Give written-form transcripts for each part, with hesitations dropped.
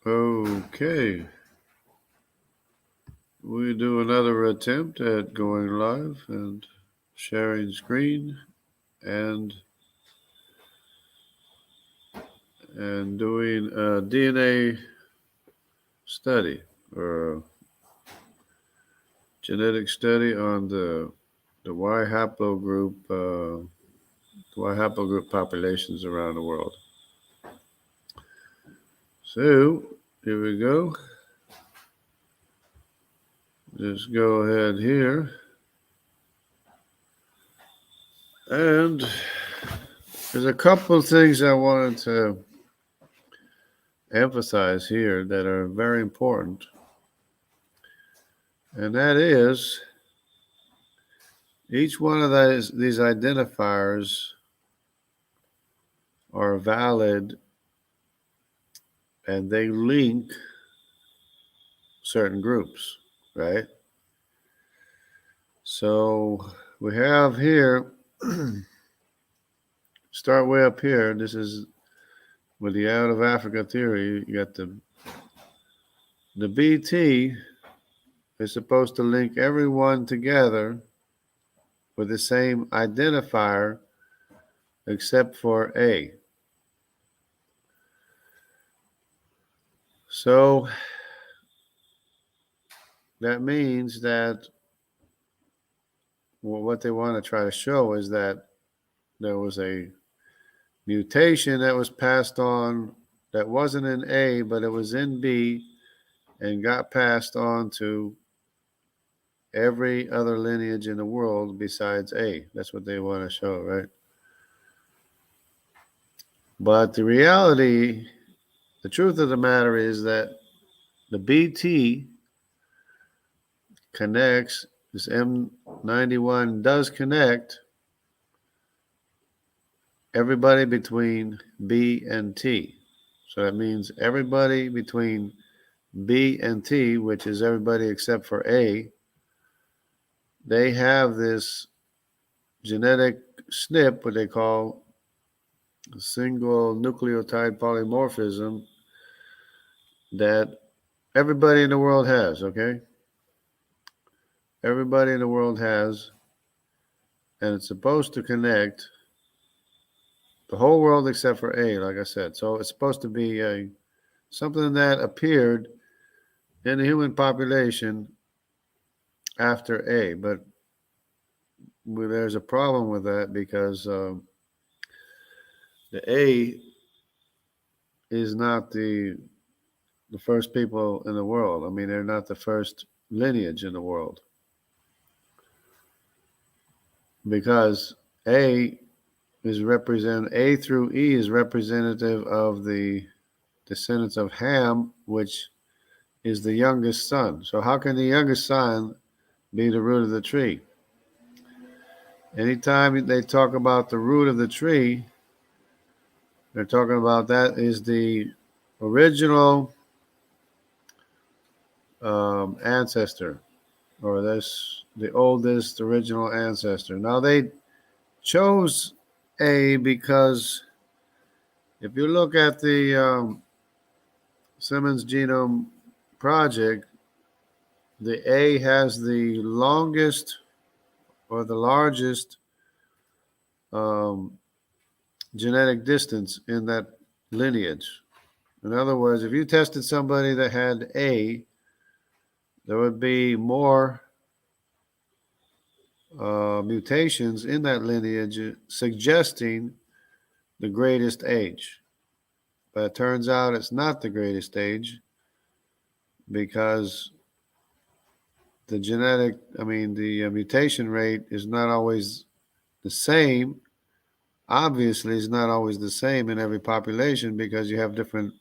Okay, we do another attempt at going live and sharing screen and doing a DNA study or a genetic study on the Y haplogroup populations around the world. So here we go. Just go ahead here. And there's a couple of things I wanted to emphasize here that are very important. And that is each one of these identifiers are valid and they link certain groups, right? So we have here, start way up here. This is with the out of Africa theory. You got the BT is supposed to link everyone together with the same identifier except for A. So that means that what they want to try to show is that there was a mutation that was passed on that wasn't in A, but it was in B and got passed on to every other lineage in the world besides A. That's what they want to show, right? But the reality, the truth of the matter is that the BT connects, this M91 does connect everybody between B and T. So that means everybody between B and T, which is everybody except for A, they have this genetic SNP, what they call single nucleotide polymorphism, that everybody in the world has, okay? Everybody in the world has, and it's supposed to connect the whole world except for A, like I said. So it's supposed to be something that appeared in the human population after A, but there's a problem with that because the A is not the first people in the world. I mean, they're not the first lineage in the world because A through E is representative of the descendants of Ham, which is the youngest son. So how can the youngest son be the root of the tree? Anytime they talk about the root of the tree, they're talking about that is the original ancestor, or that's the oldest original ancestor. Now they chose A because if you look at the Simmons Genome Project, the A has the longest or the largest um, genetic distance in that lineage. In other words, if you tested somebody that had A, there would be more mutations in that lineage suggesting the greatest age. But it turns out it's not the greatest age because the mutation rate is not always the same. Obviously, it's not always the same in every population because you have different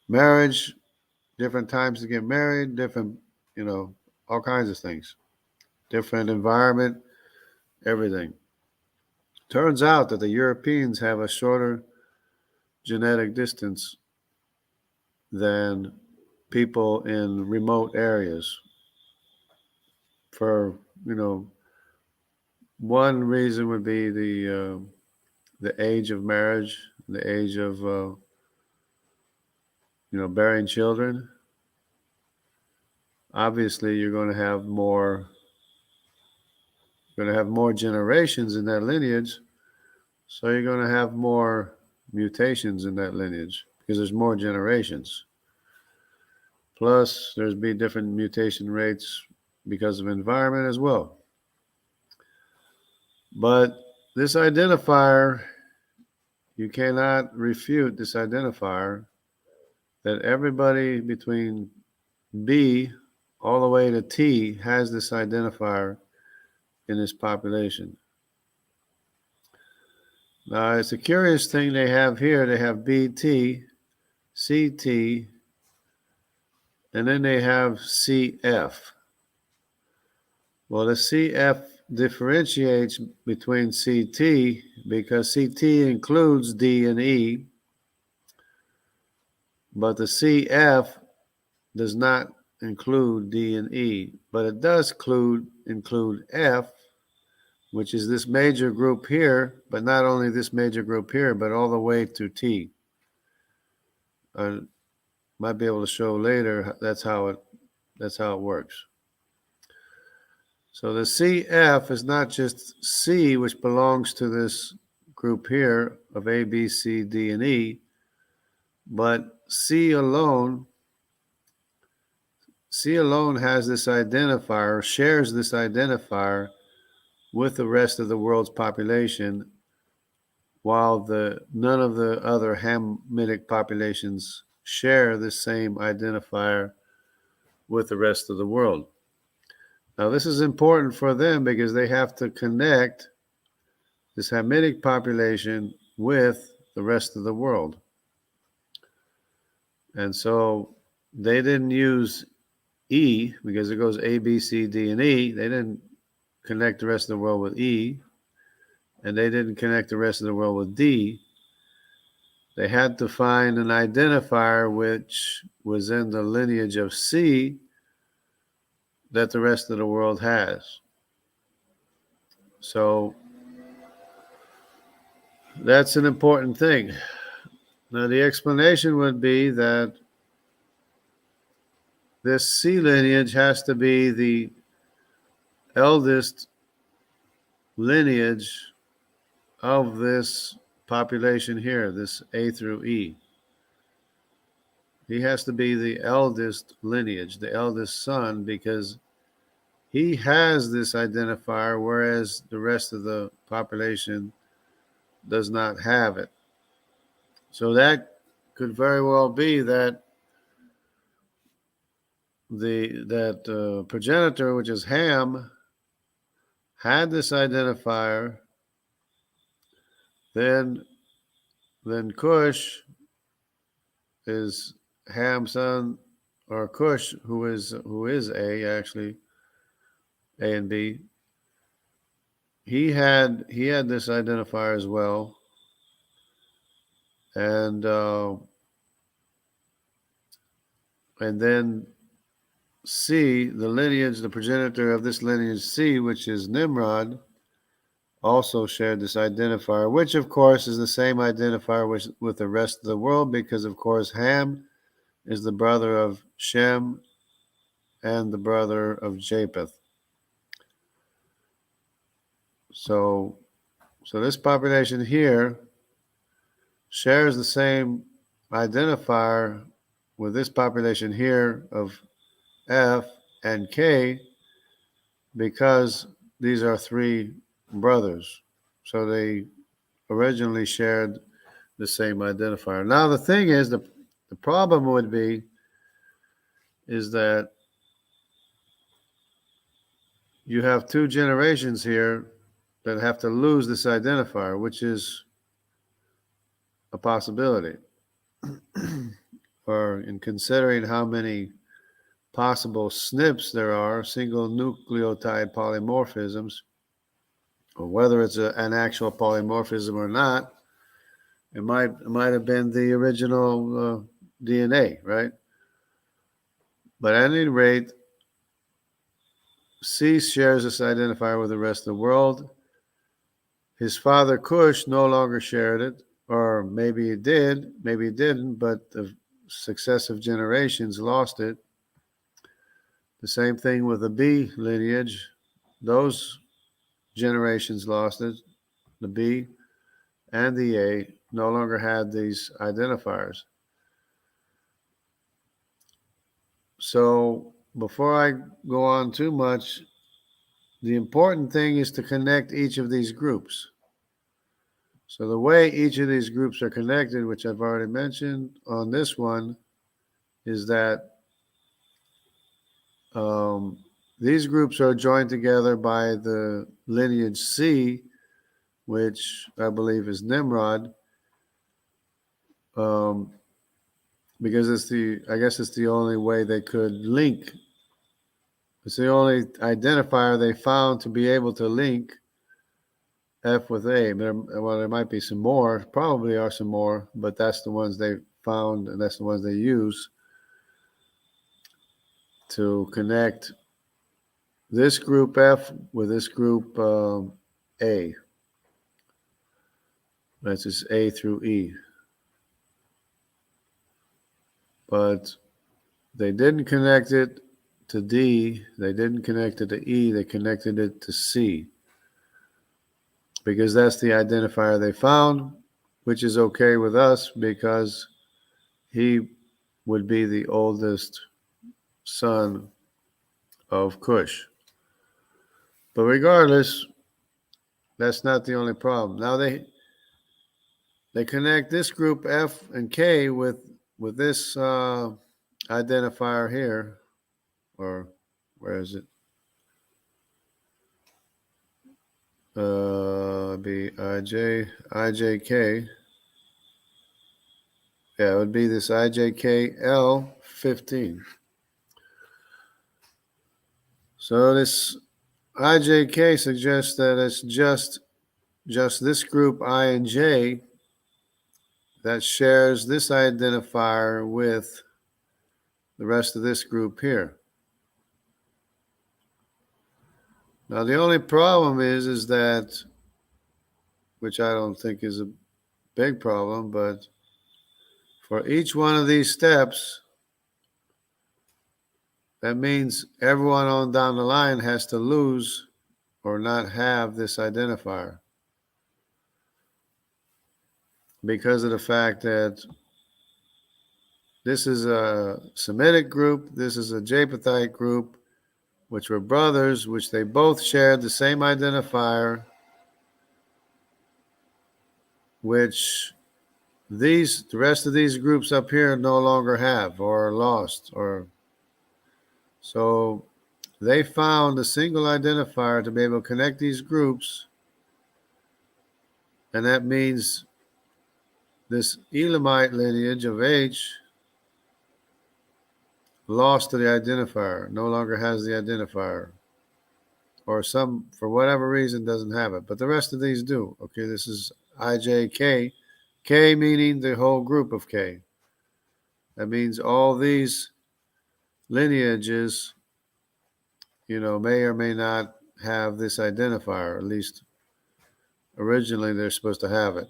marriage, different times to get married, different, all kinds of things, different environment, everything. Turns out that the Europeans have a shorter genetic distance than people in remote areas for, one reason would be the age of marriage, the age of bearing children, obviously you're going to have more generations in that lineage, so you're going to have more mutations in that lineage because there's more generations. Plus, there's be different mutation rates because of environment as well. But this identifier, you cannot refute this identifier that everybody between B all the way to T has this identifier in this population. Now, it's a curious thing they have here. They have BT, CT, and then they have CF. Well, the CF differentiates between CT because CT includes D and E, but the CF does not include D and E, but it does include F, which is this major group here, but not only this major group here, but all the way to T. I might be able to show later that's how it works. So the CF is not just C, which belongs to this group here of A, B, C, D, and E, but C alone has this identifier, shares this identifier with the rest of the world's population, while none of the other Hamitic populations share the same identifier with the rest of the world. Now, this is important for them because they have to connect this Hamitic population with the rest of the world. And so they didn't use E because it goes A, B, C, D, and E. They didn't connect the rest of the world with E, and they didn't connect the rest of the world with D. They had to find an identifier which was in the lineage of C that the rest of the world has. So that's an important thing. Now, the explanation would be that this C lineage has to be the eldest lineage of this population here, this A through E. He has to be the eldest lineage, the eldest son, because he has this identifier, whereas the rest of the population does not have it. So that could very well be that the progenitor, which is Ham, had this identifier. Then Cush is Ham's son, or Cush, who is A, actually, A and B. He had this identifier as well, and then C, the lineage, the progenitor of this lineage C, which is Nimrod, also shared this identifier, which of course is the same identifier with the rest of the world, because of course Ham is the brother of Shem and the brother of Japheth. So this population here shares the same identifier with this population here of F and K, because these are three brothers. So they originally shared the same identifier. Now the thing is, the problem would be is that you have two generations here that have to lose this identifier, which is a possibility. Or in considering how many possible SNPs there are, single nucleotide polymorphisms, or whether it's an actual polymorphism or not, it might have been the original DNA, right? But at any rate, C shares this identifier with the rest of the world. His father Cush no longer shared it, or maybe he did, maybe he didn't, but the successive generations lost it. The same thing with the B lineage. Those generations lost it. The B and the A no longer had these identifiers. So before I go on too much, the important thing is to connect each of these groups. So the way each of these groups are connected, which I've already mentioned on this one, is that these groups are joined together by the lineage C, which I believe is Nimrod, because I guess it's the only way they could link. It's the only identifier they found to be able to link F with A. There might be some more, probably are some more, but that's the ones they found, and that's the ones they use to connect this group F with this group A. That's just A through E. But they didn't connect it to D. They didn't connect it to E. They connected it to C. Because that's the identifier they found, which is okay with us because he would be the oldest son of Cush. But regardless, that's not the only problem. Now they connect this group F and K with this identifier here, or where is it? Be IJK. Yeah, it would be this IJKL15. So this IJK suggests that it's just this group I and J that shares this identifier with the rest of this group here. Now the only problem is that, which I don't think is a big problem, but for each one of these steps, that means everyone on down the line has to lose or not have this identifier, because of the fact that this is a Semitic group, this is a Japhethite group, which were brothers, which they both shared the same identifier, which the rest of these groups up here no longer have or are lost. So they found a single identifier to be able to connect these groups, and that means this Elamite lineage of H lost to the identifier, no longer has the identifier, or for whatever reason doesn't have it, but the rest of these do. Okay, this is IJK, K meaning the whole group of K. That means all these lineages, may or may not have this identifier. At least originally they're supposed to have it.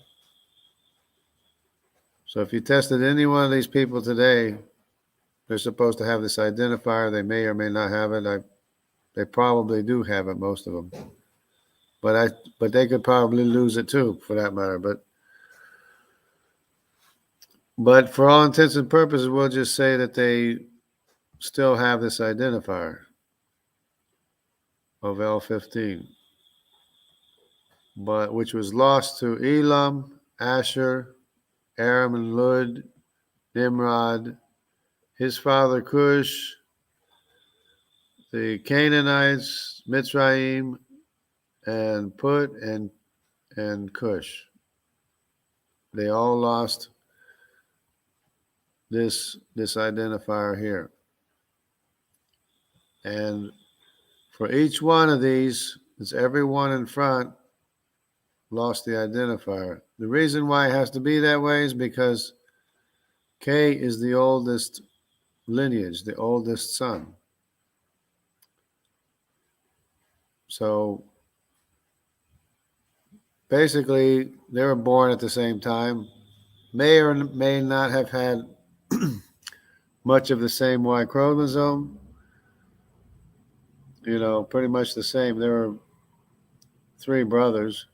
So if you tested any one of these people today, they're supposed to have this identifier. They may or may not have it. They probably do have it, most of them. But they could probably lose it too, for that matter. But for all intents and purposes, we'll just say that they still have this identifier of L15, but which was lost to Elam, Asher, Aram and Lud, Nimrod, his father Cush, the Canaanites, Mitzrayim, and Put and Cush. They all lost this identifier here. And for each one of these, it's every one in front lost the identifier. The reason why it has to be that way is because K is the oldest lineage, the oldest son. So basically, they were born at the same time, may or may not have had much of the same Y chromosome. Pretty much the same. There were three brothers,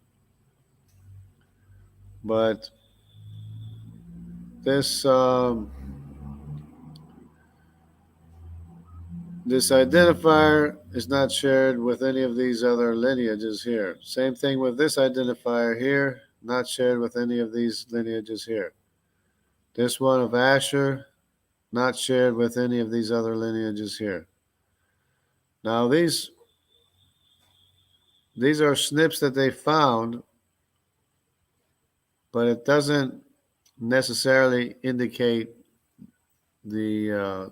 but this this identifier is not shared with any of these other lineages here. Same thing with this identifier here, not shared with any of these lineages here. This one of Asher, not shared with any of these other lineages here. Now these are SNPs that they found, but it doesn't necessarily indicate the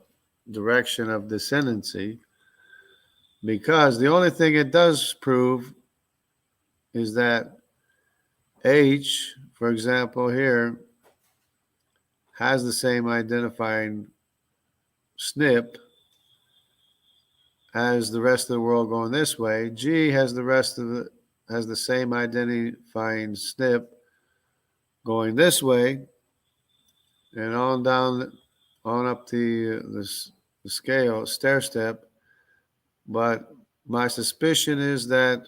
direction of descendancy, because the only thing it does prove is that H, for example, here has the same identifying SNP as the rest of the world going this way. G has the same identifying SNP going this way, and on up the scale, stair step. But my suspicion is that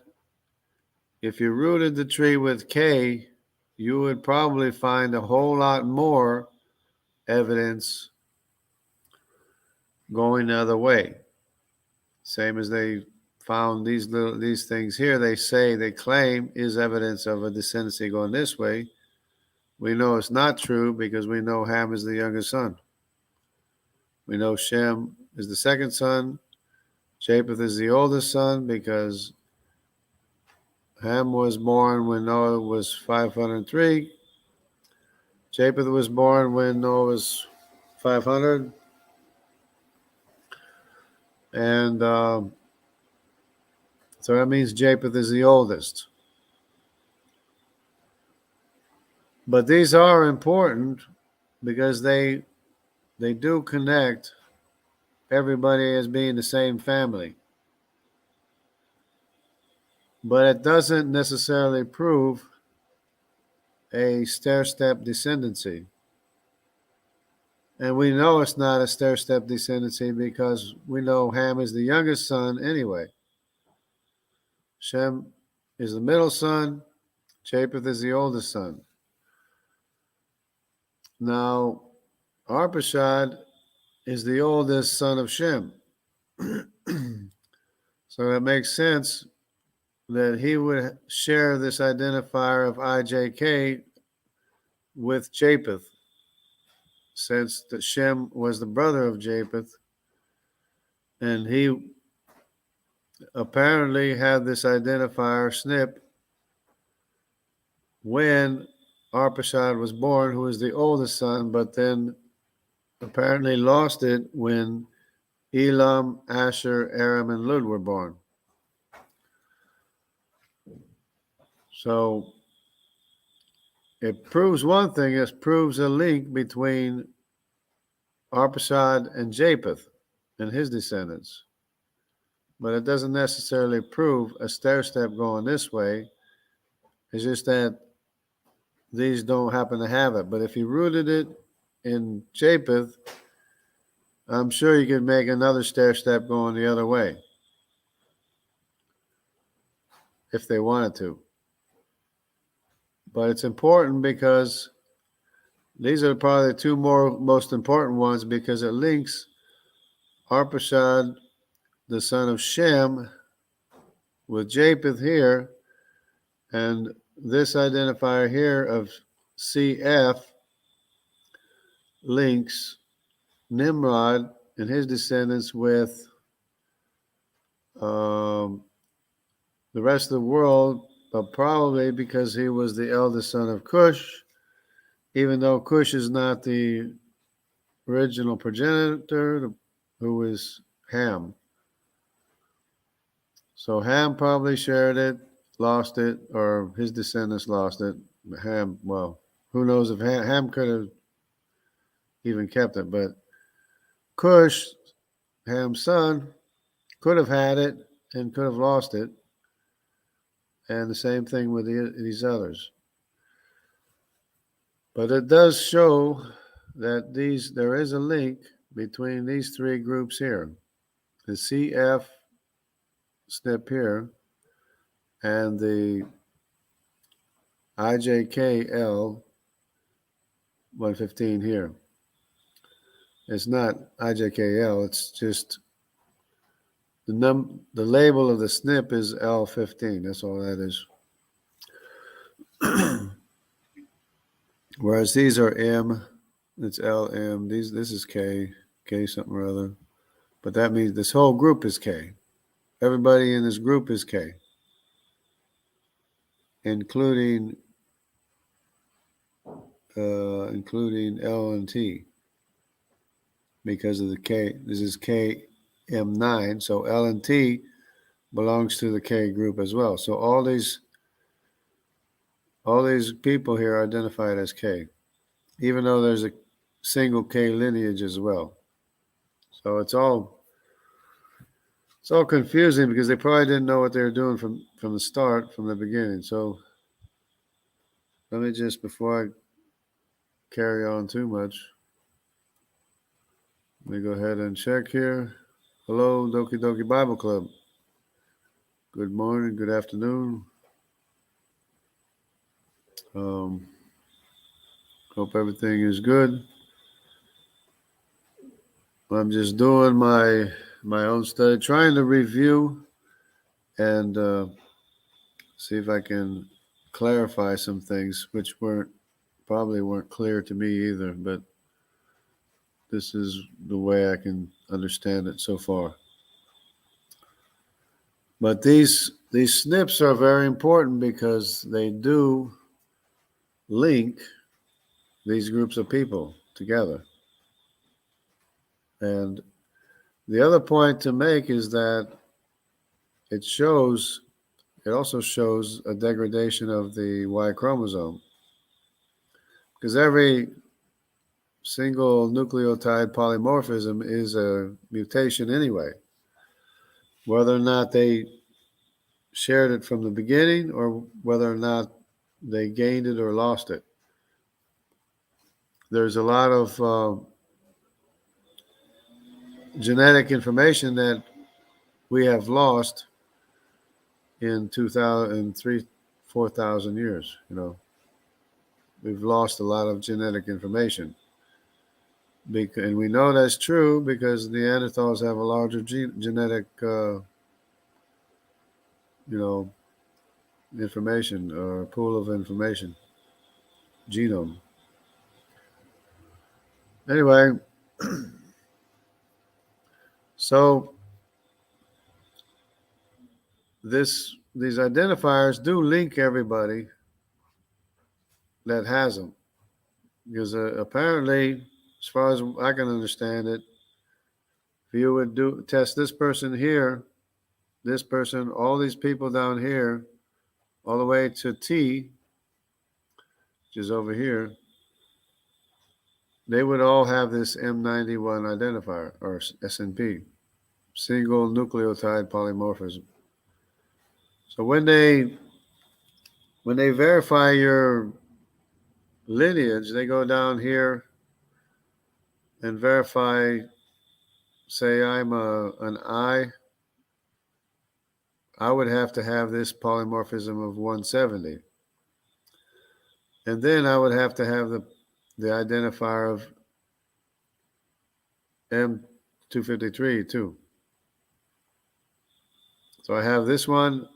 if you rooted the tree with K, you would probably find a whole lot more evidence going the other way. Same as they found these things here. They claim is evidence of a descendancy going this way. We know it's not true because we know Ham is the youngest son. We know Shem is the second son. Japheth is the oldest son because Ham was born when Noah was 503. Japheth was born when Noah was 500. And so that means Japheth is the oldest. But these are important because they do connect everybody as being the same family. But it doesn't necessarily prove a stair-step descendancy. And we know it's not a stair-step descendancy because we know Ham is the youngest son anyway. Shem is the middle son. Japheth is the oldest son. Now, Arpachshad is the oldest son of Shem. So it makes sense that he would share this identifier of IJK with Japheth, since that Shem was the brother of Japheth, and he apparently had this identifier SNP when Arpachshad was born, who was the oldest son, but then apparently lost it when Elam, Asher, Aram, and Lud were born. So it proves one thing. It proves a link between Arpachshad and Japheth and his descendants. But it doesn't necessarily prove a stair step going this way. It's just that these don't happen to have it. But if you rooted it in Japheth, I'm sure you could make another stair step going the other way if they wanted to. But it's important because these are probably the two most important ones, because it links Arpachshad, the son of Shem, with Japheth here, and this identifier here of CF links Nimrod and his descendants with the rest of the world, but probably because he was the eldest son of Cush, even though Cush is not the original progenitor, who is Ham. So Ham probably shared it, lost it, or his descendants lost it. Ham, well, who knows if Ham could have even kept it, but Cush, Ham's son, could have had it and could have lost it. And the same thing with these others. But it does show that there is a link between these three groups here, the CF SNP here and the IJKL 115 here. It's not IJKL, it's just the label of the SNP is L15. That's all that is. Whereas these are M, it's LM. This is K something or other. But that means this whole group is K. Everybody in this group is K, including L and T, because of the K. This is KM9, so L and T belongs to the K group as well. So all these people here are identified as K, even though there's a single K lineage as well. So it's all confusing because they probably didn't know what they were doing from the start, from the beginning. So let me just, before I carry on too much, let me go ahead and check here. Hello, Doki Doki Bible Club. Good morning, good afternoon. Hope everything is good. I'm just doing my own study, trying to review and see if I can clarify some things which probably weren't clear to me either, but this is the way I can understand it so far. But these SNPs are very important because they do link these groups of people together. And the other point to make is that it also shows a degradation of the Y chromosome, because every single nucleotide polymorphism is a mutation anyway, whether or not they shared it from the beginning or whether or not they gained it or lost it. There's a lot of genetic information that we have lost in 4,000 years. We've lost a lot of genetic information. And we know that's true because Neanderthals have a larger genetic, information or pool of information, genome. Anyway, so these identifiers do link everybody that has them, because apparently, as far as I can understand it, if you would test this person here, this person, all these people down here, all the way to T, which is over here, they would all have this M91 identifier, or SNP, single nucleotide polymorphism. So when they verify your lineage, they go down here and verify, say I'm an I would have to have this polymorphism of 170. And then I would have to have the identifier of M253 too. So I have this one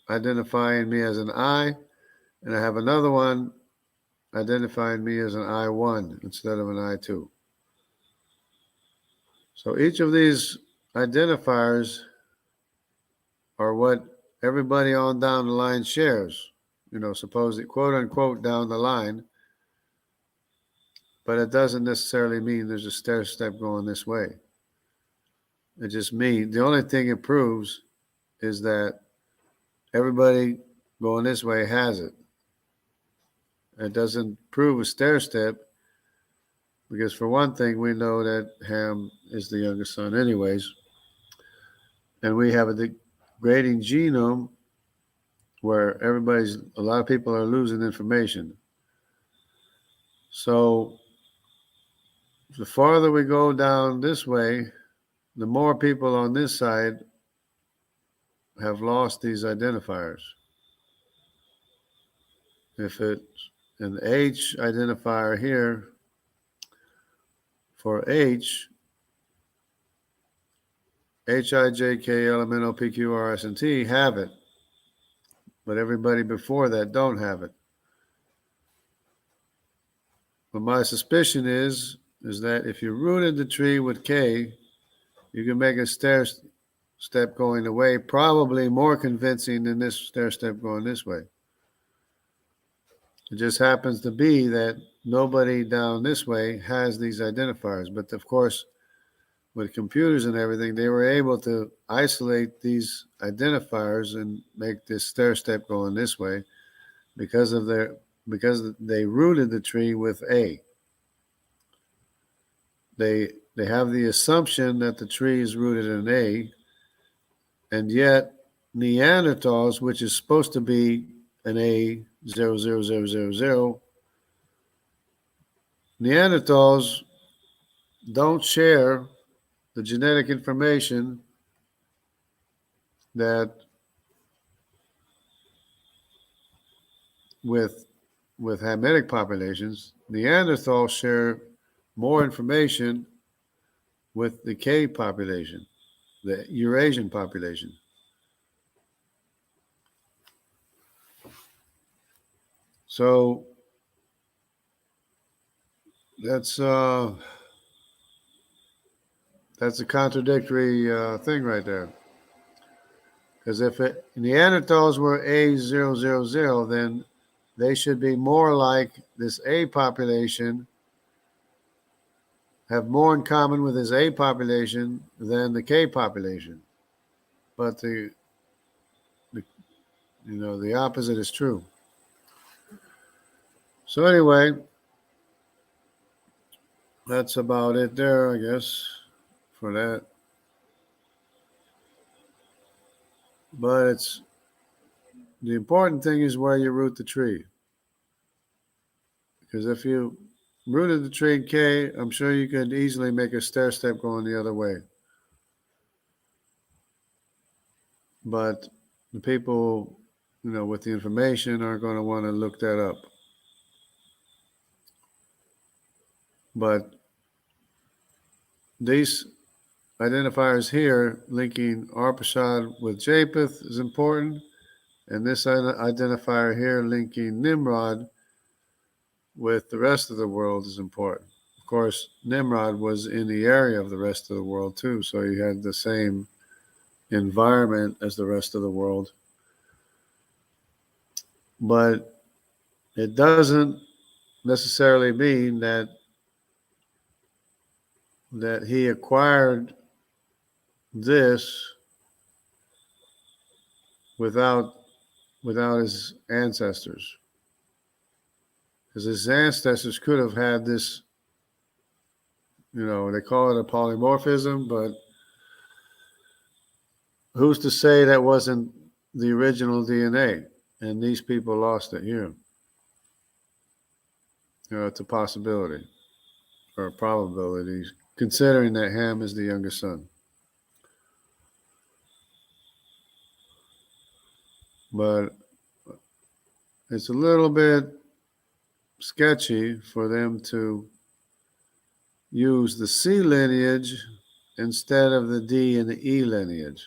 identifying me as an I, and I have another one identifying me as an I1 instead of an I2. So each of these identifiers are what everybody on down the line shares, supposedly, quote unquote, down the line. But it doesn't necessarily mean there's a stair step going this way. It just means the only thing it proves is that everybody going this way has it. It doesn't prove a stair step because, for one thing, we know that Ham is the youngest son anyways. And we have a degrading genome where a lot of people are losing information. So the farther we go down this way, the more people on this side have lost these identifiers. If it's an H identifier here, for H, I, J, K, L, M, N, O, P, Q, R, S, and T have it, but everybody before that don't have it. But my suspicion is that if you rooted the tree with K, you can make a stair step going away, probably more convincing than this stair step going this way. It just happens to be that nobody down this way has these identifiers. But of course, with computers and everything, they were able to isolate these identifiers and make this stair step going this way because they rooted the tree with A. They have the assumption that the tree is rooted in A, and yet Neanderthals, which is supposed to be an A 00000, Neanderthals don't share the genetic information that with Hamitic populations. Neanderthals share more information with the K population, the Eurasian population. So that's a contradictory thing right there. Because if Neanderthals were A000, then they should be more like this A population, have more in common with this A population than the K population. But the opposite is true. So anyway, that's about it there, I guess, for that. But the important thing is where you root the tree. Because if you rooted the tree in K, I'm sure you could easily make a stair step going the other way. But the people, with the information are going to want to look that up. But these identifiers here, linking Arpachshad with Japheth, is important. And this identifier here, linking Nimrod with the rest of the world, is important. Of course, Nimrod was in the area of the rest of the world too, so he had the same environment as the rest of the world. But it doesn't necessarily mean that he acquired this without his ancestors. Because his ancestors could have had this, they call it a polymorphism, but who's to say that wasn't the original DNA? And these people lost it here. It's a possibility or a probability, considering that Ham is the youngest son. But it's a little bit sketchy for them to use the C lineage instead of the D and the E lineage.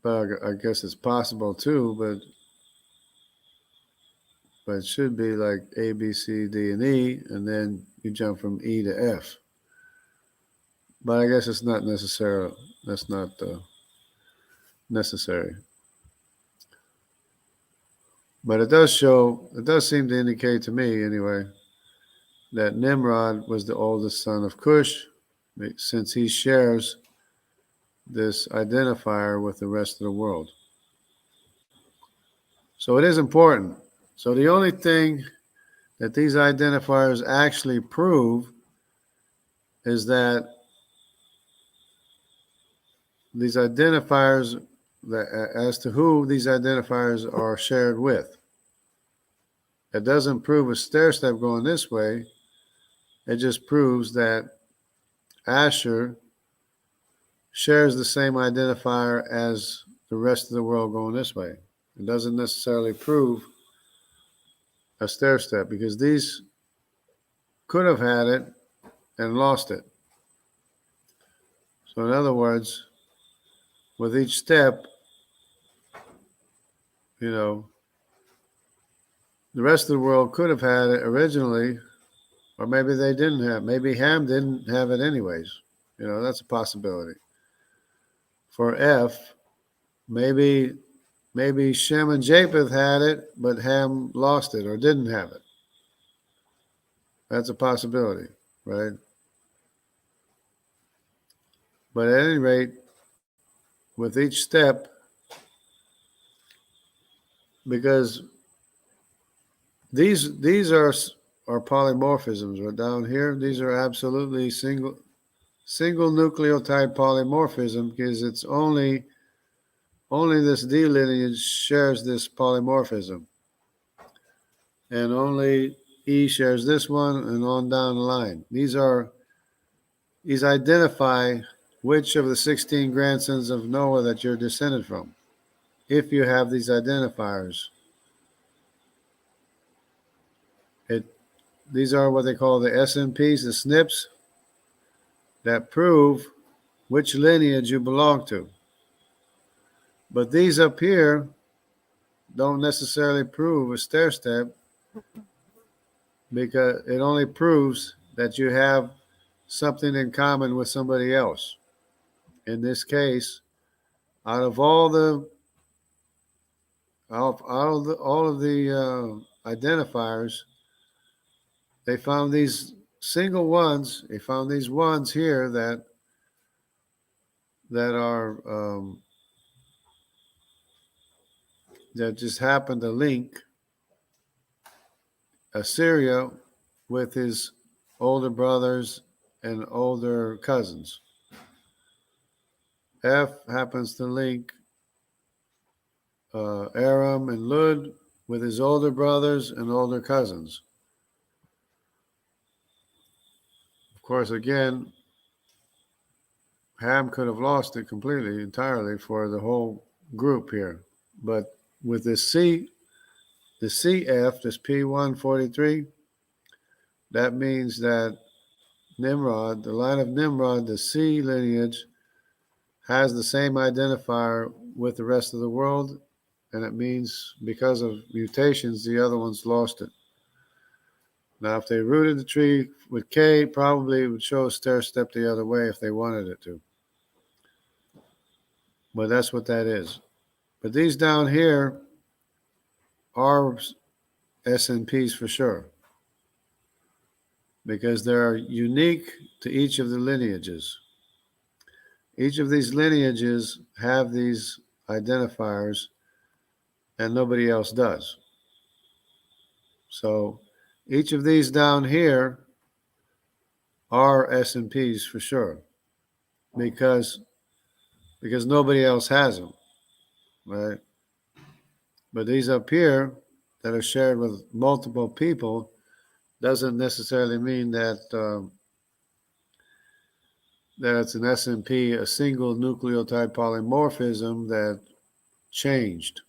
But I guess it's possible too, but it should be like A, B, C, D, and E, and then you jump from E to F. But I guess it's not necessary. That's not necessary. But it does seem to indicate to me anyway, that Nimrod was the oldest son of Cush, since he shares this identifier with the rest of the world. So it is important. So the only thing that these identifiers actually prove is that these identifiers, as to who these identifiers are shared with. It doesn't prove a stair step going this way. It just proves that Asher shares the same identifier as the rest of the world going this way. It doesn't necessarily prove a stair step because these could have had it and lost it. So in other words, with each step, the rest of the world could have had it originally, or maybe they didn't have. Maybe Ham didn't have it anyways. That's a possibility. For F, maybe Shem and Japheth had it, but Ham lost it or didn't have it. That's a possibility, right? But at any rate, with each step, because these are polymorphisms, but down here these are absolutely single nucleotide polymorphism because it's only this D lineage shares this polymorphism, and only E shares this one, and on down the line. These identify which of the 16 grandsons of Noah that you're descended from, if you have these identifiers. These are what they call the SNPs, the SNPs, that prove which lineage you belong to. But these up here don't necessarily prove a stair step because it only proves that you have something in common with somebody else. In this case, out of all the identifiers, they found these single ones. They found these ones here that are that just happened to link Assyria with his older brothers and older cousins. F happens to link Aram and Lud with his older brothers and older cousins. Of course, again, Ham could have lost it completely, entirely for the whole group here. But with this C, the CF, this P143, that means that Nimrod, the line of Nimrod, the C lineage, has the same identifier with the rest of the world, and it means because of mutations, the other ones lost it. Now, if they rooted the tree with K, probably it would show a stair step the other way if they wanted it to. But that's what that is. But these down here are SNPs for sure, because they're unique to each of the lineages. Each of these lineages have these identifiers, and nobody else does. So each of these down here are SNPs for sure, because nobody else has them, right? But these up here that are shared with multiple people doesn't necessarily mean that that it's an SNP, a single nucleotide polymorphism that changed.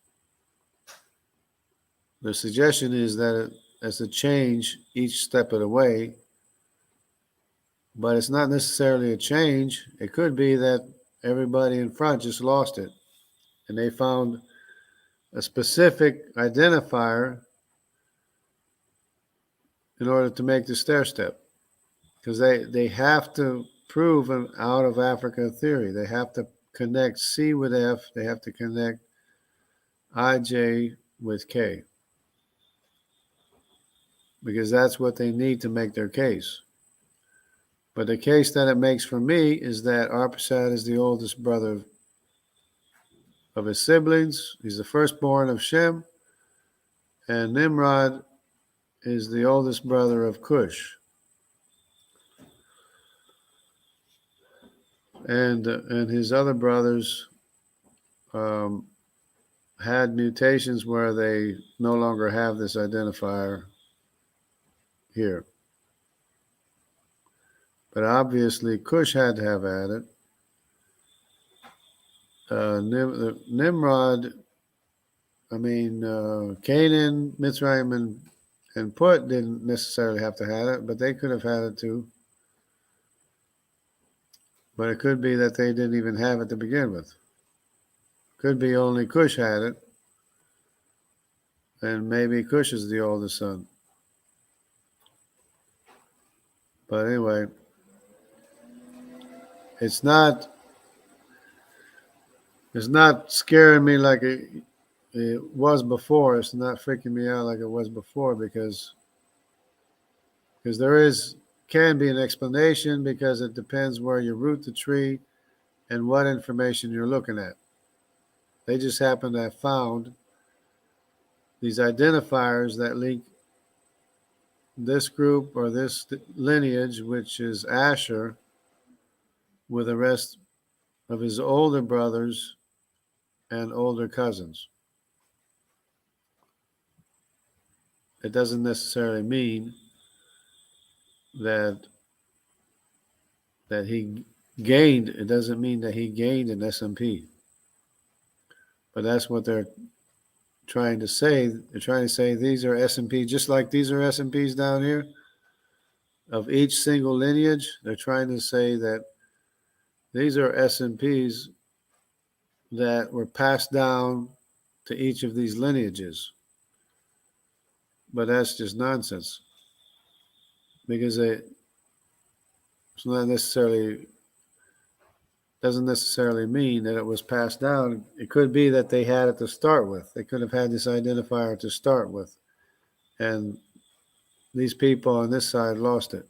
The suggestion is that it's a change each step of the way, but it's not necessarily a change. It could be that everybody in front just lost it, and they found a specific identifier in order to make the stair step, because they have to prove an out of Africa theory. They have to connect C with F. They have to connect IJ with K, because that's what they need to make their case. But the case that it makes for me is that Arpachshad is the oldest brother of his siblings. He's the firstborn of Shem, and Nimrod is the oldest brother of Cush. And his other brothers had mutations where they no longer have this identifier here. But obviously, Cush had to have had it. Nimrod, Canaan, Mitzrayim, and Put didn't necessarily have to have it, but they could have had it too. But it could be that they didn't even have it to begin with. Could be only Cush had it, and maybe Cush is the oldest son. But anyway, it's not scaring me like it was before. It's not freaking me out like it was before because there can be an explanation because it depends where you root the tree and what information you're looking at. They just happen to have found these identifiers that link this group or this lineage, which is Asher, with the rest of his older brothers and older cousins. It doesn't necessarily mean that he gained. It doesn't mean that he gained an SMP. But that's what they're trying to say. They're trying to say these are SMPs, just like these are SMPs down here of each single lineage. They're trying to say that these are SMPs that were passed down to each of these lineages. But that's just nonsense because it's not necessarily doesn't necessarily mean that it was passed down. It could be that they had it to start with. They could have had this identifier to start with. And these people on this side lost it.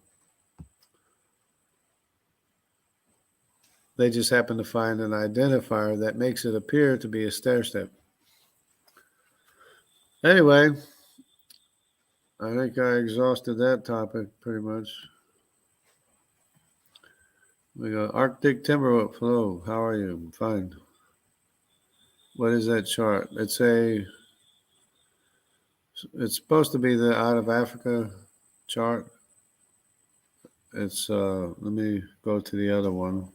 They just happen to find an identifier that makes it appear to be a stair step. Anyway, I think I exhausted that topic pretty much. We got Arctic Timberwolf. Hello, how are you? I'm fine. What is that chart? It's supposed to be the out of Africa chart. It's let me go to the other one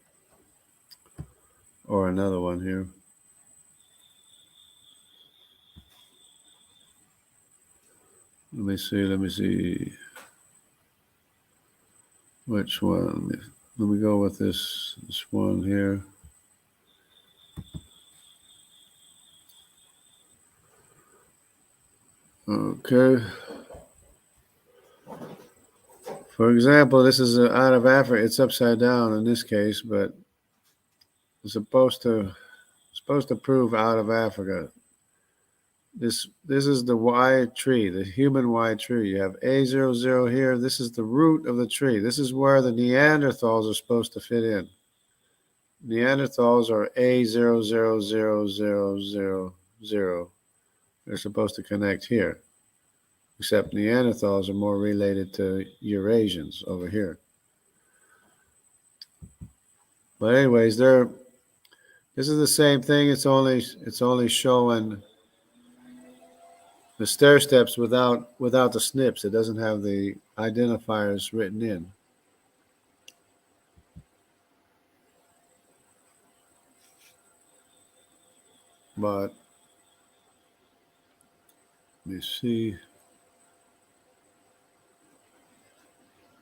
or another one here. Let me see. Which one? Let me go with this one here. Okay. For example, this is out of Africa. It's upside down in this case, but it's supposed to prove out of Africa. This is the Y tree, the human Y tree. You have A00 here. This is the root of the tree. This is where the Neanderthals are supposed to fit in. Neanderthals are A000000. They're supposed to connect here. Except Neanderthals are more related to Eurasians over here. But anyways, this is the same thing. It's only showing the stair steps without the snips. It doesn't have the identifiers written in. But let me see.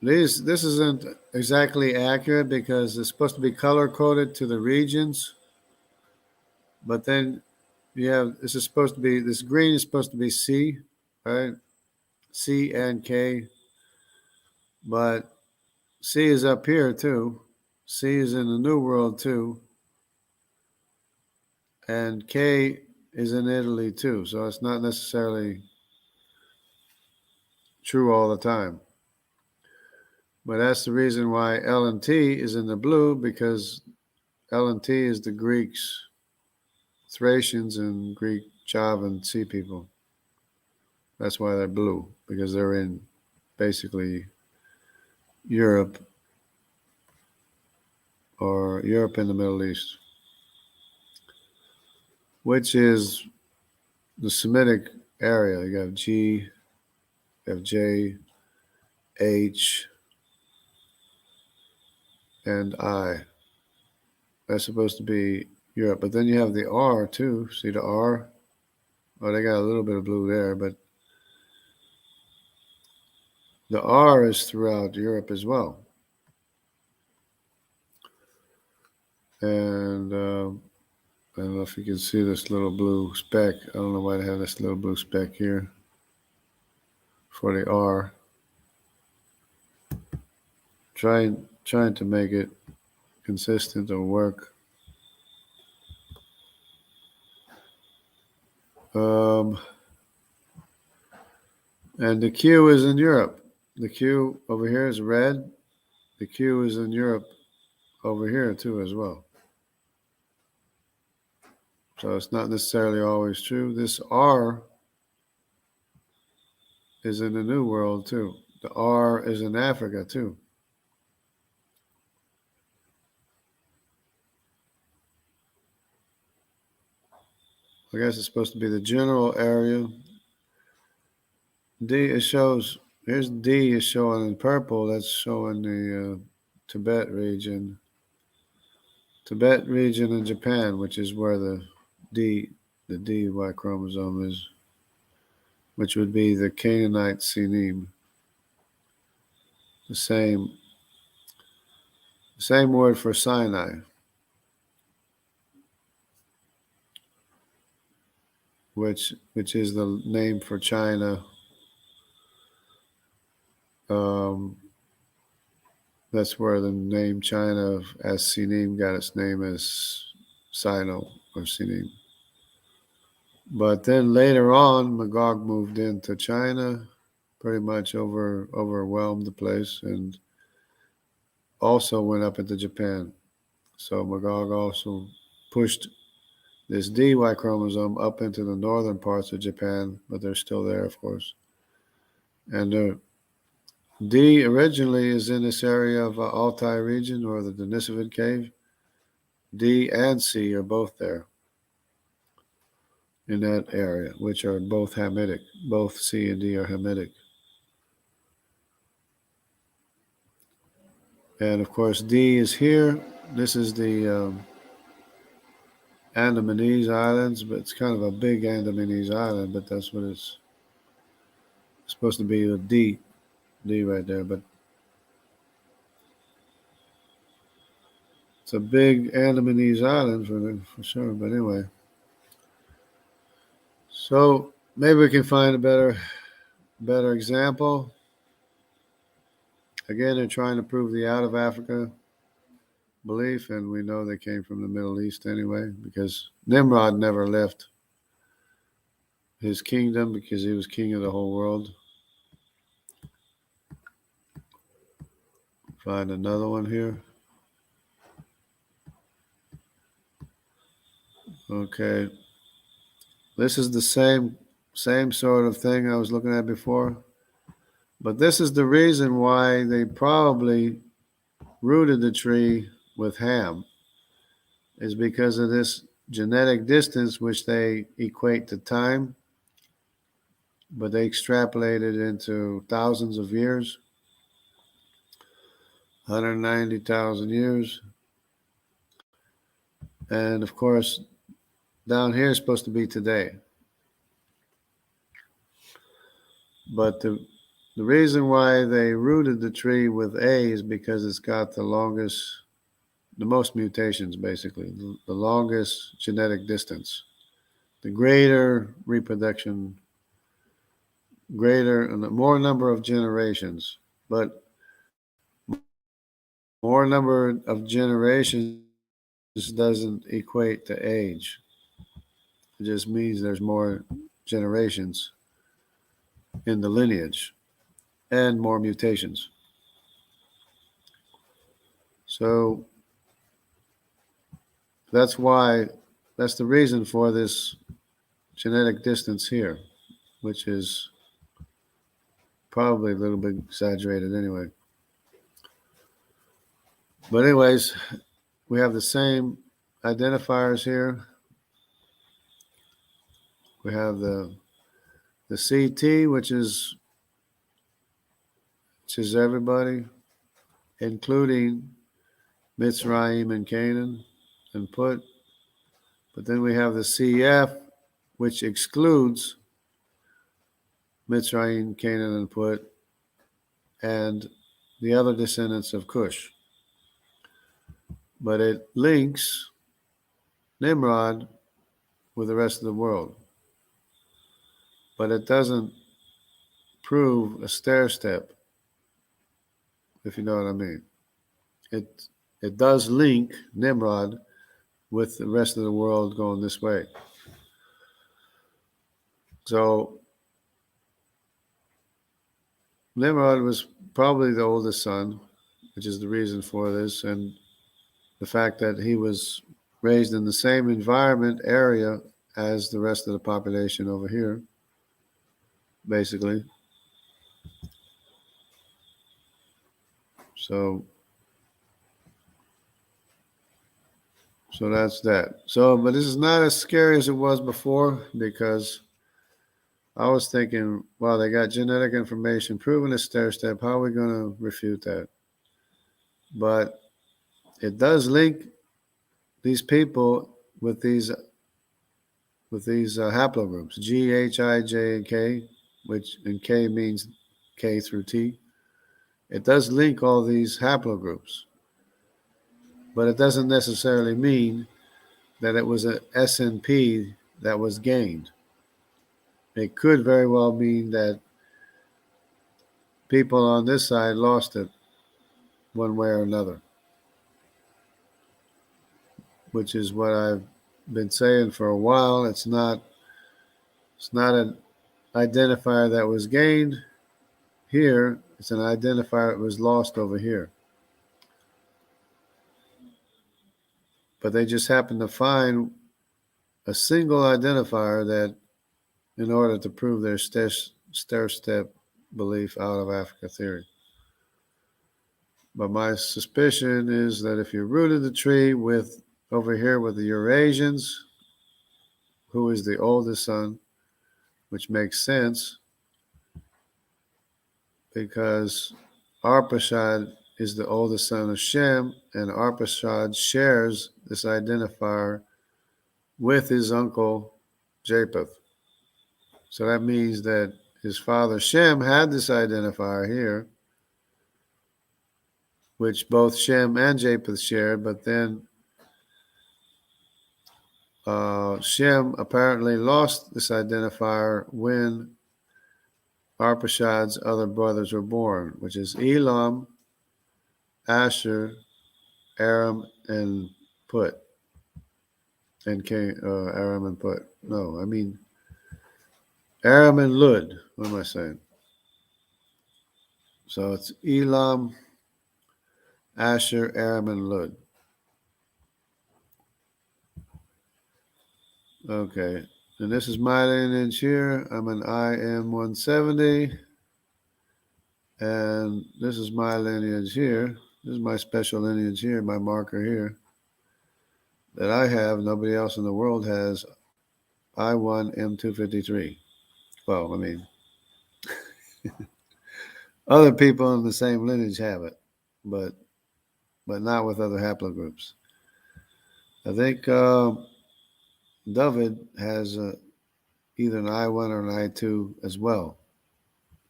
This isn't exactly accurate because it's supposed to be color coded to the regions. But then this green is supposed to be C, right? C and K. But C is up here too. C is in the New World too. And K is in Italy too. So it's not necessarily true all the time. But that's the reason why L and T is in the blue, because L and T is the Greeks, Thracians and Greek Javan Sea people. That's why they're blue, because they're in basically Europe or Europe in the Middle East, which is the Semitic area. You have G, you have J, H, and I. That's supposed to be Europe. But then you have the R too. See the R? Oh, they got a little bit of blue there, but the R is throughout Europe as well. And I don't know if you can see this little blue speck. I don't know why they have this little blue speck here for the R. Trying to make it consistent or work. And the Q is in Europe. The Q over here is red. The Q is in Europe over here too as well. So it's not necessarily always true. This R is in the New World too. The R is in Africa too. I guess it's supposed to be the general area. D, it shows, here's D is showing in purple. That's showing the Tibet region. Tibet region in Japan, which is where the DY chromosome is, which would be the Canaanite Sinim. The same word for Sinai, which is the name for China. That's where the name China as Sinim got its name as Sino or Sinim. But then later on, Magog moved into China, pretty much overwhelmed the place, and also went up into Japan. So Magog also pushed this DY chromosome up into the northern parts of Japan, but they're still there, of course. And the D originally is in this area of Altai region or the Denisovid Cave. D and C are both there in that area, which are both Hamitic. Both C and D are Hamitic. And of course, D is here. This is the Andamanese Islands, but it's kind of a big Andamanese island, but that's what it's supposed to be, a D right there. But it's a big Andamanese island for sure. But anyway, so maybe we can find a better example. Again, they're trying to prove the out of Africa belief, and we know they came from the Middle East anyway, because Nimrod never left his kingdom because he was king of the whole world. Find another one here. Okay. This is the same sort of thing I was looking at before. But this is the reason why they probably rooted the tree with Ham, is because of this genetic distance, which they equate to time, but they extrapolated into thousands of years, 190,000 years. And of course, down here is supposed to be today. But the reason why they rooted the tree with A is because it's got the most mutations, basically, the longest genetic distance, the greater reproduction, greater and more number of generations. But more number of generations doesn't equate to age. It just means there's more generations in the lineage and more mutations. So that's the reason for this genetic distance here, which is probably a little bit exaggerated anyway. But anyways, we have the same identifiers here. We have the CT, which is everybody, including Mitzrayim and Canaan and Put. But then we have the CF, which excludes Mitzrayim, Canaan, and Put, and the other descendants of Cush. But it links Nimrod with the rest of the world. But it doesn't prove a stair step, if you know what I mean. It does link Nimrod with the rest of the world going this way. So Nimrod was probably the oldest son, which is the reason for this, and the fact that he was raised in the same environment area as the rest of the population over here, basically. So that's that. So, but this is not as scary as it was before, because I was thinking, well, they got genetic information proving a stair step. How are we going to refute that? But it does link these people with these haplogroups, G, H, I, J, and K, which and K means K through T. It does link all these haplogroups, but it doesn't necessarily mean that it was an SNP that was gained. It could very well mean that people on this side lost it one way or another, which is what I've been saying for a while. It's not an identifier that was gained here. It's an identifier that was lost over here. But they just happen to find a single identifier that, in order to prove their stair-step belief out of Africa theory. But my suspicion is that if you rooted the tree with over here with the Eurasians, who is the oldest son, which makes sense because Arpachshad is the oldest son of Shem, and Arpachshad shares this identifier with his uncle Japheth. So that means that his father Shem had this identifier here, which both Shem and Japheth shared, but then Shem apparently lost this identifier when Arpachshad's other brothers were born, which is Elam, Asher, Aram, and Put. And Aram and Put. No, I mean Aram and Lud. What am I saying? So it's Elam, Asher, Aram, and Lud. Okay. And this is my lineage here. I'm an IM 170. And this is my lineage here. This is my special lineage here, my marker here. That I have, nobody else in the world has I1 M253. Well, I mean, other people in the same lineage have it, but not with other haplogroups. I think David has either an I1 or an I2 as well,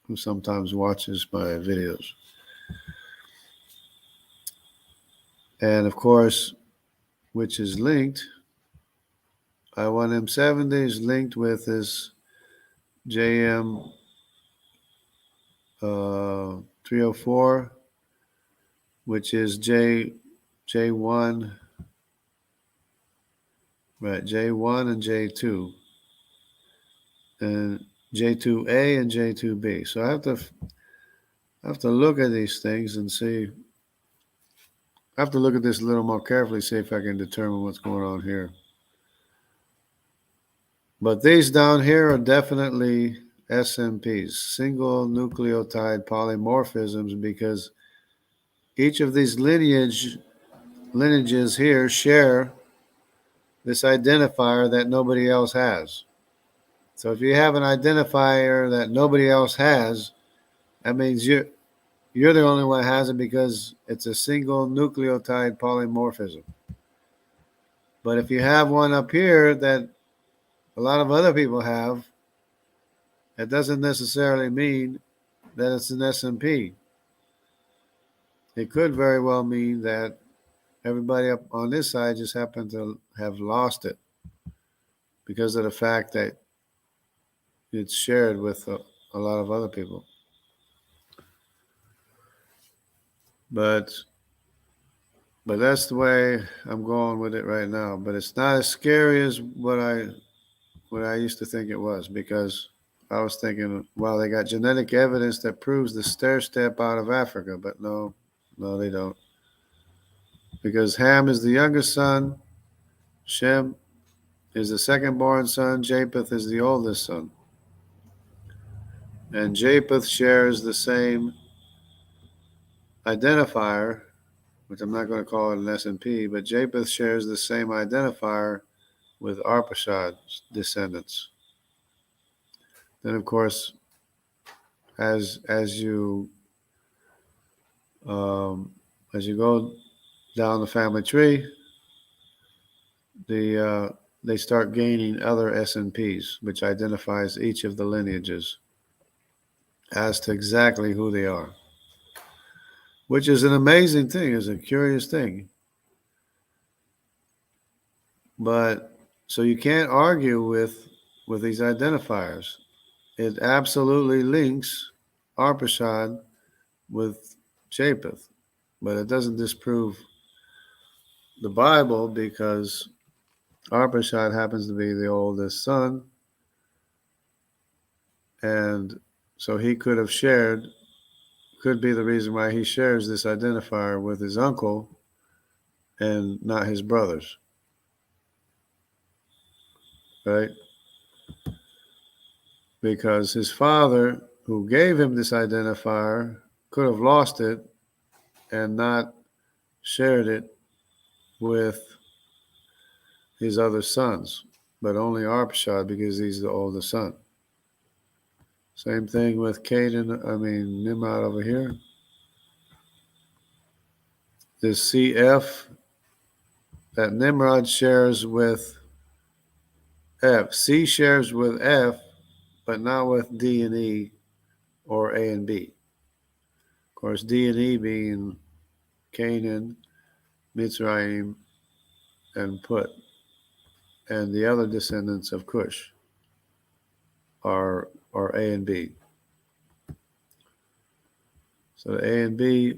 who sometimes watches my videos. And of course, which is linked, I1M70 is linked with this JM 304, which is J1, right, J1 and J2, and J2A and J2B. So I have to look at these things and see. I have to look at this a little more carefully, see if I can determine what's going on here. But these down here are definitely SNPs, single nucleotide polymorphisms, because each of these lineages here share this identifier that nobody else has. So if you have an identifier that nobody else has, that means you're the only one that has it because it's a single nucleotide polymorphism. But if you have one up here that a lot of other people have, that doesn't necessarily mean that it's an SMP. It could very well mean that everybody up on this side just happened to have lost it because of the fact that it's shared with a lot of other people. But that's the way I'm going with it right now. But it's not as scary as what I used to think it was, because I was thinking, well, they got genetic evidence that proves the stairstep out of Africa, but no, they don't. Because Ham is the youngest son, Shem is the second born son, Japheth is the oldest son. And Japheth shares the same identifier, which I'm not going to call it an S&P, but Japheth shares the same identifier with Arpachshad's descendants. Then, of course, as you go down the family tree, they start gaining other S&Ps, which identifies each of the lineages as to exactly who they are, which is an amazing thing, is a curious thing. But so you can't argue with these identifiers. It absolutely links Arpachshad with Japheth, but it doesn't disprove the Bible, because Arpachshad happens to be the oldest son, and so he could be the reason why he shares this identifier with his uncle and not his brothers, right? Because his father, who gave him this identifier, could have lost it and not shared it with his other sons, but only Arpachshad, because he's the oldest son. Same thing with Nimrod over here. This CF that Nimrod shares with F. C shares with F, but not with D and E or A and B. Of course, D and E being Canaan, Mitzrayim, and Put. And the other descendants of Cush are A and B. So the A and B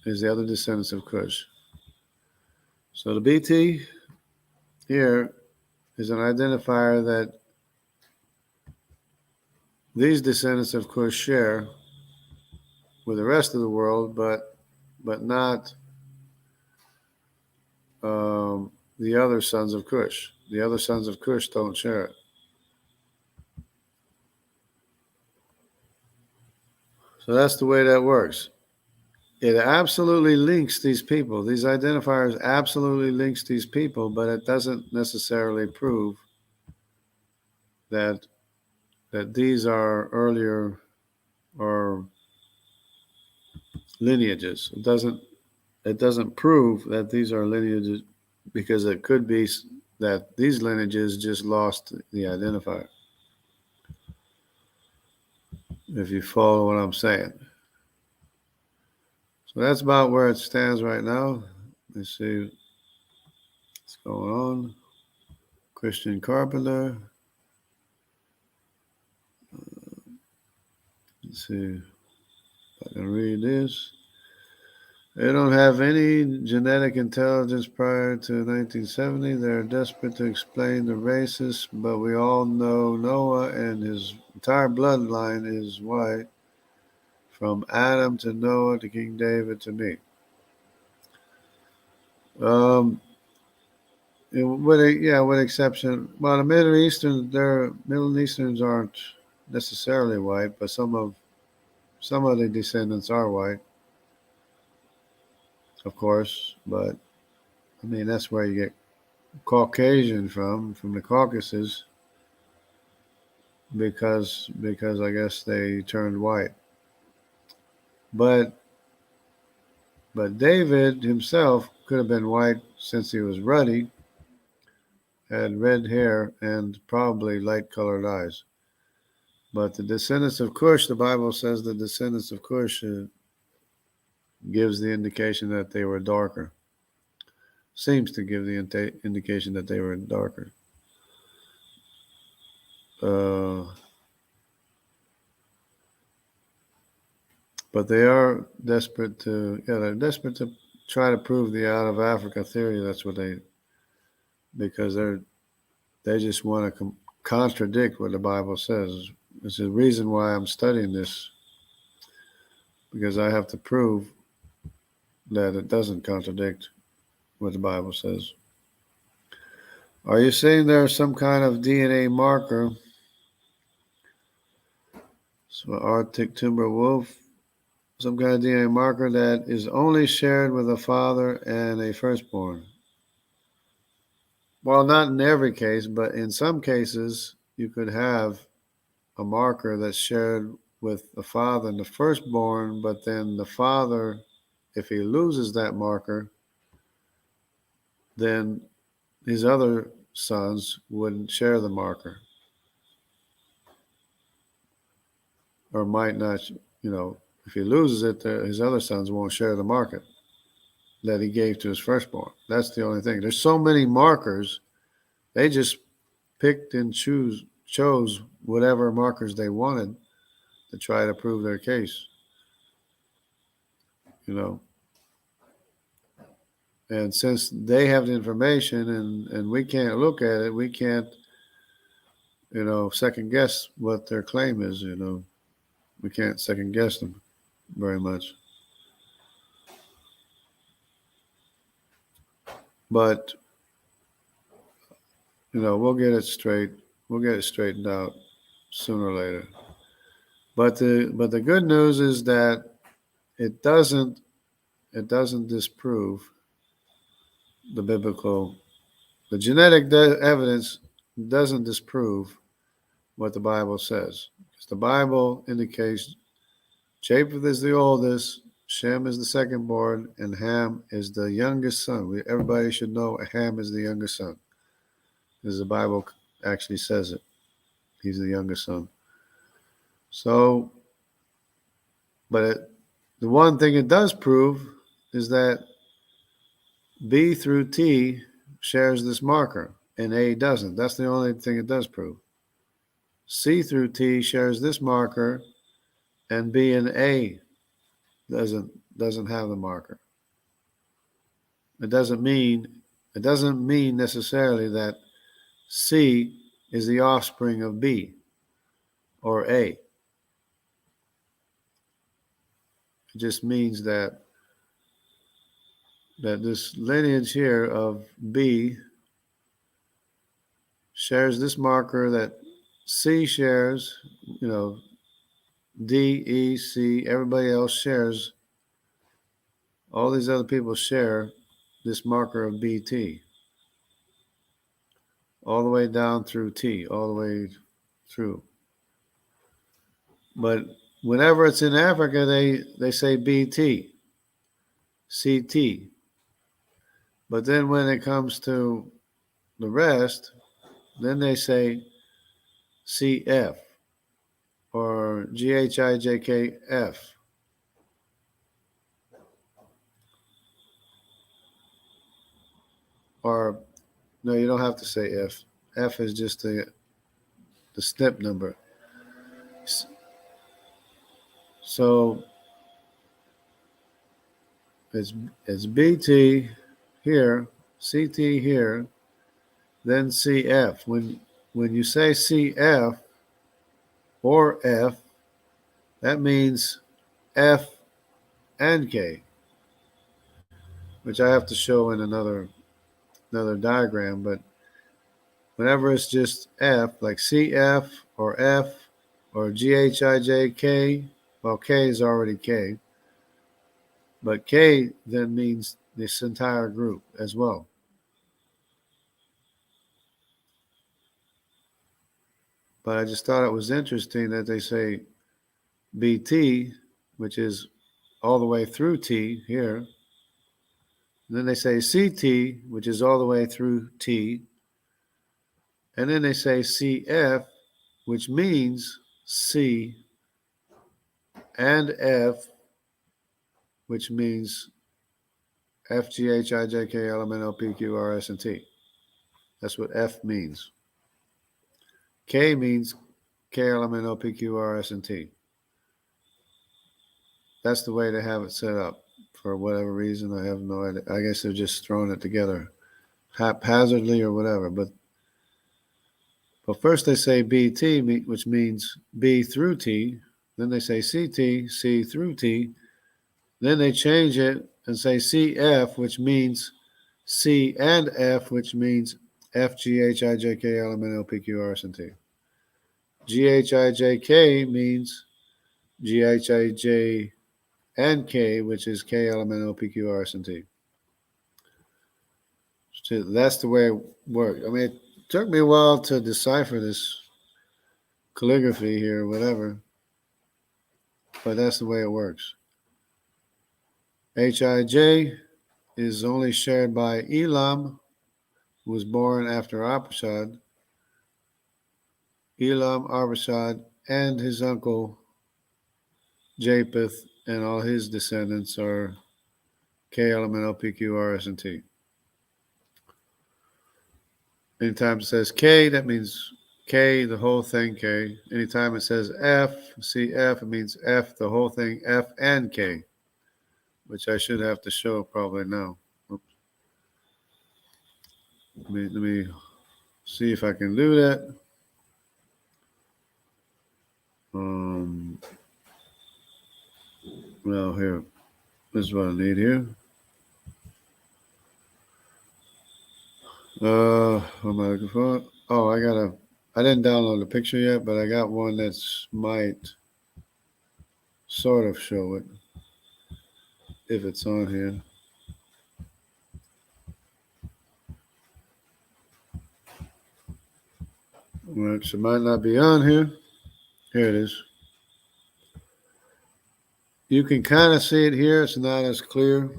is the other descendants of Cush. So the BT here is an identifier that these descendants of Cush share with the rest of the world, but not the other sons of Cush. The other sons of Cush don't share it. So that's the way that works. It absolutely links these people. These identifiers absolutely links these people, but it doesn't necessarily prove that these are earlier or lineages. It doesn't prove that these are lineages, because it could be that these lineages just lost the identifier, if you follow what I'm saying. So that's about where it stands right now. Let's see what's going on. Christian Carpenter. Let's see if I can read this. They don't have any genetic intelligence prior to 1970. They're desperate to explain the races, but we all know Noah and his entire bloodline is white, from Adam to Noah to King David to me. With exception. Well, the Middle Easterns aren't necessarily white, but some of the descendants are white, of course. But that's where you get Caucasian from the Caucasus. because I guess they turned white. But David himself could have been white since he was ruddy, had red hair, and probably light-colored eyes. But the descendants of Cush, the Bible says the descendants of Cush gives the indication that they were darker. Seems to give the indication that they were darker. But they are desperate they're desperate to try to prove the out of Africa theory. That's what because they just want to contradict what the Bible says. It's the reason why I'm studying this, because I have to prove that it doesn't contradict what the Bible says. Are you saying there's some kind of DNA marker? So Arctic timber wolf, some kind of DNA marker that is only shared with a father and a firstborn. Well, not in every case, but in some cases, you could have a marker that's shared with the father and the firstborn, but then the father, if he loses that marker, then his other sons wouldn't share the marker, or might not, if he loses it, his other sons won't share the marker that he gave to his firstborn. That's the only thing. There's so many markers, they just picked and chose whatever markers they wanted to try to prove their case. And since they have the information and we can't look at it, we can't, second guess what their claim is. We can't second guess them very much. But we'll get it straight. We'll get it straightened out sooner or later. But the good news is that it doesn't disprove the genetic evidence doesn't disprove what the Bible says. Because the Bible indicates Japheth is the oldest, Shem is the second born, and Ham is the youngest son. Everybody should know Ham is the youngest son, because the Bible actually says it. He's the youngest son. So, but the one thing it does prove is that B through T shares this marker, and A doesn't. That's the only thing it does prove. C through T shares this marker, and B and A doesn't have the marker. It doesn't mean necessarily that C is the offspring of B or A. It just means that this lineage here of B shares this marker that C shares, D, E, C, everybody else shares, all these other people share this marker of BT. All the way down through T, all the way through. But whenever it's in Africa, they say BT, CT. But then when it comes to the rest, then they say CF or GHIJKF. Or, no, you don't have to say F. F is just the SNP number. So it's BT here, CT here, then CF. When you say CF or F, that means F and K, which I have to show in another diagram. But whenever it's just F, like CF or F or GHIJK, well, K is already K, but K then means this entire group as well. But I just thought it was interesting that they say BT, which is all the way through T here. And then they say CT, which is all the way through T. And then they say CF, which means C, and F, which means F, G, H, I, J, K, L, M, N, O, P, Q, R, S, and T. That's what F means. K means K, L, M, N, O, P, Q, R, S, and T. That's the way they have it set up. For whatever reason, I have no idea. I guess they're just throwing it together haphazardly or whatever. But first they say BT, which means B through T. Then they say CT, C through T. Then they change it and say CF, which means C and F, which means F, G, H, I, J, K, L, M, N, O, P, Q, R, S, and T. G, H, I, J, K means G, H, I, J, and K, which is K, L, M, N, O, P, Q, R, S, and T. So that's the way it worked. I mean, it took me a while to decipher this calligraphy here, whatever, but that's the way it works. HIJ is only shared by Elam, who was born after Arpachshad. Elam, Arpachshad, and his uncle Japheth, and all his descendants are K, L, M, N, O, P, Q, R, S, and T. Anytime it says K, that means K, the whole thing K. Anytime it says F, CF, it means F, the whole thing F and K, which I should have to show probably now. Let me see if I can do that. Well, here, this is what I need here. What am I looking for? Oh, I didn't download the picture yet, but I got one that's might sort of show it if it's on here. Which it might not be on here. Here it is. You can kind of see it here. It's not as clear,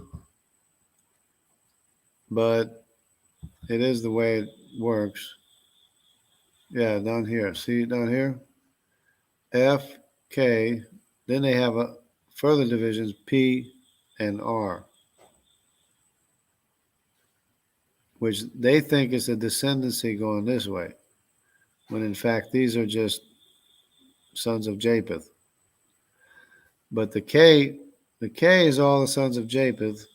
but it is the way it works. Yeah, down here. See down here? F, K. Then they have a further divisions, P and R, which they think is a descendancy going this way, when in fact these are just sons of Japheth. But the K is all the sons of Japheth,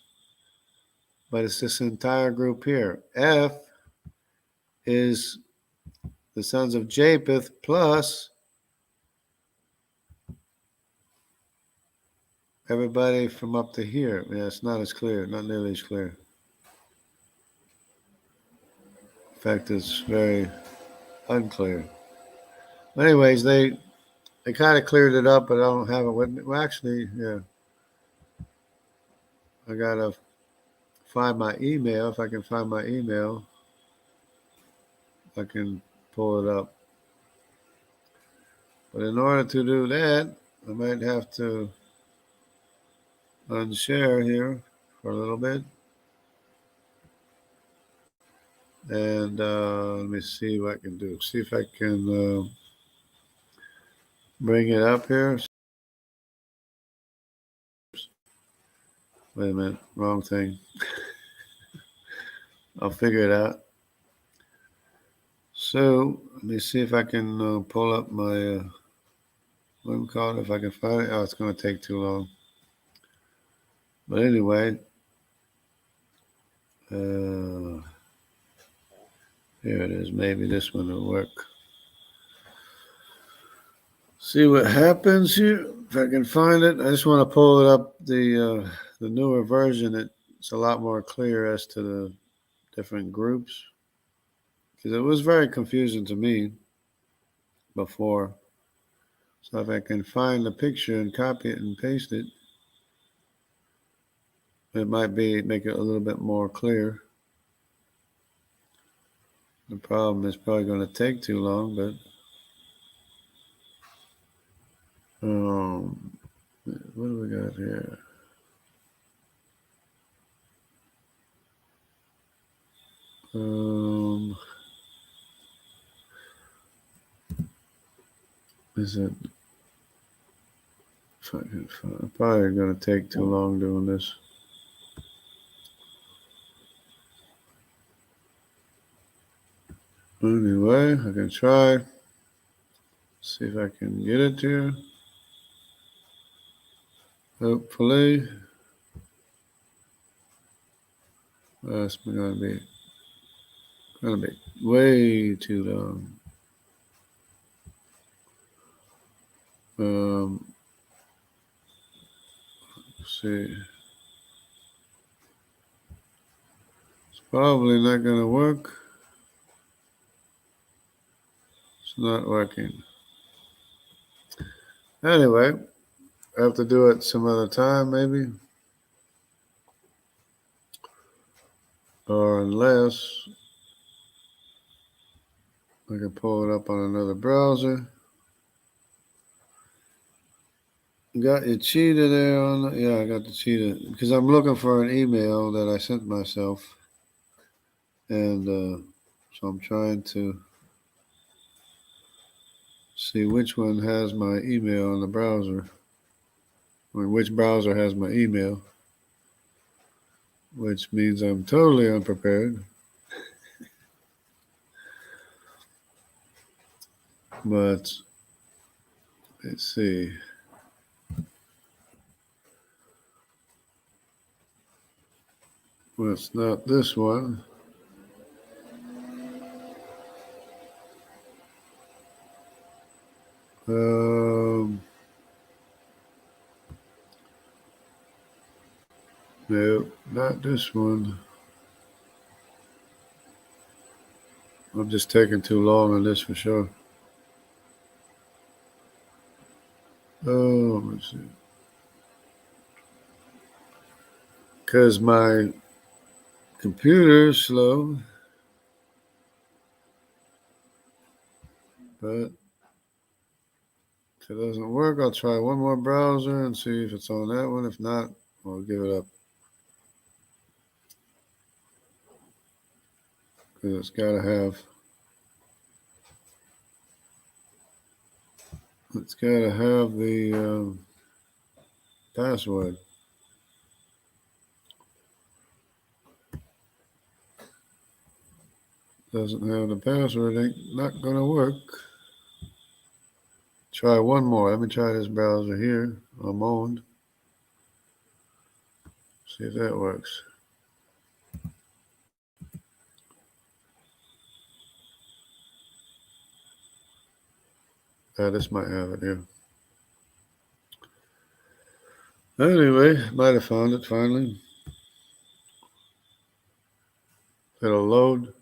but it's this entire group here. F is the sons of Japheth plus everybody from up to here. Yeah, it's not as clear, not nearly as clear. In fact, it's very unclear. But anyways, they kind of cleared it up, but I don't have it with me. Well, actually, yeah. I gotta find my email. If I can find my email, I can pull it up. But in order to do that, I might have to unshare here for a little bit. And let me see what I can do. See if I can bring it up here. Wait a minute, wrong thing. I'll figure it out. So let me see if I can pull up my, what do you call it? If I can find it. Oh, it's going to take too long. But anyway, here it is. Maybe this one will work. See what happens here. If I can find it, I just want to pull it up the newer version. It's a lot more clear as to the different groups, because it was very confusing to me before. So if I can find the picture and copy it and paste it, it might make it a little bit more clear. The problem is probably going to take too long, but What do we got here? Is it? Probably gonna take too long doing this. Anyway, I can try. See if I can get it here. Hopefully. That's gonna be way too long. Let's see. It's probably not gonna work. It's not working. Anyway, I have to do it some other time, maybe. Or unless I can pull it up on another browser. Got you cheated there on. Yeah, I got the cheated because I'm looking for an email that I sent myself, and so I'm trying to see which one has my email on the browser, or which browser has my email, which means I'm totally unprepared. But let's see. Well, it's not this one. No, not this one. I'm just taking too long on this for sure. Oh, let's see. Because my computer is slow. But if it doesn't work, I'll try one more browser and see if it's on that one. If not, I'll give it up. Because it's got to have the password. Doesn't have the password, ain't not going to work. Try one more. Let me try this browser here. I'm on. See if that works. This might have it here. Anyway, might have found it finally. It'll load.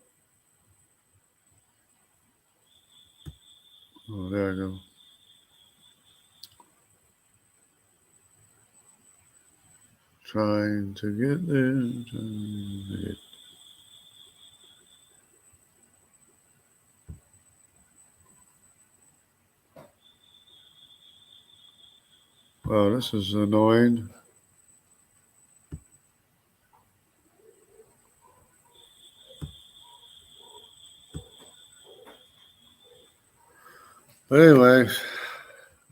Oh, there I go. Trying to get there. Wow, this is annoying. But anyway,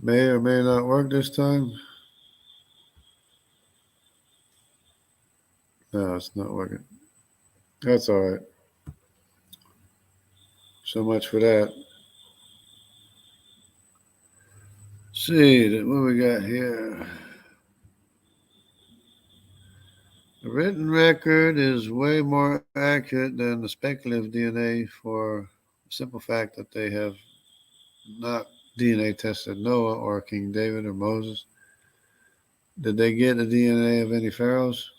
may or may not work this time. No, it's not working. That's all right. So much for that. See, what we got here? The written record is way more accurate than the speculative DNA for the simple fact that they have not DNA tested Noah or King David or Moses. Did they get the DNA of any pharaohs?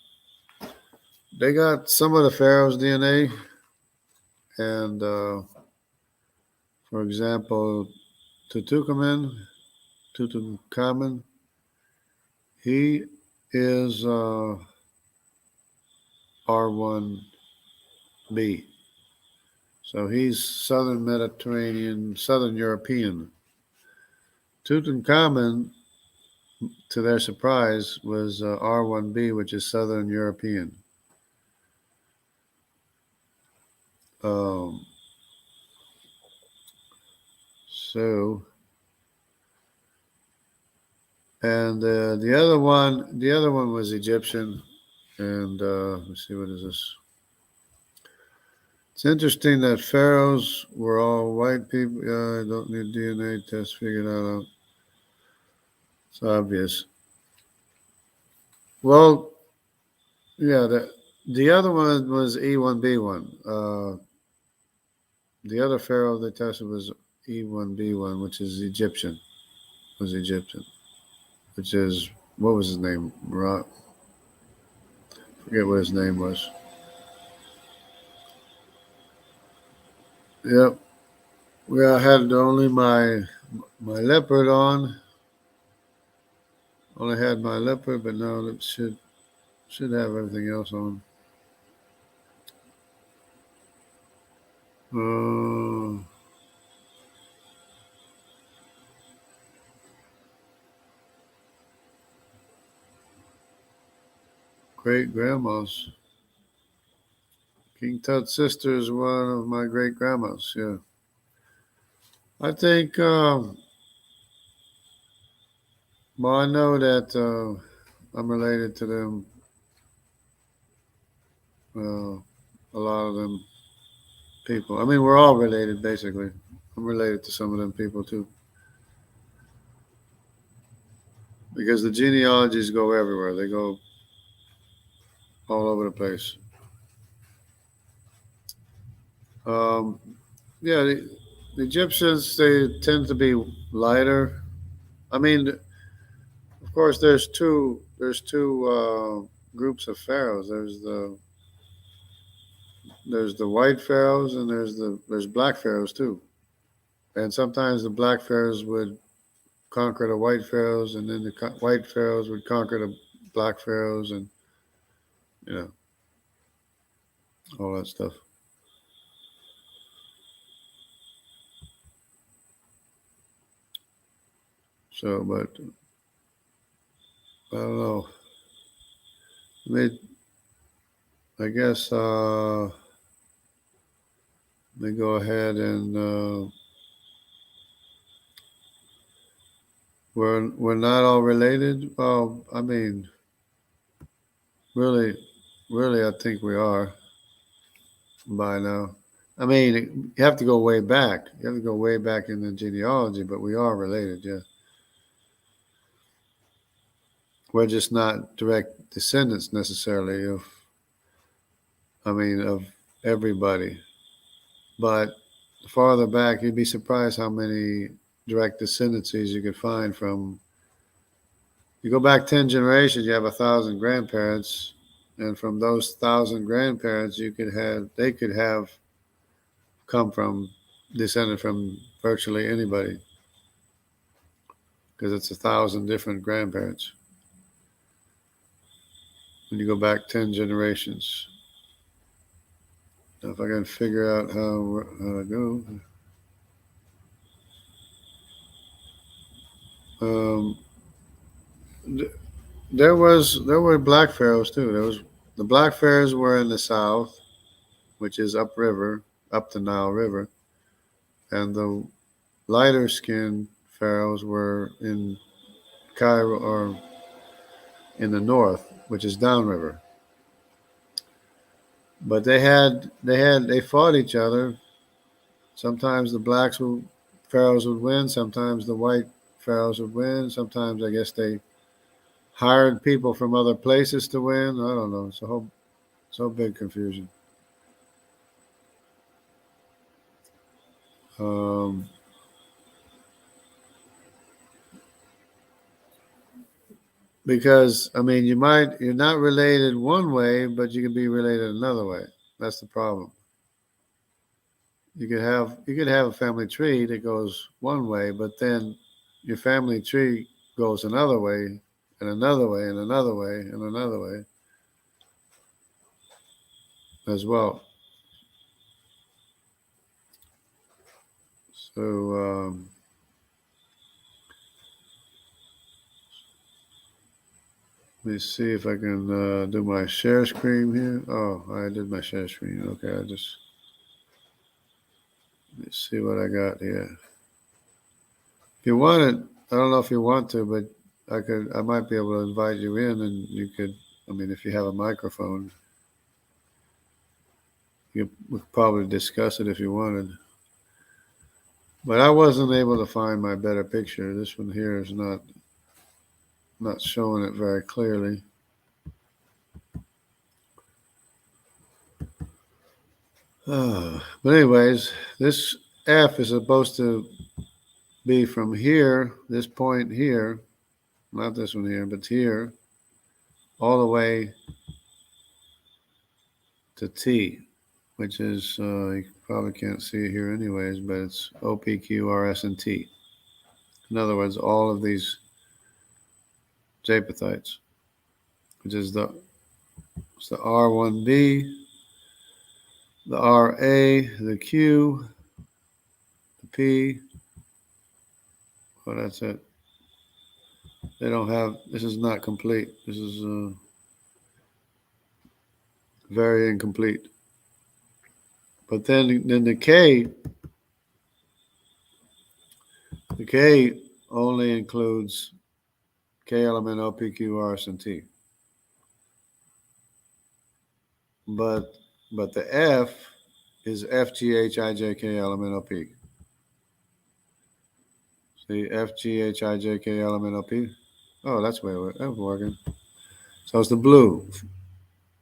They got some of the pharaohs' DNA, and for example, Tutankhamun, he is R1b. So he's Southern Mediterranean, Southern European. Tutankhamun to their surprise, was R1b, which is Southern European. Um, so, and the other one was Egyptian. And let's see, what is this? It's interesting that pharaohs were all white people. I don't need DNA test figured out. It's obvious. Well, yeah, the other one was E1B1. The other pharaoh they tested was E1B1, which is Egyptian. Was Egyptian, which is what was his name? Forget what his name was. Yep. Well, I had only my leopard on. Only had my leopard, but now it should have everything else on. Uh, Great grandmas. King Tut's sister is one of my great grandmas. Yeah, I think. Well, I know that I'm related to them. Uh, a lot of them people. I mean, we're all related basically. I'm related to some of them people too, because the genealogies go everywhere. They go all over the place. Um, yeah, the Egyptians, they tend to be lighter. I mean, of course, there's two groups of pharaohs. There's the white pharaohs, and there's black pharaohs too. And sometimes the black pharaohs would conquer the white pharaohs, and then the white pharaohs would conquer the black pharaohs, and you know all that stuff. So, but I don't know. I mean, I guess they go ahead and we're not all related. Well, I mean, really, really, I think we are by now. I mean, you have to go way back. You have to go way back in the genealogy, but we are related. Yeah, we're just not direct descendants necessarily of. I mean, of everybody. But farther back, you'd be surprised how many direct descendancies you could find from. You go back 10 generations, you have 1,000 grandparents, and from those 1,000 grandparents, they could have come from, descended from virtually anybody, because it's 1,000 different grandparents. When you go back 10 generations, now if I can figure out how to go, um, there were black pharaohs too. The black pharaohs were in the south, which is upriver, up the Nile River, and the lighter skinned pharaohs were in Cairo, or in the north, which is downriver. But they fought each other. Sometimes the pharaohs would win. Sometimes the white pharaohs would win. Sometimes I guess they hired people from other places to win. I don't know. It's a whole big confusion. Um, because I mean, you're not related one way, but you can be related another way. That's the problem. You could have a family tree that goes one way, but then your family tree goes another way, and another way, and another way, and another way as well. So Let me see if I can do my share screen here. Oh, I did my share screen. Okay, let's see what I got here. If you want it, I don't know if you want to, but I might be able to invite you in, and you could. I mean, if you have a microphone, you would probably discuss it if you wanted. But I wasn't able to find my better picture. This one here is not showing it very clearly. But anyways, this F is supposed to be from here, this point here, not this one here, but here, all the way to T, which is, you probably can't see it here anyways, but it's O, P, Q, R, S, and T. In other words, all of these japethites, which is the R1B, the RA, the Q, the P. Well, that's it. They don't have, this is not complete. This is very incomplete. But then the K only includes K element O, P, Q, R, S, and T. But the F is F, G, H, I, J, K, L, M, N, O, P. See, F, G, H, I, J, K, L, M, N, O, P. Oh, that's working. So it's the blue.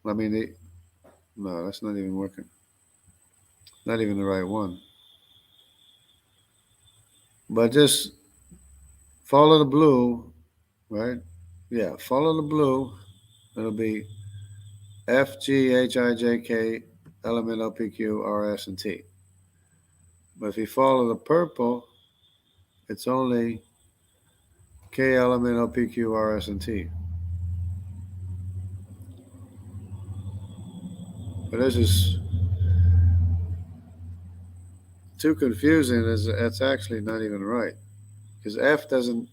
I mean, no, that's not even working. Not even the right one. But just follow the blue, right? Yeah, follow the blue. It'll be F, G, H, I, J, K, L, M, N, O, P, Q, R, S, and T. But if you follow the purple, it's only K, L, M, N, O, P, Q, R, S, and T. But this is too confusing. It's actually not even right because F doesn't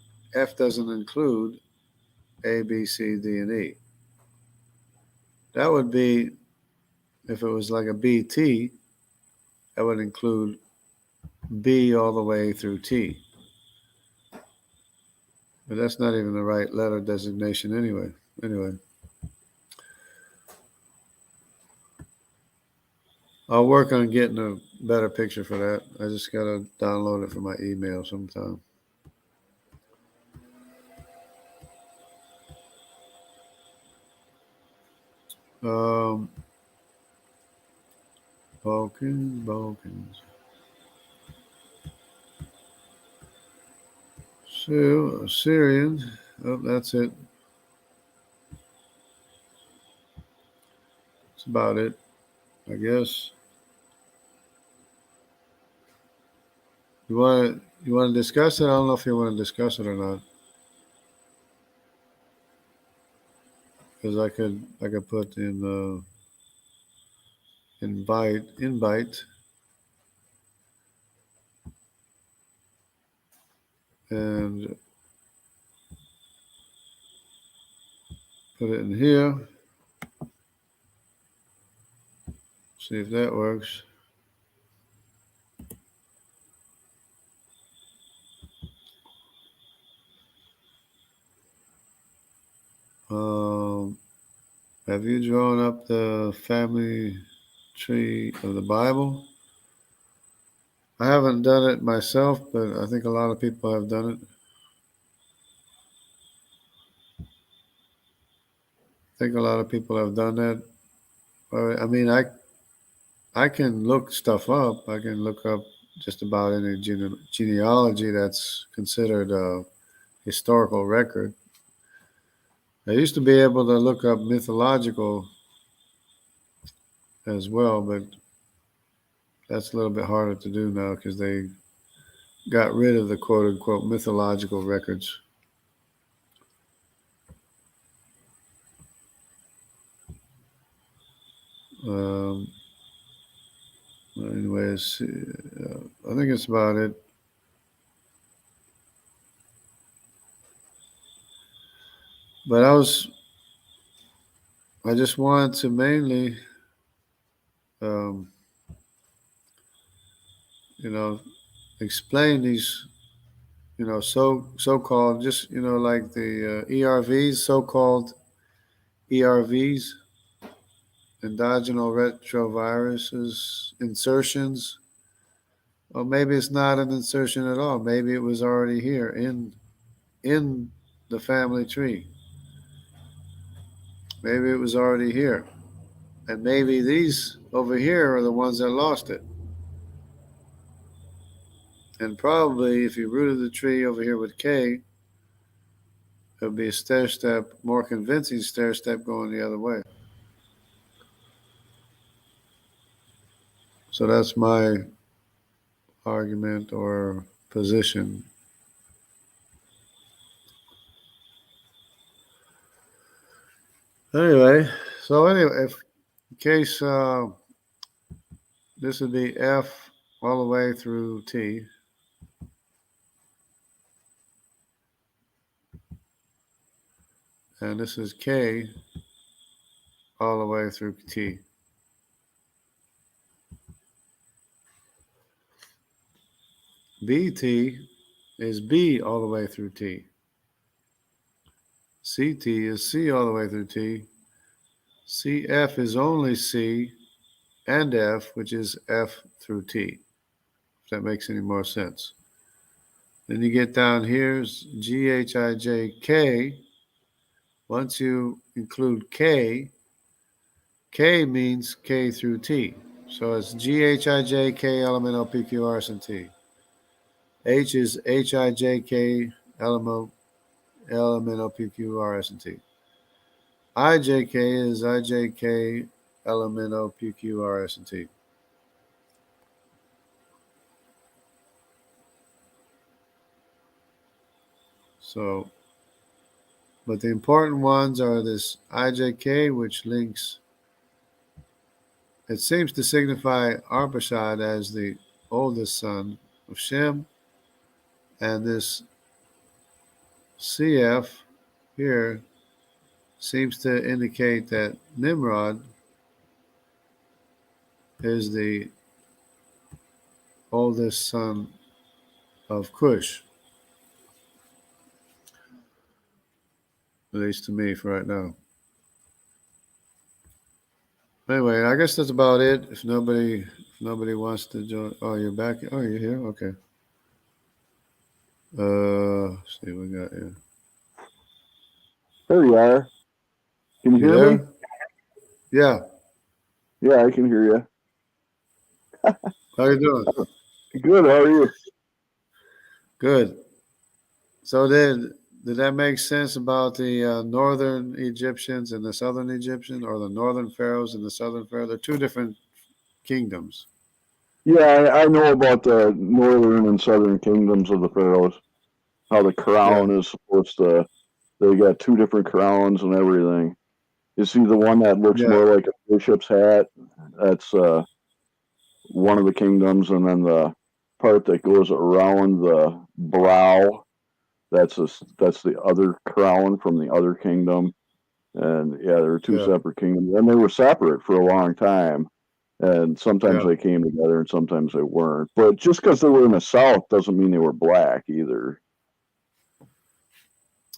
include A, B, C, D, and E. That would be if it was like a BT. That would include B all the way through T. But that's not even the right letter designation anyway. Anyway, I'll work on getting a better picture for that. I just gotta download it from my email sometime. Um, Balkans. So, Syrian. Oh, that's it. That's about it, I guess. You want to discuss it? I don't know if you want to discuss it or not. Because I could put in invite and put it in here. See if that works. Have you drawn up the family tree of the Bible? I haven't done it myself, but I think a lot of people have done it. I think a lot of people have done that. I mean, I can look stuff up. I can look up just about any genealogy that's considered a historical record. I used to be able to look up mythological as well, but that's a little bit harder to do now because they got rid of the quote unquote mythological records. Um, anyways, I think it's about it. But I just wanted to mainly, um, you know, explain these, so-called, just like the ERVs, so-called ERVs, endogenous retroviruses, insertions. Or maybe it's not an insertion at all. Maybe it was already here in the family tree. Maybe it was already here. And maybe these over here are the ones that lost it. And probably if you rooted the tree over here with K, it would be a stair step, more convincing stair step going the other way. So that's my argument or position. Anyway, if in case this would be F all the way through T. And this is K all the way through T. BT is B all the way through T. CT is C all the way through T. CF is only C and F, which is F through T, if that makes any more sense. Then you get down here's GHIJK. Once you include K, K means K through T. So it's GHIJK, elemental PQRS and T. H is HIJK, elemental PQRS and T. IJK is IJK, elemental PQRS and T. So, but the important ones are this IJK, which links, it seems to signify Arpachshad as the oldest son of Shem, and this CF here seems to indicate that Nimrod is the oldest son of Cush, at least to me for right now. Anyway, I guess that's about it. If nobody wants to join, oh, you're back. Oh, you're here. Okay. Let's see what we got here. There you are. Can you hear there? me? Yeah. Yeah, I can hear you. How you doing? Good. How are you? Good. So did that make sense about the northern Egyptians and the southern Egyptian, or the northern pharaohs and the southern pharaoh? They're two different kingdoms. Yeah, I know about the northern and southern kingdoms of the pharaohs. How the crown is supposed to. They got two different crowns and everything. You see the one that looks more like a bishop's hat. That's one of the kingdoms, and then the part that goes around the brow. That's the other crown from the other kingdom. And yeah, there were two separate kingdoms, and they were separate for a long time. And sometimes they came together, and sometimes they weren't. But just because they were in the south doesn't mean they were black either.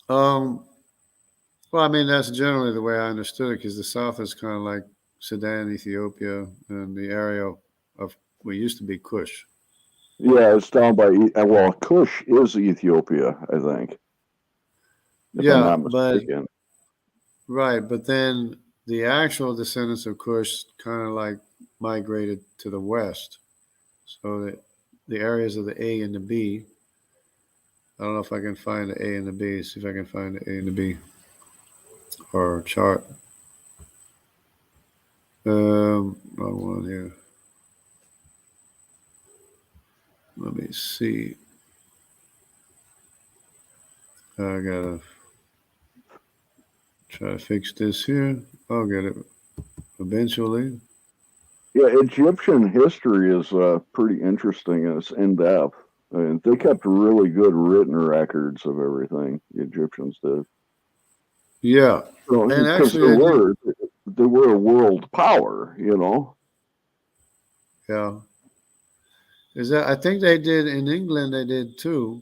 Well, I mean, that's generally the way I understood it, because the south is kind of like Sudan, Ethiopia, and the area of what used to be Kush. Yeah, it's down by, well, Kush is Ethiopia, I think. If I'm not mistaken. Right, but then the actual descendants of Kush kind of like migrated to the west. So the areas of the A and the B. I don't know if I can find the A and the B. See if I can find the A and the B or chart. Wrong one here. Let me see. I gotta try to fix this here. I'll get it eventually. Yeah, Egyptian history is pretty interesting. It's in depth. And they kept really good written records of everything. The Egyptians did. Yeah, So, and actually, they were a world power, you know. Yeah. Is that I think they did in England they did too,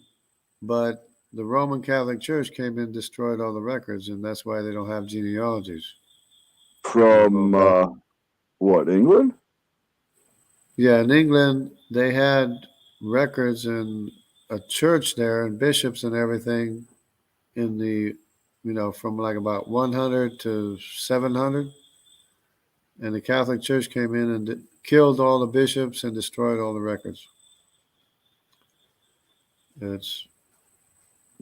but the Roman Catholic Church came in and destroyed all the records, and that's why they don't have genealogies. Going From back. what, England? Yeah, in England they had records and a church there and bishops and everything in the from like about 100 to 700, and the Catholic Church came in and killed all the bishops and destroyed all the records. It's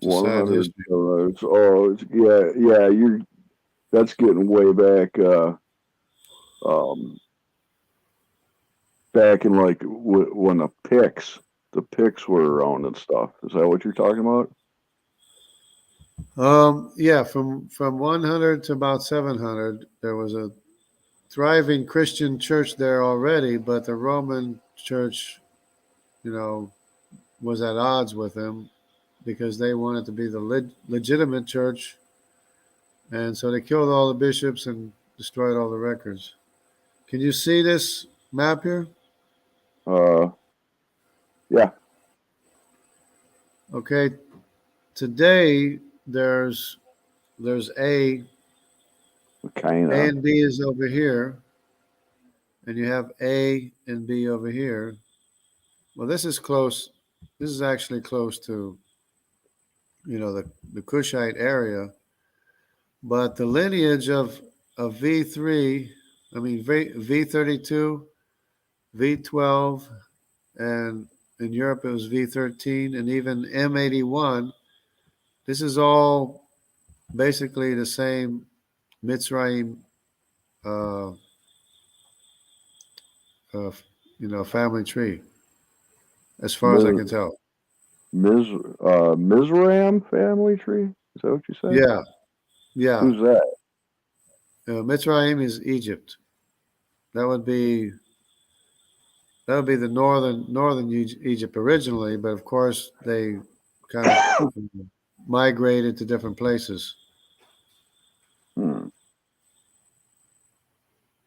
a sad 100 history. dollars. Oh, yeah. That's getting way back. Um, back in like when the Picts were around and stuff. Is that what you're talking about? Yeah, from 100 to about 700, there was a thriving Christian church there already, but the Roman church, you know, was at odds with them because they wanted to be the legitimate church, and so they killed all the bishops and destroyed all the records. Can you see this map here? Uh, yeah, Okay, today there's kind A of. and B is over here, and you have A and B over here. Well, this is close. This is actually close to the Kushite area, but the lineage of V3, I mean V32, V12, and in Europe it was V13, and even M81. This is all basically the same Mitzrayim, uh, uh, family tree, as far as I Miz, can tell. Mizraim family tree. Is that what you said? Yeah, yeah. Who's that? Mitzrayim is Egypt. That would be that would be the northern Egypt originally, but of course they kind of migrated to different places. Hmm.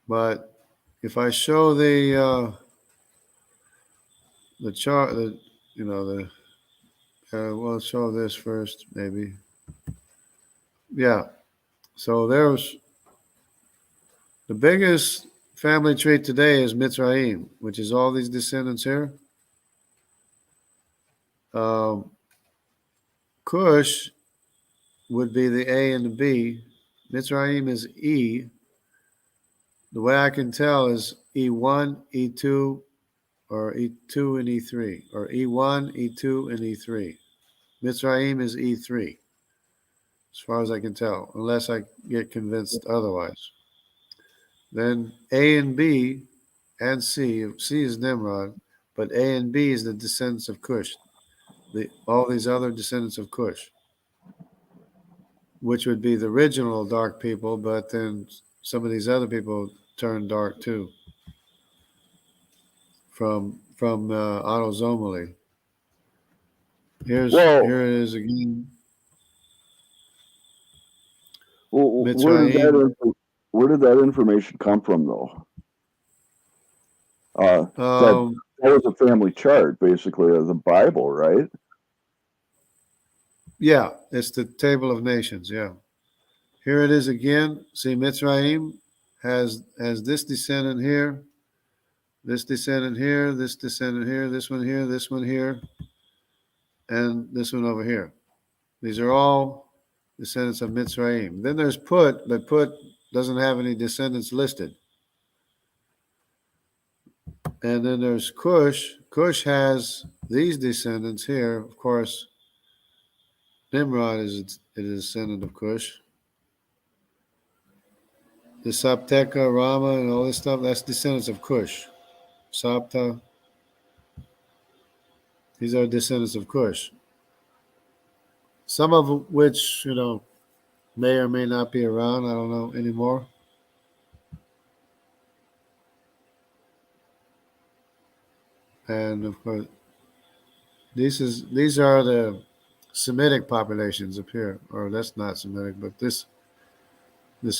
But if I show the chart, the we'll show this first, maybe. Yeah. So there's the biggest family tree today is Mitzrayim, which is all these descendants here. Um, Cush would be the A and the B. Mitzrayim is E. The way I can tell is E1, E2, or E2 and E3, or E1, E2, and E3. Mitzrayim is E3, as far as I can tell, unless I get convinced otherwise. Then A and B and C. C is Nimrod, but A and B is the descendants of Cush. All these other descendants of Cush, which would be the original dark people, but then some of these other people turned dark too from autosomally. Well, Here it is again. where did Mitzrayim. where did that information come from, though? That Um, was a family chart, basically, of the Bible, right? yeah, it's the table of nations. Yeah, here it is again. See, Mitzrayim has this descendant here, this descendant here, this descendant here, this one here, this one here, and this one over here. These are all descendants of Mitzrayim. Then there's Put, but Put doesn't have any descendants listed. And then there's Cush. Cush has these descendants here. Of course, Nimrod is a descendant of Cush. The Sapteka, Rama, and all this stuff, that's descendants of Cush. Sapta, these are descendants of Cush. Some of which, may or may not be around. I don't know anymore. And of course, these are the Semitic populations up here, or that's not Semitic, but this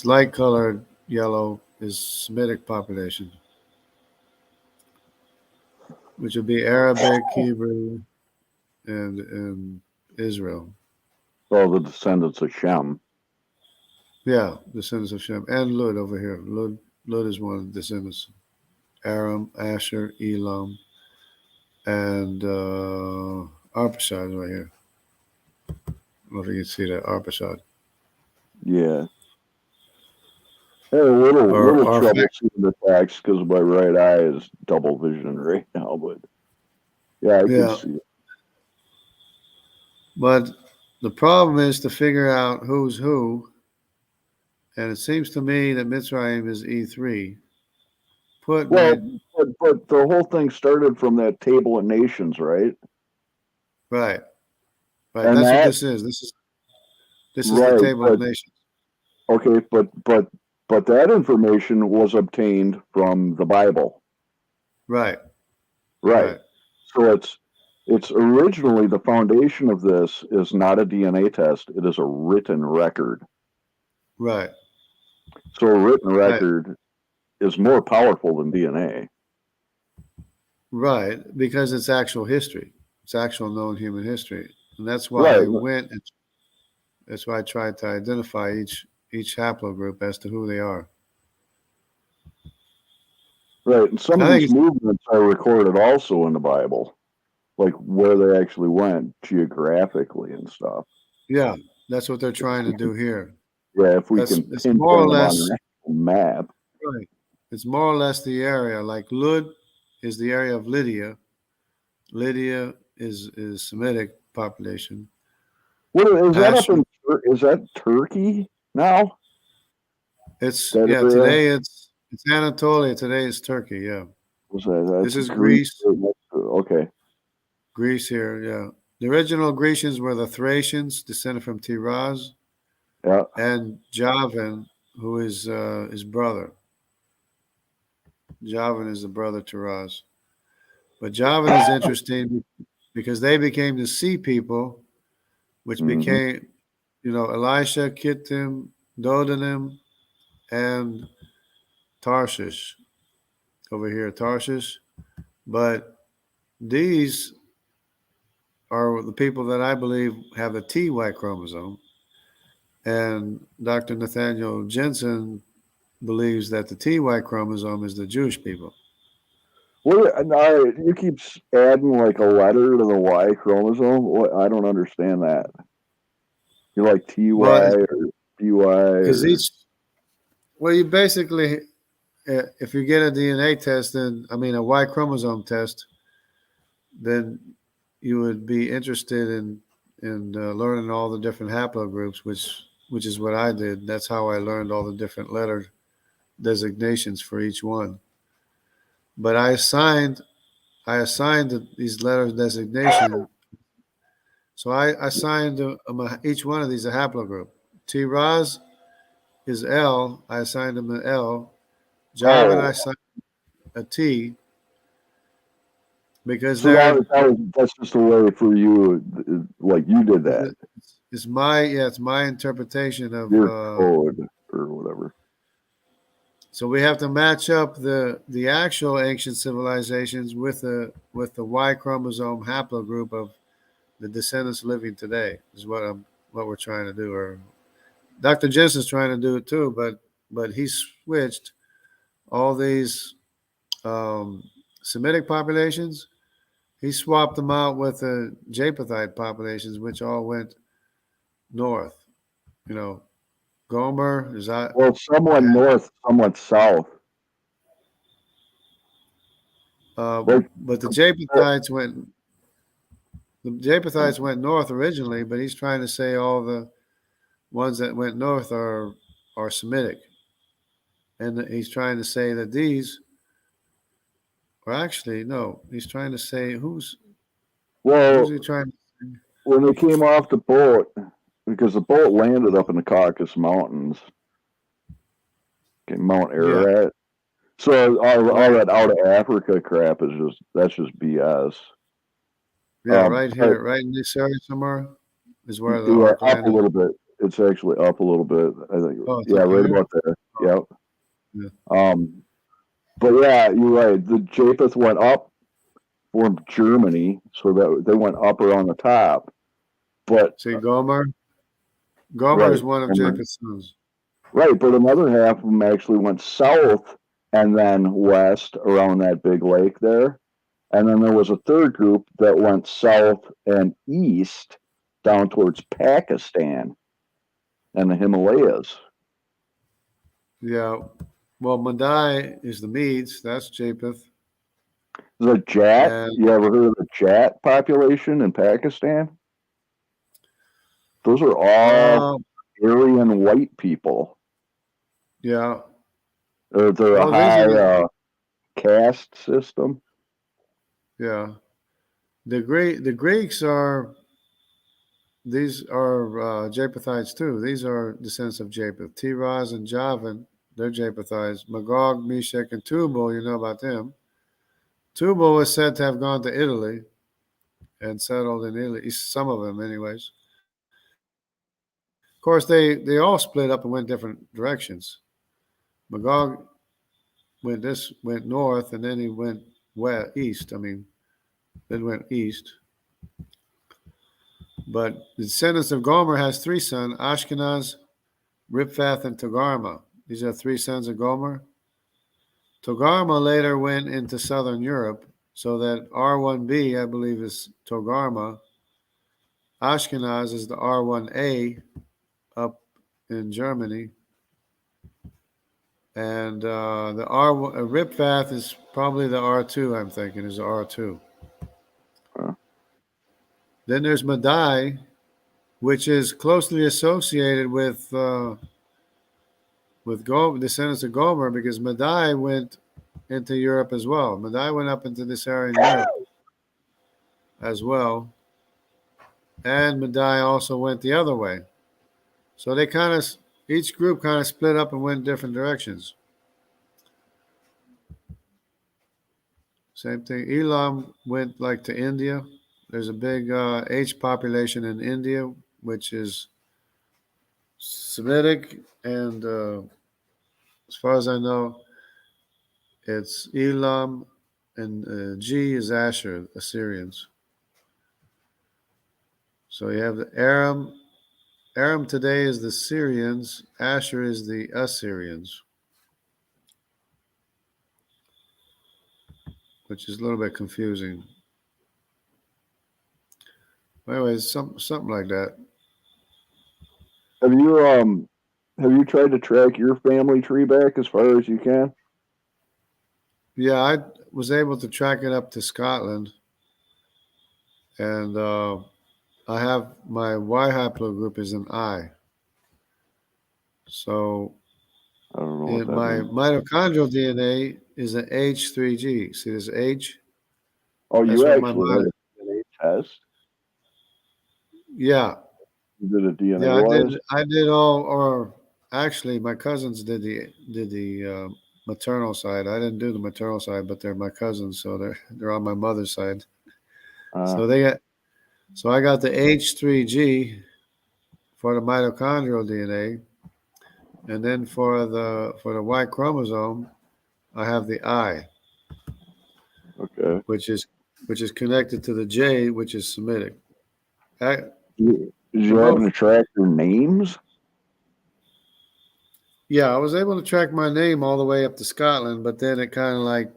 light colored yellow is Semitic population, which would be Arabic, Hebrew, and Israel. Oh, the descendants of Shem. Yeah, descendants of Shem. And Lud over here. Lud is one of the descendants. Aram, Asher, Elam, and Arpachshad is right here. I don't know if you can see that. Arpachshad. Yeah. I had a little Or trouble seeing the text because my right eye is double vision right now, but yeah, I can yeah. see it. But the problem is to figure out who's who. And it seems to me that Mitzrayim is E3. Put Well, might but the whole thing started from that table of nations, right? right. Right. And That's what that this is. This is the right, table of nations. okay, but that information was obtained from the Bible. Right. Right. Right. So it's originally the foundation of this is not a DNA test, it is a written record. Right. So a written Right. record is more powerful than DNA. Right. Because it's actual history. It's actual known human history. And that's why Right. I went and that's why I tried to identify each haplogroup as to who they are. Right. And some of these movements are recorded also in the Bible, like where they actually went geographically and stuff. Yeah, that's what they're trying to do here. Yeah, if we It's can more pinpoint or them less on an actual map. right. It's more or less the area. Like Lud is the area of Lydia. Lydia is Semitic population. What is that up Asher, in? Is that Turkey now? it's That yeah. area? Today it's Anatolia. Today it's Turkey. Yeah. What's that? This is Greece. Greece. Okay. Greece here. Yeah. The original Grecians were the Thracians, descended from Tiraz, Yeah. and Javan, who is his brother. Javan is the brother to Raz. But Javan is interesting because they became the sea people, which became, Elisha, Kittim, Dodanim, and Tarshish over here, Tarshish. But these are the people that I believe have the TY chromosome. And Dr. Nathaniel Jensen believes that the TY chromosome is the Jewish people. You keep adding like a letter to the Y chromosome. I don't understand that. You like TY or BY? Because you basically, if you get a DNA test, a Y chromosome test, then you would be interested in learning all the different haplogroups, which is what I did. That's how I learned all the different letter designations for each one. But I assigned these letter designation. So I assigned each one of these a haplogroup. T-Raz is L. I assigned him an L. Javan, I assigned a T. Because that's just a way for you, like you did that. It's my interpretation of your code or whatever. So we have to match up the actual ancient civilizations with the Y chromosome haplogroup of the descendants living today. Is what we're trying to do. Or Dr. Jensen's trying to do it too, but he switched all these Semitic populations. He swapped them out with the Japhethite populations, which all went north. Gomer is that? Well, somewhat north, somewhat south. But the Japhethites went north originally, but he's trying to say all the ones that went north are Semitic, and he's trying to say that these, or actually no, he's trying to say who's he trying to say? When they came off the boat, because the boat landed up in the Caucasus Mountains, Mount Ararat. Yeah. So all that out of Africa crap is that's just BS. Yeah, right here, right in this area somewhere is where the up a little bit. It's actually up a little bit, I think. Oh, yeah, right about there. Oh. Yep. Yeah. Um, but yeah, you're right. The Japheth went up from Germany, so that they went up around the top. But See, Gomer is right, one of Japheth's sons. right, but another half of them actually went south and then west around that big lake there. And then there was a third group that went south and east down towards Pakistan and the Himalayas. Yeah. Well, Madai is the Medes. That's Japheth. The Jat, And you ever heard of the Jat population in Pakistan? Those are all uh, Aryan white people. yeah. They're a Oh, these are high the caste system. yeah. The Greeks are these are Japhethites too. These are descendants of Japheth. Tiraz and Javan, they're Japhethites. Magog, Meshach, and Tubal, you know about them. Tubal is said to have gone to Italy and settled in Italy. Some of them, anyways. Of course, they all split up and went different directions. Magog went north, and then he went west east. I mean, then went east. But the descendants of Gomer has three sons: Ashkenaz, Riphath, and Togarma. These are three sons of Gomer. Togarma later went into southern Europe, so that R1b, I believe, is Togarma. Ashkenaz is the R1a up in Germany, and the Ripfath is probably the R2. I'm thinking is the R2. Uh, Then there's Madai, which is closely associated with descendants of Gomer because Madai went into Europe as well. Madai went up into this area in Europe as well, and Madai also went the other way. So they kind of each group kind of split up and went different directions. Same thing. Elam went like to India. There's a big H population in India, which is Semitic, and as far as I know, it's Elam, and G is Asher, Assyrians. So you have the Aram. Aram today is the Syrians. Asher is the Assyrians, which is a little bit confusing. Anyways, something like that. have you have you tried to track your family tree back as far as you can? Yeah, I was able to track it up to Scotland, and I have my Y haplogroup is an I. So I don't know what in that my means. mitochondrial DNA is an H3G. See this H? Oh, That's you what my actually had a DNA test. yeah. You did a Yeah, DNA wise. I did all, or actually, my cousins did the maternal side. I didn't do the maternal side, but they're my cousins, so they're on my mother's side. Uh, So they got so I got the H3G for the mitochondrial DNA, and then for the Y chromosome, I have the I, okay. which is which is connected to the J, which is Semitic. I, Did they're you happen both. to track their names? Yeah, I was able to track my name all the way up to Scotland, but then it kind of like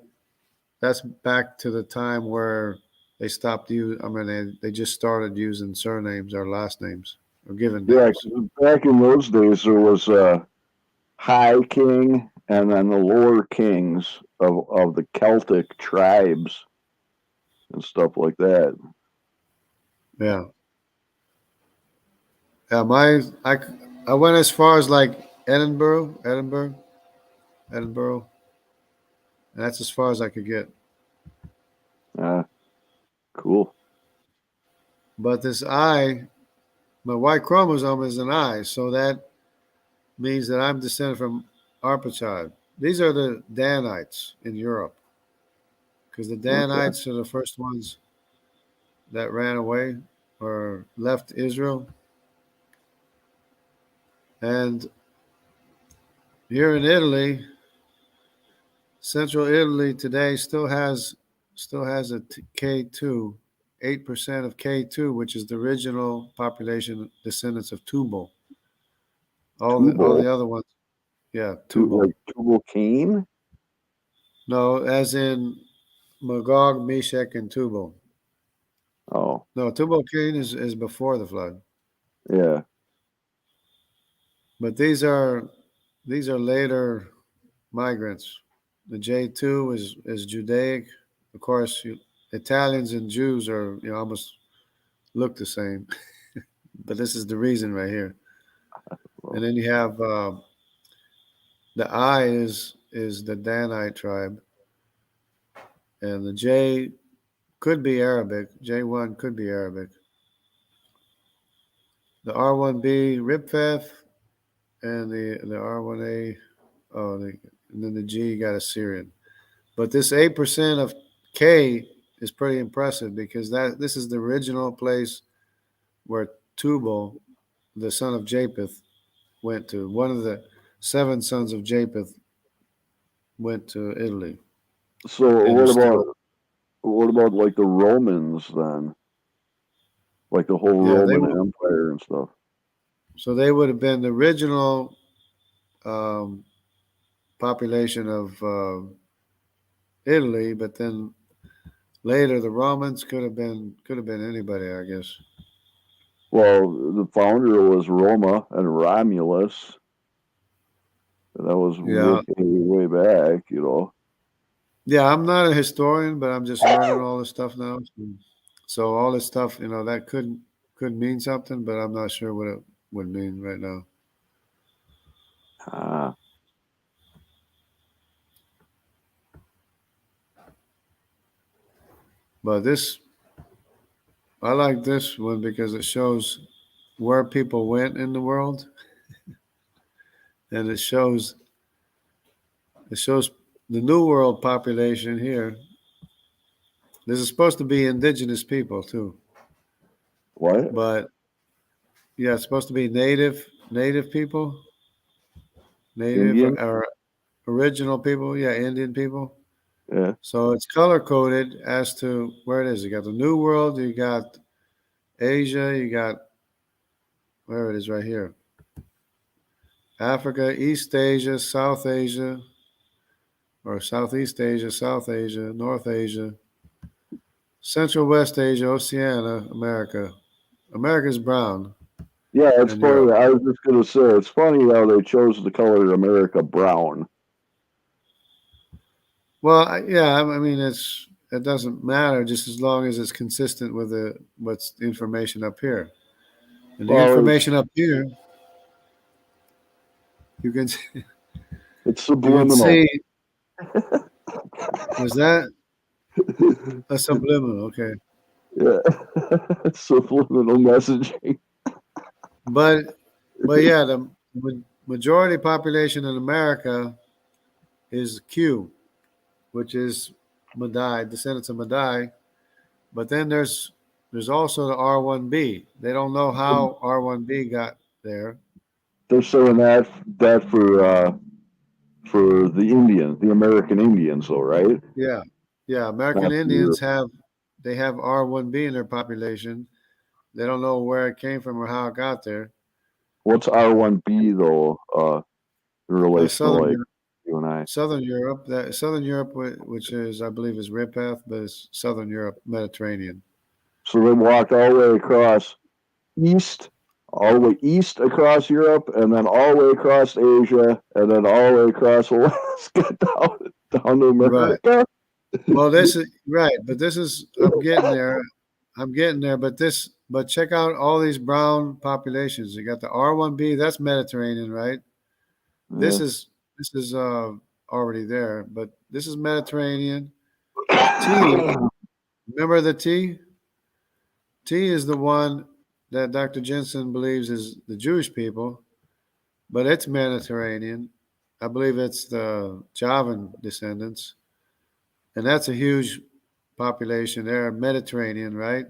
that's back to the time where they stopped I mean, they just started using surnames or last names or given Yeah, names. 'cause back in those days there was High King and then the lower kings of the Celtic tribes and stuff like that. Yeah, yeah. I went as far as like Edinburgh, and that's as far as I could get. Uh, cool. But this I, my Y chromosome is an I, so that means that I'm descended from Arpachshad. These are the Danites in Europe, because the Okay. Danites are the first ones that ran away or left Israel. And here in Italy, Central Italy today still has a K2, 8% of K2, which is the original population descendants of Tubal. All the Tubal, other ones, yeah, Tubal. like Tubal Cain. No, as in Magog, Meshach, and Tubal. Oh, No, Tubal Cain is before the flood, yeah. but these are later migrants. The J2 is Judaic. Of course, Italians and Jews are almost look the same, but this is the reason right here. And Well, then you have the I is the Danite tribe, and the J could be Arabic. J1 could be Arabic. The R1B Ripfeth and the R1A. And then the G got Assyrian. But this 8% of K is pretty impressive because this is the original place where Tubal, the son of Japheth, went to. One of the 7 sons of Japheth went to Italy so and restored. what about like the Romans then? Like the whole Yeah, Roman Empire and stuff. so they would have been the original um, population of Italy, but then later the Romans could have been anybody, I guess. Well, the founder was Roma and Romulus. That was Yeah, way back, you know. yeah. I'm not a historian, but I'm just learning all this stuff now. So all this stuff, that could mean something, but I'm not sure what it would mean right now. Ah, But I like this one because it shows where people went in the world, and it shows the New World population here. This is supposed to be indigenous people too, what? but yeah, it's supposed to be native people, native Indian? or original people. Yeah, Indian people. Yeah. So it's color coded as to where it is. You got the New World, you got Asia, you got where it is right here. Africa, East Asia, South Asia, or Southeast Asia, South Asia, North Asia, Central West Asia, Oceania, America. America's brown, Yeah, it's and Europe. funny. I was just gonna say it's funny how they chose the color America brown. Well, yeah, I mean it doesn't matter just as long as it's consistent with what's the information up here. And the Well, information up here, you can it's you can subliminal. see was that a subliminal, okay. Yeah, subliminal messaging. But yeah, the majority population in America is Q, which is Madai, descendants of Madai. But then there's also the R1B. They don't know how R1B got there. They're saying that for the Indian, the American Indians, though, right? Yeah, yeah. American Not your Indians have R1B in their population. They don't know where it came from or how it got there. what's R1B though, in relation to Southern like Europe, you and I. Southern Europe, which is I believe is Ripath, but it's Southern Europe, Mediterranean. So they walked all the way across east, all the way east across Europe, and then all the way across Asia, and then all the way across Alaska down to Right. America. Well, this is right, but this is I'm getting there. I'm getting there, but check out all these brown populations. You got the R1B, that's Mediterranean, right? This Yeah. is this is already there, but this is Mediterranean. T, remember the T? T is the one that Dr. Jensen believes is the Jewish people, but it's Mediterranean. I believe it's the Javan descendants, and that's a huge population. They're Mediterranean, right?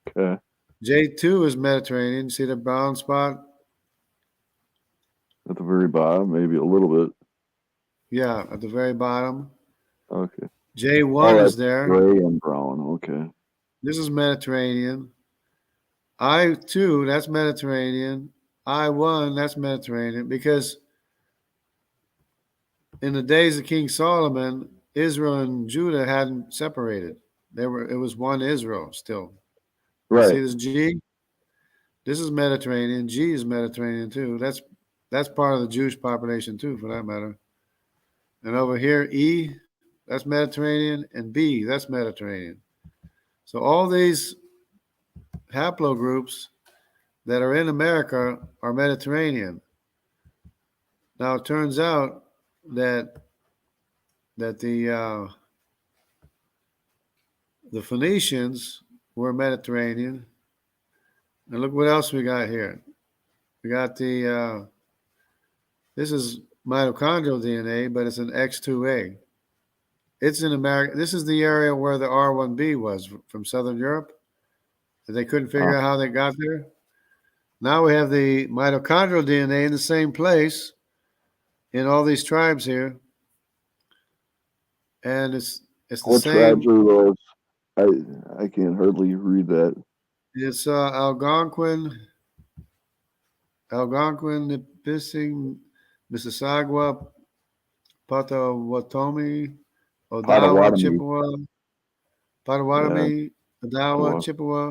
Okay. J2 is Mediterranean. See the brown spot? At the very bottom, maybe a little bit. Yeah, at the very bottom. Okay. J1 Oh, is that's there. gray and brown. Okay. This is Mediterranean. I2, that's Mediterranean. I1, that's Mediterranean. Because in the days of King Solomon, Israel and Judah hadn't separated. It was one Israel still. You see Right. this G? This is Mediterranean. G is Mediterranean too. That's part of the Jewish population too, for that matter. And over here, E, that's Mediterranean, and B, that's Mediterranean. So all these haplogroups that are in America are Mediterranean. Now it turns out that that the Phoenicians were Mediterranean, and look what else we got here. We got this is mitochondrial DNA, but it's an X2A. It's in America. This is the area where the R1B was from Southern Europe. They couldn't figure out how they got there. Now we have the mitochondrial DNA in the same place in all these tribes here, and it's the What tribes same. are those? I can't hardly read that. It's Algonquin, Nipissing, Mississauga, Potawatomi, Odawa, Potawatomi. Chippewa, Yeah. Potawatomi, Odawa, Chippewa. Chippewa,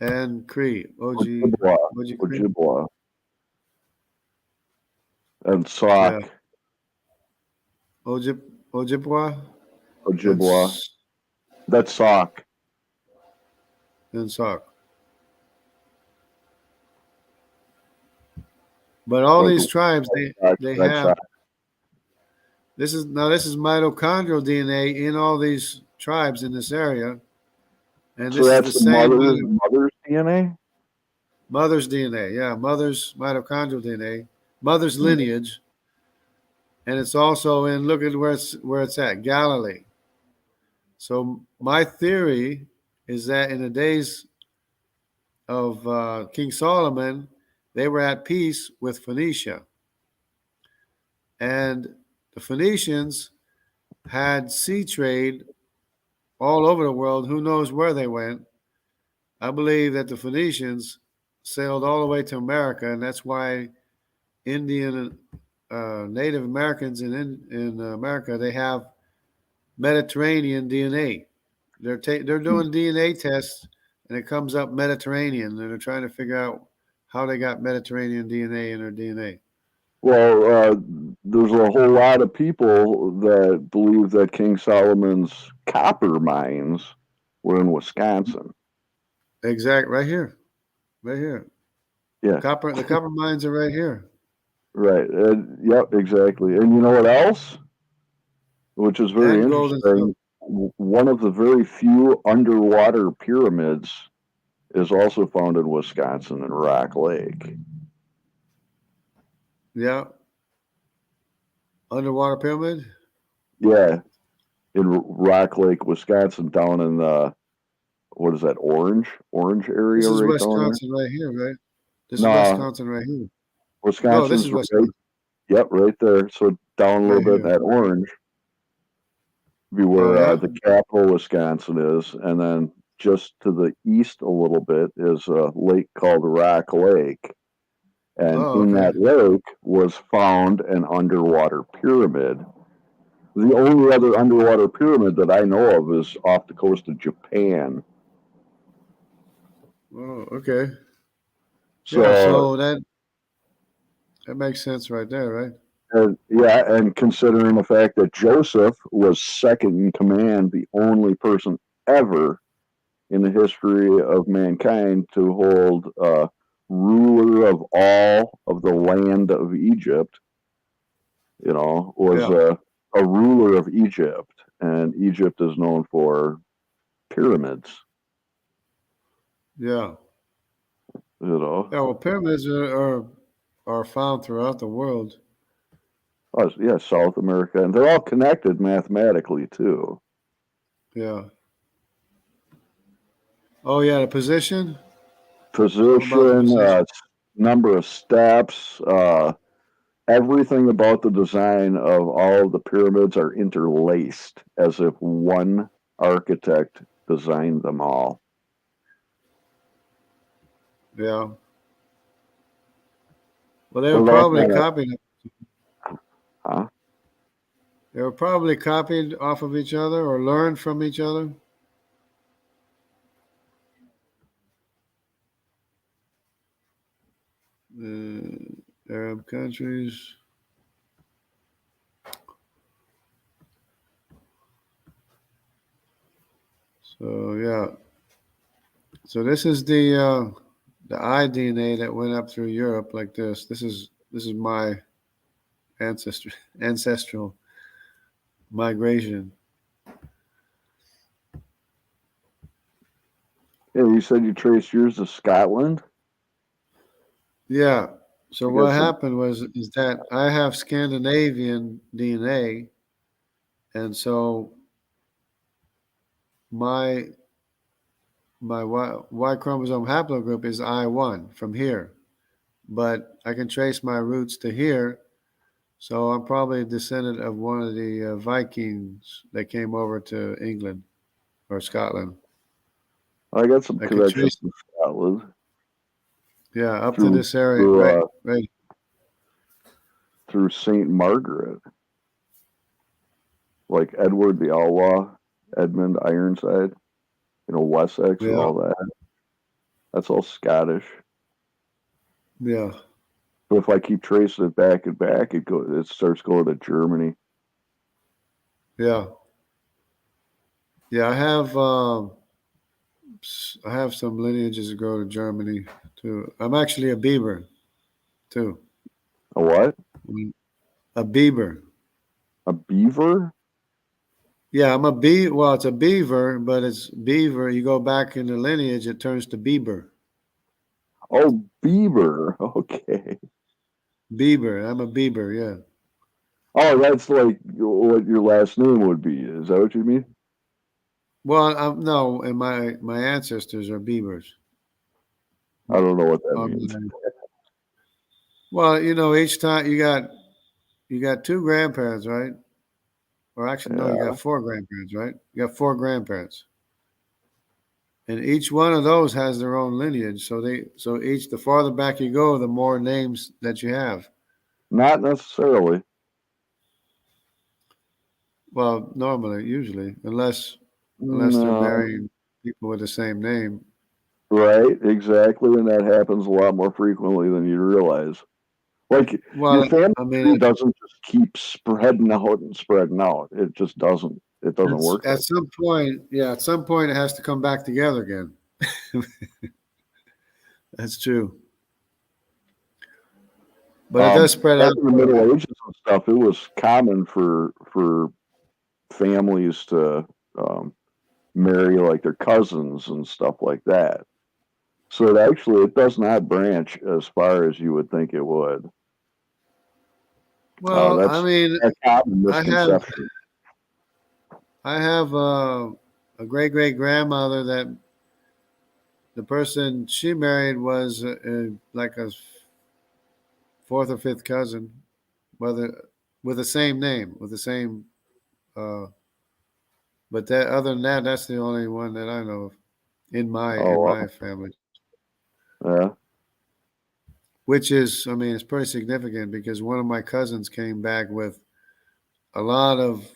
and Cree, Ojibwa. Oji Cree. Ojibwa. And Yeah, Sauk. Ojibwa and Ojibwa. That's Sauk. Sauk. But all these tribes, they That's have Sauk. this is mitochondrial DNA in all these tribes in this area, and So this is the that's the same mother's DNA? mother's DNA. Yeah, mother's mitochondrial DNA, mother's Hmm. lineage, and it's also in. Look at where it's at, Galilee. So my theory is that in the days of King Solomon, they were at peace with Phoenicia, and the Phoenicians had sea trade all over the world. Who knows where they went? I believe that the Phoenicians sailed all the way to America, and that's why Indian Native Americans in America, they have Mediterranean DNA. They're doing DNA tests, and it comes up Mediterranean, and they're trying to figure out how they got Mediterranean DNA in their DNA. Well, there's a whole lot of people that believe that King Solomon's copper mines were in Wisconsin. Exact, right here, right here. Yeah, The copper mines are right here. right. Yep, exactly. And you know what else? Which is very And gold and silver. interesting. One of the very few underwater pyramids is also found in Wisconsin in Rock Lake. Yeah, underwater pyramid. Yeah, in Rock Lake, Wisconsin, down in the what is that, Orange This area is right down there? Wisconsin right here, right? This is No, Wisconsin right here. No, this Wisconsin's is right. Wisconsin Yep, right there. So down a little right bit in here. that orange be Oh where yeah. the capital, Wisconsin, is, and then just to the east a little bit is a lake called Rock Lake, and Oh in okay. that lake was found an underwater pyramid. The only other underwater pyramid that I know of is off the coast of Japan. Oh okay. Yeah. So, So that makes sense right there, right? yeah, and considering the fact that Joseph was second in command, the only person ever in the history of mankind to hold ruler of all of the land of Egypt, was Yeah. a ruler of Egypt. And Egypt is known for pyramids, Yeah. you know. Yeah. Well, pyramids are found throughout the world. Oh, yeah, South America. And they're all connected mathematically, too. Yeah. Oh yeah. The position. What about the Position, position? number of steps, everything about the design of all of the pyramids are interlaced as if one architect designed them all. Yeah. Well, they were So that probably kind of, copied. huh? They were probably copied off of each other or learned from each other. Arab countries. So yeah. So this is the iDNA that went up through Europe like this. This is my ancestral migration. Yeah, you said you traced yours to Scotland. Yeah. So I what got some. happened is that I have Scandinavian DNA, and so my my Y chromosome haplogroup is I1 from here, but I can trace my roots to here. So I'm probably a descendant of one of the Vikings that came over to England or Scotland. I got some I could connections trace, to Scotland yeah, up to through this area, through right, uh, right. through Saint Margaret, like Edward the Outlaw, Edmund Ironside, Wessex and Yeah, all that. That's all Scottish. yeah, But if I keep tracing it back and back, it starts going to Germany. yeah, yeah. I have some lineages that go to Germany too. I'm actually a Beaver too. A what? A Beaver. A beaver? Yeah, I'm a bee. Well, it's a beaver, but it's beaver. You go back in the lineage, it turns to Bieber. Oh, beaver. Okay. Bieber. I'm a Bieber. Yeah. Oh, that's like what your last name would be. Is that what you mean? Well, no, and my ancestors are Beavers. I don't know what that Um, means. well, each time you got two grandparents, right? Or actually, no, you Yeah. got four grandparents, right? You got four grandparents, and each one of those has their own lineage. So the farther back you go, the more names that you have. Not necessarily. Well, normally, usually, unless they're No. marrying people with the same name. Right, exactly. And that happens a lot more frequently than you realize. Like your Well, family I mean, tree doesn't just keep spreading out and spreading out. It just doesn't. It doesn't it's work at like some point, yeah, at some point it has to come back together again. That's true, that. but it does spread Back out in the quite a Middle bit. Ages and stuff, it was common for families to marry like their cousins and stuff like that. So it does not branch as far as you would think it would. Well, I That's mean, a common I have misconception. I have a great great grandmother that the person she married was like a fourth or fifth cousin, whether with the same name, with the same. Uh, but that other than that, that's the only one that I know of in my in Oh, my family. yeah. Which is, I mean, it's pretty significant because one of my cousins came back with a lot of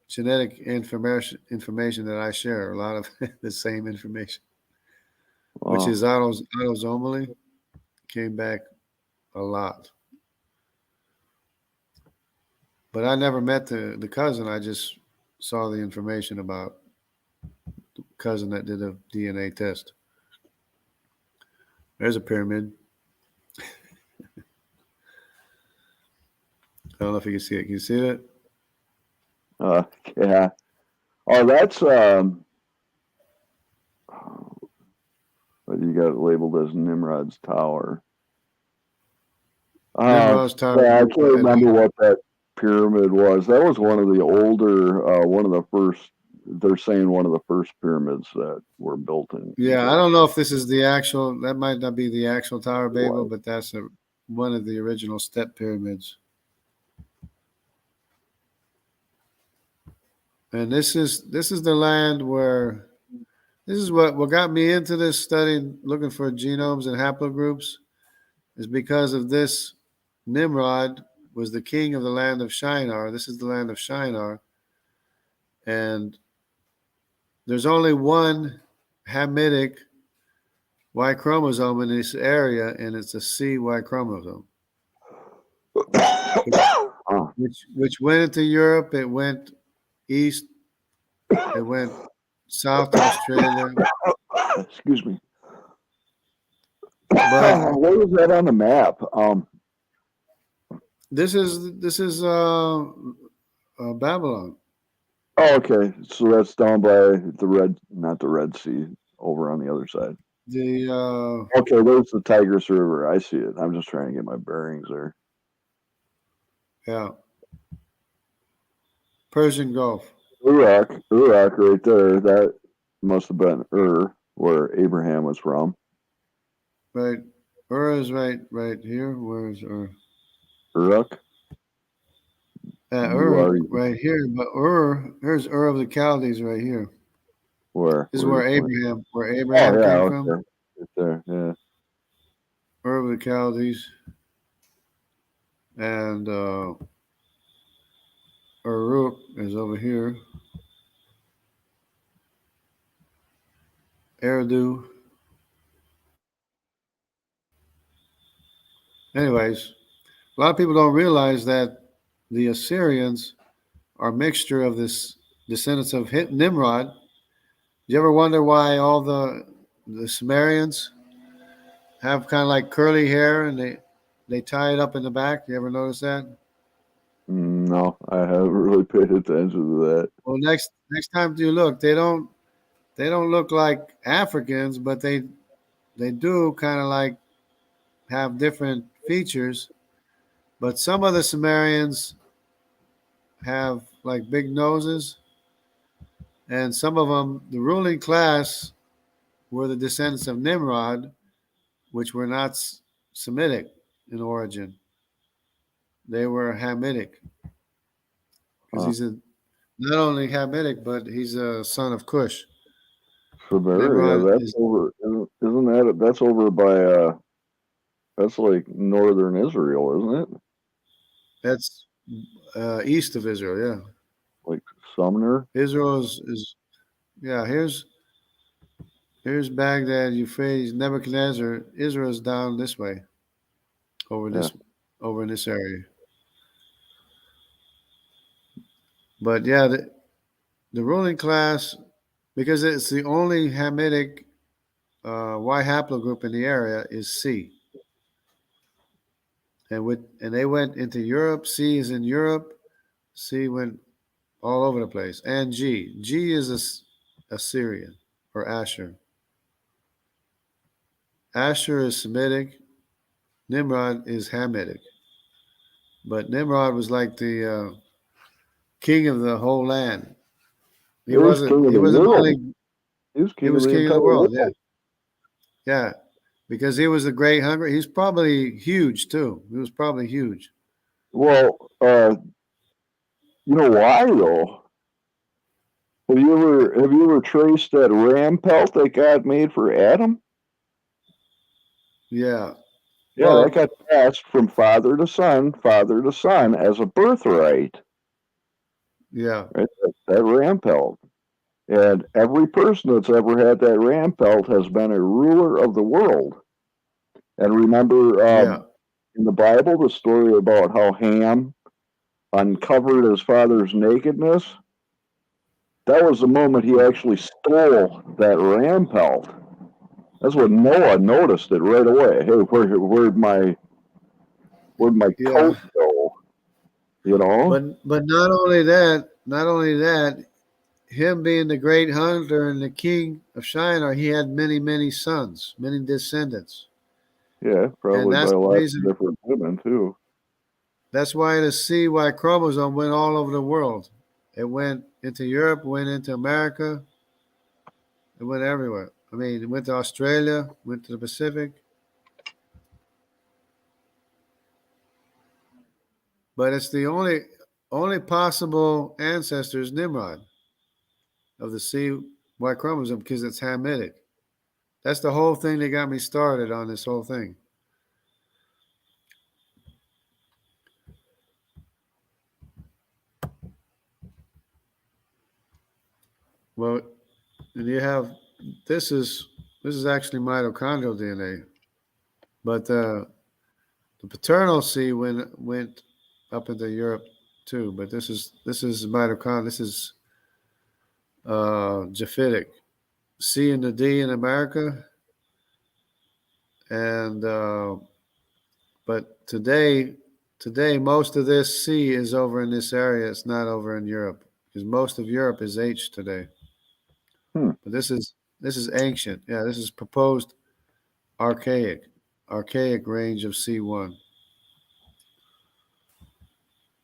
genetic information that I share, a lot of the same information, which Wow. is autosomally, came back a lot. But I never met the cousin. I just saw the information about the cousin that did a DNA test. There's a pyramid. I don't know if you can see it. Can you see it? Uh, yeah. Oh, that's what you got it labeled as Nimrod's Tower. Nimrod's Tower. Yeah, I can't And remember what that pyramid was. That was one of the older, one of the first. They're saying one of the first pyramids that were built in yeah, I Egypt. don't know if this is the actual. That might not be the actual Tower of Babel, Was. but that's one of the original step pyramids. And this is the land where this is what got me into this study, looking for genomes and haplogroups, is because of this. Nimrod was the king of the land of Shinar. This is the land of Shinar, and there's only one Hamitic Y chromosome in this area, and it's a CY chromosome, which, Oh, which went into Europe. It went east. It went south to Australia. excuse me. But Where is that on the map? this is Babylon. Oh, okay. So that's down by the Red, not the Red Sea, over on the other side. The Okay, there's the Tigris River. I see it. I'm just trying to get my bearings there. yeah, Persian Gulf. Iraq, right there. That must have been where Abraham was from. Right, is right here. Where is Ur? Iraq. You Ur are right here, but here's Ur of the Chaldees right here. where? This is Where? where Oh Abraham yeah, came okay. from. Right there. Yeah. Ur of the Chaldees, and Uruk is over here. Eridu. Anyways, a lot of people don't realize that the Assyrians are a mixture of this descendants of Nimrod. You ever wonder why all the Sumerians have kind of like curly hair and they tie it up in the back? You ever notice that? No, I haven't really paid attention to that. Well, next time you look, they don't look like Africans, but they do kind of like have different features. But some of the Sumerians have like big noses, and some of them, the ruling class, were the descendants of Nimrod, which were not Semitic in origin. They were Hamitic because Huh. not only Hamitic, but he's a son of Cush. Samaria, Nimrod that's is over. Isn't that? That's over by. That's like northern Israel, isn't it? that's east of Israel. Yeah, Like Sumner. Israel is yeah. Here's Baghdad, Euphrates, Nebuchadnezzar. Israel's down this way, over Yeah. this over in this area. But yeah, the ruling class, because it's the only Hamitic Y haplogroup in the area, is C. And they went into Europe. C is in Europe. C went all over the place. And G. G is Assyrian or Asher. Asher is Semitic. Nimrod is Hamitic. But Nimrod was like the king of the whole land. He Yeah, he's wasn't. king of He the wasn't world. only. He was He king of was the king of entire the world. Yeah, world. yeah. Because he was the great hungry. He's probably huge too. He was probably huge. Well, you know why though? Have you ever traced that ram pelt that God made for Adam? Yeah. Yeah, that Well, got passed from father to son as a birthright. yeah, Right? That ram pelt. And every person that's ever had that ram pelt has been a ruler of the world. And remember yeah, in the Bible the story about how Ham uncovered his father's nakedness? That was the moment he actually stole that ram pelt. That's when Noah noticed it right away. Hey, where'd my yeah. coat go? You know? But not only that, him being the great hunter and the king of Shinar, he had many sons, many descendants, Yeah, and probably by that's a the lot of reason. different women too. That's why the CY chromosome went all over the world. It went into Europe, went into America, it went everywhere. I mean, it went to Australia, went to the Pacific, but it's the only possible ancestor is Nimrod. of the CY chromosome because it's Hamitic. That's the whole thing that got me started on this whole thing. Well, and you have this is actually mitochondrial DNA, but the paternal C went up into Europe too. But this is mitochondrial. This is Japhetic. C and the D in America, and but today most of this C is over in this area. It's not over in Europe because most of Europe is H today. But this is ancient. Yeah, this is proposed archaic range of C1,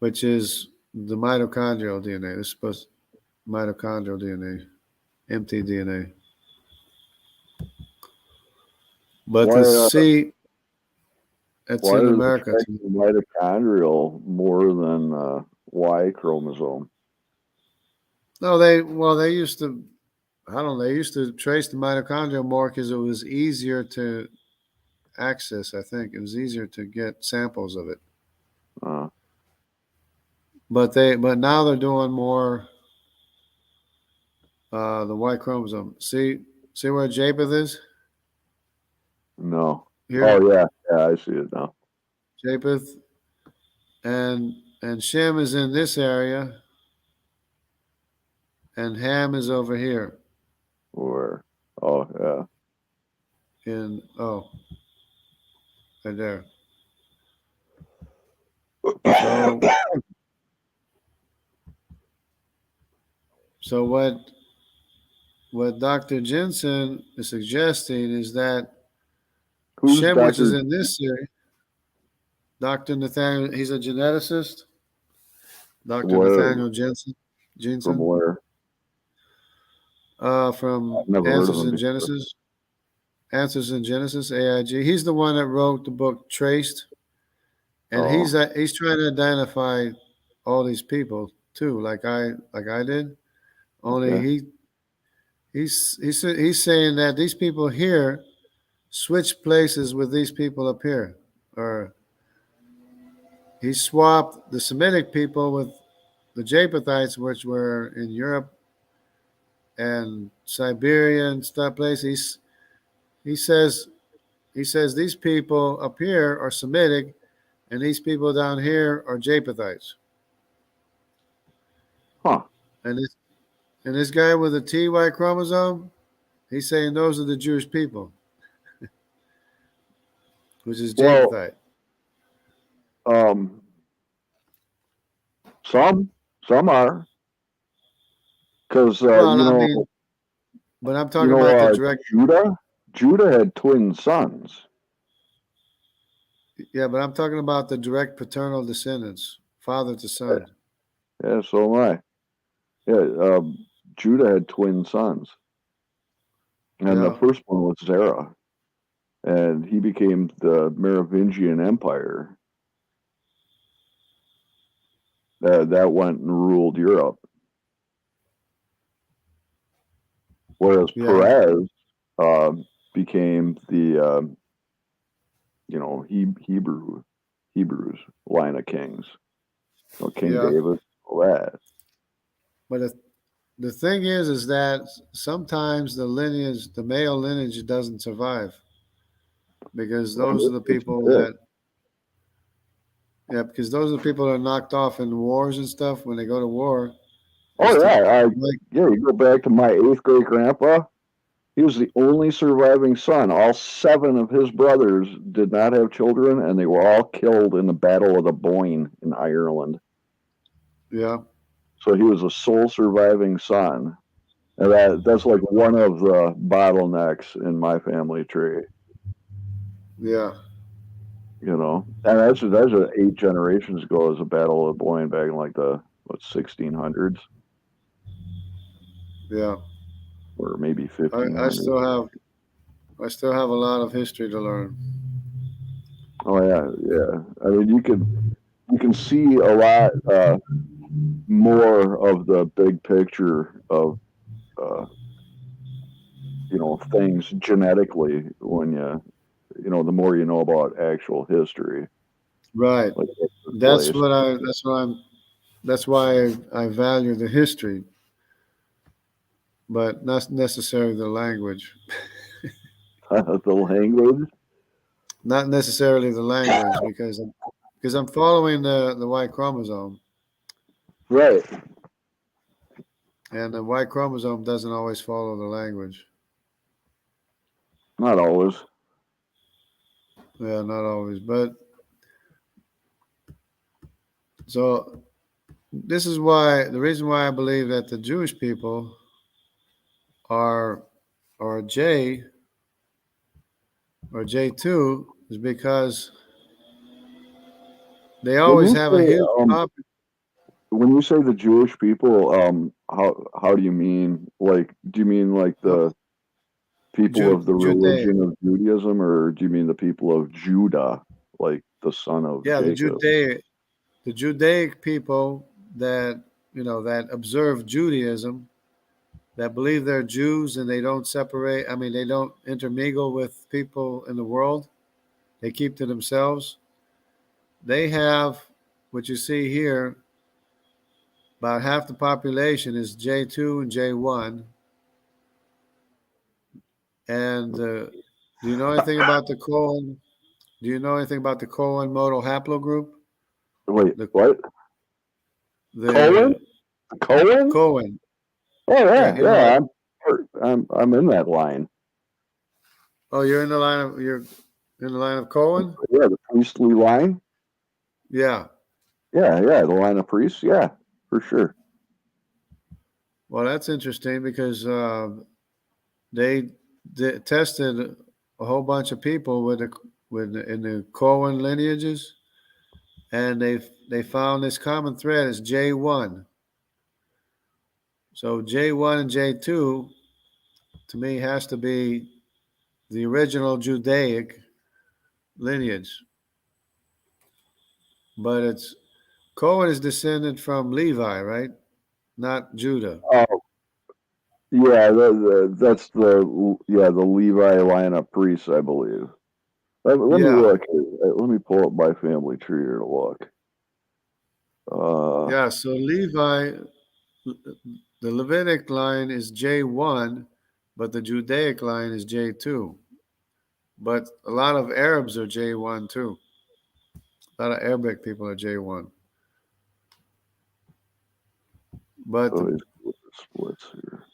which is the mitochondrial DNA. This is supposed mitochondrial DNA, empty DNA. But Why the C that's why in are they America. checking mitochondrial more than Y chromosome? No, they used to. I don't know. They used to trace the mitochondria more because it was easier to access. I think it was easier to get samples of it. Uh, But now they're doing more the Y chromosome. See where Japheth is no. here. Oh yeah, I see it now. Japheth and Shem is in this area, and Ham is over here. Where? Oh In right there. yeah. So so what Dr. Jensen is suggesting is that Who's Shem, which is Doctor? in this area, Dr. Nathaniel, he's a geneticist. Dr. Where Nathaniel Jensen, from Jensen, where? from I've never heard of Answers him in before. Genesis. Answers in Genesis, AIG. He's the one that wrote the book Traced, and Oh, he's trying to identify all these people too, like I did. Only okay. he's saying that these people here switch places with these people up here, or he swapped the Semitic people with the Japhethites, which were in Europe and Siberia and stuff places. He says he says these people up here are Semitic, and these people down here are Japhethites. Huh. And this guy with the TY chromosome, he's saying those are the Jewish people, which is Well, Japhethite. um, some are because Well, I mean, but I'm talking about the direct. Judah had twin sons. Yeah, but I'm talking about the direct paternal descendants, father to Yeah, son. so am I. Yeah, Judah had twin sons, and the Yeah, first one was Zerah, and he became the Merovingian Empire that went and ruled Europe. Whereas yeah, Perez uh, became the Hebrews line of kings. King yeah. David, all that. But the thing is that sometimes the male lineage doesn't survive because those are the It's people good. that, yeah, because those are the people that are knocked off in wars and stuff when they go to war. Is Oh to yeah, like, you go back to my 8th grade grandpa. He was the only surviving son. All 7 of his brothers did not have children, and they were all killed in the Battle of the Boyne in Ireland. yeah, So he was the sole surviving son. And that's like one of the bottlenecks in my family tree, yeah, And that's 8 generations ago as a Battle of the Boyne back in like the 1600s yeah. or maybe I 1500s. still have a lot of history to learn. Oh yeah. I mean, you can see a lot more of the big picture of things genetically when the more you know about actual history, Right. like what took That's place. what I. That's why I value the history, but not necessarily the language. The language, Not necessarily the language because I'm following the Y chromosome, right? and the Y chromosome doesn't always follow the language. Not always. Yeah, not always, but so this is why the reason why I believe that the Jewish people are are J or J2 is because they When always you have a say huge pop. when you say the Jewish people, how do you mean? Like, do you mean like the people of the Judaic. religion of Judaism, or do you mean the people of Judah, like the son of Yeah, Jacob? the Judaic people that that observe Judaism, that believe they're Jews and they don't separate. I mean, they don't intermingle with people in the world. They keep to themselves. They have what you see here. About half the population is J2 and J1. And do you know anything about the Cohen? Do you know anything about the Cohen modal haplogroup? Wait, The what? Cohen? the Cohen? Cohen. Oh Yeah, yeah, you know yeah. like I'm in that line. oh, you're in the line of Cohen? Yeah, the priestly line. Yeah. Yeah, yeah, the line of priests. Yeah, for sure. Well, that's interesting because they tested a whole bunch of people in the Cohen lineages, and they found this common thread is J1. So J1 and J2 to me has to be the original Judaic lineage, but it's Cohen is descended from Levi, right? Not Judah. Oh, yeah, that's the Levi line of priests, I believe. Let me Yeah, look. Let me pull up my family tree here to look. Uh, yeah. So Levi, the Levitic line is J1, but the Judaic line is J2. But a lot of Arabs are J1 too. A lot of Arabic people are J1. But let me see what the splits here.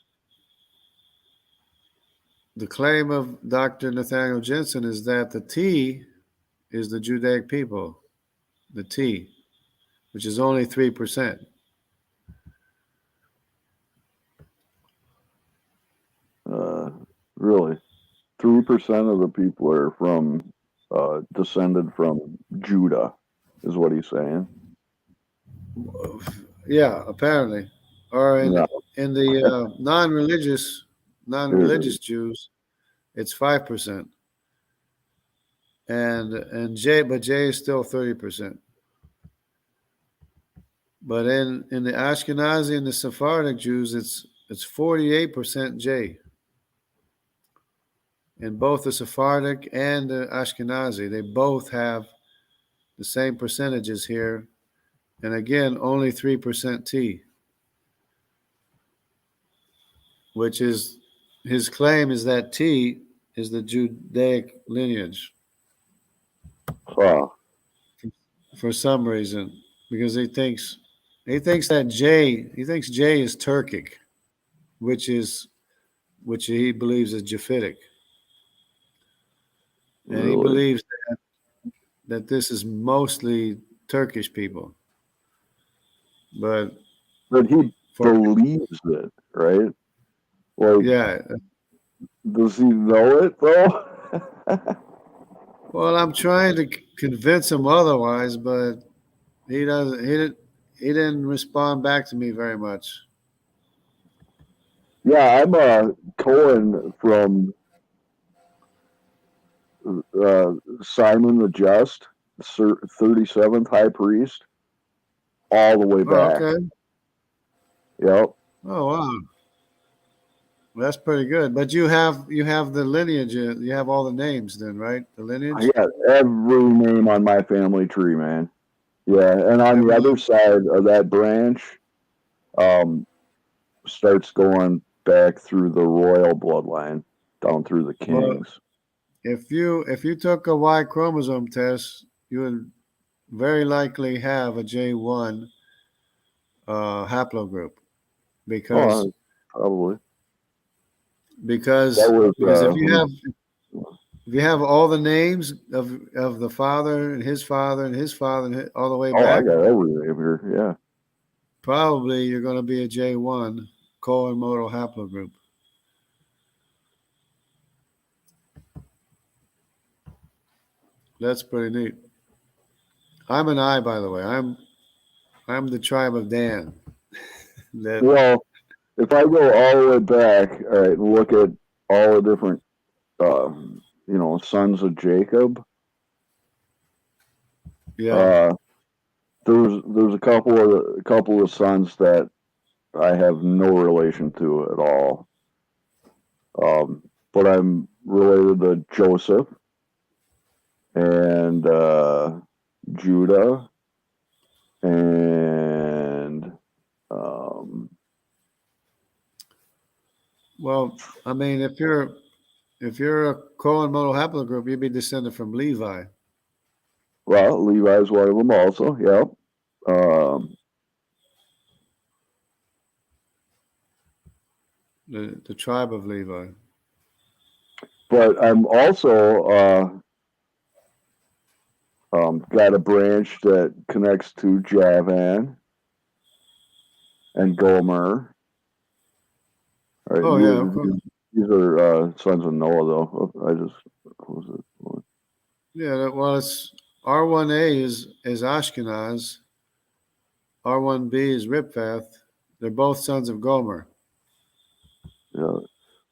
the claim of Dr. Nathaniel Jensen is that the T is the Judaic people, the T, which is only 3%. Uh, Really, 3% of the people are descended from Judah, is what he's saying. Yeah, apparently. Or Yeah, in the here it is. non-religious Jews, it's 5%. And J is still 30%. But in the Ashkenazi and the Sephardic Jews, it's 48% J. In both the Sephardic and the Ashkenazi, they both have the same percentages here, and again, only 3% T, which is his claim is that T is the Judaic lineage Huh, for some reason, because he thinks J is Turkic, which is which he believes is Japhetic, and he really? believes that this is mostly Turkish people, but But he for believes it, right? Like, yeah. does he know it though? Well, I'm trying to convince him otherwise, but he doesn't. He didn't respond back to me very much. Yeah, I'm Cohen from uh, Simon the Just, 37th high priest, all the way Oh, back. okay. Yep. Oh, wow. That's pretty good. But you have the lineage. You have all the names then, right? The I lineage. got every name on my family tree, man. Yeah, and on the other Everyone. side of that branch, um, starts going back through the royal bloodline down through the Well, kings. if you took a Y chromosome test, you would very likely have a J1 haplogroup because Oh, probably that because was because if you have all the names of the father and his father and his father and all the way oh, I back, got every name here. Yeah. probably you're going to be a J1 colon modal haplogroup. That's pretty neat. I'm an I, by the way. I'm the tribe of Dan. That Well, if I go all the way back, all right, and look at all the different, sons of Jacob, yeah. uh, there's a couple of sons that I have no relation to at all. But I'm related to Joseph and Judah and um, Well, I mean, if you're a colon modal haplogroup, you'd be descended from Levi, well, Levi's one of them also. Yep. the tribe of Levi. But I'm also got a branch that connects to Javan and Gomer. All right, Oh yeah, of course. these are sons of Noah, though. I just what was it? Yeah, well, it's R1A is Ashkenaz, R1B is Riphath. They're both sons of Gomer. Yeah,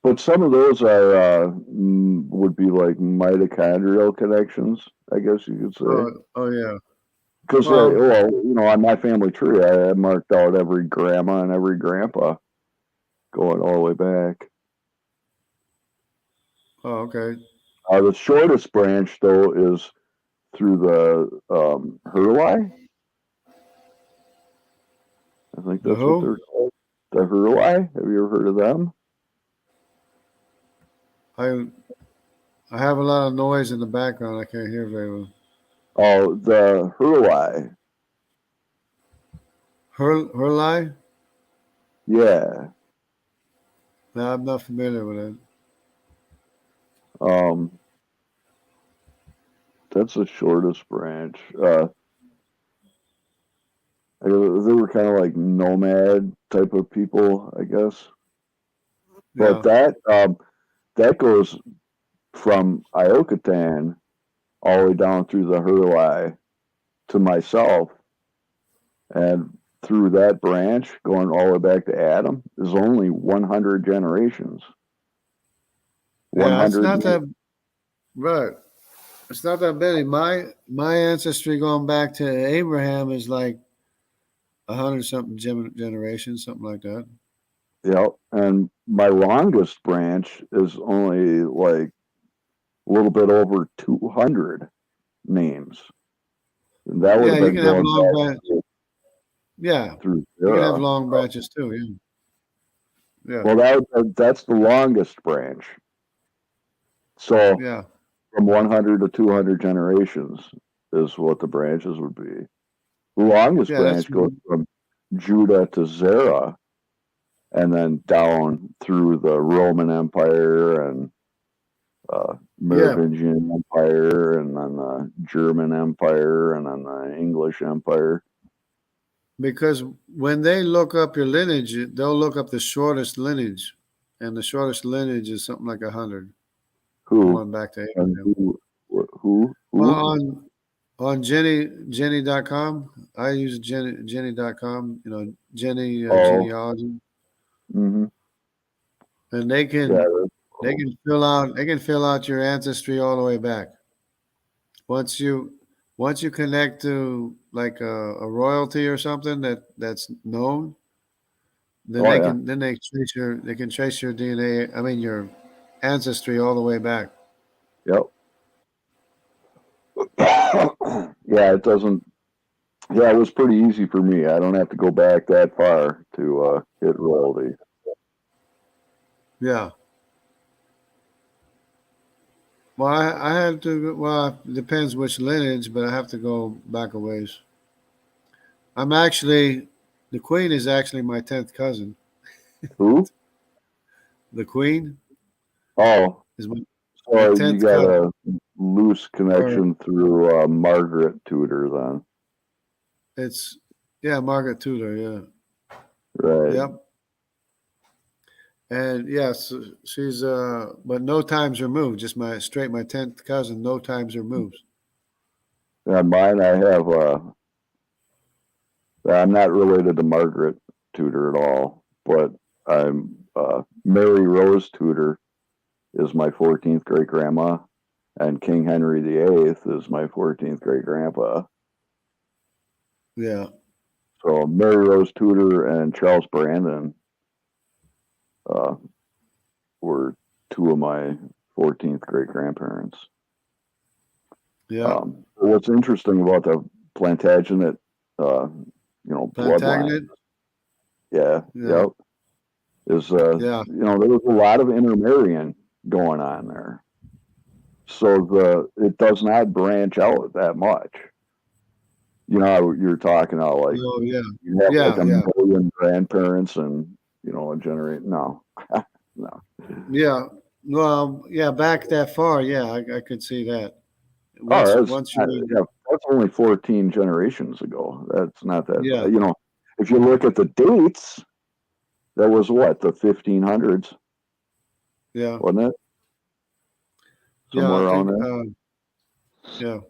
but some of those are would be like mitochondrial connections, I guess you could say. Oh yeah. Because Well, well, on my family tree, I marked out every grandma and every grandpa going all the way back. oh okay. The shortest branch, though, is through the Hurlai. I think The that's what who? they're called. The Hurlai. Have you ever heard of them? I I have a lot of noise in the background. I can't hear very well. Oh, the Hurlai. Hurlai? Yeah. No, I'm not familiar with it. Um, that's the shortest branch. They were kind of like nomad type of people, I guess. But Yeah. that goes from Iokatan all the way down through the Hurlai to myself, and through that branch going all the way back to Adam is only 100 generations. Yeah, it's 100. not that right. It's not that many. My ancestry going back to Abraham is like 100 something generations, something like that. Yep. And my longest branch is only like a little bit over 200 names. And that would Yeah, have you been can have going long back branch. Yeah, through you can have Sarah. long branches too. Yeah, Well, that's the longest branch. So yeah, from 100 to 200 generations is what the branches would be. The longest yeah. That's branch goes from Judah to Zerah, and then down through the Roman Empire and yeah. Merovingian Empire, and then the German Empire, and then the English Empire. Because when they look up your lineage, they'll look up the shortest lineage, and the shortest lineage is something like 100, Who going back to and Abraham. Well, who? on Jenny.com, I use Jenny.com, Jenny Oh, genealogy, mm-hmm. and they Yeah, can that's they cool. can fill out your ancestry all the way back. Once you connect to like a royalty or something that's known, Then Oh they yeah. can they can trace your DNA. I mean your ancestry all the way back. Yep. Yeah, it doesn't. Yeah, it was pretty easy for me. I don't have to go back that far to hit royalty. Yeah. Well, I had to. Well, it depends which lineage, but I have to go back a ways. I'm actually the queen is actually my 10th cousin. Who? The queen Oh, is my so you 10th got cousin. a loose Or connection through Margaret Tudor then, it's yeah, Margaret Tudor. Yeah. right? Yep. And yes, she's but no times removed. Just my 10th cousin. No times removed. And mine, I have. I'm not related to Margaret Tudor at all, but I'm Mary Rose Tudor is my 14th great grandma, and King Henry VIII is my 14th great grandpa. Yeah. So Mary Rose Tudor and Charles Brandon uh, were two of my 14th great grandparents. Yeah. What's interesting about the Plantagenet, bloodline, Plantagenet. yeah, Yeah. yep, is Yeah. there was a lot of intermarrying going on there, so it does not branch out that much. You know, you're talking about like Oh yeah. you have like Yeah. a Yeah. million grandparents and a generate. No, no. Yeah. Well, yeah. Back that far. Yeah, I could see that. Oh, Once you're in. that's only 14 generations ago. That's not that Yeah. bad. If you look at the dates, that was what, the 1500s, Yeah. wasn't it? Yeah. Somewhere I around think. there. Yeah.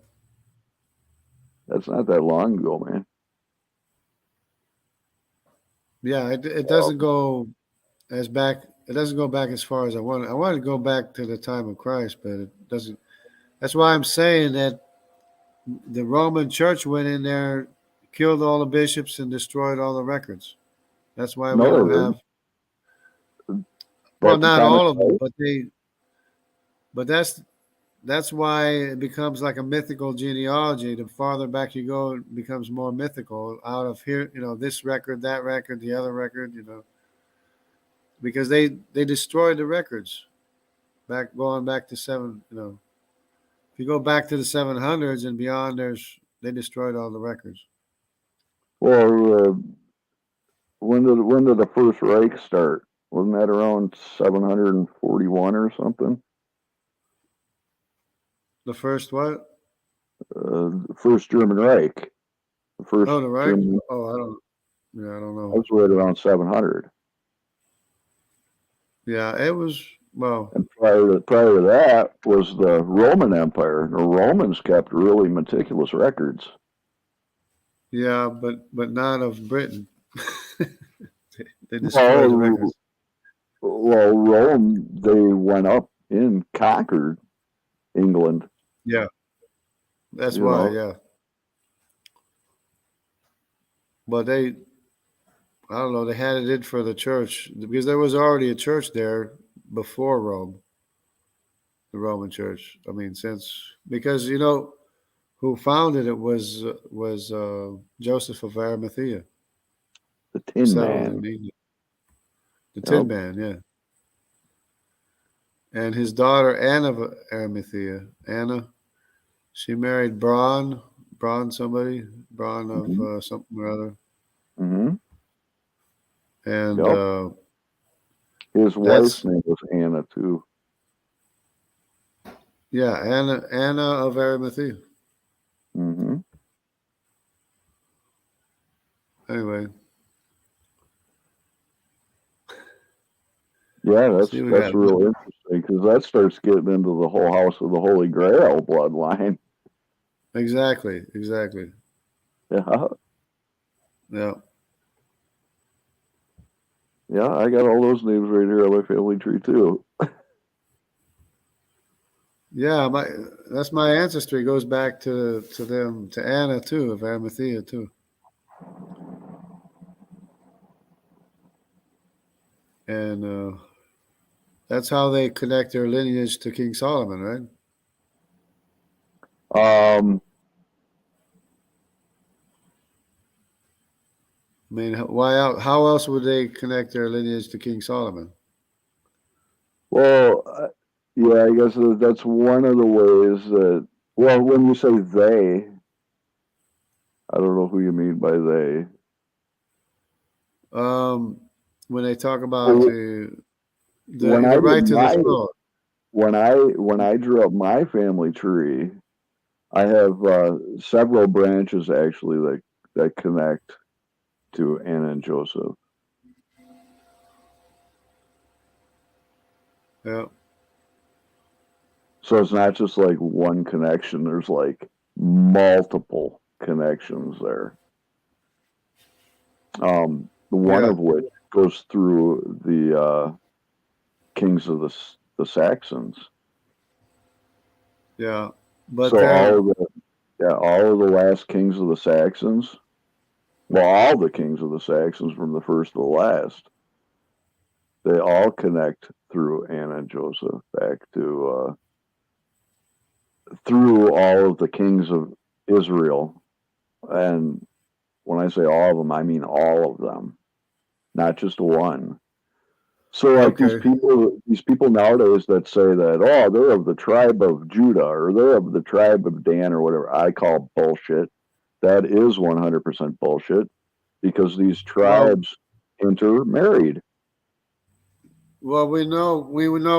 That's not that long ago, man. Yeah. It Well, doesn't go as back. It doesn't go back as far as I want. I want to go back to the time of Christ, but it doesn't. That's why I'm saying that the Roman Church went in there, killed all the bishops, and destroyed all the records. That's why we no, don't they didn't. have. Well, At the not time of all of them, Christ, but they. But that's why it becomes like a mythical genealogy. The farther back you go, it becomes more mythical. Out of here, this record, that record, the other record, because they destroyed the records going back to seven. If you go back to the 700s and beyond, they destroyed all the records. well, when did the First Reich start? Wasn't that around 741 or something? The first what? First German Reich. The first Oh, the Reich. German Oh, I don't. Yeah, I don't that know. was right around 700. Yeah, it was. Well, And prior to that was the Roman Empire. The Romans kept really meticulous records. yeah, but not of Britain. They destroyed the Well, records. Rome, they went up and conquered England. Yeah, that's You why. know, Yeah, but I don't know. They had it in for the church because there was already a church there before Rome, the Roman Church. I mean, because who founded it was Joseph of Arimathea, the Tin settled Man. in England. The Tin Yep. Man, yeah, and his daughter Anna of Arimathea. Anna, she married Braun of Mm-hmm. something or other, Mm-hmm. and Yep. His wife's that's name was Anna too. yeah, Anna of Arimathea. Mm-hmm. Anyway, Yeah, see, we that's got real interesting because that starts getting into the whole House of the Holy Grail bloodline. exactly. Yeah, Yeah, yeah, I got all those names right here on my family tree too. yeah. That's my ancestry goes back to them to Anna too of Arimathea too. and that's how they connect their lineage to King Solomon, right? Um, I mean, why? How else would they connect their lineage to King Solomon? well, yeah, I guess that's one of the ways that. Well, when you say they, I don't know who you mean by they. Um, when they talk about Well, when the I did right to the my throne. when I drew up my family tree, I have several branches actually that connect to Anna and Joseph. Yeah. So it's not just like one connection. There's like multiple connections there. One Yeah. of which goes through the kings of the Saxons. Yeah. But So they're all of the last kings of the Saxons, well, all the kings of the Saxons from the first to the last, they all connect through Anna and Joseph back to through all of the kings of Israel. And when I say all of them, I mean all of them, not just one. So like okay. these people nowadays that say that, oh, they're of the tribe of Judah or they're of the tribe of Dan or whatever, I call bullshit. That is 100% bullshit because these Well, tribes intermarried. we know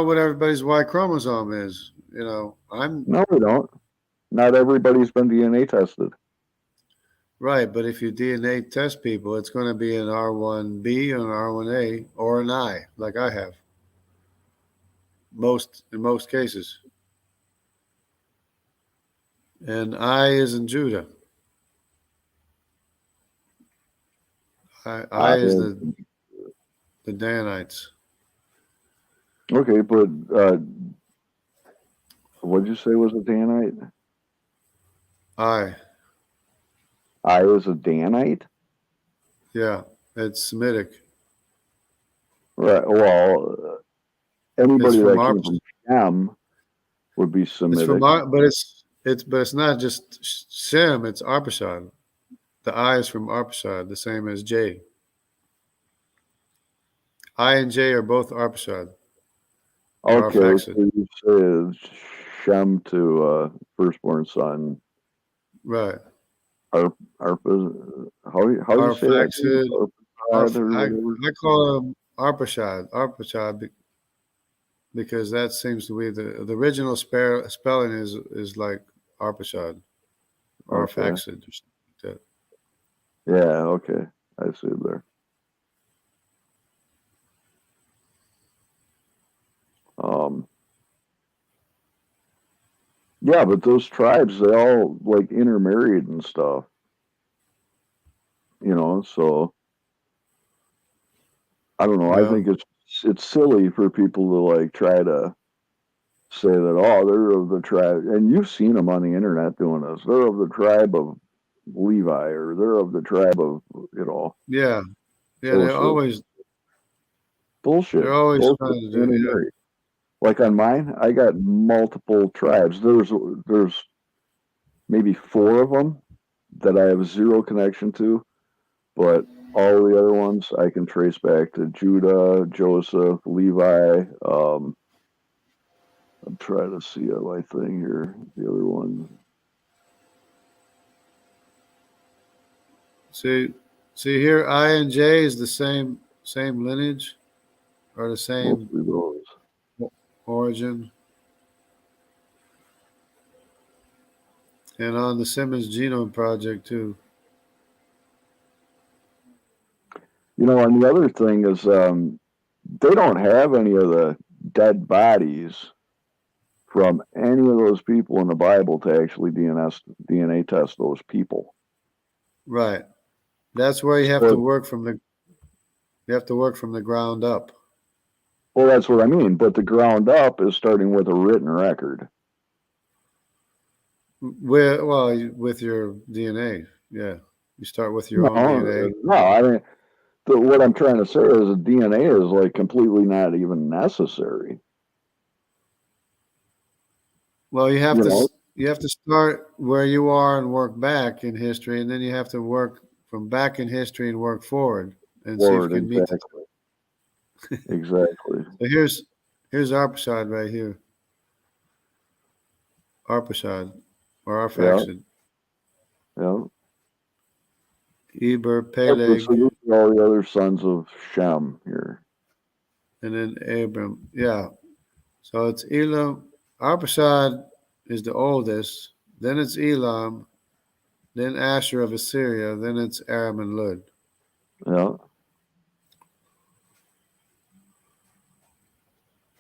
what everybody's Y chromosome is. You know, I'm No, we don't. Not everybody's been DNA tested. right, but if you DNA test people, it's going to be an R1B, an R1A, or an I, like I have. In most cases, and I is in Judah. I I is the Danites. okay, but what did you say was a Danite? I, I is a Danite? yeah, it's Semitic. Right. Well, It's anybody from that our. came from Shem would be It's from Semitic. our, but it's not just Shem. It's Arpachshad. The I is from Arpachshad, the same as J. I and J are both Arpachshad or Okay, so Arphaxad. you say Shem to firstborn son. Right. Arp, Arp, how do you say that? Arphaxad. Arpad or whatever. I call him Arpachshad, because that seems to be the original spelling is like Arpachshad or Okay. Arphaxad or something like that. Yeah. Okay. I see there. Um. Yeah, but those tribes they all like intermarried and stuff. So I don't know. I Yeah. think it's silly for people to like try to say that they're of the tribe, and you've seen them on the internet doing this. They're of the tribe of Levi, or they're of the tribe of Yeah. Yeah. Joseph. They're Bullshit, always both trying to do. Yeah. intermarried. Like on mine, I got multiple tribes. There's maybe four of them that I have zero connection to, but all the other ones I can trace back to Judah, Joseph, Levi. I'm trying to see my thing here. The other one, See, see here, I and J is the same lineage or the same mostly those. origin. And on the Simmons Genome Project too. And the other thing is, they don't have any of the dead bodies from any of those people in the Bible to actually DNA test those people. Right. That's where So, you have to work from the ground up. well, that's what I mean. But the ground up is starting with a written record. With your DNA. Yeah. You start with your No, own DNA. no. I mean, what I'm trying to say is the DNA is like completely not even necessary. Well, you have You to know, you have to start where you are and work back in history, and then you have to work from back in history and work forward and see if you word can meet the. exactly, exactly. So here's Arpachad right here. Arpachad or Yeah, Arphaxad. yeah. Eber, Okay, Peleg, so these are all the other sons of Shem here. and then Abram. Yeah. So it's Elam. Arpachad is the oldest. Then it's Elam. Then Asher of Assyria. Then it's Aram and Lud. Yeah.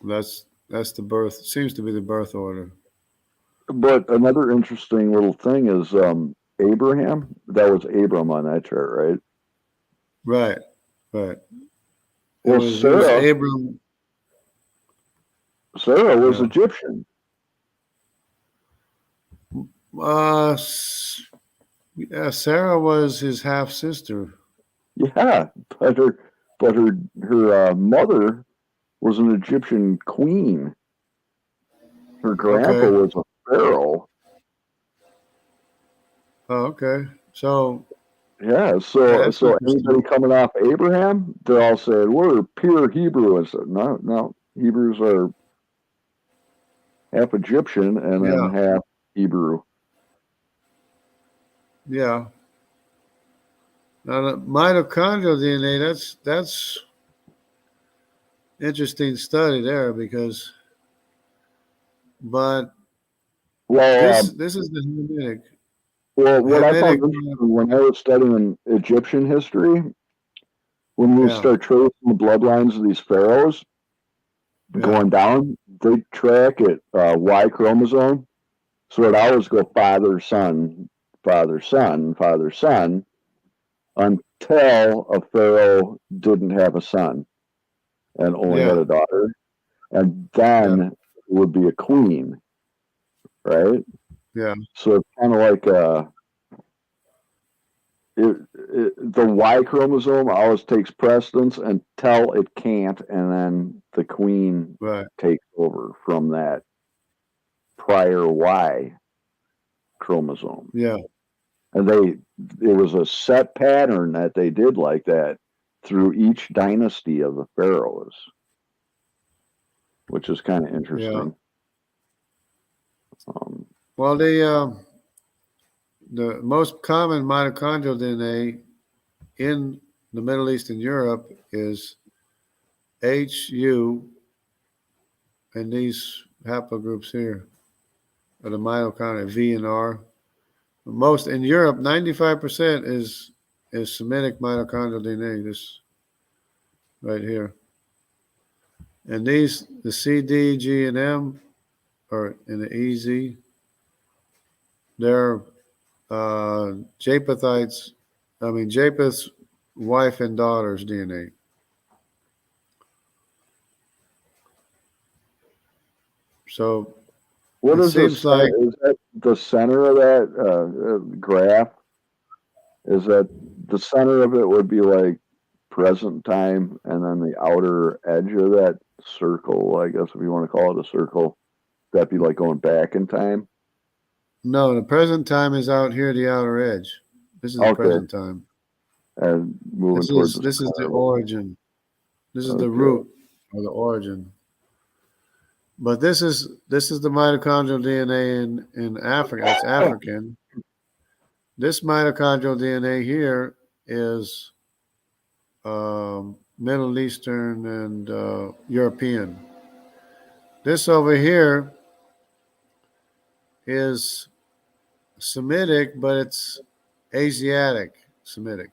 That's the birth. Seems to be the birth order. But another interesting little thing is Abraham. That was Abram on that chart, right? Right. Right. Well, It was Sarah, Abram. Sarah was Yeah. Egyptian. Uh, s- yeah. Sarah was his half sister. Yeah, but her mother was an Egyptian queen. Her grandpa Okay. was a pharaoh. Oh, okay. So Yeah, yeah, so that's so anybody interesting. coming off Abraham, they're all saying we're pure Hebrew. And so, no, no, Hebrews are half Egyptian and then Yeah. half Hebrew. Yeah. Now the mitochondrial DNA. That's interesting study there because, but Well, this is the Hamitic. well, what I found Hamitic. interesting when I was studying Egyptian history, when you Yeah. start tracing the bloodlines of these pharaohs Yeah. going down, they track it Y chromosome, so it always go father son, father son, father son, until a pharaoh didn't have a son and only had Yeah. a daughter, and Yeah. then it would be a queen, right? Yeah. So it's kind of like the Y chromosome always takes precedence until it can't, and then the queen Right. takes over from that prior Y chromosome. Yeah. And it was a set pattern that they did like that through each dynasty of the pharaohs, which is kind of Yeah. interesting. Um, Well, the most common mitochondrial DNA in the Middle East and Europe is HU, and these haplogroups here are the mitochondria V and R. Most in Europe, 95% is Semitic mitochondrial DNA. This right here, and these the CD, G, and M are in the EZ. They're Japhethites. I mean Japheth's wife and daughter's DNA. So what it is seems this? like Is that the center of that graph? Is that the center of it would be like present time, and then the outer edge of that circle, I guess if you want to call it a circle, that'd be like going back in time. no, the present time is out here, the outer edge. This is the Okay, present time. and moving towards the This is the center. origin. This is the Okay, root or the origin. But this is the mitochondrial DNA in Africa. It's African. This mitochondrial DNA here is Middle Eastern and European. This over here is Semitic, but it's Asiatic Semitic.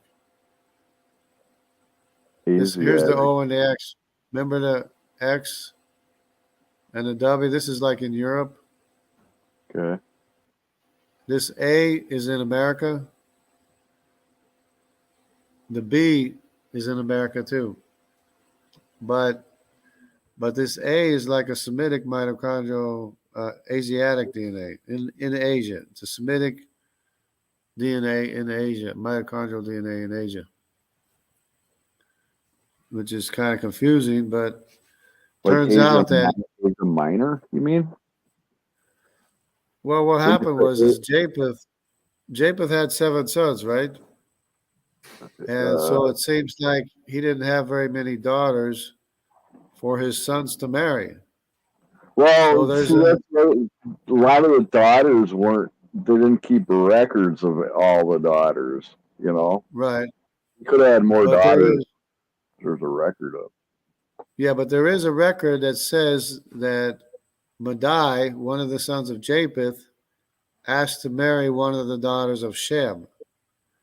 This here's the Asiatic. O and the X. Remember the X and the W? This is like in Europe. Okay, This A is in America. The B is in America too. But this A is like a Semitic mitochondrial Asiatic DNA in Asia. It's a Semitic DNA in Asia, mitochondrial DNA in Asia. which is kind of confusing. But Like turns out that Asia Minor, you mean? well, what Didn't happened you was say is Japheth had 7 sons, right? And so it seems like he didn't have very many daughters for his sons to marry. So well, there's see, a that's right. A lot of the daughters weren't. They didn't keep records of all the daughters. You know, right, you could have had more but there daughters. is There's a record of. but there is a record that says that Madai, one of the sons of Japheth, asked to marry one of the daughters of Shem.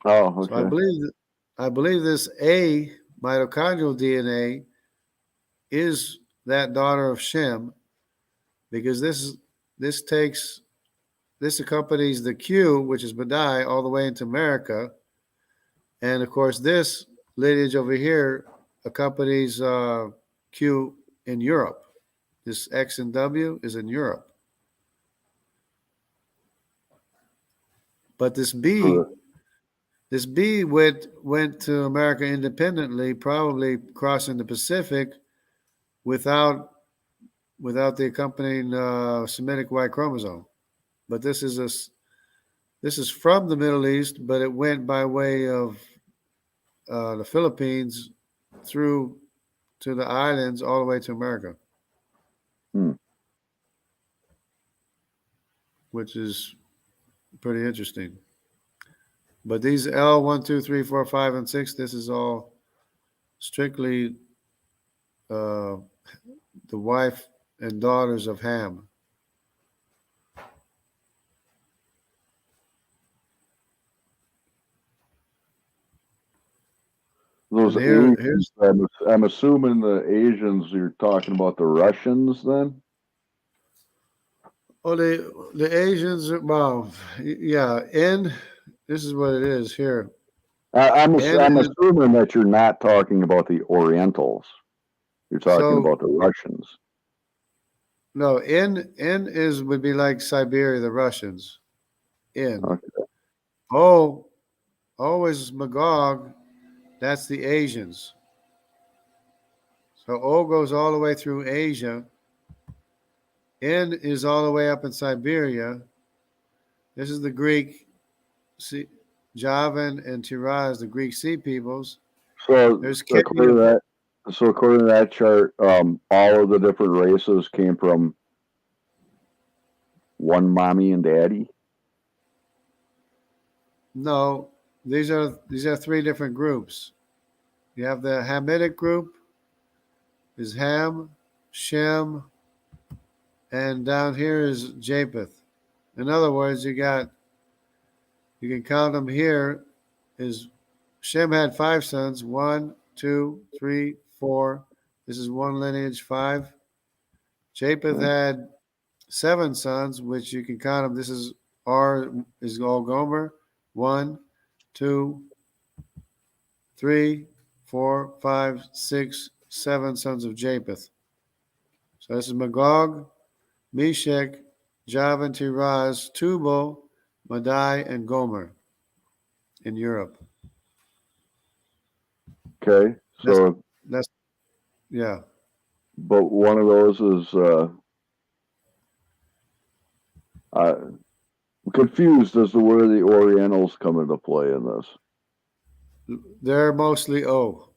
Oh, So okay. I believe this A mitochondrial DNA is that daughter of Shem because this accompanies the Q, which is Madai, all the way into America, and of course this lineage over here accompanies Q in Europe. This X and W is in Europe, but this B went to America independently, probably crossing the Pacific without the accompanying Semitic Y chromosome. But this is from the Middle East, but it went by way of the Philippines through to the islands all the way to America, Hmm. which is pretty interesting. But these L 1, 2, 3, 4, 5, and 6, this is all strictly uh, the wife and daughters of Ham. Those And here, Asians. I'm assuming the Asians. You're talking about the Russians, then. the Asians. Well, yeah. N. This is what it is here. N I'm is assuming that you're not talking about the Orientals. You're talking so about the Russians. no. N is would be like Siberia, the Russians. N. Okay. O. O is Magog. That's the Asians. So O goes all the way through Asia. N is all the way up in Siberia. This is the Greek, Javan and Tiraz, the Greek Sea peoples. So There's K. according to that chart, all of the different races came from one mommy and daddy. No, these are 3 different groups. You have the Hamitic group, is Ham, Shem, and down here is Japheth. In other words, you can count them here. Is Shem had 5 sons. 1, 2, 3, 4. This is one lineage, 5. Japheth had 7 sons, which you can count them. This is R is all Gomer. 1, 2, 3, 4, 5, 6, 7 sons of Japheth. So this is Magog, Meshech, Javan, Tiraz, Tubal, Madai, and Gomer in Europe. Okay, so That's yeah. but one of those is I'm confused as to where the Orientals come into play in this. They're mostly O,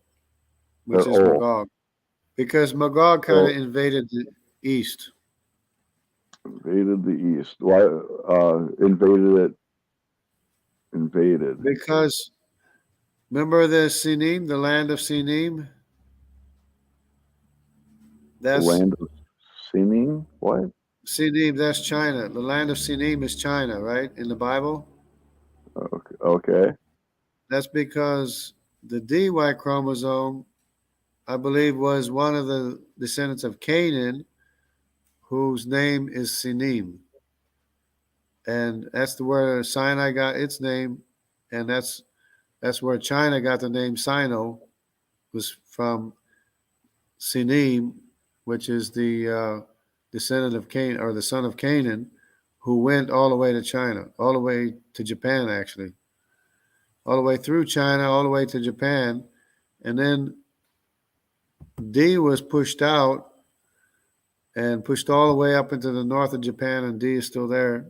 which They're is all Magog, because Magog kind of invaded the east. invaded the East. Why invaded it? Invaded Because remember the Sinim, the land of Sinim? the That's land of Sinim. What? Sinim, that's China. The land of Sinim is China, right? In the Bible? Okay. That's because the DY chromosome, I believe, was one of the descendants of Canaan, whose name is Sinim. And that's the where Sinai got its name, and that's where China got the name Sino, was from Sinim, which is the descendant of Canaan or the son of Canaan, who went all the way to China, all the way to Japan, actually, all the way through China, all the way to Japan, and then D was pushed out and pushed all the way up into the north of Japan, and D is still there.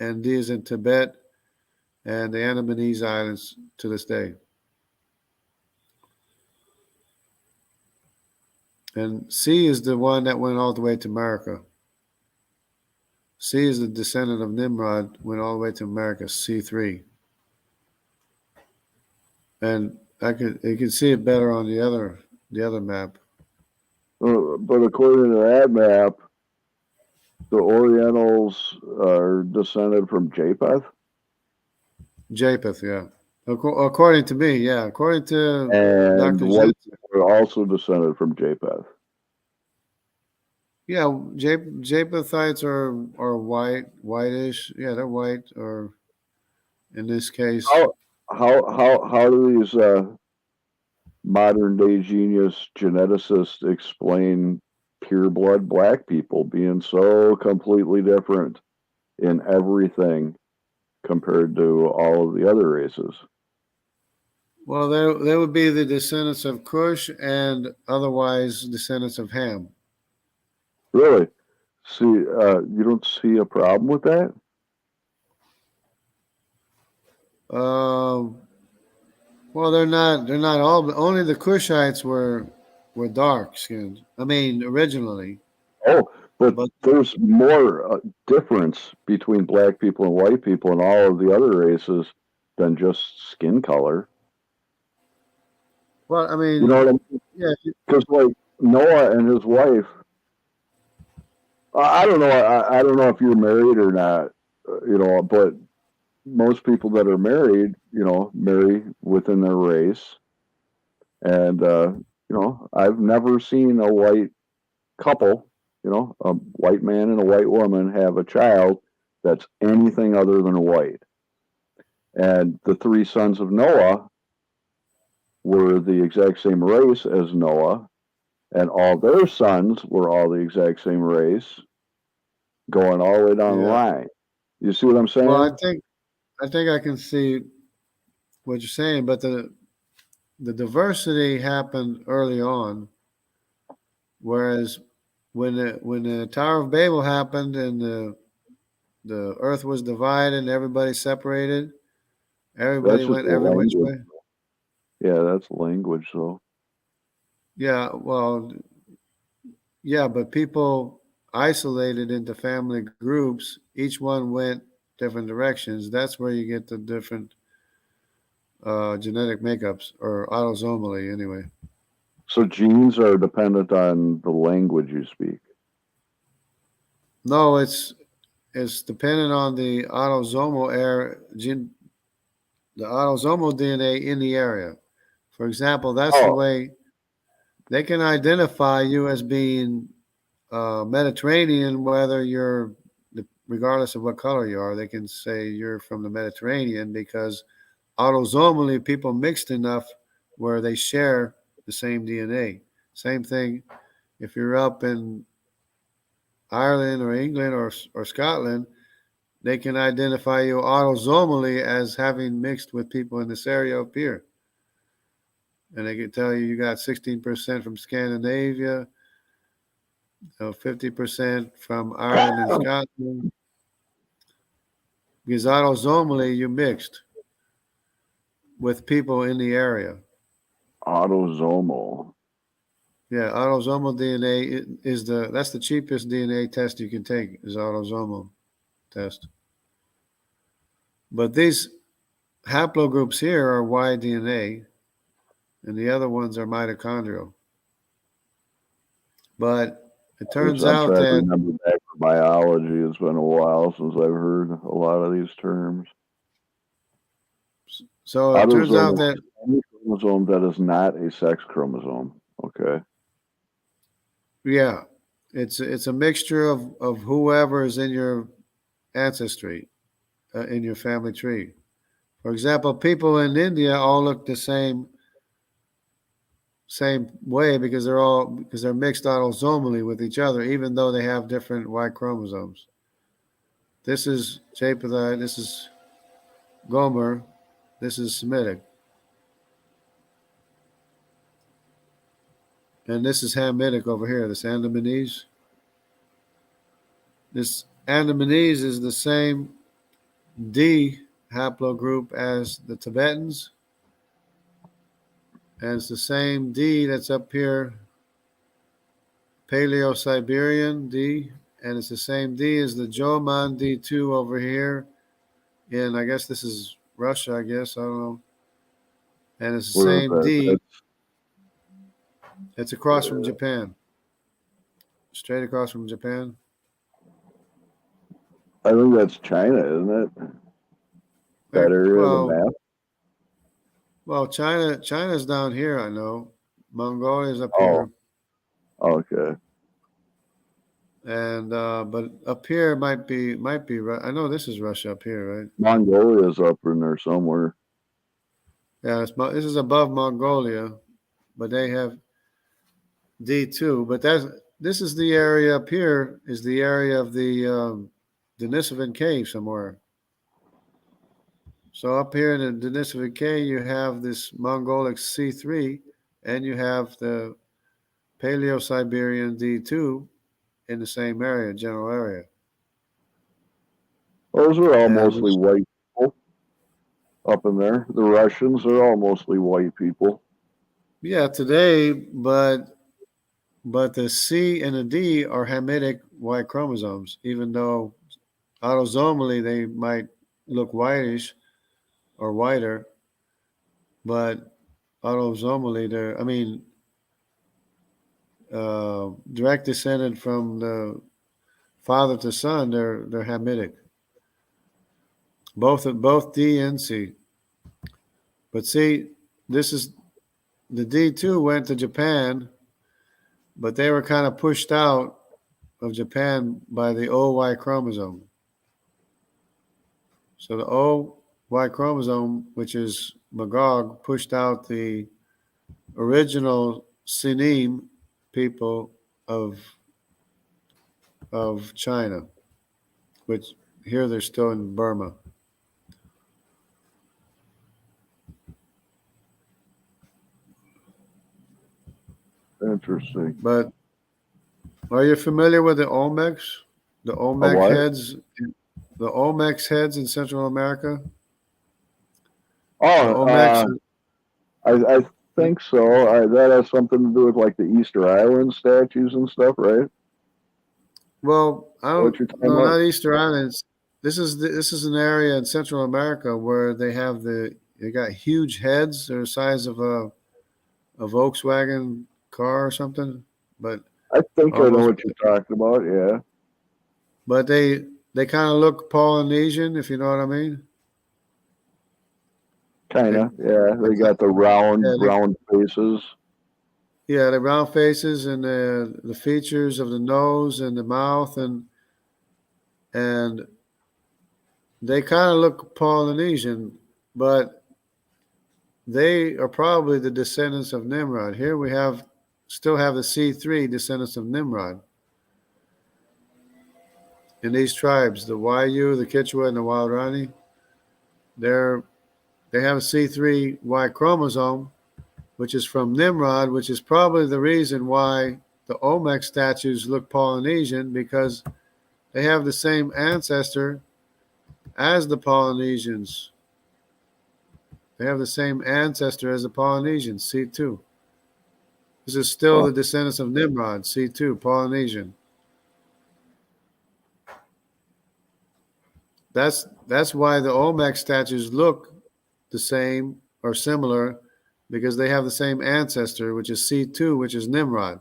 And D is in Tibet and the Andamanese Islands to this day. And C is the one that went all the way to America. C is the descendant of Nimrod, went all the way to America, C3. And you can see it better on the other map. But according to that map, the Orientals are descended from Japheth. Japheth, yeah. According to me, yeah. According to And Dr. white Jensen. are also descended from Japheth. Yeah, Japhethites are whitish. Yeah, they're white, or in this case, How do these modern day genius geneticists explain pure blood black people being so completely different in everything compared to all of the other races? well, they would be the descendants of Cush and otherwise descendants of Ham. Really? See, you don't see a problem with that? Um, well, they're not. They're not all. But only the Cushites were dark skinned. I mean, originally. Oh, but But there's more difference between black people and white people and all of the other races than just skin color. well, I You mean, know what I mean? yeah, Because like Noah and his wife, I don't know. I don't know if you're married or not. But most people that are married, marry within their race. And I've never seen a white couple, a white man and a white woman have a child that's anything other than white. And the three sons of Noah were the exact same race as Noah, and all their sons were all the exact same race, going all the way down the yeah. line. You see what I'm Well, saying? I think I can see what you're saying, but the diversity happened early on, whereas when the Tower of Babel happened and the earth was divided and everybody separated, everybody That's just went a every which language. way. Yeah, that's language, though. Yeah, well, yeah, but people isolated into family groups, each one went different directions. That's where you get the different genetic makeups, or autosomally anyway. So genes are dependent on the language you speak. No, it's dependent on the autosomal air gene, the autosomal DNA in the area. For example, that's the Oh, way they can identify you as being Mediterranean, whether you're, regardless of what color you are. They can say you're from the Mediterranean because autosomally people mixed enough where they share the same DNA. Same thing if you're up in Ireland or England or Scotland, they can identify you autosomally as having mixed with people in this area up here. And they can tell you got 16% from Scandinavia, 50% from Ireland and Scotland. Because autosomally you mixed with people in the area. autosomal. Yeah, autosomal DNA is that's the cheapest DNA test you can take is autosomal test. But these haplogroups here are Y DNA, and the other ones are mitochondrial. But it turns I'm out trying to that remember back to biology. It's been a while since I've heard a lot of these terms. so it turns out Autosomal that is any chromosome that is not a sex chromosome. Okay. yeah, it's a mixture of whoever is in your ancestry, in your family tree. For example, people in India all look the same way because they're mixed autosomally with each other, even though they have different Y chromosomes. This is Japhethite, this is Gomer, this is Semitic. And this is Hamitic over here, this Andamanese. This Andamanese is the same D haplogroup as the Tibetans, and it's the same D that's up here, Paleo-Siberian D, and it's the same D as the Jomon D2 over here in, I guess this is Russia, I guess, I don't know. And it's the Where is same that? D. It's across from Japan. Straight across from Japan. I think that's China, isn't it? That area of the map. Well, China's down here, I know. Mongolia's up here. Okay. And but up here might be I know this is Russia up here, right? Mongolia's up in there somewhere. Yeah, this is above Mongolia, but they have D2. But this is the area up here is the area of the Denisovan Cave somewhere. So up here in the Denisovan Cave, you have this Mongolic C3, and you have the Paleo-Siberian D2 in the same area, general area. Those are all mostly white people up in there. The Russians are all mostly white people. Yeah, today, but the C and the D are Hamitic Y chromosomes, even though autosomally they might look whitish or whiter, but autosomally direct descended from the father to son, they're Hamitic. Both D and C. But see, this is the D2 went to Japan, but they were kind of pushed out of Japan by the OY chromosome. So the OY chromosome, which is Magog, pushed out the original Sinim people of China, which here they're still in Burma. Interesting. But are you familiar with the Olmecs? The Olmec heads? The Olmecs heads in Central America? I think so. That has something to do with like the Easter Island statues and stuff, right? Well, I don't. No, not Easter Islands. This is an area in Central America where they got huge heads. They're the size of a Volkswagen car or something. But I think I know what you're talking about. Yeah. But they kind of look Polynesian, if you know what I mean. Kind of, yeah. They got the round faces. Yeah, the round faces and the features of the nose and the mouth and they kind of look Polynesian, but they are probably the descendants of Nimrod. Here we still have the C3 descendants of Nimrod. In these tribes, the Wayuu, the Kichwa, and the Waorani, they have a C3 Y chromosome, which is from Nimrod, which is probably the reason why the Olmec statues look Polynesian, because they have the same ancestor as the Polynesians. They have the same ancestor as the Polynesians, C2. This is still the descendants of Nimrod, C2, Polynesian. That's why the Olmec statues look the same or similar, because they have the same ancestor, which is C2, which is Nimrod.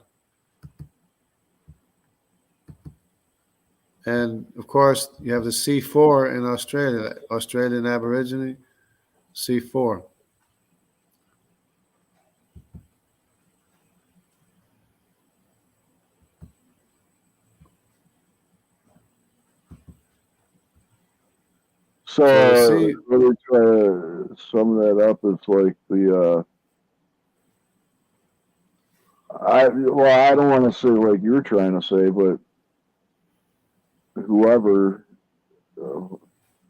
And of course, you have the C4 in Australia, Australian Aborigine, C4. So really try to sum that up, it's like I don't want to say like you're trying to say, but whoever,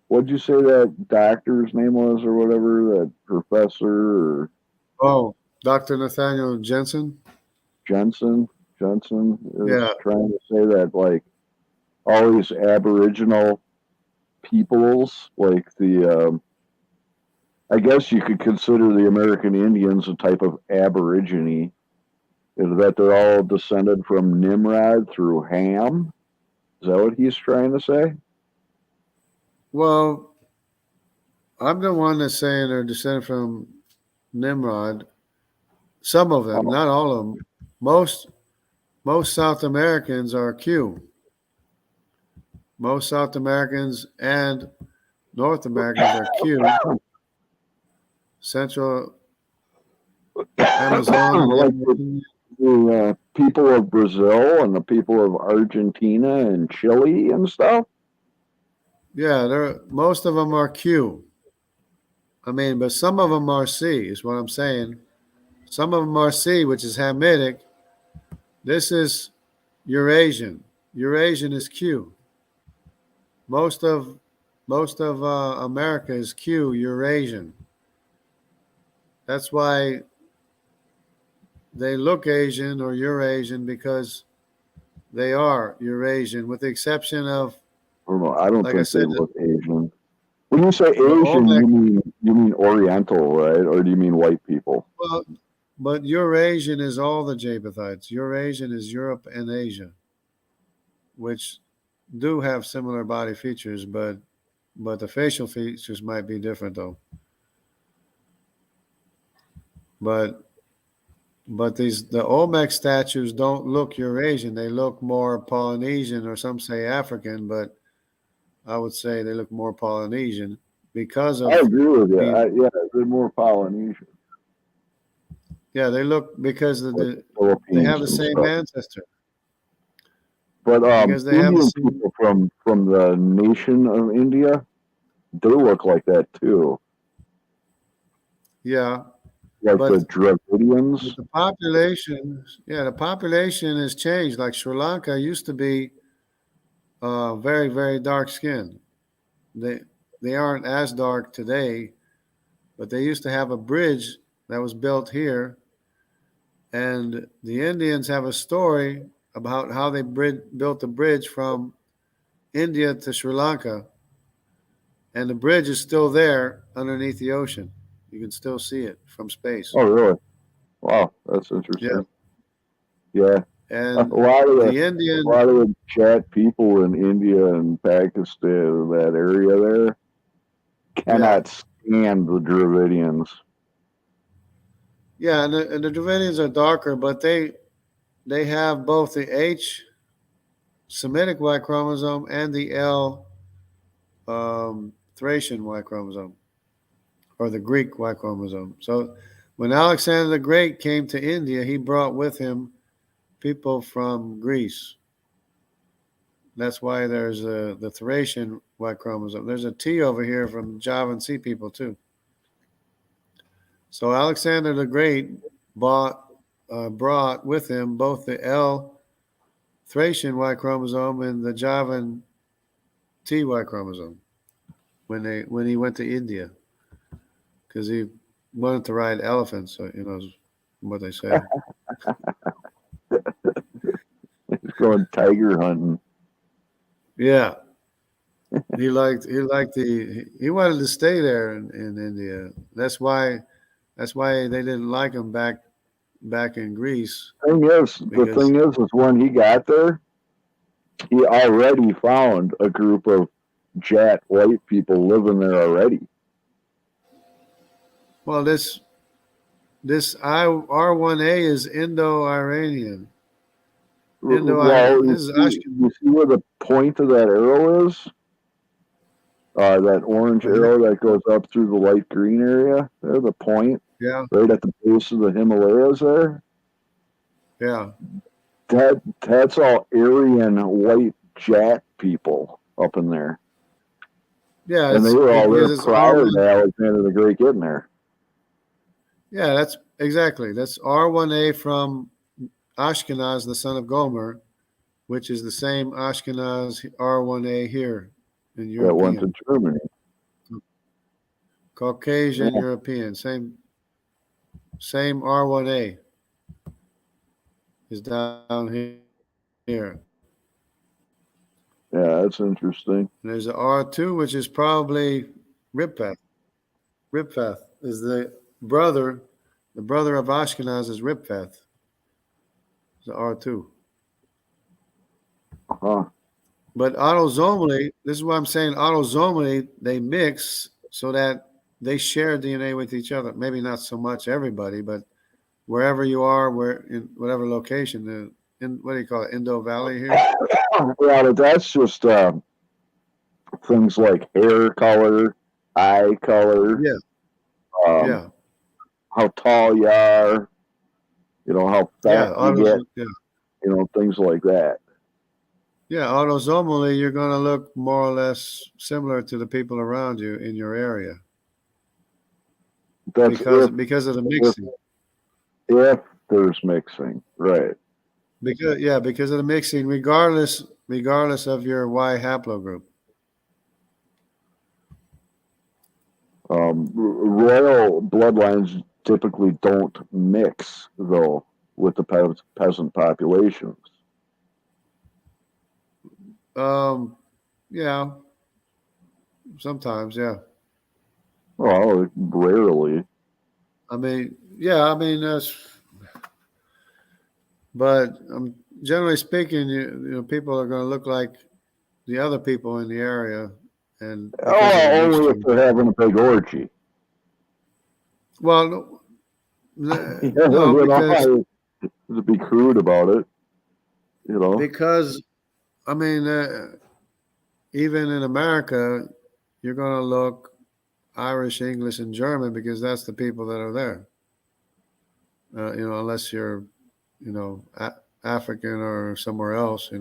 what'd you say that doctor's name was or whatever, that professor or? Oh, Dr. Nathaniel Jensen. Jensen is Yeah. trying to say that like all these Aboriginal peoples, like I guess you could consider the American Indians a type of Aborigine, is that they're all descended from Nimrod through Ham. Is that what he's trying to say? Well, I'm the one that's saying they're descended from Nimrod. Some of them, Oh, not all of them. Most South Americans are Q. Most South Americans and North Americans are Q. Central like Amazon. the people of Brazil and the people of Argentina and Chile and stuff. Yeah, most of them are Q. I mean, but some of them are C, is what I'm saying. Some of them are C, which is Hamitic. This is Eurasian. Eurasian is Q. Most of America is Q, Eurasian. That's why they look Asian or Eurasian because they are Eurasian, with the exception of, I don't like I think they said, look Asian. When you say the Asian, Olmec. you mean Oriental, right? Or do you mean white people? Well, but Eurasian is all the Japhethites. Eurasian is Europe and Asia, which do have similar body features, but the facial features might be different though. But the Olmec statues don't look Eurasian. They look more Polynesian, or some say African, but I would say they look more Polynesian because I of agree with you. being. Yeah, they're more Polynesian, Yeah, they look because like they have Philippines the and same stuff. ancestor. But Because they have the Indian same. people from the nation of India, they look like that too, Yeah, like the but Dravidians. the population, yeah, the population has changed. Like Sri Lanka used to be very, very dark skinned. They they aren't as dark today, but they used to have a bridge that was built here, and the Indians have a story about how they built the bridge from India to Sri Lanka, and the bridge is still there underneath the ocean. You can still see it from space. Oh, really? Wow, that's Yeah, interesting. Yeah, a and lot of the a Indian, lot of the chat people in India and Pakistan, that area there, yeah, cannot stand the Dravidians. yeah, and the Dravidians are darker, but they have both the H Semitic Y chromosome and the L Thracian Y chromosome, or the Greek Y chromosome. So when Alexander the Great came to India, he brought with him people from Greece. That's why there's the Thracian Y chromosome. There's a T over here from Javan Sea people too. So Alexander the Great brought with him both the L Thracian Y chromosome and the Javan TY chromosome when he went to India, because he wanted to ride elephants. So, what they say. It's going tiger hunting. Yeah, he wanted to stay there in India. That's why they didn't like him back in Greece, The because thing is when he got there, he already found a group of Jat white people living there already. well, this R1A is Indo-Iranian. Well, This is Ashkenaz. you see where the point of that arrow is? That orange Right here. arrow that goes up through the light green area. There, the point, Yeah, right at the base of the Himalayas there. yeah, That's all Aryan white Jat people up in there. yeah. And they It's were all there because it's prior R1. to Alexander the Great getting there. Yeah, that's exactly. That's R1A from Ashkenaz, the son of Gomer, which is the same Ashkenaz R1A here in That went to European, Germany. Caucasian Yeah. European, same R1A. is down here. Yeah, that's interesting. And there's an R2, which is probably Ripfeth. Ripfeth is the brother of Ashkenaz is Ripfeth. The R2. Huh. But autosomally, this is what I'm saying. Autosomally, they mix so that they share DNA with each other. Maybe not so much everybody, but wherever you are, where in whatever location, in what do you call it, Indo Valley here? Yeah, but that's just things like hair color, eye color, Yeah, um, yeah, how tall you are, how yeah. fat you get, Yeah, things like that. yeah. Autosomally, you're going to look more or less similar to the people around you in your area That's because of the if mixing. if there's mixing, right? Because of the mixing, regardless of your Y haplogroup. Royal bloodlines typically don't mix though with the peasant populations. Um, yeah, sometimes, yeah. Well, rarely. I mean, but generally speaking, people are going to look like the other people in the area, and because of the Oh, only if mixture. they're having a big orgy. Well, no, To be crude about it, because I mean, even in America, you're going to look Irish, English, and German because that's the people that are there. Unless you're, African or somewhere else,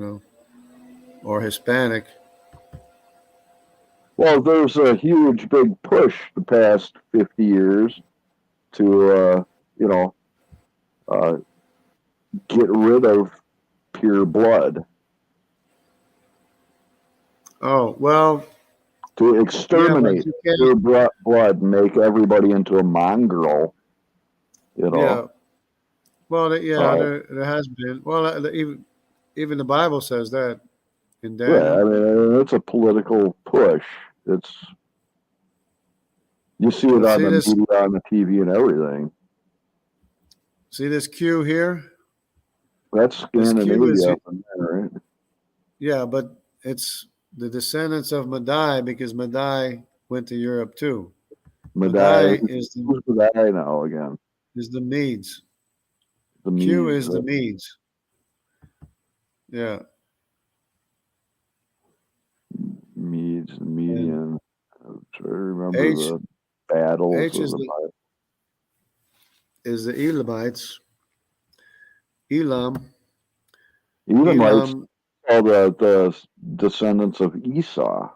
or Hispanic. Well, there's a huge, big push the past 50 years to, uh, get rid of pure blood, Oh well, to yeah, but exterminate you can't. pure blood, make everybody into a mongrel, you know. Yeah, well, Uh, there has been. Well, even the Bible says that in yeah, I Daniel. mean, it's a political push. It's You see it But on the media, on the TV, and everything. see this Q here. That's This Q is Scandinavia up in there, right? yeah, but it's the descendants of Madai because Madai went to Europe too. Madai. Madai Who's Madai now again? is the Medes. The Q Medes. is the Medes. Yeah. Medes, the And Median. I'm trying to remember H the battles H of the Bible. is the Elamites. Elam. Edomites Elam. are the descendants of Esau.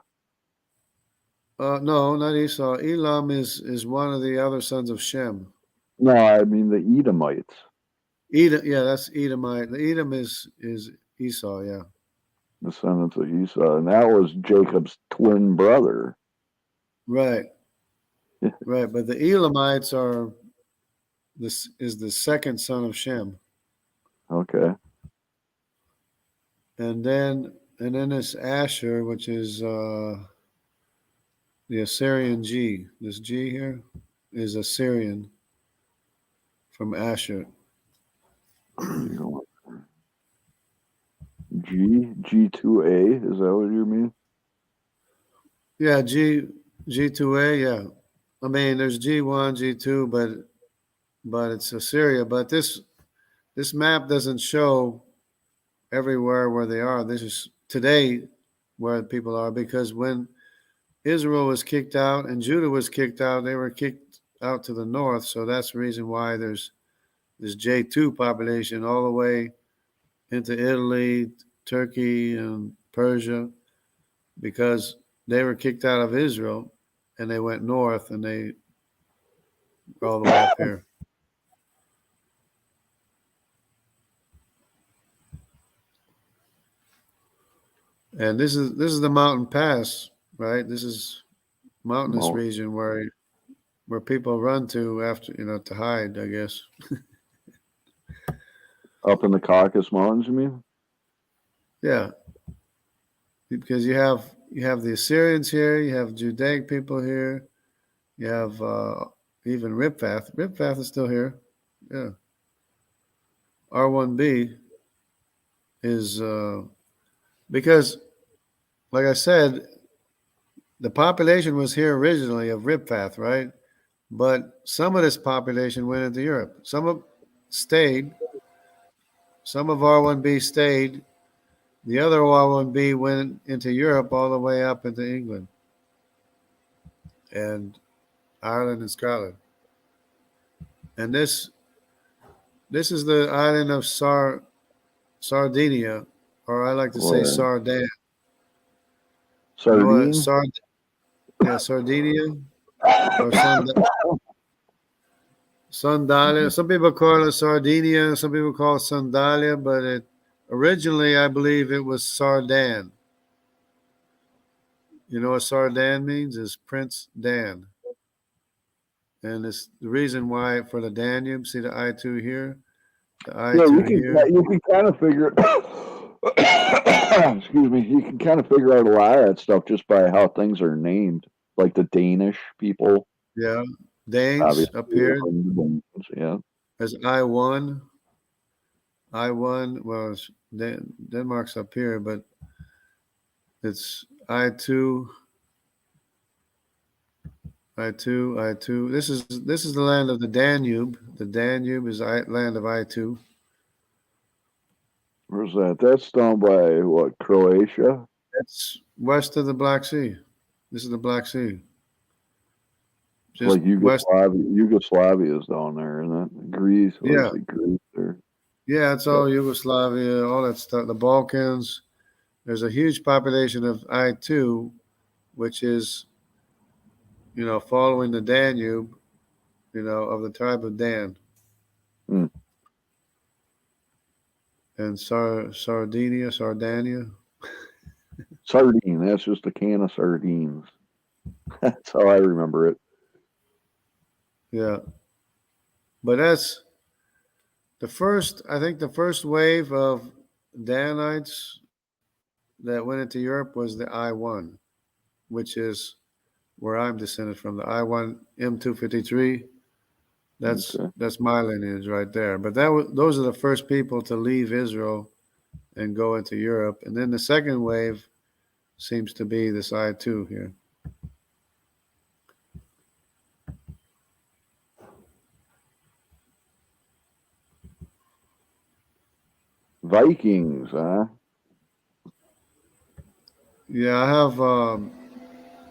No, not Esau. Elam is one of the other sons of Shem. No, I mean the Edomites, Edom, yeah, that's Edomite. The Edom is Esau, yeah. descendants of Esau, and that was Jacob's twin brother. Right, right. But the Elamites are this is the second son of Shem. Okay. And then this Asher, which is the Assyrian G. This G here is Assyrian from Asher. G2A, is that what you mean? Yeah, G2A, yeah. I mean there's G1, G2, but it's Assyria. But this map doesn't show everywhere where they are. This is today where people are because when Israel was kicked out and Judah was kicked out, they were kicked out to the north. So that's the reason why there's this J2 population all the way into Italy, Turkey, and Persia because they were kicked out of Israel and they went north and they were all the way up here. And this is the mountain pass, right? This is mountainous No. region where people run to after to hide, I guess. Up in the Caucasus Mountains, you mean? Yeah, because you have the Assyrians here, you have Judaic people here, you have even Ripfath. Ripfath is still here. Yeah, R1B is because, like I said, the population was here originally of Ripfath, right? But some of this population went into Europe. Some of stayed. Some of R1B stayed. The other R1B went into Europe all the way up into England and Ireland and Scotland. And this is the island of Sardinia, or I like to say Or Sardan. You know what? sardine? Yeah, Sardinia or Sandalia. Some people call it Sardinia. Some people call it Sandalia, but originally I believe it was Sardan. You know what Sardan means? Is Prince Dan. And it's the reason why for the Danube, see the I-2 here, the Yeah, I-2 here. you can kind of figure. Excuse me. You can kind of figure out a lot of that stuff just by how things are named, like the Danish people. Yeah. Danes Obviously, up here. yeah. There's I-1. I-1, well, Denmark's up here, but it's I-2, I-2, I-2. This is the land of the Danube. The Danube is land of I-2. Where's that? That's down by what? Croatia. That's west of the Black Sea. This is the Black Sea. Just Like west. Yugoslavia is down there, isn't it? Greece, Yeah. obviously Greece there. Yeah, it's all Yugoslavia, all that stuff. The Balkans. There's a huge population of I-2, which is, following the Danube, of the tribe of Dan. Hmm. And Sardinia. Sardine. That's just a can of sardines. That's how I remember it. Yeah. But that's I think the first wave of Danites that went into Europe was the I-1, which is where I'm descended from. The I-1 M253. That's my lineage right there. But those are the first people to leave Israel and go into Europe. And then the second wave seems to be this I-2 here. Vikings, huh? Yeah, I have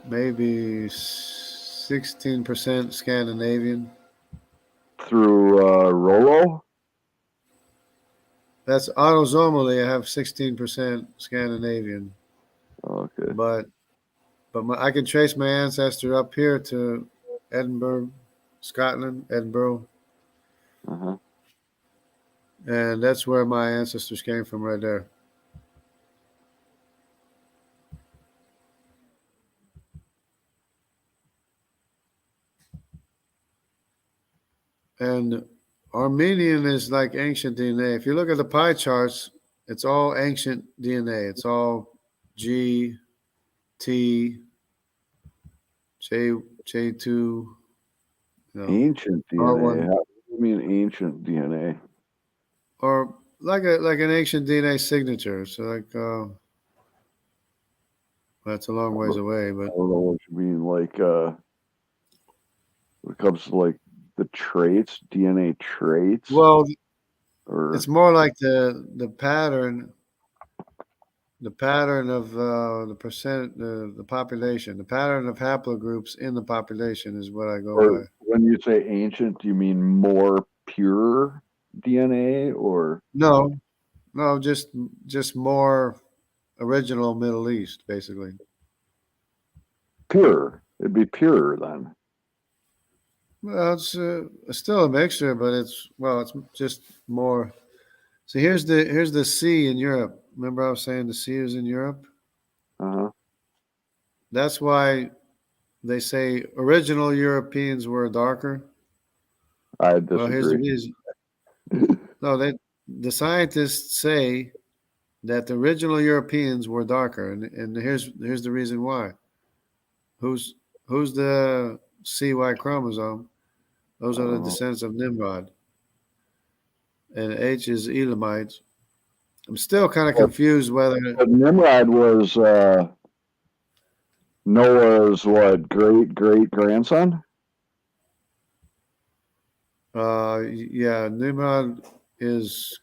maybe 16% Scandinavian. Through Rollo? That's autosomally. I have 16% Scandinavian. Okay. But I can trace my ancestor up here to Edinburgh, Scotland, Edinburgh. Uh-huh. And that's where my ancestors came from right there. And Armenian is like ancient DNA. If you look at the pie charts, it's all ancient DNA. It's all G, T, J2. Ancient R1, DNA. How do you mean ancient DNA? or like an ancient DNA signature. So that's a long ways away, but I don't know what you mean. Like when it comes to like the traits, DNA traits. well, or it's more like the pattern. The pattern of the percent, the population, the pattern of haplogroups in the population is what I go by. When you say ancient, do you mean more pure DNA or No, just more original Middle East, basically. pure? It'd be pure then. Well, it's still a mixture, but it's just more. So here's the C in Europe. Remember I was saying the C is in Europe? Uh-huh. That's why they say original Europeans were darker. I Well, here's the disagree. reason. No, the scientists say that the original Europeans were darker, and here's the reason why. Who's who's the CY chromosome? Those are the Uh, descendants of Nimrod, and H is Elamites. I'm still kind of but, confused whether but Nimrod was Noah's what great grandson? yeah, Nimrod is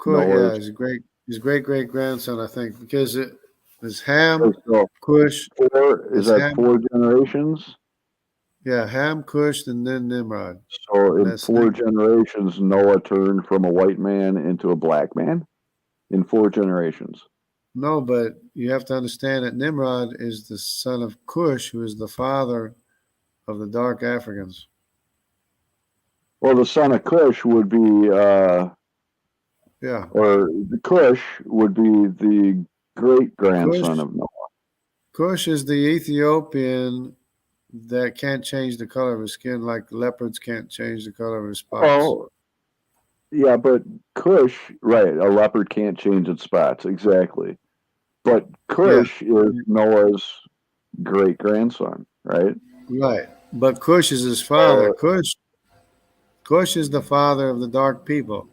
yeah, Noah's. his great grandson, I think, because it is Ham, So Cush, four is it's that Ham, 4 generations? yeah, Ham, Cush, and then Nimrod. So And in that's 4 generations, Noah turned from a white man into a black man. In 4 generations. no, but you have to understand that Nimrod is the son of Cush, who is the father of the dark Africans. Well, the son of Cush would be, Yeah, or the Cush would be the great grandson Cush, of Noah. Cush is the Ethiopian that can't change the color of his skin, like leopards can't change the color of his spots. Oh, yeah, but Cush, right? A leopard can't change its spots, exactly. But Yeah, Cush is Noah's great grandson, right? right. But Cush is his father. Uh, Cush is the father of the dark people.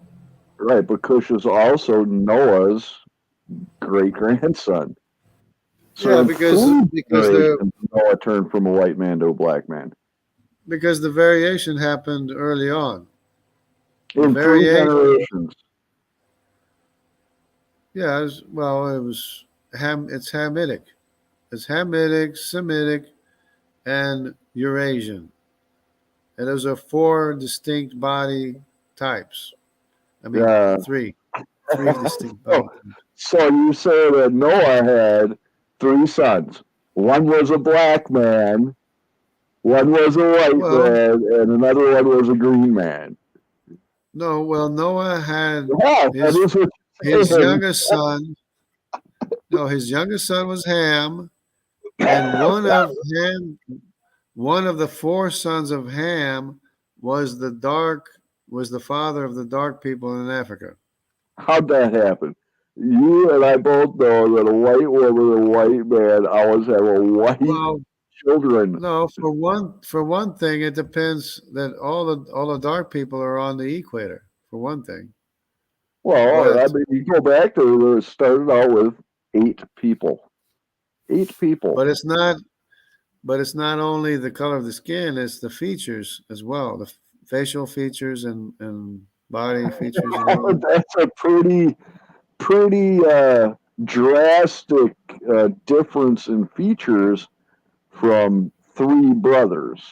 right, but Cush is also Noah's great grandson. So Yeah, in three because the generations, Noah turned from a white man to a black man. because the variation happened early on. The In three variation, generations. yeah, it was It's Hamitic. It's Hamitic, Semitic, and Eurasian, and those are four distinct body types. I mean, Yeah. three distinct body so, types. so you say that Noah had 3 sons. One was a black man, one was a white Well, man, and another one was a green man. no, well, Noah had Yeah, that his is what you're his saying. youngest son. No, his youngest son was Ham, and one of the four sons of Ham was was the father of the dark people in Africa. How'd that happen? You and I both know that a white woman and a white man always have a white Well, children. no, for one thing, it depends that all the dark people are on the equator. For one thing, Well, I but mean, you go back to it started out with 8 people. 8 people. but it's not but it's not only the color of the skin; it's the features as well, the facial features and body features and all. That's a pretty drastic difference in features from 3 brothers.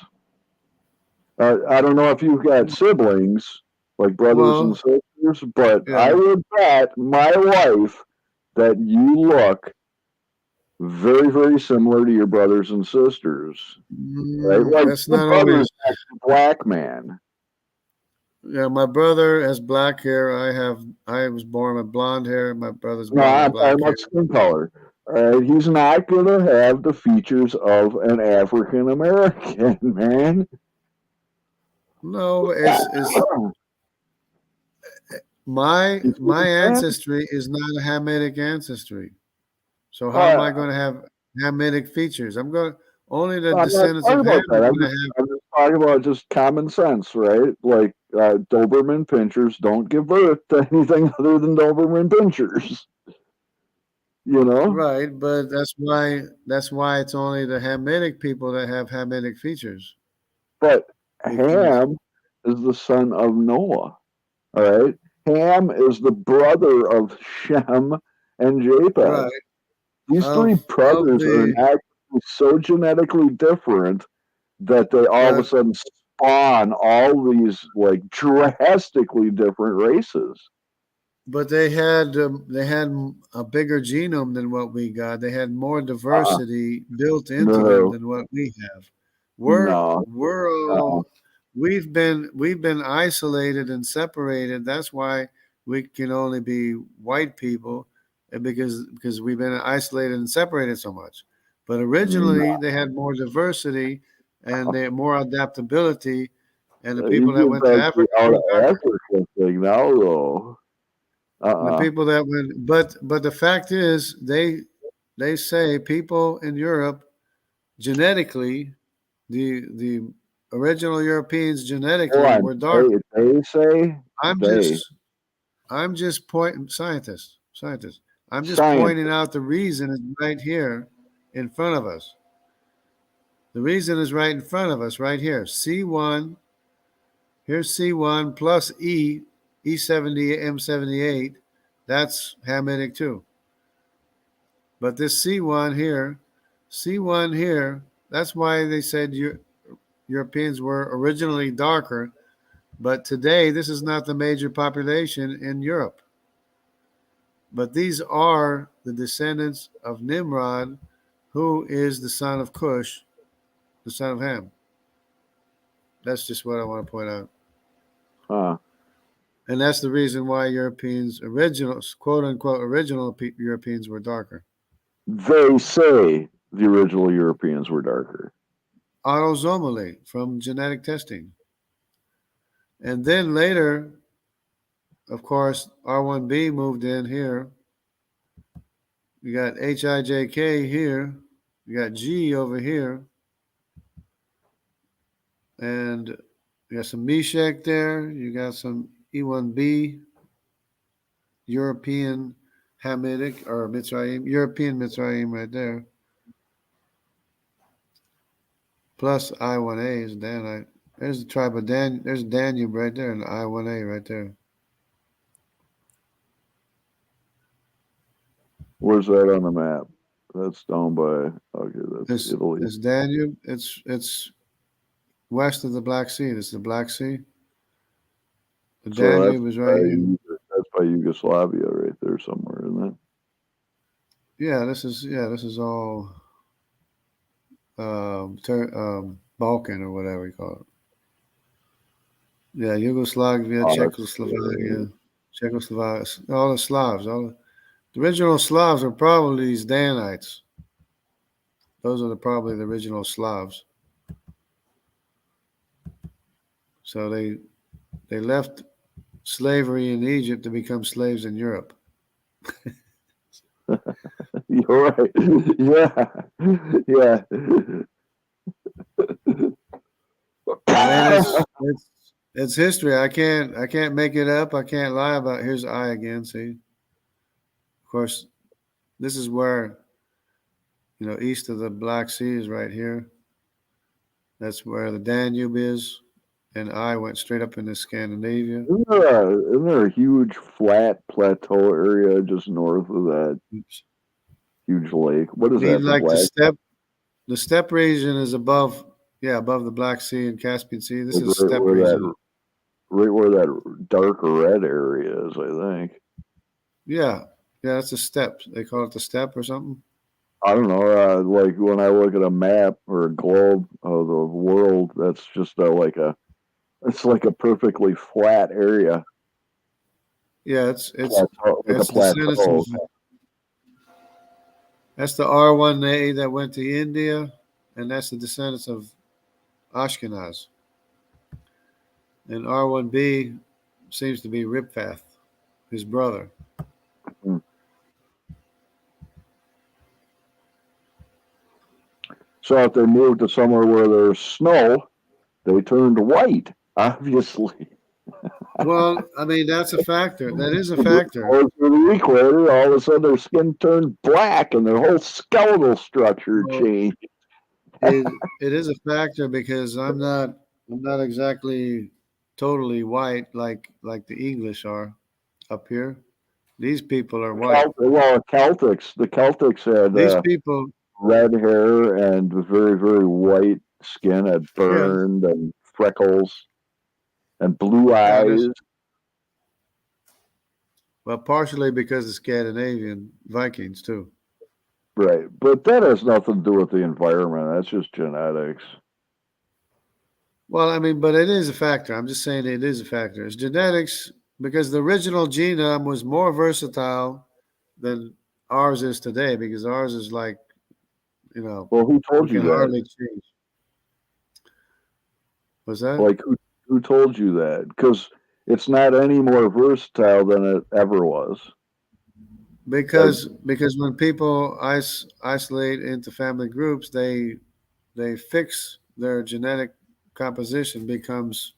I don't know if you've got siblings, like brothers and Well, sisters, but I yeah. would bet my wife that you look very, very similar to your brothers and sisters. Right? Like That's your not brother's always. actually a black man. Yeah, my brother has black hair. I was born with blonde hair. My brother's No, born with I'm talking black hair. about skin color. He's not going to have the features of an African American, man. No, it's You see what my I'm saying? ancestry is not a Hamitic ancestry. So how am Uh, I going to have Hamitic features? I'm going only the I'm not descendants talking of Ham about are that. going to have. I'm just talking about just common sense, right? Like Doberman pinchers don't give birth to anything other than Doberman pinchers. You know, Right, but that's why it's only the Hamitic people that have Hamitic features but because Ham is the son of Noah. All right, Ham is the brother of Shem and Japheth. right These three of brothers are the actually so genetically different that they all of a but sudden spawn all these like drastically different races. But they had a bigger genome than what we got. They had more Uh, diversity built into them no, than what we have. no, We're no. all we've been isolated and separated. That's why we can only be white people, and because we've been isolated and separated so much. But originally they had more diversity and they had more adaptability, and the You people that get went to back to Africa out were of darker. Africa like now though. The people that went, but the fact is, they say people in Europe genetically, the original Europeans Hold genetically on. were dark. They say I'm they just I'm just pointing scientists. I'm just science. pointing out the reason is right here in front of us. The reason is right in front of us, right here. C1, here's C1 plus E70, M78. That's Hamitic too. But this C1 here, that's why they said Europeans were originally darker. But today, this is not the major population in Europe. But these are the descendants of Nimrod, who is the son of Cush, the son of Ham. That's just what I want to point out. Huh. And that's the reason why Europeans, original, quote unquote, original Europeans were darker. They say the original Europeans were darker. Autosomally from genetic testing. And then later, of course, R1b moved in here. You got HIJK here. You got G over here. And you got some Meshach there. You got some E1b, European Hamitic, or Mitzrayim, European Mitzrayim right there. Plus I1A is Danite. There's the tribe of Dan. There's Danube right there, and the I1A right there. Where's that on the map? That's down by. Okay, that's Italy. It's Danube. It's west of the Black Sea. This is the Black Sea. The Danube is right here. That's by Yugoslavia, right there somewhere, isn't it? Yeah, this is all Balkan or whatever you call it. Yeah, Yugoslavia, Czechoslovakia, all the Slavs. The original Slavs are probably these Danites. Those are probably the original Slavs. So they left slavery in Egypt to become slaves in Europe. You're right. Yeah. Yeah. I mean, it's history. I can't make it up. I can't lie about it. Here's I again, see. Of course, this is where, east of the Black Sea is right here. That's where the Danube is. And I went straight up into Scandinavia. Isn't there a huge flat plateau area just north of that huge lake? What is that? Like the steppe region is above the Black Sea and Caspian Sea. This is steppe region. Right where that dark red area is, I think. Yeah, that's a steppe. They call it the steppe or something. I don't know. Like when I look at a map or a globe of the world, that's just it's like a perfectly flat area. Yeah, it's plateau, it's the that's the R1A that went to India, and that's the descendants of Ashkenaz. And R1B seems to be Ripfath, his brother. Mm. So if they moved to somewhere where there's snow, they turned white, obviously. Well, I mean, that's a factor. That is a factor. Or to the equator, all of a sudden their skin turned black and their whole skeletal structure changed. It is a factor because I'm not exactly totally white like the English are up here. These people are white. The Celtics had these people red hair and very, very white skin, had burned and freckles and blue eyes. Well, partially because of Scandinavian Vikings too. Right, but that has nothing to do with the environment. That's just genetics. Well, I mean, but it is a factor. I'm just saying it is a factor. It's genetics because the original genome was more versatile than ours is today because ours is like, Well, who told you that? Hardly change. Was that? Like, who told you that? Because it's not any more versatile than it ever was. because when people isolate into family groups, they fix their genetic composition becomes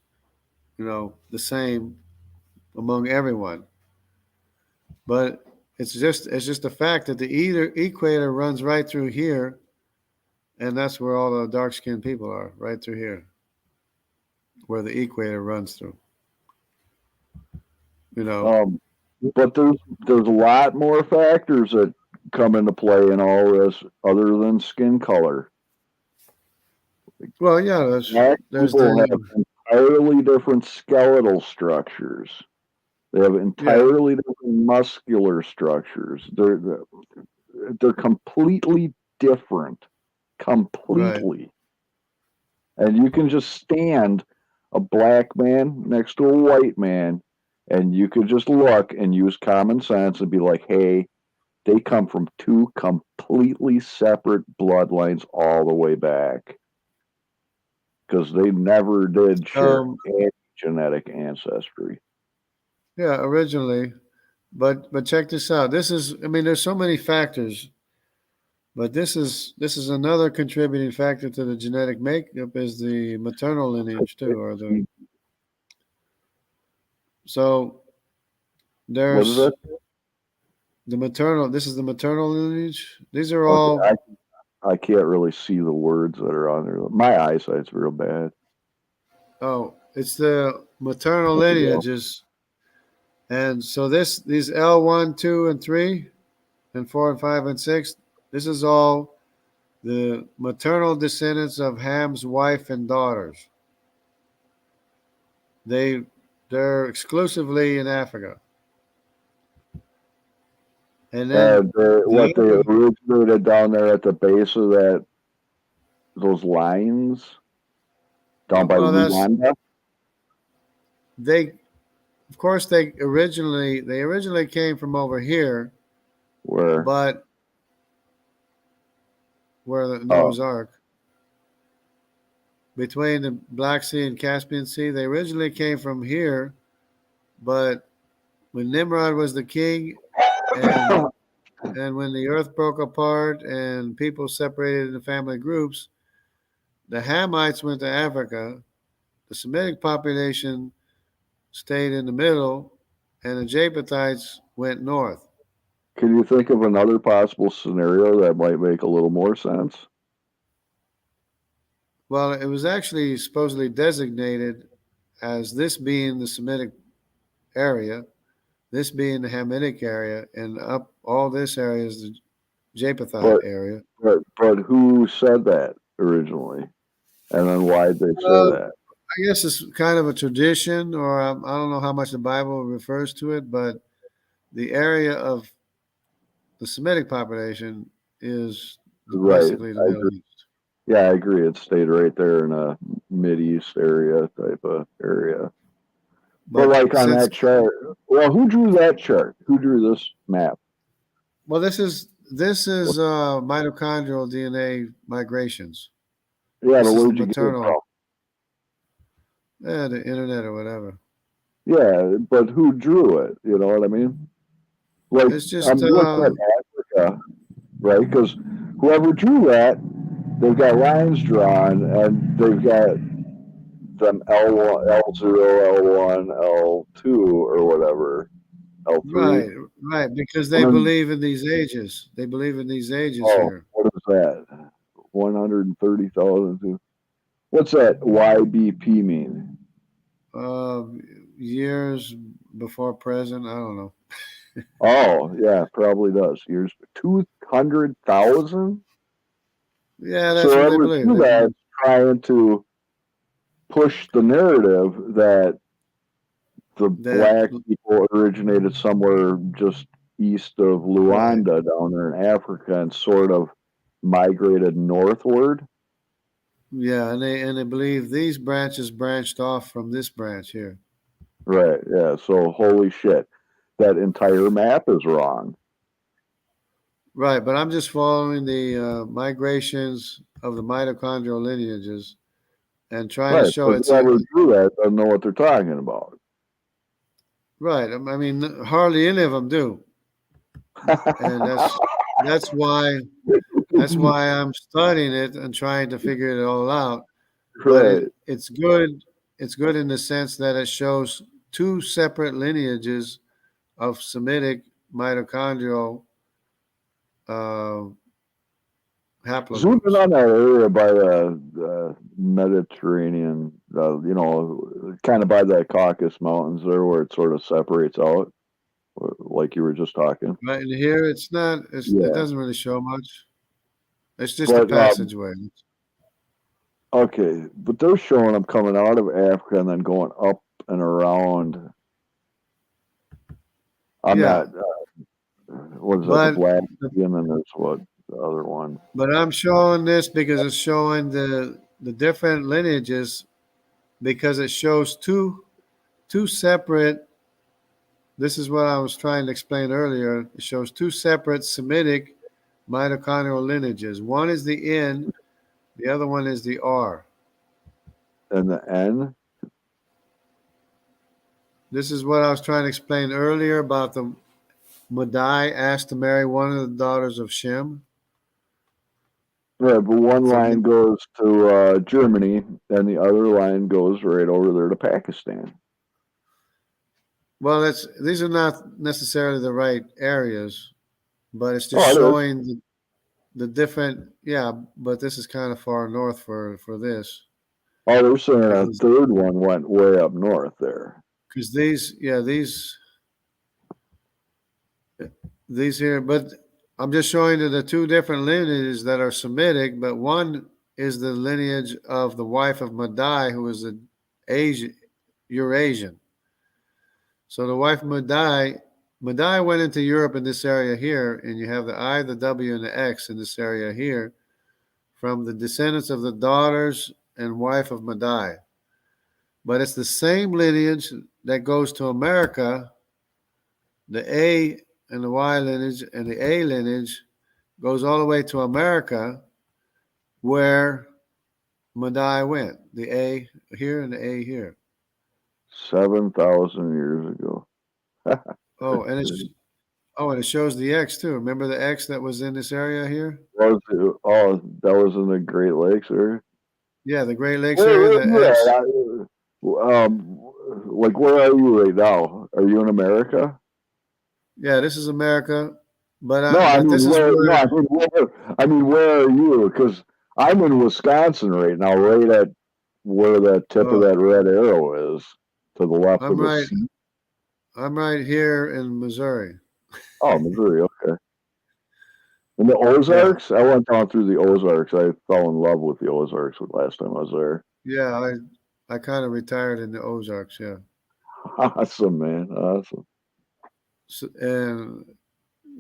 the same among everyone. But it's just the fact that the equator runs right through here, and that's where all the dark skinned people are, right through here, where the equator runs through. You know. Um, but there's a lot more factors that come into play in all this other than skin color. Well, yeah, Black there's people have the entirely different skeletal structures. They have yeah, entirely different muscular structures. They're completely different, right. completely. And you can just stand a black man next to a white man, and you could just look and use common sense and be like, hey, they come from two completely separate bloodlines all the way back because they never did share Um, any genetic ancestry. yeah, originally, but check this out. This is, I mean, there's so many factors, but this is another contributing factor to the genetic makeup is the maternal lineage too, or the so What is there's it? the maternal. This is the maternal lineage. These are Okay, all I can't really see the words that are on there. My eyesight's real bad. it's the maternal There you go. lineages, and so these L1, 2, and 3, and 4, and 5, and 6. This is all the maternal descendants of Ham's wife and daughters. They they're exclusively in Africa, and then the What they other. originated down there at the base of those lines down by Well, that's Luanda, they. Of course, they originally came from over here, where but where the oh, Noah's Ark between the Black Sea and Caspian Sea, they originally came from here, but when Nimrod was the king, and and when the earth broke apart and people separated into family groups, the Hamites went to Africa, the Semitic population stayed in the middle, and the Japhethites went north. can you think of another possible scenario that might make a little more sense? Well, it was actually supposedly designated as this being the Semitic area, this being the Hamitic area, and up all this area is the Japhethite But area. but who said that originally, and then why did they say Uh, that? I guess it's kind of a tradition, or I don't know how much the Bible refers to it, but the area of the Semitic population is Right, basically the I Middle agree. East. Yeah, I agree. It stayed right there in a mid east area type of area. But But like on since that chart, well, who drew that chart? Who drew this map? well, this is mitochondrial DNA migrations. Yeah, but This is the where'd you get it maternal, from? the internet or whatever. Yeah, but who drew it? You know what I mean? Like It's just I'm looking at Africa, right? Because whoever drew that, they've got lines drawn, and they've got them L1, L0, L1, L2, or whatever, L3. right, right, because And they then, believe in these ages. They believe in these ages oh, here. what is that? 130,000. What's that YBP mean? Uh, Years before present. I don't know. Oh, yeah, probably does. Years 200,000. Yeah, So that's what they whoever believe. drew They that believe. is trying to push the narrative that the That black people originated somewhere just east of right. Luanda down there in Africa and sort of migrated northward. Yeah, and they believe these branches branched off from this branch here. Right, yeah. So holy shit. That entire map is wrong. Right, but I'm just following the migrations of the mitochondrial lineages and trying to Right. show But it's a whoever drew that doesn't know what they're talking about. Right. I mean, hardly any of them do, and that's why that's why I'm studying it and trying to figure it all out. But Right. it's good. It's good in the sense that it shows two separate lineages of Semitic mitochondrial uh, Zoom in haplogroups. on that area by the Mediterranean, kind of by the Caucasus Mountains there, where it sort of separates out, like you were just talking. Right in here, it's not. It Yeah, doesn't really show much. It's just a but passageway. okay, but they're showing them coming out of Africa and then going up and around. I'm Yeah, not. What is that? The but Black Sea, and then there's what the other one. I'm showing this because it's showing the different lineages because it shows two separate. This is what I was trying to explain earlier. It shows two separate Semitic mitochondrial lineages. One is the N, the other one is the R. And the N. This is what I was trying to explain earlier about the Madai asked to marry one of the daughters of Shem. Right, but one So, line goes to Germany, and the other line goes right over there to Pakistan. well, these are not necessarily the right areas, but it's just Oh, it is. showing the different. Yeah, but this is kind of far north for this Oh, they're saying a because third one went way up north there. these here, but I'm just showing you the two different lineages that are Semitic, but one is the lineage of the wife of Madai, who is an Asian, Eurasian. So the wife of Madai went into Europe in this area here, and you have the I, the W, and the X in this area here from the descendants of the daughters and wife of Madai. But it's the same lineage that goes to America. The A and the Y lineage and the A lineage goes all the way to America where Madai went. The A here and the A here. 7,000 years ago. Oh, and it shows the X too. Remember the X that was in this area here? Oh, that was in the Great Lakes area. Yeah, the Great Lakes Where area, are the you X. at? Like, where are you right now? Are you in America? Yeah, this is America, No, I but mean this is where? No, where. where are you? Because I'm in Wisconsin right now, right at where that tip of Oh, that red arrow is, to the left I'm of the right. sea. I'm right here in Missouri. Oh, Missouri. Okay. And the Yeah, Ozarks? I went down through the Ozarks. I fell in love with the Ozarks last time I was there. yeah. I kind of retired in the Ozarks. Yeah, Awesome, man. Awesome. and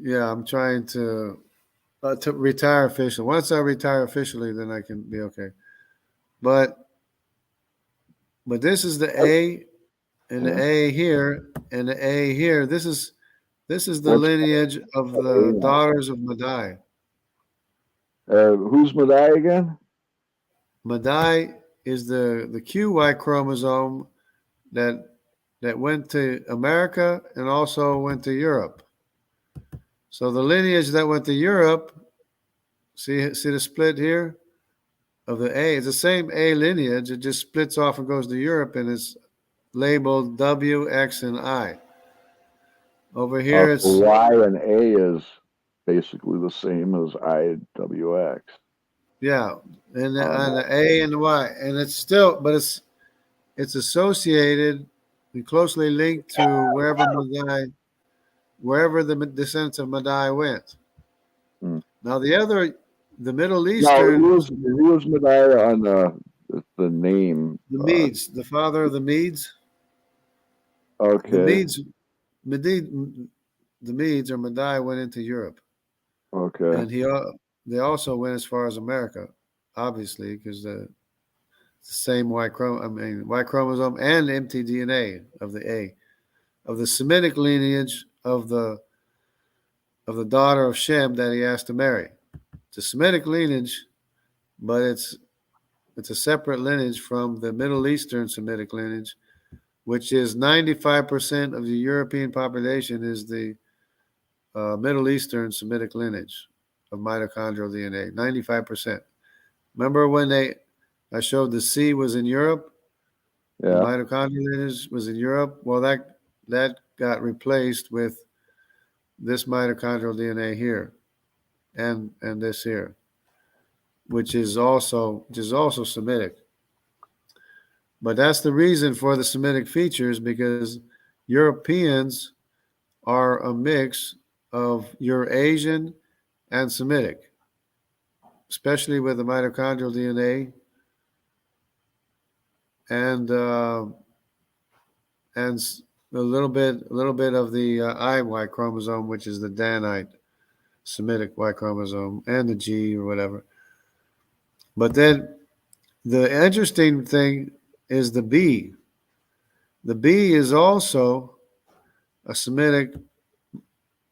yeah, I'm trying to retire officially. Once I retire officially, then I can be okay. But this is the A and the Yeah. A here and the A here. This is the What's lineage of the daughters of Madai. who's Madai again? Madai is the QY chromosome that went to America and also went to Europe. So the lineage that went to Europe, see the split here of the A. It's the same A lineage. It just splits off and goes to Europe, and it's labeled W, X, and I. Over here, So it's Y and A is basically the same as IWX. yeah, and No. the A and the Y, and it's still, but it's associated and closely linked to wherever the descendants of Madai went. Hmm. Now the Middle Now, Eastern, who was Madai on the name? the Medes, the father of the Medes, the Okay. Medes, Medid, the Medes or Madai went into Europe, Okay. and they also went as far as America, obviously, because the same Y chromosome and mtDNA of the A of the Semitic lineage of the daughter of Shem that he asked to marry. It's a Semitic lineage, but it's a separate lineage from the Middle Eastern Semitic lineage which is 95% of the European population is the Middle Eastern Semitic lineage of mitochondrial DNA. 95%. Remember when I showed the C was in Europe? The Yeah. mitochondrial lineage was in Europe. Well, that got replaced with this mitochondrial DNA here, and this here, which is also Semitic. But that's the reason for the Semitic features, because Europeans are a mix of Eurasian and Semitic, especially with the mitochondrial DNA and and a little bit of the Y chromosome, which is the Danite Semitic Y chromosome, and the G or whatever. But then the interesting thing is the B. The B is also a Semitic,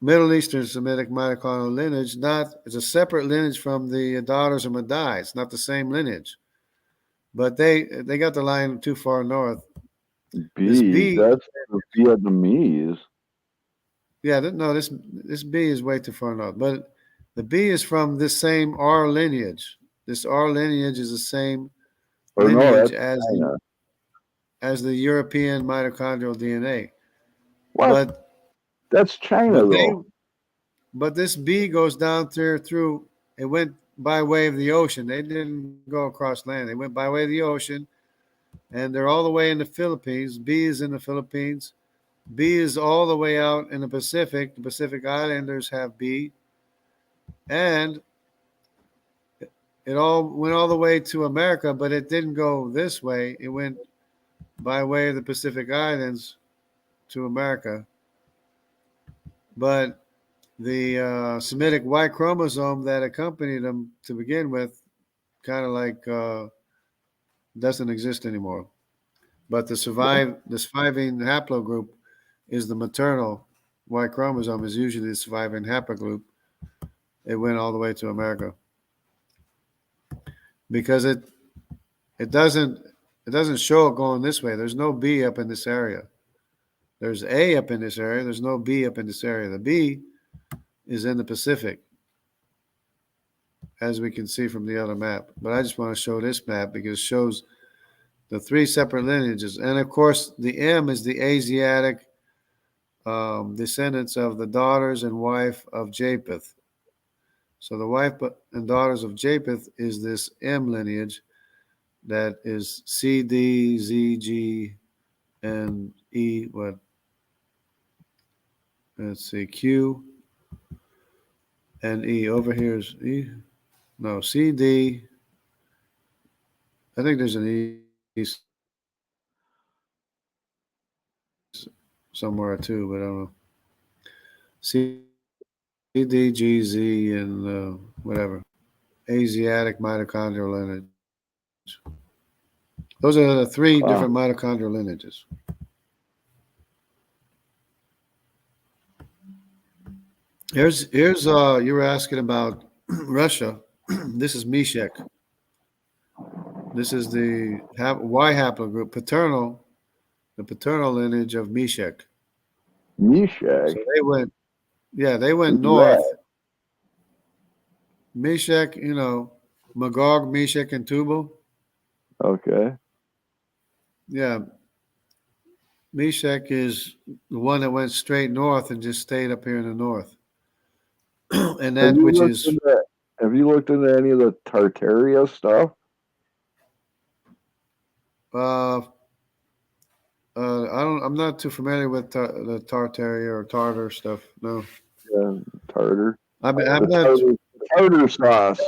Middle Eastern Semitic mitochondrial lineage. It's a separate lineage from the daughters of Madai. It's not the same lineage, but they got the line too far north. This B. B, That's the Vietnamese. yeah, no, this B is way too far north. But the B is from this same R lineage. This R lineage is the same Or no, lineage that's China. as the European mitochondrial DNA. What? But That's China, but they though. but this B goes down through. It went by way of the ocean. They didn't go across land. They went by way of the ocean, and they're all the way in the Philippines. B is in the Philippines. B is all the way out in the Pacific. The Pacific Islanders have B, and it all went all the way to America, but it didn't go this way. It went by way of the Pacific Islands to America. But the Semitic Y chromosome that accompanied them to begin with kind of like doesn't exist anymore. But the surviving haplogroup is the maternal Y chromosome, is usually the surviving haplogroup. It went all the way to America because it doesn't show it going this way. There's no B up in this area. There's A up in this area. There's no B up in this area. The B is in the Pacific, as we can see from the other map. But I just want to show this map because it shows the three separate lineages. And of course, the M is the Asiatic descendants of the daughters and wife of Japheth. So the wife and daughters of Japheth is this M lineage that is C, D, Z, G, and E. What? Let's see, Q and E. Over here is E. No, C, D. I think there's an E somewhere too, but I don't know. C, D, G, Z, and whatever. Asiatic mitochondrial lineage. Those are the three different mitochondrial lineages. Here's you were asking about Russia. This is Meshek. This is the Y haplogroup, the paternal lineage of Meshek. Meshach. So they went north. Meshek, Magog, Meshek, and Tubal. Okay. Yeah, Meshek is the one that went straight north and just stayed up here in the north. And that which is. Have you looked into any of the Tartaria stuff? I'm not too familiar with the Tartaria or Tartar stuff. No. Yeah, tartar. I'm not. Tartar sauce.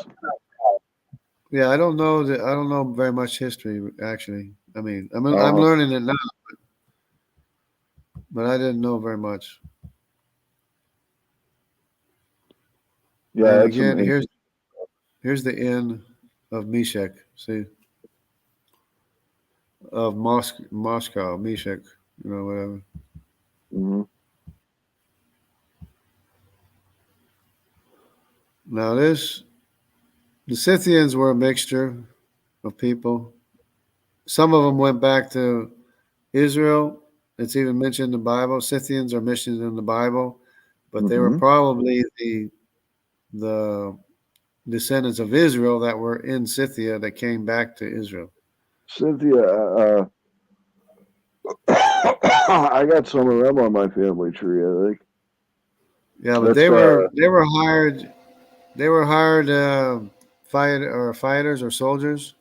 Yeah, I don't know that. I don't know very much history actually. I mean, I'm learning it now, but I didn't know very much. Yeah. And again, here's the end of Meshek. See, of Moscow, Meshek. Whatever. Mm-hmm. Now the Scythians were a mixture of people. Some of them went back to Israel. It's even mentioned in the Bible. Scythians are mentioned in the Bible, but they were Mm-hmm. probably the descendants of Israel that were in Scythia that came back to Israel. Cynthia, I got some of them on my family tree. I think Yeah, but that's they were hired fighters or soldiers.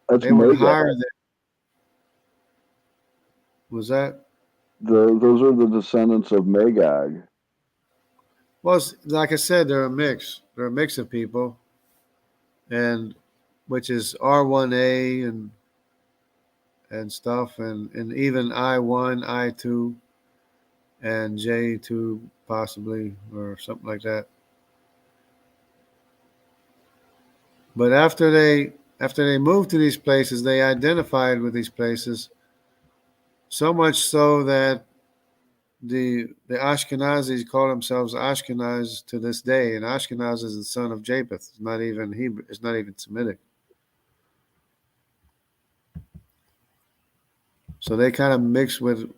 that's They would Magog. hire them. Was that? Those are the descendants of Magog. Well, like I said, they're a mix. They're a mix of people, and which is R1A and stuff, and even I1, I2, and J2 possibly or something like that. But after they moved to these places, they identified with these places so much so that the Ashkenazis call themselves Ashkenaz to this day, and Ashkenaz is the son of Japheth. It's not even Hebrew. It's not even Semitic. So they kind of mix with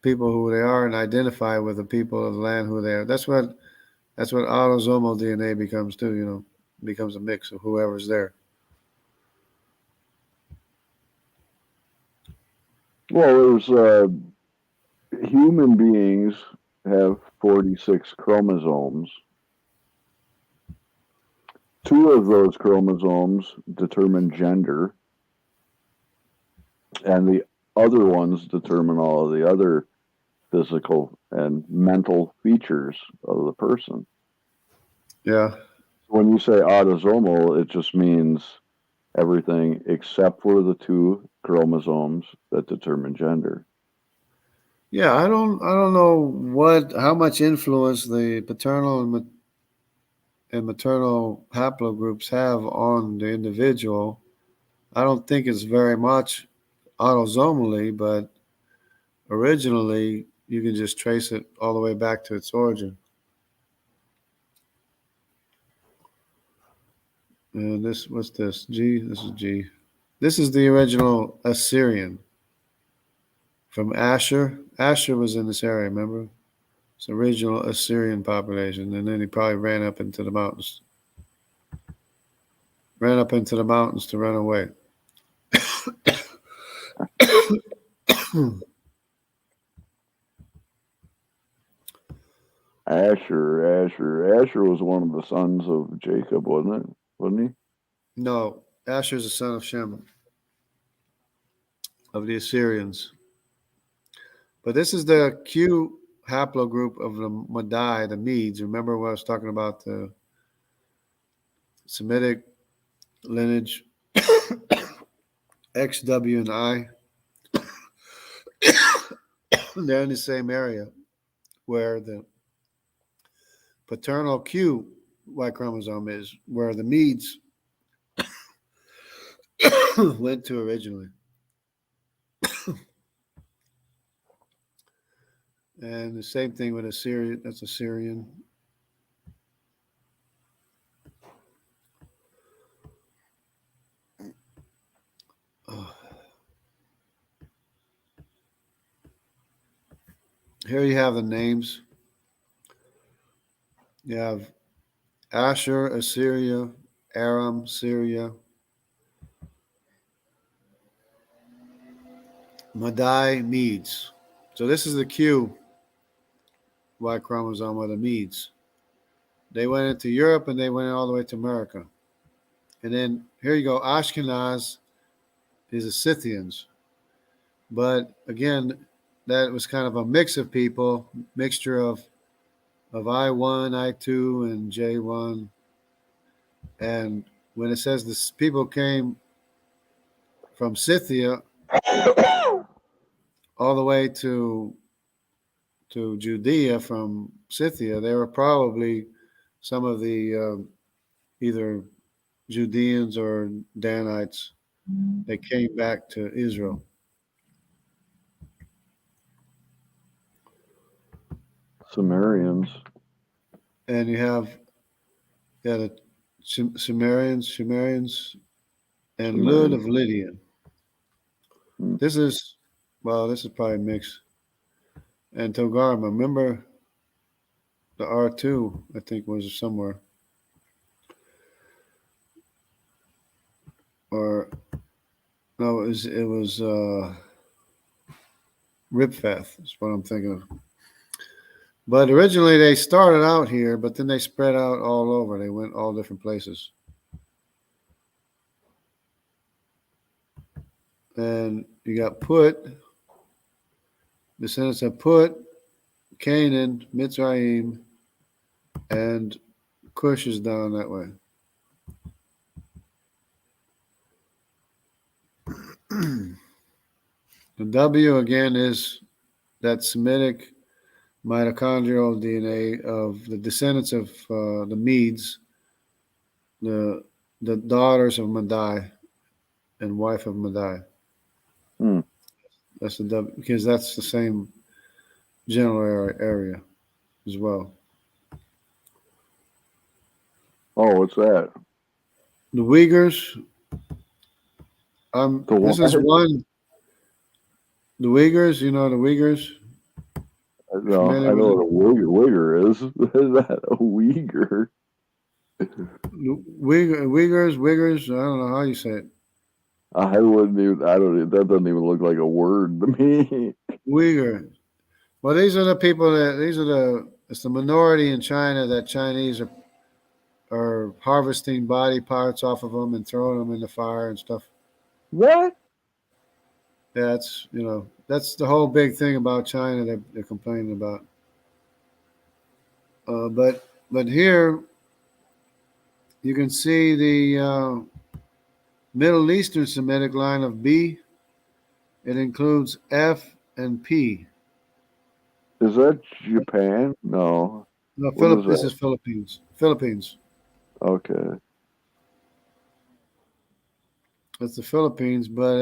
people who they are and identify with the people of the land who they are. That's what autosomal DNA becomes too. Becomes a mix of whoever's there. Well, there's human beings have 46 chromosomes. Two of those chromosomes determine gender, and the other ones determine all of the other physical and mental features of the person. Yeah, When you say autosomal, it just means everything except for the two chromosomes that determine gender. yeah. I don't know how much influence the paternal and maternal haplogroups have on the individual. I don't think it's very much autosomally, but originally you can just trace it all the way back to its origin. And what's this? G? This is G. This is the original Assyrian from Asher. Asher was in this area, remember? It's the original Assyrian population. And then he probably ran up into the mountains. Ran up into the mountains to run away. Asher was one of the sons of Jacob, wasn't it? Wasn't he? No, Asher is the son of Shem, of the Assyrians. But this is the Q haplogroup of the Madai, the Medes. Remember when I was talking about the Semitic lineage, X, W, and I? They're in the same area where the paternal Q Y chromosome is, where the Medes went to originally. And the same thing with Assyrian. That's Assyrian. Oh. Here you have the names. You have Asher, Assyria, Aram, Syria, Madai, Medes. So this is the Q Y chromosome of the Medes. They went into Europe and they went all the way to America. And then here you go, Ashkenaz is the Scythians. But again, that was kind of a mix of people, mixture of I1, I2, and J1. And when it says this people came from Scythia all the way to Judea from Scythia, they were probably some of the either Judeans or Danites that came back to Israel. Sumerians. And you have the Sumerians, and Lud of Lydia. Hmm. This is Well, this is probably mixed. And Togarma, remember the R2, I think, was somewhere. Or, no, it was Ripfeth, is what I'm thinking of. But originally they started out here, but then they spread out all over. They went all different places. And you got Put, descendants of Put, Canaan, Mitzrayim, and Cush is down that way. The W again is that Semitic mitochondrial DNA of the descendants of the Medes, the daughters of Madai and wife of Madai. Hmm. That's the W because that's the same general area as well. Oh, what's that? The Uyghurs. The This is what? one. The Uyghurs. You know the Uyghurs. No, Familiar I with know it? what a Uyghur is. Is that a Uyghur? Uyghurs. I don't know how you say it. I wouldn't even. I don't. That doesn't even look like a word to me. Uyghur. Well, these are the people that these are the it's the minority in China that Chinese are harvesting body parts off of them and throwing them in the fire and stuff. What? That's that's the whole big thing about China that they're complaining about. But here you can see the Middle Eastern Semitic line of B. It includes F and P. Is that Japan? No. No, What is This that? is Philippines. Philippines. Okay. That's the Philippines, but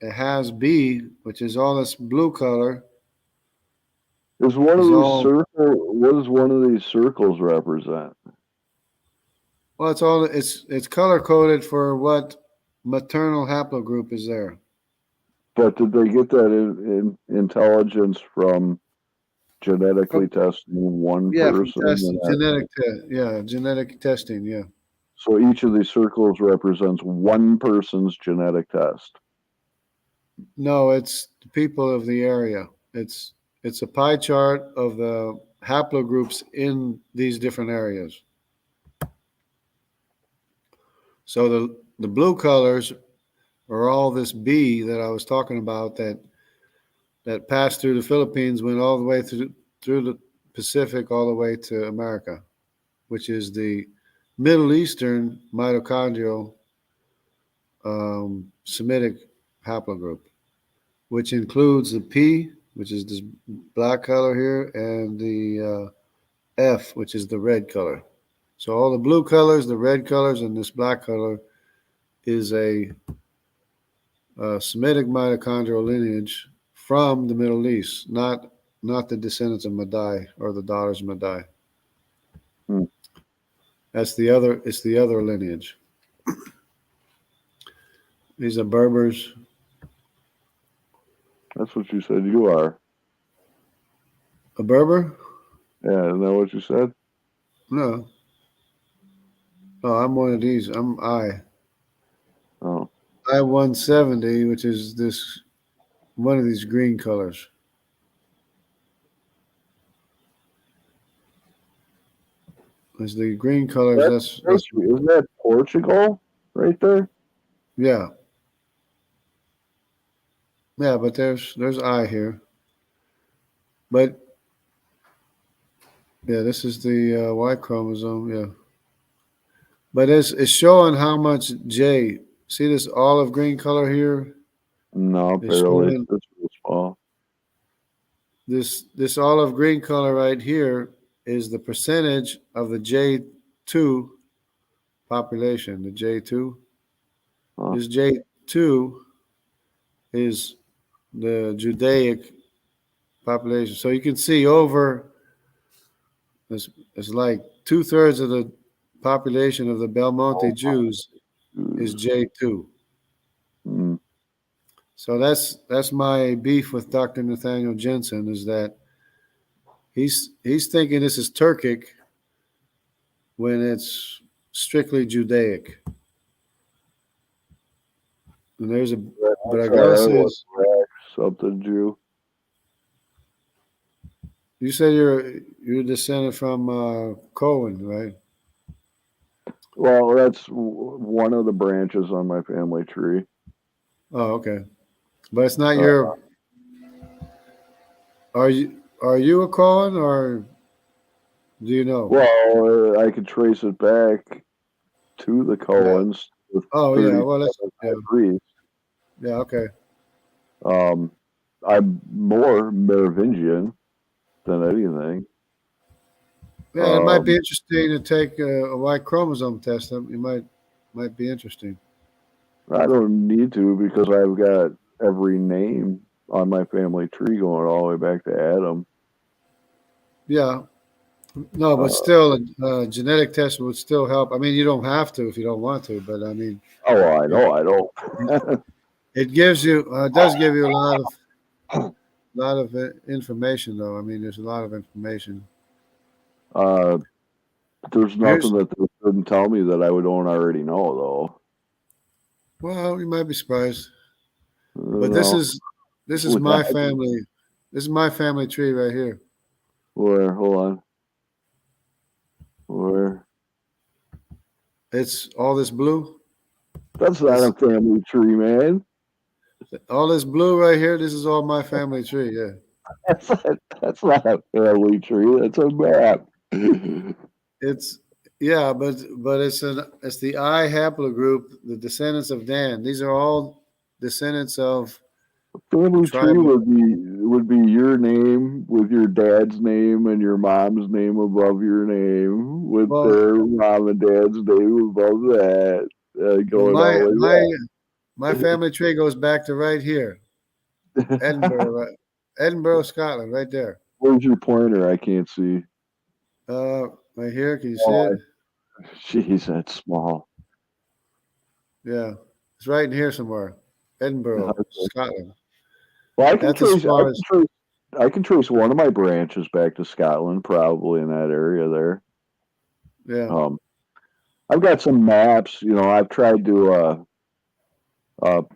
it has B, which is all this blue color. Is one of Is these all circle? What does one of these circles represent? well. It's color coded for what maternal haplogroup is there. But did they get that in intelligence from genetically From, testing one yeah, from person? test genetic genetic testing. Yeah. So each of these circles represents one person's genetic test. No, it's the people of the area. It's a pie chart of the haplogroups in these different areas. So the blue colors are all this B that I was talking about that passed through the Philippines, went all the way through the Pacific, all the way to America, which is the Middle Eastern mitochondrial Semitic haplogroup, which includes the P, which is this black color here, and the F, which is the red color. So all the blue colors, the red colors, and this black color is a Semitic mitochondrial lineage from the Middle East, not the descendants of Madai or the daughters of Madai. Hmm. That's the other. It's the other lineage. These are Berbers. That's what you said you are. A Berber? Yeah, isn't that what you said? No. Oh, I'm one of these. I'm Oh. I-170, which is this one of these green colors. It's the green colors. That's That's Isn't that Portugal right there? yeah. Yeah, but there's I here. But yeah, this is the Y chromosome. Yeah, but it's showing how much J. See this olive green color here? No, It's barely. showing That's real small. this olive green color right here is the percentage of the J2 population. The J2. Huh. This J2 is the Judaic population. So you can see over it's like 2/3 of the population of the Belmonte Oh, Jews is Jews. J2. Mm. So that's my beef with Dr. Nathaniel Jensen is that he's thinking this is Turkic when it's strictly Judaic. And but I I gotta thought I say, was something Jew. you said you're descended from Cohen, right? Well, that's one of the branches on my family tree. Oh, okay. But it's not Uh, your. Are you a Cohen or do you know? well, I could trace it back to the Yeah. Cohens, the Oh yeah. Well, that's 37 yeah. degrees. Yeah. Okay. Um, I'm more Merovingian than anything. Yeah, it might be Um, interesting to take a Y chromosome test. It might be interesting. I don't need to because I've got every name on my family tree going all the way back to Adam. Yeah. No, but Uh, still, a genetic test would still help. I mean, you don't have to if you don't want to, but I mean, oh, I it know, I don't. it gives you it does give you a lot of information, though. I mean, there's a lot of information. uh, there's Here's nothing that they couldn't tell me that I would don't already know, well, you might be surprised, though. but this is With my that, family. This is my family tree right here. where, hold on, where? It's all this blue. That's not This a family tree, man. all this blue right here. This is all my family tree. Yeah. That's not, that's not a family tree. That's a map. It's yeah, but it's the I haplogroup, the descendants of Dan. These are all descendants of the Family tree tribe of. would be your name with your dad's name and your mom's name above your name with Well, their mom and dad's name above that, well, going all my the family tree goes back to right here, way back. Edinburgh, Edinburgh, Scotland, right there. Where's your pointer? I can't see. Right here. Can you see it? Oh, jeez, that's small. Yeah, it's right in here somewhere, Edinburgh, Scotland. Well, I can That's as trace. I far can as trace. I can trace one of my branches back to Scotland, probably in that area there. yeah, Um, I've got some maps. I've tried to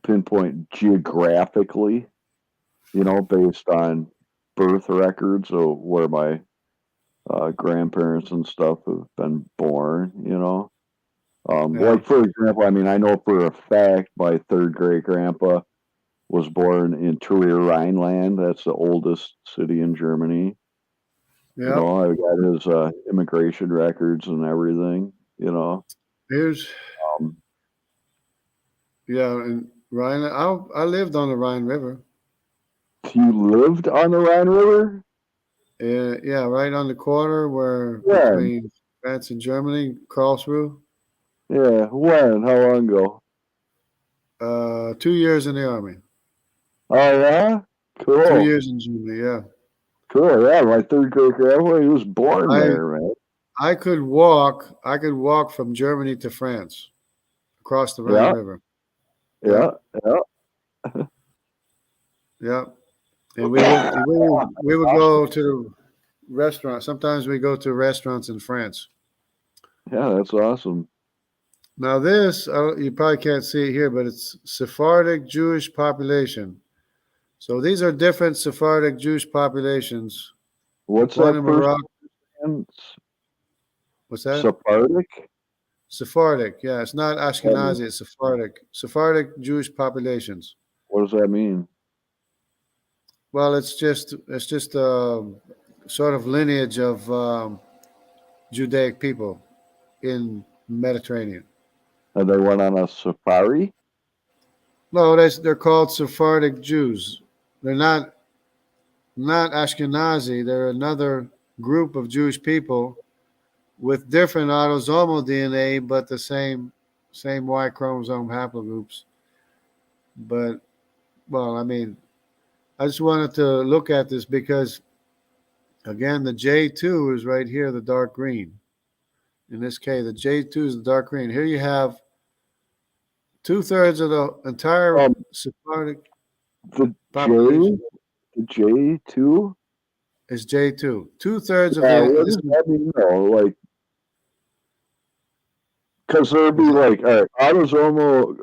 pinpoint geographically. Based on birth records of where my grandparents and stuff have been born. yeah, Like for example, I mean, I know for a fact my third great grandpa was born in Trier, Rhineland. That's the oldest city in Germany. yeah. I got his immigration records and everything. Here's Um, yeah, and Rhine. I lived on the Rhine River. you lived on the Rhine River? Yeah, right on the corner where Yeah, between France and Germany, Karlsruhe. yeah. When? How long ago? 2 years in the army. Oh yeah, 2 cool, years in Germany. Yeah, cool. Yeah, my third great grandpa, he was born I there, man. I could walk. I could walk from Germany to France across the Rhine Yeah, River. Yeah, yeah, yeah. yeah. And we would go to the restaurant. Sometimes we go to restaurants in France. Yeah, that's awesome. Now this you probably can't see it here, but it's Sephardic Jewish population. So these are different Sephardic Jewish populations. What's One that in first Morocco. name? What's that? Sephardic? Sephardic. Yeah, it's not Ashkenazi. It's Sephardic. Sephardic Jewish populations. What does that mean? Well, it's just sort of lineage of Judaic people in Mediterranean. And they went on a safari? No, they're called Sephardic Jews. They're not Ashkenazi. They're another group of Jewish people with different autosomal DNA, but the same Y chromosome haplogroups. But well, I mean, I just wanted to look at this because again, the J2 is right here, the dark green. In this case, the J2 is the dark green. Here you have 2/3 of the entire Um, Sephardic. The population. J2? Is J2. 2/3 of Yeah, the what this does that mean though? Like, because there'd be like, all right, autosomal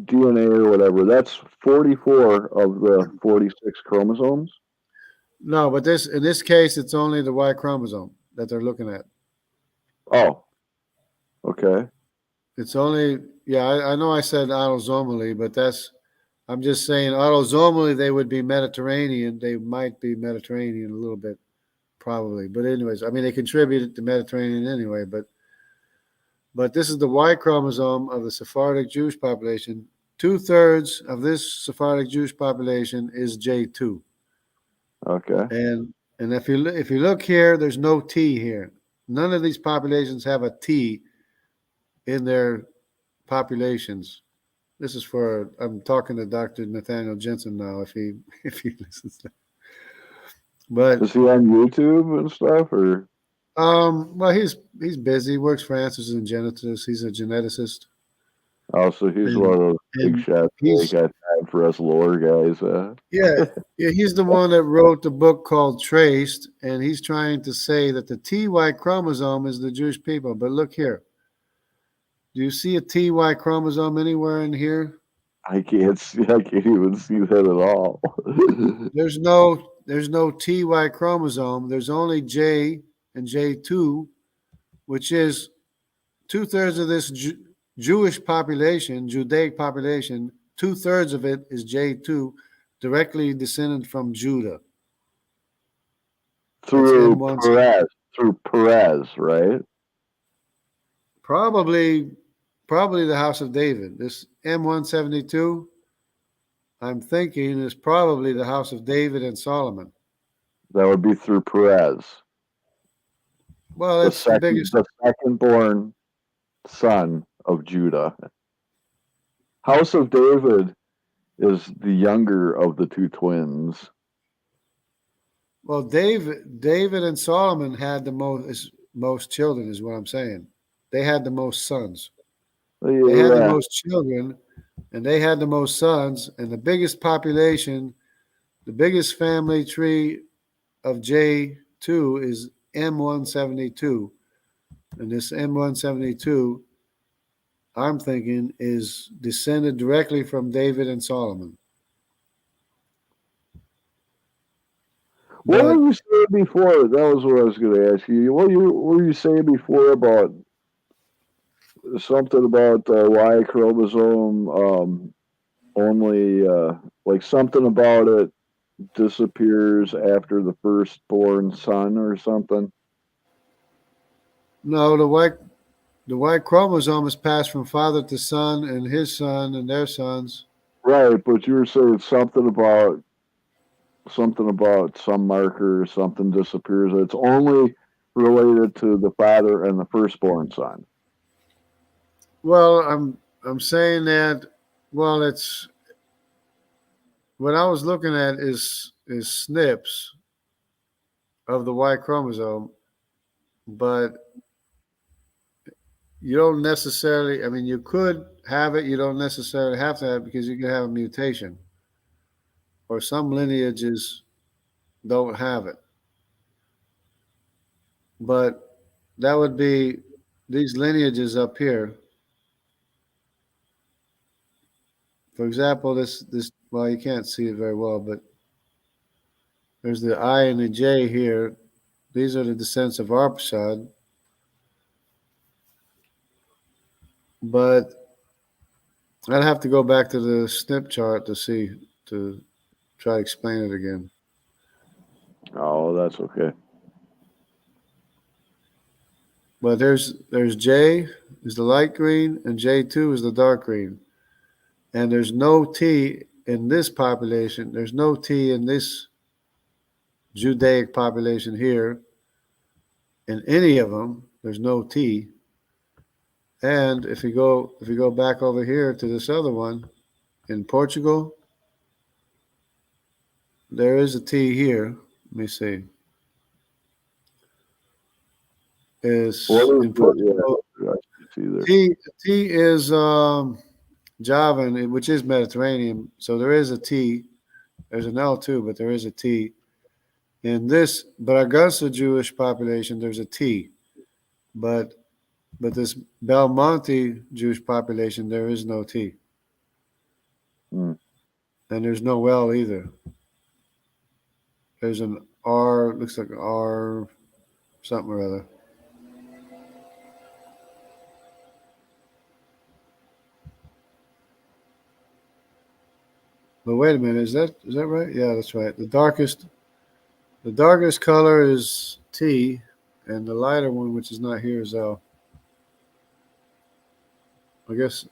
DNA or whatever. That's 44 of the 46 chromosomes. no, but this in this case it's only the Y chromosome that they're looking at. Oh, okay. It's only yeah, I know I said autosomally, but that's I'm just saying autosomally they would be Mediterranean. They might be Mediterranean a little bit, probably. But anyways, I mean they contributed to Mediterranean anyway, but this is the Y chromosome of the Sephardic Jewish population. 2/3 of this Sephardic Jewish population is J2. Okay. And if you look here, there's no T here. None of these populations have a T in their populations. This is for I'm talking to Dr. Nathaniel Jensen now if he if he listens. But Is he on YouTube and stuff, or? well he's busy. He works for Answers in Genetics. He's a geneticist. Oh, so he's one And of those big and shots that he's got time for us lore guys. yeah, yeah, he's the one that wrote the book called Traced, and he's trying to say that the TY chromosome is the Jewish people. But look here. Do you see a TY chromosome anywhere in here? I can't see. I can't even see that at all. There's no TY chromosome. There's only J and J2, which is 2/3 of this Jewish population, Judaic population. 2/3 of it is J2, directly descended from Judah. That's through M1. Perez, through Perez, right? Probably the house of David. This M172, I'm thinking, is probably the house of David and Solomon. That would be through Perez, Well, it's the biggest. the second born son of Judah. House of David is the younger of the two twins. Well, David and Solomon had the most children, is what I'm saying. They had the most sons. They had the most children, and they had the most sons, and the biggest population, the biggest family tree of J2 is M172. And this M172, I'm thinking, is descended directly from David and Solomon. What were you saying before? That was what I was going to ask you. What were you saying before about something about Y chromosome only, like something about it disappears after the firstborn son or something? No, the Y chromosome is passed from father to son and his son and their sons. Right, but you were saying something about some marker or something disappears. It's only related to the father and the firstborn son. Well, I'm saying that. Well, it's what I was looking at is SNPs of the Y chromosome, but you don't necessarily. I mean, you could have it. You don't necessarily have to have it because you can have a mutation, or some lineages don't have it. But that would be these lineages up here. For example, this well, you can't see it very well, but there's the I and the J here. These are the descendants of Arpachshad. But I'd have to go back to the SNP chart to try to explain it again. Oh, that's okay. But there's J is the light green and J2 is the dark green. And there's no T in this population. There's no T in this Judaic population here. In any of them, there's no T. And if you go back over here to this other one in Portugal, there is a T here. Let me see. Is in Portugal. T is Javan, which is Mediterranean. So there is a T There's an L too, but there is a T. In this Bragaça Jewish population, there's a T. But this Belmonte Jewish population, there is no T. Hmm. And there's no L either. There's an R, looks like R something or other. But wait a minute, is that right? Yeah, that's right. The darkest color is T, and the lighter one, which is not here, is L. I guess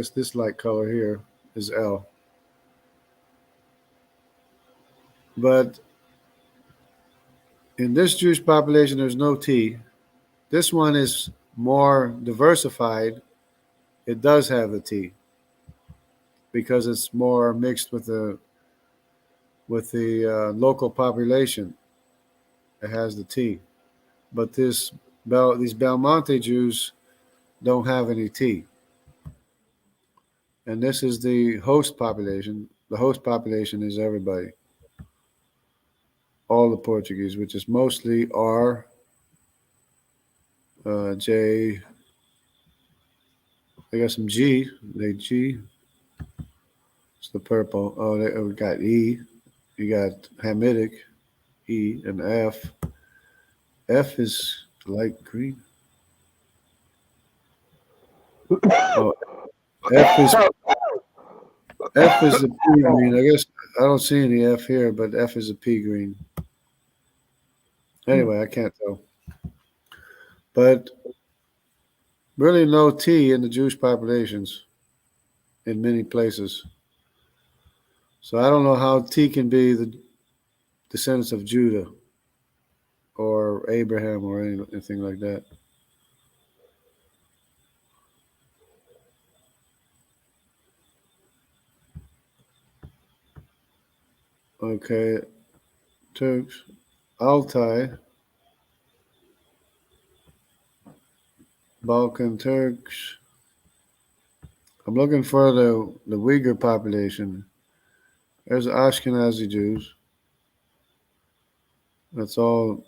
this light color here is L. But in this Jewish population, there's no T. This one is more diversified. It does have the T because it's more mixed with the local population. It has the T. But these Belmonte Jews don't have any T. And this is the host population. The host population is everybody, all the Portuguese, which is mostly R, J. They got some G. They G. It's the purple. Oh, we got E. You got Hamitic, E, and F. F is light green. Oh, F is F is a pea green. I guess I don't see any F here, but F is a pea green. Anyway, I can't tell. But really no T in the Jewish populations in many places. So I don't know how T can be the descendants of Judah or Abraham or anything like that. Okay, Turks, Altai, Balkan Turks. I'm looking for the Uyghur population. There's Ashkenazi Jews. That's all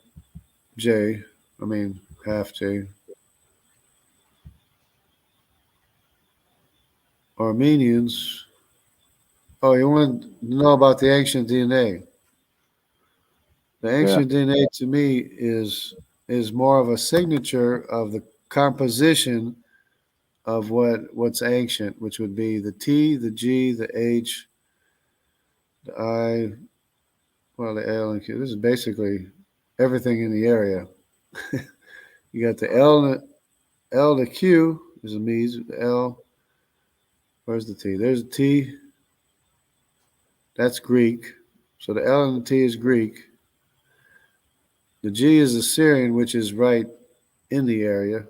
J. I mean, half J. Armenians. Oh, you want to know about the ancient DNA? The Yeah. ancient DNA to me is more of a signature of the composition of what's ancient, which would be the T, the G, the H, the I, well, the L and Q. This is basically everything in the area. You got the L to Q is the Mies. The L, where's the T? There's a T. That's Greek. So the L and the T is Greek. The G is Assyrian, which is right in the area.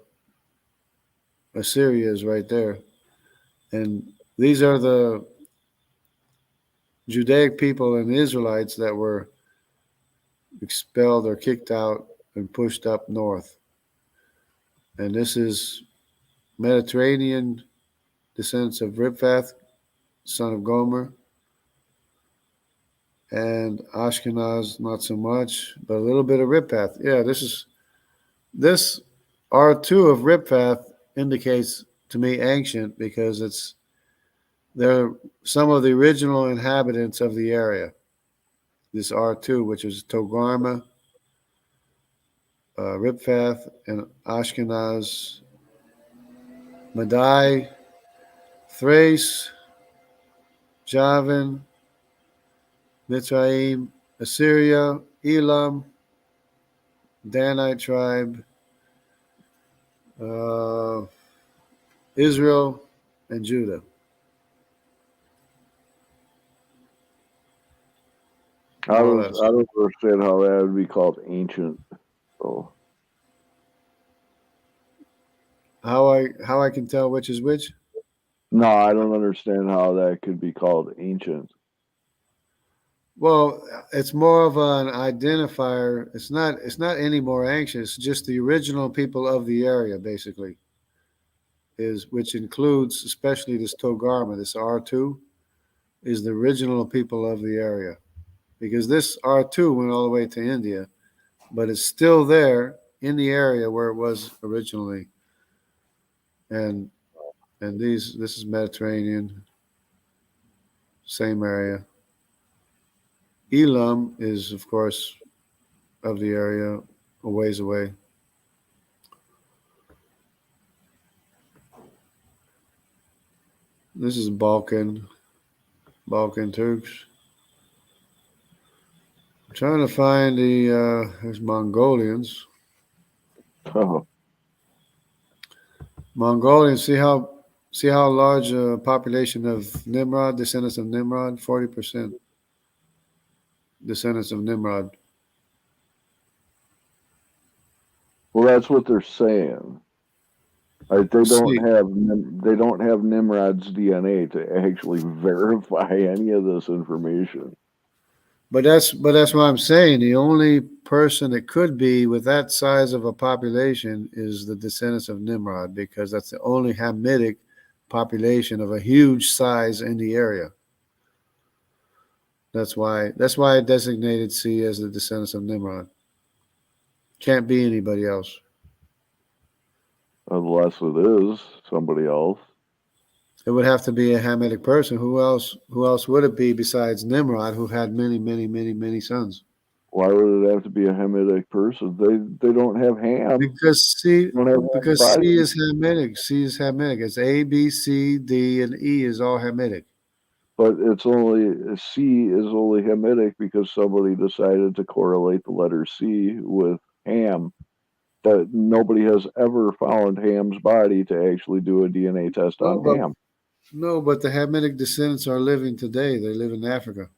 Assyria is right there. And these are the Judaic people and the Israelites that were expelled or kicked out and pushed up north. And this is Mediterranean descendants of Riphath, son of Gomer, and Ashkenaz, not so much, but a little bit of Riphath. Yeah, this R2 of Riphath indicates to me ancient because they're some of the original inhabitants of the area. This R2, which is Togarma, Riphath, and Ashkenaz, Madai, Thrace, Javan, Mitzrayim, Assyria, Elam, Danite tribe, uh, Israel, and Judah. I More or don't less. I don't understand how that would be called ancient. So How I can tell which is which? no, I don't understand how that could be called ancient. Well, it's more of an identifier. It's not any more anxious. Just the original people of the area, basically, is which includes especially this Togarma, this R2, is the original people of the area. because this R2 went all the way to India, but it's still there in the area where it was originally. And this is Mediterranean, same area. Elam is, of course, of the area, a ways away. This is Balkan Turks. I'm trying to find there's Mongolians. Oh, Mongolians, see how large a population of Nimrod, descendants of Nimrod, 40% descendants of Nimrod. well, that's what they're saying. They See, don't have Nimrod's DNA to actually verify any of this information. but that's what I'm saying. The only person it could be with that size of a population is the descendants of Nimrod, because that's the only Hamitic population of a huge size in the area. That's why I designated C as the descendants of Nimrod. Can't be anybody else. Unless it is somebody else. It would have to be a Hamitic person. Who else? Who else would it be besides Nimrod, who had many, many, many, many sons? Why would it have to be a Hamitic person? They don't have Ham. Because C, They don't have Ham's because C body. is Hamitic. C is Hamitic. It's A, B, C, D, and E is all Hamitic. But it's only C is only Hamitic because somebody decided to correlate the letter C with Ham. That nobody has ever found Ham's body to actually do a DNA test Well, on but Ham. no, but the Hamitic descendants are living today. They live in Africa,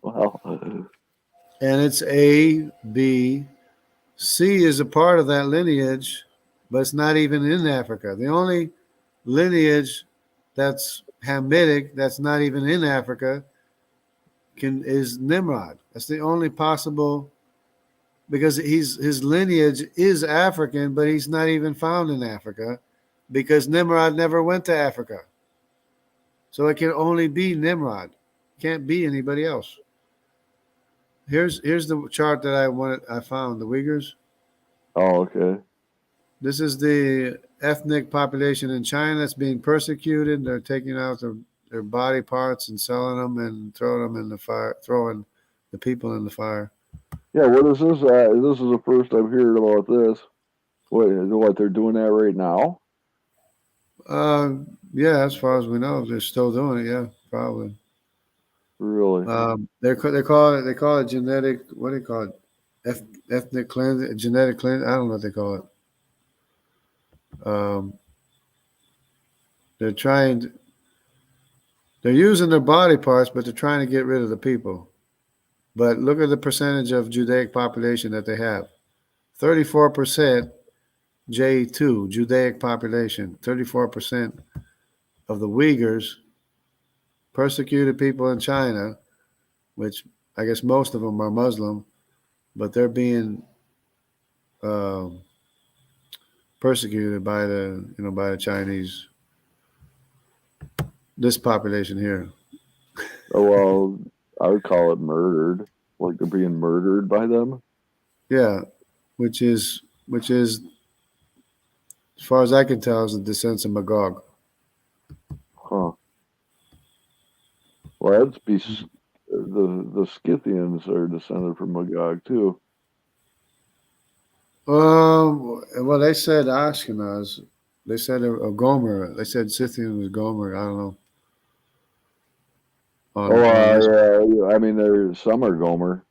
Well, and it's A, B, C is a part of that lineage, but it's not even in Africa. The only lineage that's Hamitic that's not even in Africa is Nimrod. That's the only possible, because his lineage is African, but he's not even found in Africa because Nimrod never went to Africa. So it can only be Nimrod. Can't be anybody else. Here's the chart that I found, the Uyghurs. oh, okay. This is the ethnic population in China that's being persecuted. They're taking out their body parts and selling them and throwing them in the fire, throwing the people in the fire. Yeah, what is this? This is the first I've heard about this. What they're doing that right now? Uh, yeah, as far as we know, they're still doing it. Yeah, probably. Really? They call it genetic. What do they call it? Ethnic cleanse, genetic cleanse. I don't know what they call it. They're trying. They're using their body parts, but they're trying to get rid of the people. But look at the percentage of Judaic population that they have. 34% J2 Judaic population. 34% of the Uyghurs, persecuted people in China, which I guess most of them are Muslim, but they're being uh, persecuted by the Chinese. This population here. Oh, well, I would call it murdered. Like they're being murdered by them. Yeah, which is as far as I can tell is the descendants of Magog. Huh. Well, that'd be the Scythians are descended from Magog too. Well, they said Ashkenaz. They said Gomer. They said Scythian was Gomer. I don't know. Oh, On this, yeah. I mean, there's some are Gomer.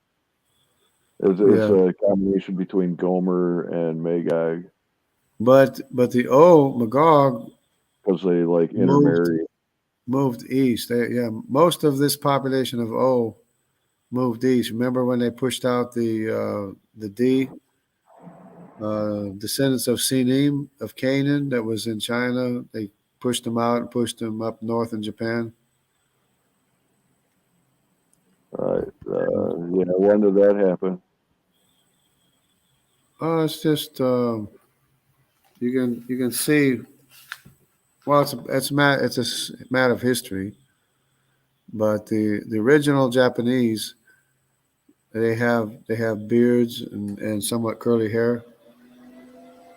It's yeah. a combination between Gomer and Magog But the Magog because they like moved intermarry. moved east. Yeah, most of this population of moved east. Remember when they pushed out the D descendants of Sinim of Canaan that was in China? They pushed them out and pushed them up north in Japan. Right. And, Yeah. When did that happen? it's just you can see. Well, it's a matter of history. But the original Japanese, they have beards and somewhat curly hair,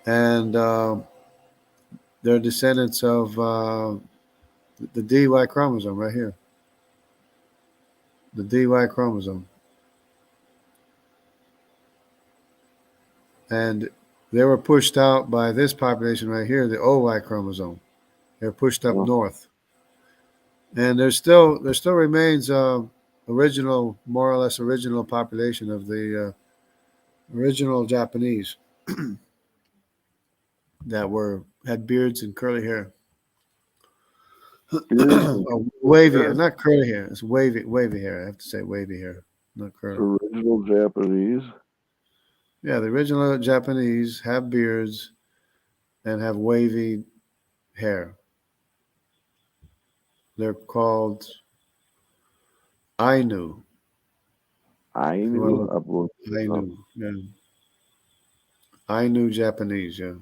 and they're descendants of the DY chromosome right here. The DY chromosome, and they were pushed out by this population right here, the OY chromosome. They're pushed up Well, north, and there still remains original, more or less original population of the original Japanese that were had beards and curly hair. beards and Wavy, hair. not curly hair. It's wavy hair. I have to say wavy hair, not curly. Original Japanese. Yeah, the original Japanese have beards and have wavy hair. They're called Ainu. If you want to Ainu. look, I've looked it up. Ainu. Yeah, Ainu Japanese. Yeah,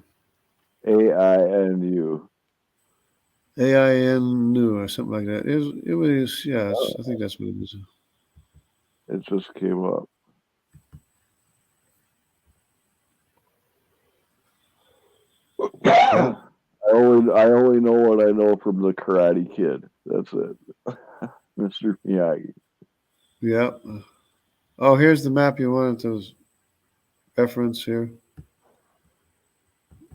AINU. AINU or something like that. It was. Yeah, I think that's what it is. It just came up. Yeah, I only know what I know from the Karate Kid. That's it. Mr. Miyagi. yeah. Oh, here's the map you wanted to reference here.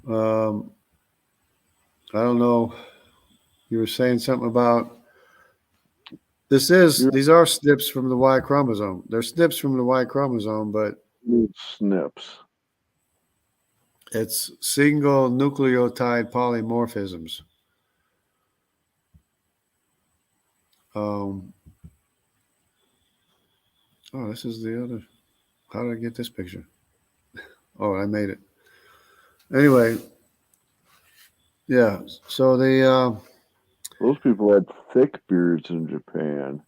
Um, I don't know. You were saying something about these are snips from the Y chromosome. They're snips from the Y chromosome, but Snips. it's single nucleotide polymorphisms. Um, oh, this is the other. How did I get this picture? Oh, I made it. Anyway, yeah. So Those people had thick beards in Japan.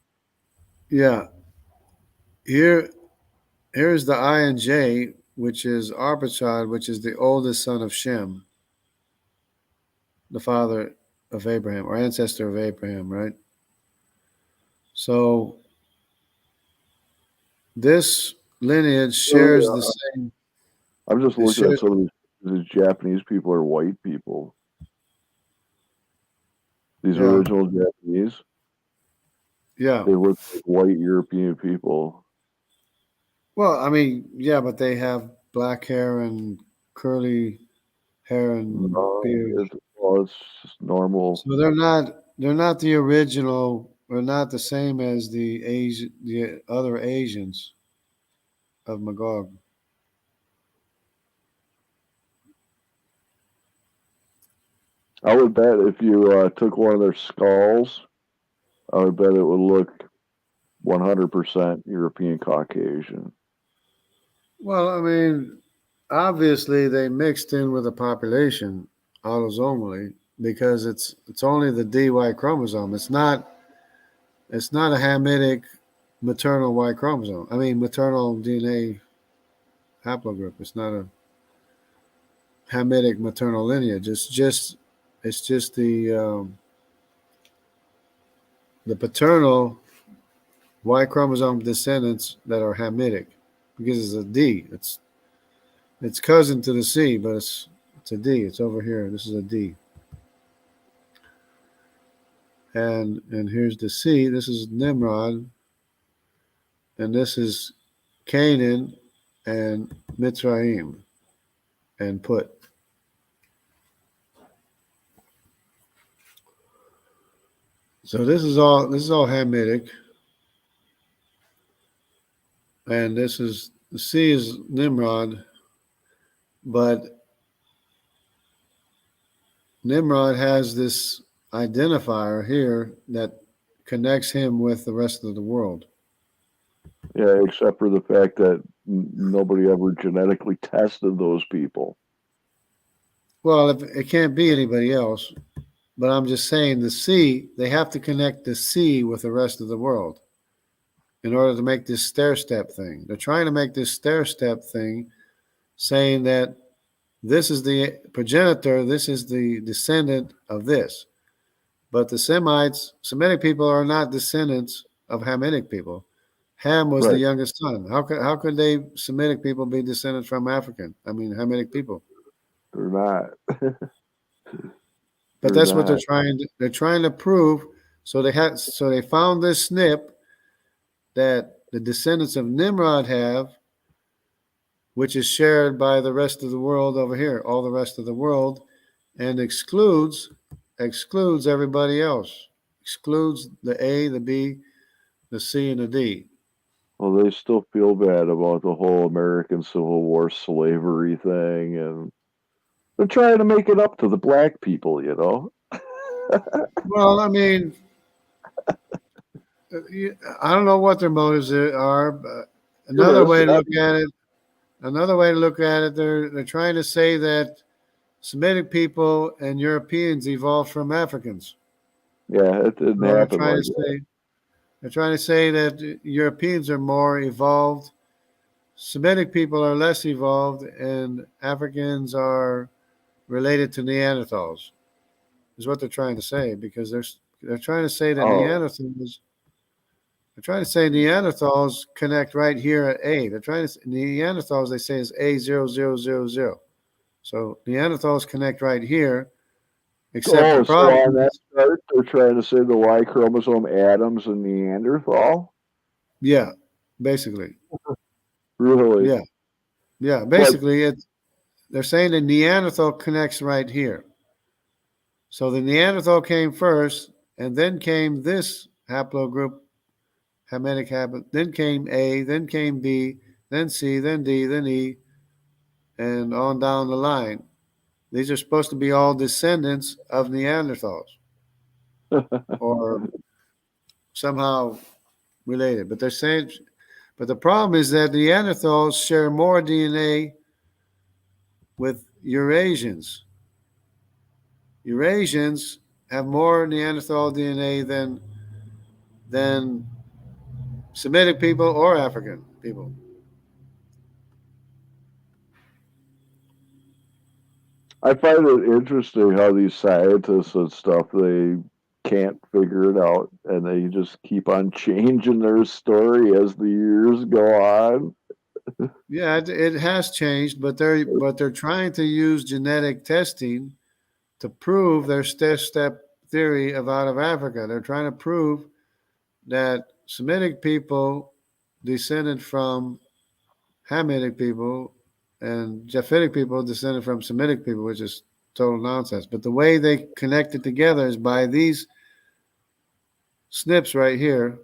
yeah, here here's the I and J, which is Arpachshad, which is the oldest son of Shem, the father of Abraham or ancestor of Abraham, right? So this lineage shares the same. I'm just It looking at shares, some of these Japanese people are white people. These yeah, original Japanese, yeah. they look like white European people. Well, I mean, yeah, but they have black hair and curly hair and No, beard. it's just normal. So they're not the original. They're not the same as the other Asians of Magog. I would bet if you took one of their skulls, I would bet it would look 100% European Caucasian. Well, I mean, obviously they mixed in with the population autosomally because it's only the DY chromosome. It's not a Hamitic maternal Y chromosome. I mean, maternal DNA haplogroup. It's not a Hamitic maternal lineage. It's just the paternal Y chromosome descendants that are Hamitic because it's a D. It's cousin to the C, but it's a D. It's over here. This is a D. And here's the C. This is Nimrod, and this is Canaan and Mitzrayim and Put. So this is all Hamitic, and this is the C is Nimrod, but Nimrod has this identifier here that connects him with the rest of the world. Yeah, except for the fact that nobody ever genetically tested those people. Well, if, it can't be anybody else, but I'm just saying the C, they have to connect the C with the rest of the world in order to make this stair step thing. They're trying to make this stair step thing saying that this is the progenitor, this is the descendant of this. But the Semitic people are not descendants of Hamitic people. Ham was the Right. youngest son. How could they Semitic people be descended from Hamitic people? They're not. But They're that's what not. they're trying to prove. So they found this snip that the descendants of Nimrod have, which is shared by the rest of the world over here, all the rest of the world, and excludes everybody else. Excludes the A, the B, the C, and the D. Well, they still feel bad about the whole American Civil War slavery thing, and they're trying to make it up to the black people, you know? Well, I don't know what their motives are. But another Yes, way to look at it, they're trying to say that Semitic people and Europeans evolved from Africans. yeah, it didn't So happen like that. they're trying to say that Europeans are more evolved, Semitic people are less evolved, and Africans are related to Neanderthals. Is what they're trying to say because they're trying to say that Oh, Neanderthals connect right here at A. They're trying to Neanderthals they say is A0000. So Neanderthals connect right here, except the oh, so problem on that is, chart, they're trying to say the Y chromosome Adams and Neanderthal? yeah, basically, Really? yeah, yeah, But, basically they're saying that Neanderthal connects right here. So the Neanderthal came first, and then came this haplogroup, Hamitic haplo. Then came A, then came B, then C, then D, then E, and on down the line. These are supposed to be all descendants of Neanderthals or somehow related. But the problem is that Neanderthals share more DNA with Eurasians. Eurasians have more Neanderthal DNA than Semitic people or African people. I find it interesting how these scientists and stuff, they can't figure it out and they just keep on changing their story as the years go on. Yeah, it has changed, but they're trying to use genetic testing to prove their step theory of out of Africa. They're trying to prove that Semitic people descended from Hamitic people and Japhetic people descended from Semitic people, which is total nonsense. But the way they connect it together is by these snips right here,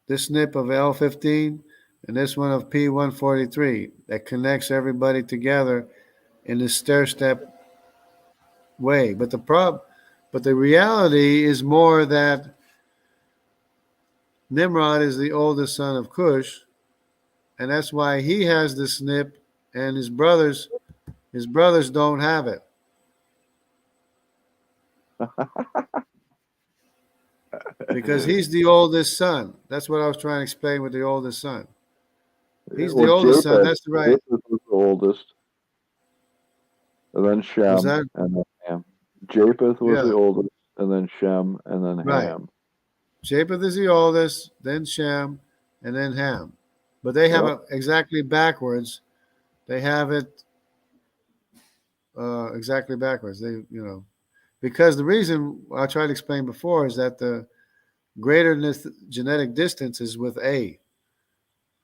this snip of L15 and this one of P143 that connects everybody together in this stair step way. But the reality is more that Nimrod is the oldest son of Cush, and that's why he has the snip, and his brothers don't have it because he's the oldest son. That's what I was trying to explain with the oldest son. He's the Well, oldest son. That's the right. Japheth was the oldest, and then Was Shem, that and then Ham. Japheth was yeah the oldest, and then Shem, and then right? Ham. Japheth is the oldest, then Shem, and then Ham. But they have Yep. it exactly backwards. They have it exactly backwards. Because the reason I tried to explain before is that the greater genetic distance is with A.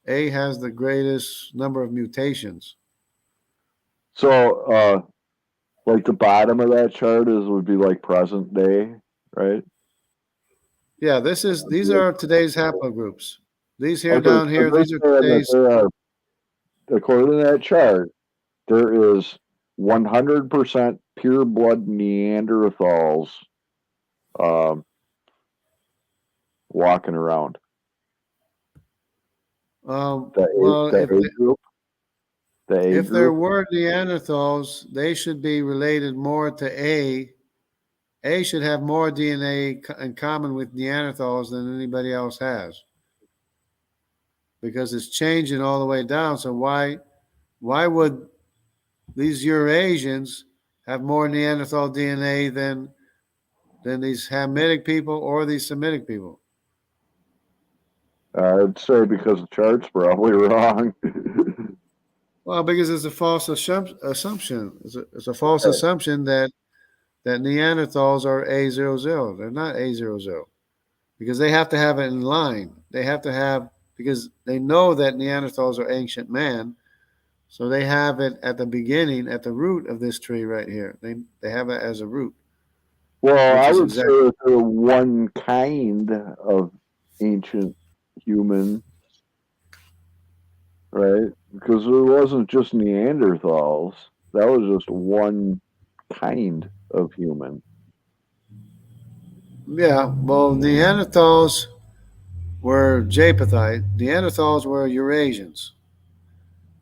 A has the greatest number of mutations. So, like the bottom of that chart would be like present day, right? Yeah, these are today's haplogroups. These here Okay, down so here, they're these are saying that today's. there are, according to that chart, there is 100% pure blood Neanderthals um, walking around. Well, The A group, the A if there group. were Neanderthals, they should be related more to A. A should have more DNA in common with Neanderthals than anybody else has because it's changing all the way down. So why would these Eurasians have more Neanderthal DNA than these Hamitic people or these Semitic people? I'd say because the chart's probably wrong. Well, because it's a false assumption. It's a false assumption that Neanderthals are A00. They're not A00 because they have to have it in line. They have to have, because they know that Neanderthals are ancient man, so they have it at the beginning, at the root of this tree right here. They have it as a root, Well, which I is would say exactly. that they're one kind of ancient human, right? Because there wasn't just Neanderthals. That was just one kind of human. Yeah, well, Neanderthals were Japhethite. Neanderthals were Eurasians.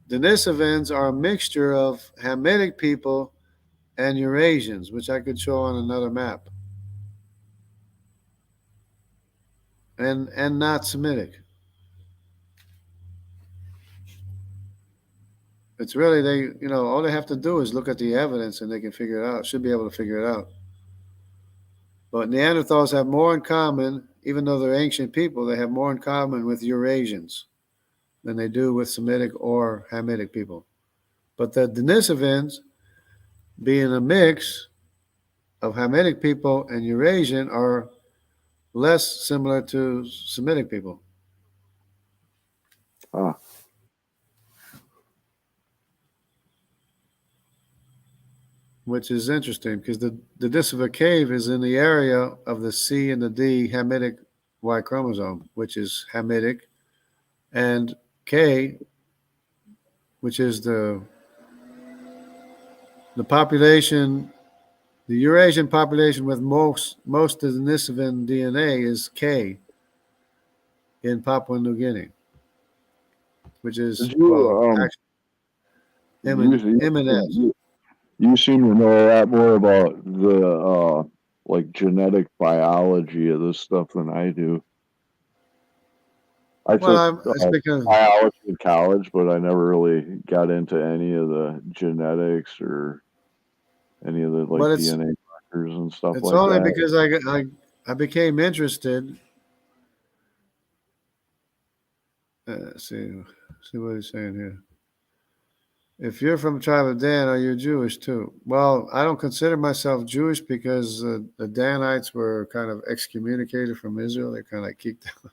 Denisovans are a mixture of Hamitic people and Eurasians, which I could show on another map, and not Semitic. It's really all they have to do is look at the evidence and they can figure it out. Should be able to figure it out. But Neanderthals have more in common, even though they're ancient people, they have more in common with Eurasians than they do with Semitic or Hamitic people. But the Denisovans, being a mix of Hamitic people and Eurasian, are less similar to Semitic people. Huh. Which is interesting because the Disava cave is in the area of the C and the D Hamitic Y chromosome, which is Hamitic, and K, which is the population, the Eurasian population with most of the Denisovan DNA is K in Papua New Guinea, which is, Did you well, actually you, M&S. you seem to know a lot more about the like genetic biology of this stuff than I do. I took It's because, biology in college, but I never really got into any of the genetics or any of the like but DNA markers and stuff it's like only that. because I became interested. See what he's saying here. If you're from the tribe of Dan, are you Jewish too? Well, I don't consider myself Jewish because the Danites were kind of excommunicated from Israel. They're kind of like kicked out.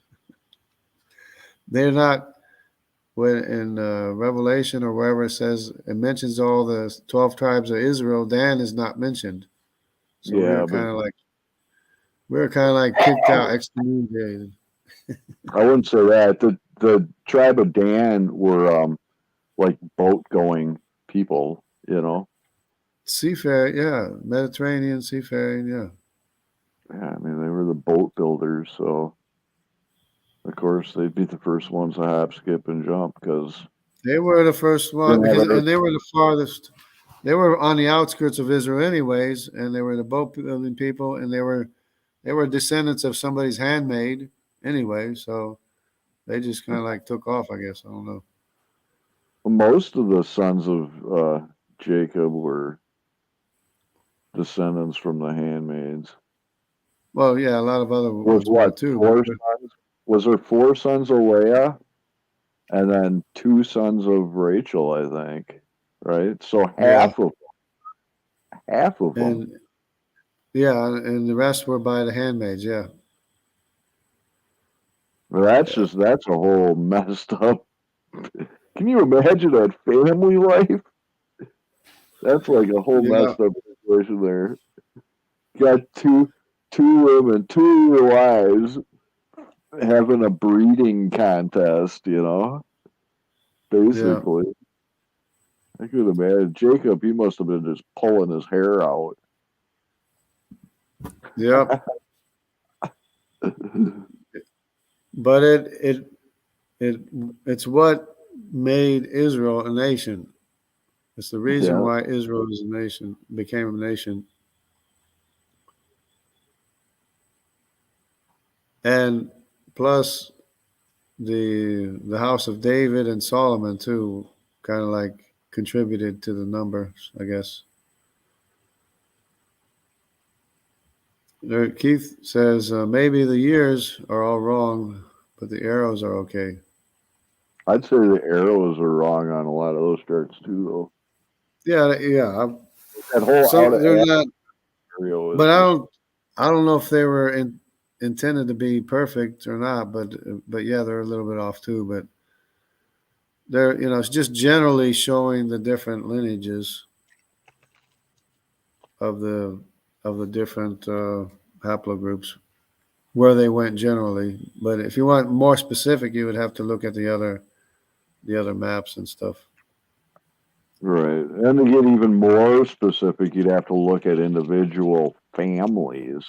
They're not, when in Revelation or wherever it mentions all the 12 tribes of Israel, Dan is not mentioned. So Yeah, but we were kind of like kicked out, excommunicated. I wouldn't say that. The tribe of Dan were like boat going people, you know. Seafaring, yeah, Mediterranean seafaring, yeah. Yeah, I mean they were the boat builders, so of course they'd be the first ones to hop, skip, and jump because They were the first one and they were the farthest. They were on the outskirts of Israel, anyways, and they were the boat building people, and they were descendants of somebody's handmaid, anyway. So they just kind of like took off, I guess. I don't know. most of the sons of Jacob were descendants from the handmaids. Well, yeah, a lot of other Was ones were what too. four sons? Was there four sons of Leah and then two sons of Rachel? I think, right? So Yeah, half of them. and yeah, and the rest were by the handmaids. Yeah, yeah, That's a whole messed up. Can you imagine that family life? That's like a whole yeah, messed up situation there. Got two women, two wives having a breeding contest, you know, yeah, basically. I could imagine. Jacob, he must have been just pulling his hair out. yeah. But it it's what made Israel a nation. It's the reason Yeah. why Israel is a nation, became a nation. And plus the house of David and Solomon too kind of like contributed to the numbers, I guess. Keith says maybe the years are all wrong, but the arrows are okay. I'd say the arrows are wrong on a lot of those charts too, though. Yeah, yeah. That whole out Some of they're app not, scenario is but just I don't know if they were intended to be perfect or not. But yeah, they're a little bit off too. But they're it's just generally showing the different lineages of the different haplogroups where they went generally. But if you want more specific, you would have to look at the other maps and stuff. right. And to get even more specific, you'd have to look at individual families.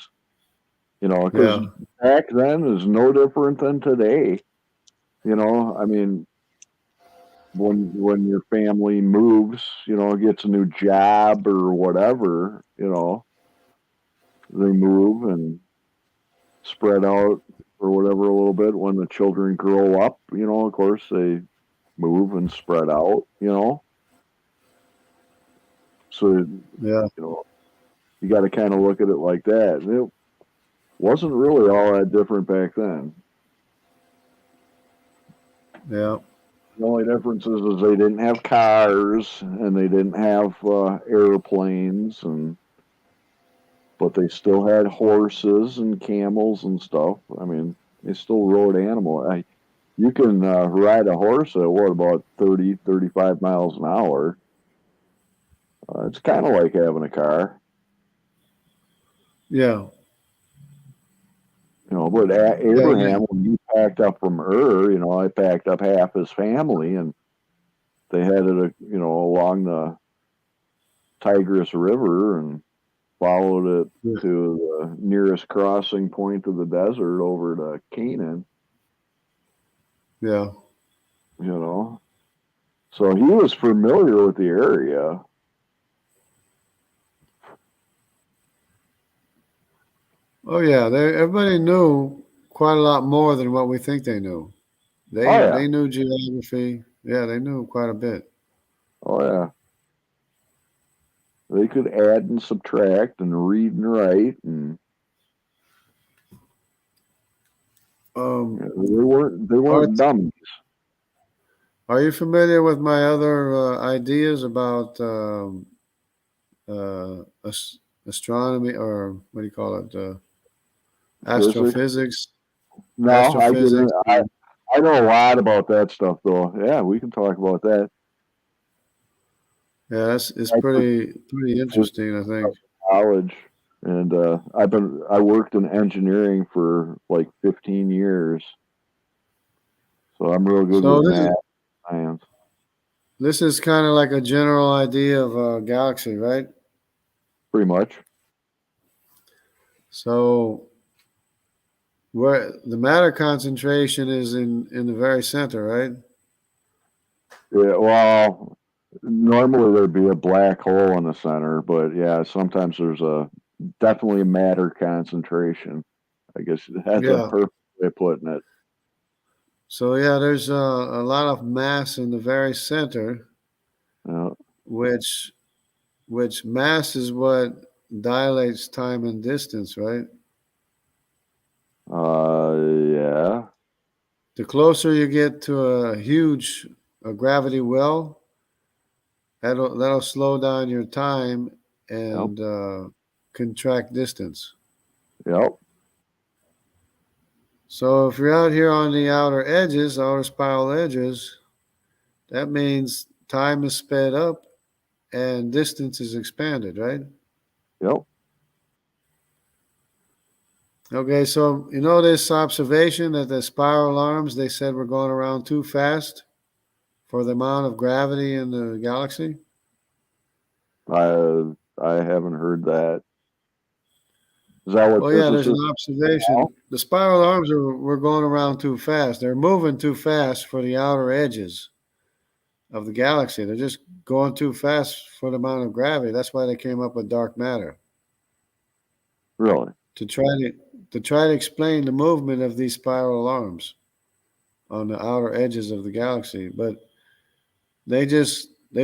Because Yeah, back then is no different than today. I mean, when your family moves, gets a new job or whatever, they move and spread out or whatever a little bit. When the children grow up, of course they move and spread out. So yeah, you got to kind of look at it like that. And it wasn't really all that different back then. yeah, The only difference is they didn't have cars and they didn't have airplanes, but they still had horses and camels and stuff. I mean, they still rode animal. You can ride a horse at what, about 30, 35 miles an hour. It's kind of like having a car, yeah, But yeah, Abraham, when he packed up from Ur, I packed up half his family, and they headed, along the Tigris River and followed it yeah. to the nearest crossing point of the desert over to Canaan. Yeah. you know. So he was familiar with the area. Oh yeah, everybody knew quite a lot more than what we think they knew. Oh They yeah, they knew geography. Yeah, they knew quite a bit. oh yeah. They could add and subtract and read and write, and Um, they Art, weren't dummies. are you familiar with my other ideas about astronomy, or what do you call it? Physics. Astrophysics, No, I get it. astrophysics. I know a lot about that stuff, though. Yeah, we can talk about that. Yeah, it's I took pretty physics interesting. I in think. college, and I worked in engineering for like 15 years, so I'm real good So with this is math, science, this is kind of like a general idea of a galaxy, right? pretty much. So where the matter concentration is in the very center, right? Yeah, well, normally there'd be a black hole in the center, but yeah, sometimes there's definitely a matter concentration. I guess that's a Yeah. perfect way of putting it. So yeah, there's a lot of mass in the very center, Yeah. which mass is what dilates time and distance, right? Yeah. The closer you get to a gravity well, that'll slow down your time Yep. and contract distance. Yep. So if you're out here on the outer spiral edges, that means time is sped up and distance is expanded, right? Yep. Okay, so you know this observation that the spiral arms they said were going around too fast for the amount of gravity in the galaxy? I haven't heard that. Is that what Well, yeah, there's an physicists call? observation. The spiral arms were going around too fast. They're moving too fast for the outer edges of the galaxy. They're just going too fast for the amount of gravity. That's why they came up with dark matter Really? to try to explain the movement of these spiral arms on the outer edges of the galaxy. But they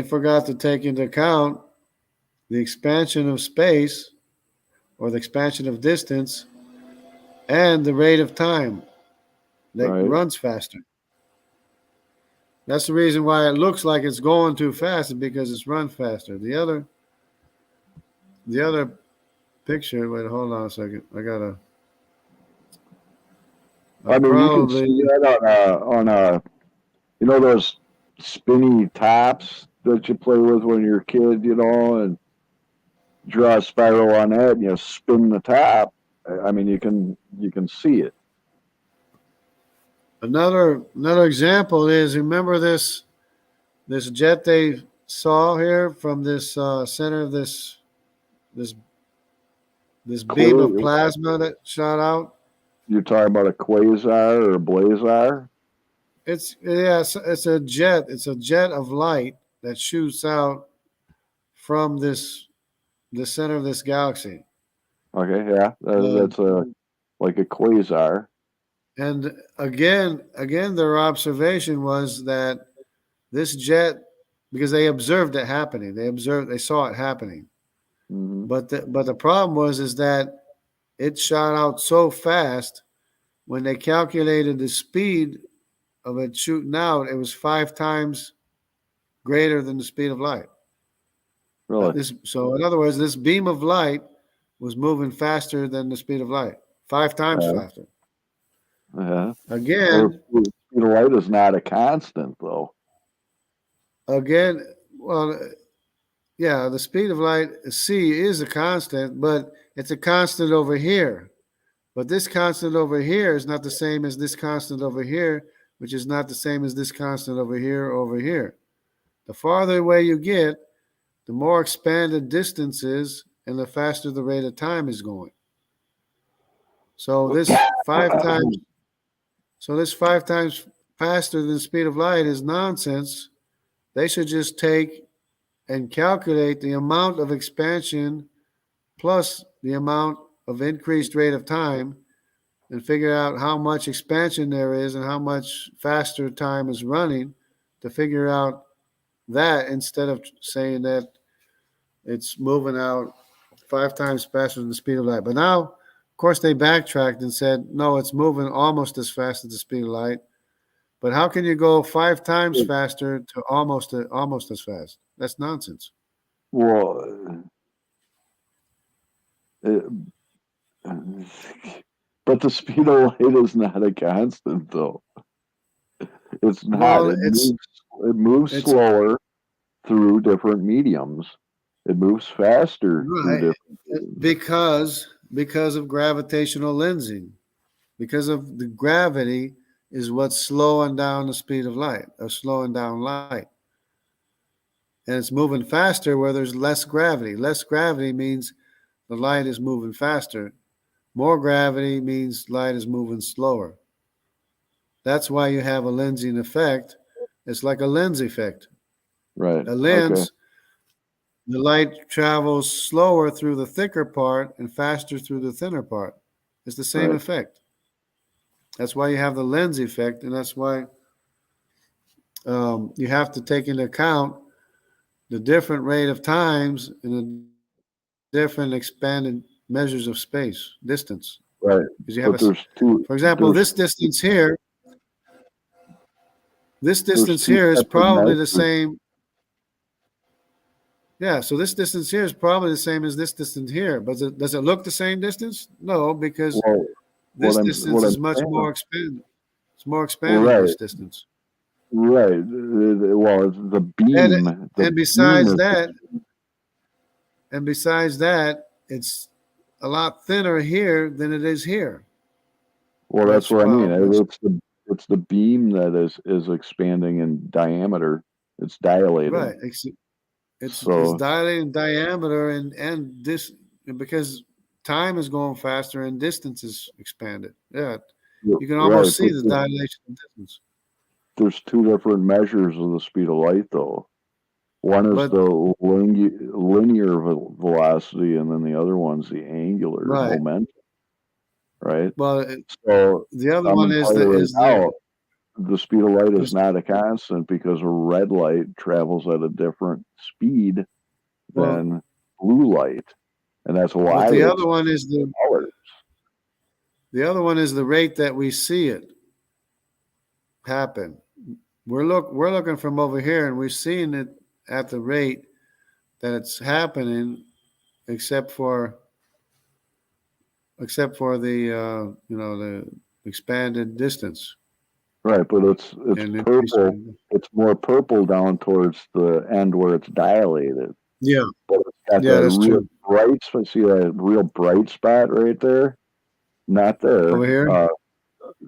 forgot to take into account the expansion of space or the expansion of distance, and the rate of time that Right. runs faster. That's the reason why it looks like it's going too fast, is because it's run faster. The other picture. Wait, hold on a second. I I mean, you can see probably. that on those spinny tops that you play with when you're a kid, and draw a spiral on that, and you spin the top. I mean, you can see it. Another example is, remember this jet they saw here from this center of this this beam of Quasar, plasma that shot out. you're talking about a quasar or a blazar? It's a jet. It's a jet of light that shoots out from the center of this galaxy. Okay, yeah, Uh, that's like a quasar. and again, their observation was that this jet, because they observed it happening, they saw it happening. Hmm. But the problem was is that it shot out so fast. When they calculated the speed of it shooting out, it was 5 times greater than the speed of light. Really? So in other words, this beam of light was moving faster than the speed of light, 5 times Yeah. faster. Yeah. Well, Again, the speed of light is not a constant, though. again, well, yeah, the speed of light c is a constant, but it's a constant over here. But this constant over here is not the same as this constant over here, which is not the same as this constant over here. The farther away you get, the more expanded distance is, and the faster the rate of time is going. So this 5 times faster than the speed of light is nonsense. They should just take and calculate the amount of expansion plus the amount of increased rate of time and figure out how much expansion there is and how much faster time is running to figure out that, instead of saying that it's moving out 5 times faster than the speed of light. But now, of course, they backtracked and said, no, it's moving almost as fast as the speed of light. But how can you go 5 times faster to almost as fast? That's nonsense. Well, it, but the speed of light is not a constant, though. It's not. Well, It moves it's slower through different mediums. It moves faster through right different mediums. because of gravitational lensing, because of the gravity is what's slowing down the speed of light, or slowing down light. And it's moving faster where there's less gravity. Less gravity means the light is moving faster. More gravity means light is moving slower. That's why you have a lensing effect. It's like a lens effect. Right. A Okay. lens, the light travels slower through the thicker part and faster through the thinner part. It's the same Right. effect. That's why you have the lens effect, and that's why you have to take into account the different rate of times and the different expanded measures of space, distance. Right. Because you have But there's two. for example, There's this there's distance two here is separate probably the measures. same. Yeah, so this distance here is probably the same as this distance here. But does it look the same distance? No, because Well, this what distance I'm is much saying. more expanded. It's more expanded, Right. this distance. Right. Well, the And beam. The and beam besides is. that, it's a lot thinner here than it is here. Well, that's Which what I mean. well, which It's the beam that is expanding in diameter. It's dilating. right. It's So dilating diameter and this, because time is going faster and distance is expanded. Yeah, you can right, almost see but the dilation of distance. there's two different measures of the speed of light, though. One is But the linear velocity, and then the other one's the angular right, momentum. Right. well, So the other I'm one gonna tell you right is now, the speed of light is the not a constant because a red light travels at a different speed well than blue light. and that's But why the it's other one is colors. the rate that we see it happen. We're looking from over here, and we're seeing it at the rate that it's happening, except for the the expanded distance Right, but it's and purple. increasing. It's more purple down towards the end where it's dilated. Yeah, But it's got yeah, that that's real true. bright spot. See that real bright spot right there? Not Over there. here,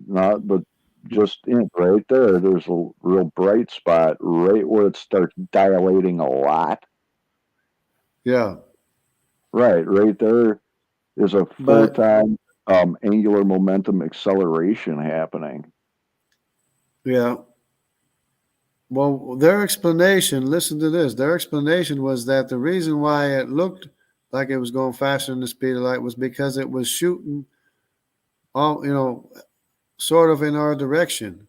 Not, but just in right there. There's a real bright spot right where it starts dilating a lot. yeah, Right there is a but photon angular momentum acceleration happening. yeah. Well, their explanation. Listen to this. Their explanation was that the reason why it looked like it was going faster than the speed of light was because it was shooting all sort of in our direction,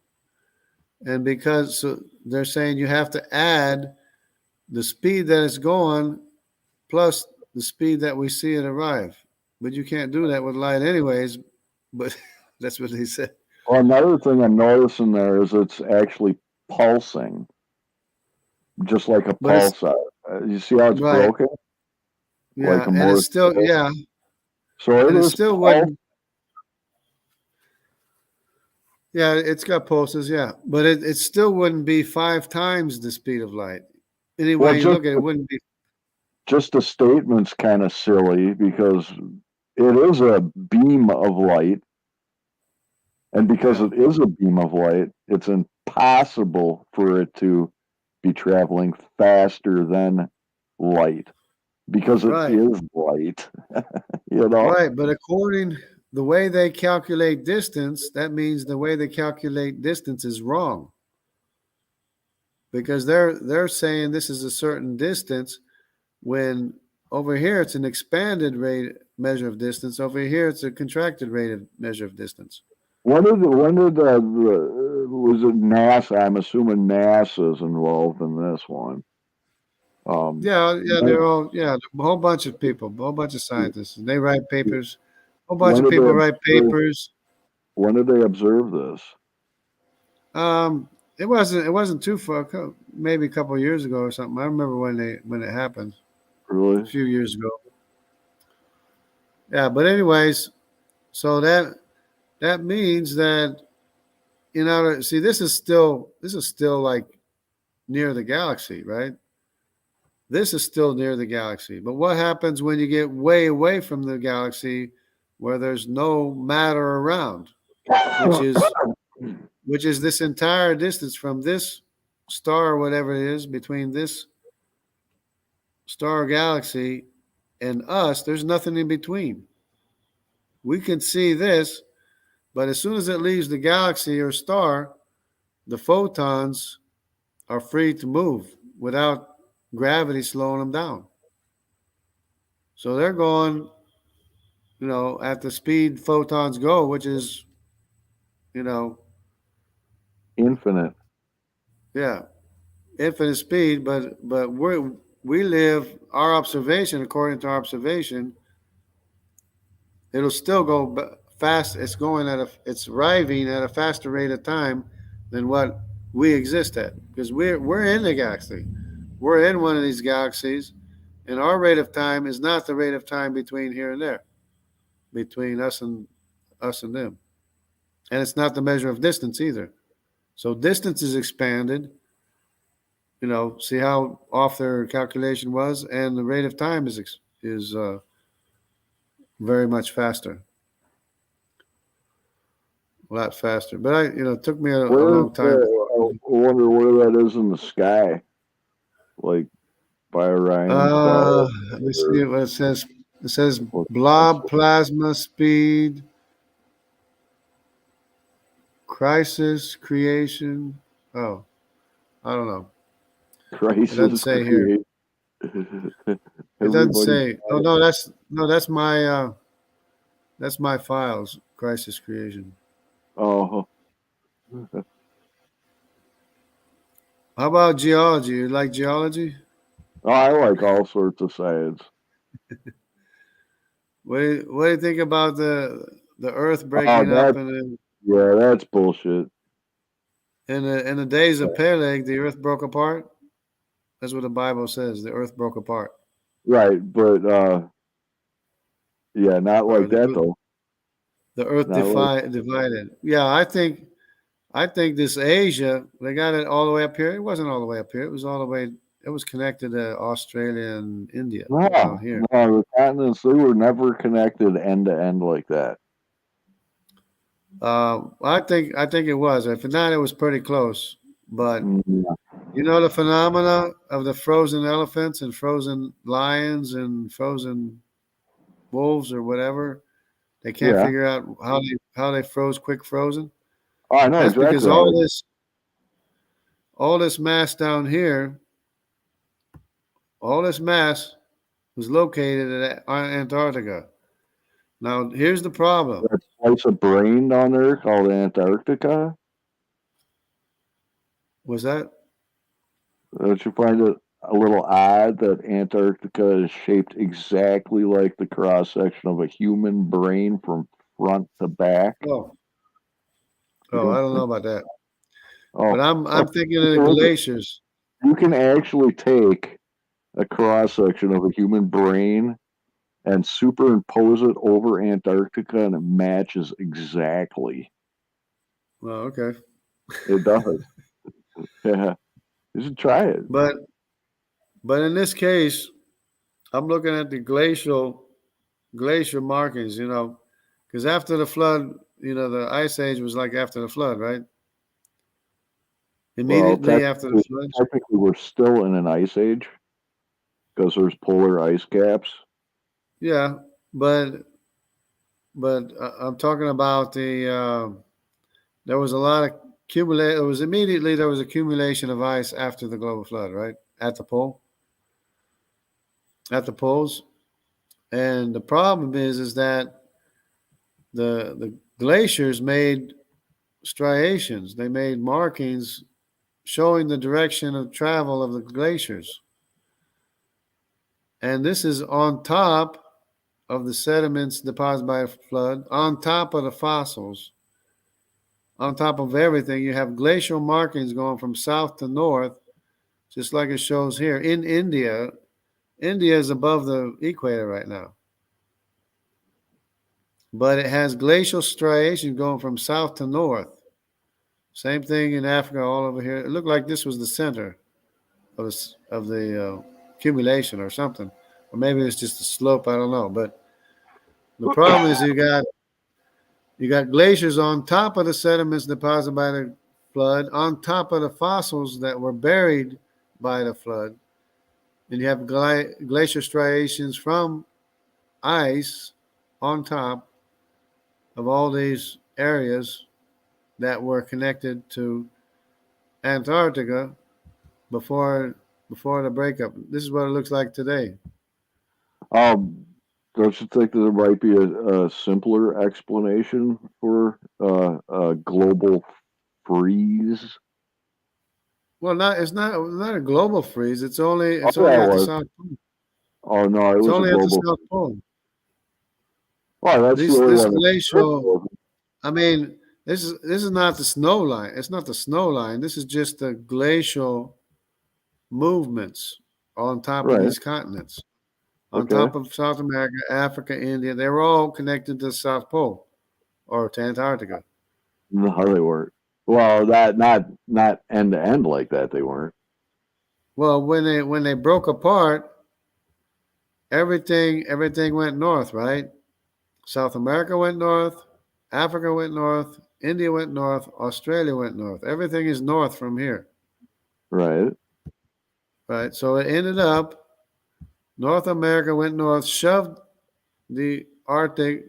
and because so they're saying you have to add the speed that it's going plus the speed that we see it arrive. But you can't do that with light, anyways. But that's what they said. Well, another thing I'm noticing there is it's actually pulsing, just like a But it's pulsar. You see how it's right, broken, like yeah, a and it's Morse still code? yeah, So and it it is still pulse. wouldn't. Yeah, it's got pulses, yeah, but it still wouldn't be 5 times the speed of light. Any Well, way you look at it, it wouldn't be. just the statement's kind of silly because it is a beam of light, and because Yeah, it is a beam of light, it's impossible for it to be traveling faster than light because it right, is light. You know, right. But according the way they calculate distance, that means the way they calculate distance is wrong because they're saying this is a certain distance when over here it's an expanded rate measure of distance. Over here it's a contracted rate of measure of distance. when did was it NASA? I'm assuming NASA is involved in this one. Um, Yeah, yeah, when, they're all a whole bunch of people, a whole bunch of scientists. And they write papers. A whole bunch when of did they people write observe? papers. When did they observe this? It wasn't too far, maybe a couple of years ago or something. I remember when it happened a Really? few years ago. Yeah, but anyways, so that means that see this is still like near the galaxy, right? This is still near the galaxy. But what happens when you get way away from the galaxy where there's no matter around, which is which is this entire distance from this star or whatever it is between this star galaxy and us, there's nothing in between. We can see this, but as soon as it leaves the galaxy or star, the photons are free to move without gravity slowing them down. So they're going, at the speed photons go, which is, you know, Infinite. yeah, infinite speed. But we live our observation according to our observation. It'll still go fast. It's arriving at a faster rate of time than what we exist at because we're in the galaxy. We're in one of these galaxies, and our rate of time is not the rate of time between here and there, between us and them, and it's not the measure of distance either. So distance is expanded. See how off their calculation was, and the rate of time is very much faster, a lot faster. But it took me a Where is long time. I wonder where that is in the sky, like by Orion's belt. Let me see what it says. It says What blob plasma speed, crisis creation. Oh, I don't know. It doesn't crisis say here. create It doesn't everybody's say. Oh no, that's my files. Crisis creation. oh How about geology? You like geology? I like all sorts of science. What do you think about the Earth Oh, breaking up that and yeah, that's bullshit. in the days of Peleg, the Earth broke apart? That's what the Bible says. The Earth broke apart, Right, but yeah, not or like that though. the Earth Not like divided. Yeah, I think this Asia, they got it all the way up here. It wasn't all the way up here. It was all the way. It was connected to Australia and India down no, here. no. The continents they were never connected end to end like that. I think it was. If not, it was pretty close. But Mm, you know the phenomena of the frozen elephants and frozen lions and frozen wolves or whatever. They can't yeah, figure out how they froze quick frozen. oh, I know That's because exactly how. all this mass down here, all this mass was located at Antarctica. Now here's the problem. That slice of brain down there called Antarctica. Was that Don't you find it a little odd that Antarctica is shaped exactly like the cross section of a human brain from front to back? oh You I don't don't know think? about that. But Oh, I'm thinking of the look at, glaciers. you can actually take a cross section of a human brain and superimpose it over Antarctica, and it matches exactly. Well, okay. It does. Yeah, you should try it. But in this case, I'm looking at the glacier markings, because after the flood, the ice age was like after the flood, right? Well, Immediately after the flood. technically, we're still in an ice age because there's polar ice caps. Yeah, but I'm talking about there was a lot of accumulate. It was immediately there was accumulation of ice after the global flood, right? At the poles, and the problem is that the glaciers made striations. They made markings showing the direction of travel of the glaciers. And this is on top of the sediments deposited by a flood, on top of the fossils, on top of everything. You have glacial markings going from south to north, just like it shows here. In India, India is above the equator right now, but it has glacial striations going from south to north. Same thing in Africa, all over here. It looked like this was the center of the accumulation or something, or maybe it's just a slope. I don't know. But the problem is you got glaciers on top of the sediments deposited by the flood, on top of the fossils that were buried by the flood, and you have glacier striations from ice on top of all these areas that were connected to Antarctica before the breakup. This is what it looks like today. Um, don't you think that there might be a simpler explanation for a global freeze? Well, not a global freeze. Oh, It's only yeah, it at the was. South Pole. Oh no, it It's was a only at the global. South Pole. Oh, that's the only This one. glacial. I mean, this is not the snow line. It's not the snow line. This is just the glacial movements on top of Right. these continents, on Okay. top of South America, Africa, India. They were all connected to the South Pole or to Antarctica. No, they weren't. Well, that not end to end like that. They weren't. Well, when they broke apart, everything went north, right? South America went north, Africa went north, India went north, Australia went north. Everything is north from here, Right. right? So it ended up North America went north, the Arctic,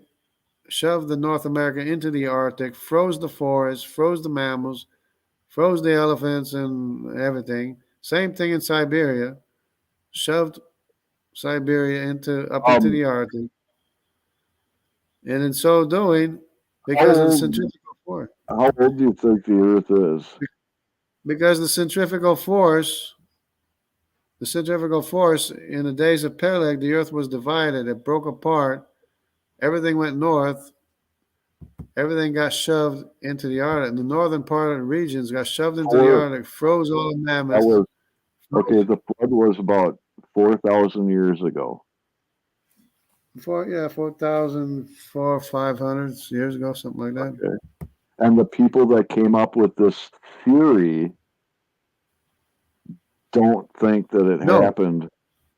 shoved the North America into the Arctic, froze the forests, froze the mammals, froze the elephants and everything. Same thing in Siberia, shoved Siberia into up into Um. the Arctic, and in so doing, How because of the old? centrifugal force, How old do you think the Earth is? because the centrifugal force in the days of Peleg, the Earth was divided. It broke apart, everything went north. Everything got shoved into the Arctic. The northern part of the regions got shoved into the Four, Arctic, froze all the that mammoths. was, okay, the flood was about 4,000 years ago. 4,500 years ago, something like that. Okay. And the people that came up with this theory don't think that it No, happened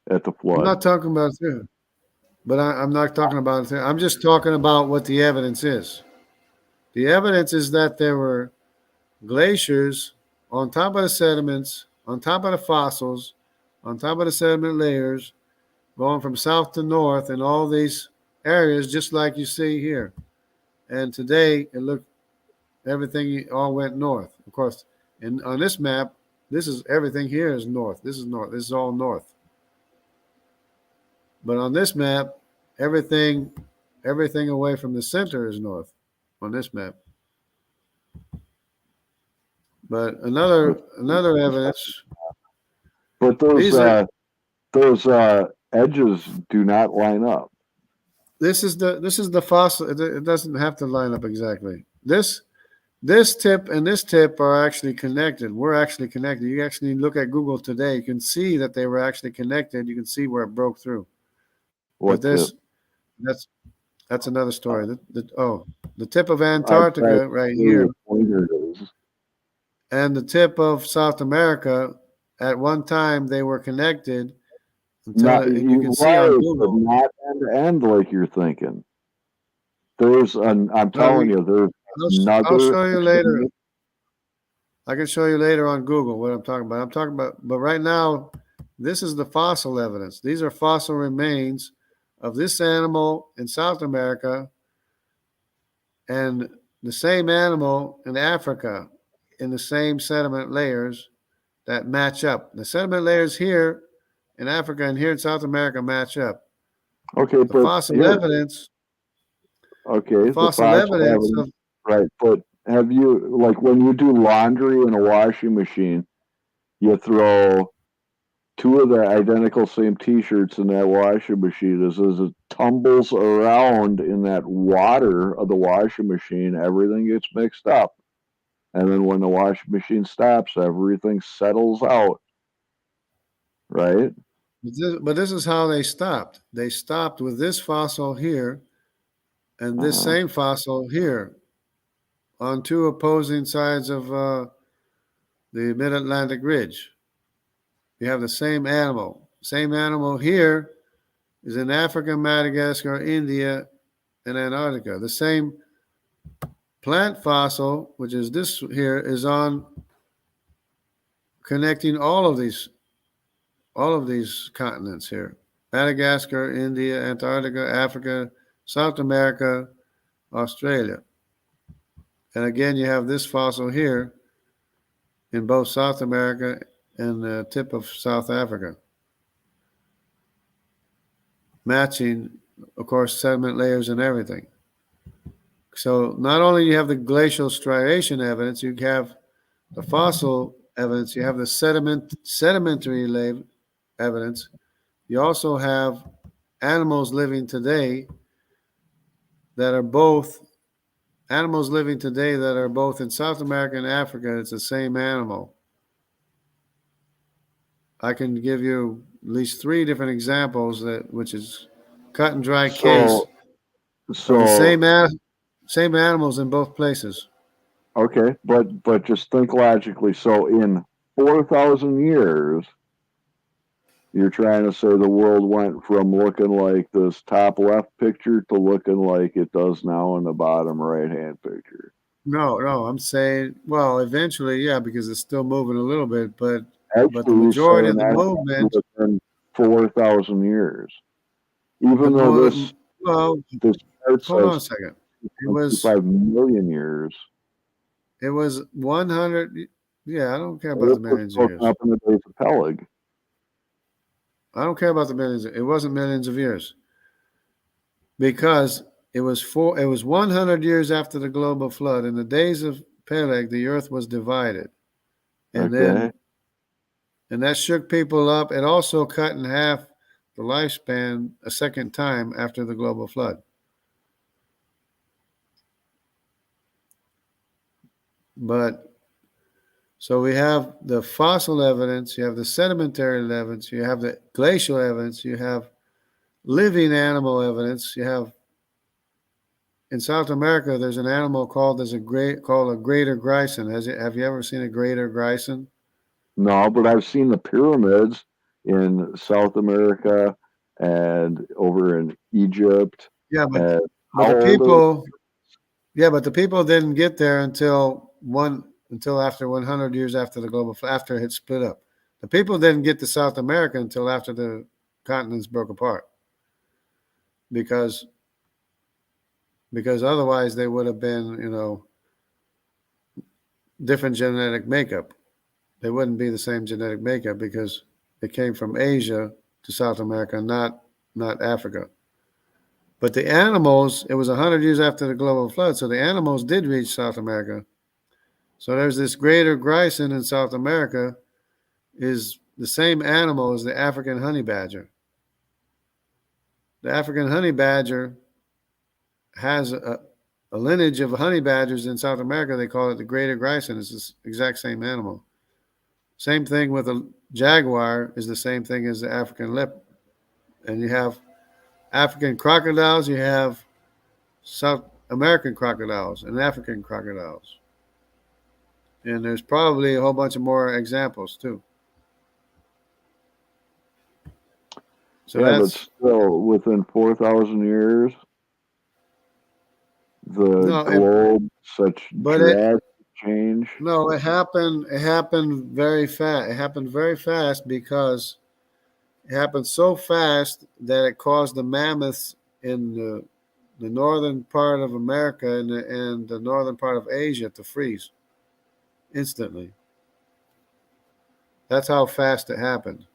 at the I'm flood. not talking about it, but I'm not talking about it. I'm just talking about what the evidence is. The evidence is that there were glaciers on top of the sediments, on top of the fossils, on top of the sediment layers, going from south to north in all these areas, just like you see here. And today, it looked everything all went north. Of course, and on this map, this is everything here is north. This is north. This is all north. But on this map, everything away from the center is north on this map. But another evidence. But These are those edges do not line up. this is the fossil. It doesn't have to line up exactly. This tip and this tip are actually connected. We're actually connected. You actually look at Google today, you can see that they were actually connected. You can see where it broke through. But What tip? that's another story. The tip of I Antarctica right where here your pointer is. and the tip of South America, at one time they were connected Not until you you can see on right, but Google. not end to end like you're thinking. I'm Well, telling you, there's I'll another show you later. I can show you later on Google what I'm talking about. But right now, this is the fossil evidence. These are fossil remains of this animal in South America and the same animal in Africa in the same sediment layers that match up. The sediment layers here in Africa and here in South America match up. Okay, The but fossil here, evidence, okay, the fossil fossil evidence evidence, of right? But have you like when you do laundry in a washing machine, you throw two of the identical same T-shirts in that washing machine. As it tumbles around in that water of the washing machine, everything gets mixed up. And then when the washing machine stops, everything settles out, right? but this is how they stopped. They stopped with this fossil here and this Uh-huh. same fossil here on two opposing sides of the mid-Atlantic ridge. You have the same animal. Same animal here is in Africa, Madagascar, India, and Antarctica. The same plant fossil, which is this here, is on connecting all of these continents here. Madagascar, India, Antarctica, Africa, South America, Australia. And again, you have this fossil here in both South America and the tip of South Africa, matching, of course, sediment layers and everything. So not only do you have the glacial striation evidence, you have the fossil evidence, you have the sedimentary evidence. You also have animals living today that are both in South America and Africa. It's the same animal. I can give you at least three different examples which is cut and dry case of the So same animals in both places. okay, but just think logically. So in 4,000 years, you're trying to say the world went from looking like this top left picture to looking like it does now in the bottom right hand picture. No, I'm saying, well, eventually, yeah, because it's still moving a little bit, but the Actually, he's majority saying of the that movement, within 4,000 years. Even the though more, this well, this chart hold on a says second. It was 25 million years, 100. Yeah, I don't care about this the was millions of broken years. up in the days of Peleg. I don't care about the millions. It wasn't millions of years because it was 100 years after the global flood. In the days of Peleg, the earth was divided, and Okay. that shook people up. It also cut in half the lifespan a second time after the global flood. But so we have the fossil evidence, you have the sedimentary evidence, you have the glacial evidence, you have living animal evidence, you have in South America. There's an animal called a greater grison. Have you ever seen a greater grison? No, but I've seen the pyramids in South America and over in Egypt. Yeah, And but how the old are people yeah, but the people didn't get there until after 100 years after after it had split up. The people didn't get to South America until after the continents broke apart because otherwise they would have been, different genetic makeup. They wouldn't be the same genetic makeup because it came from Asia to South America, not Africa. But the animals, it was 100 years after the global flood, so the animals did reach South America. So there's this greater grison in South America is the same animal as the African honey badger. The African honey badger has a lineage of honey badgers in South America. They call it the greater grison. It's the exact same animal. Same thing with a jaguar is the same thing as the African lip. And you have African crocodiles, you have South American crocodiles and African crocodiles. And there's probably a whole bunch of more examples too. So yeah, but that's still within 4,000 years, the no, globe such but it drastic change. no, it happened. It happened very fast. It happened very fast because it happened so fast that it caused the mammoths in the northern part of America and the northern part of Asia to freeze instantly. That's how fast it happened.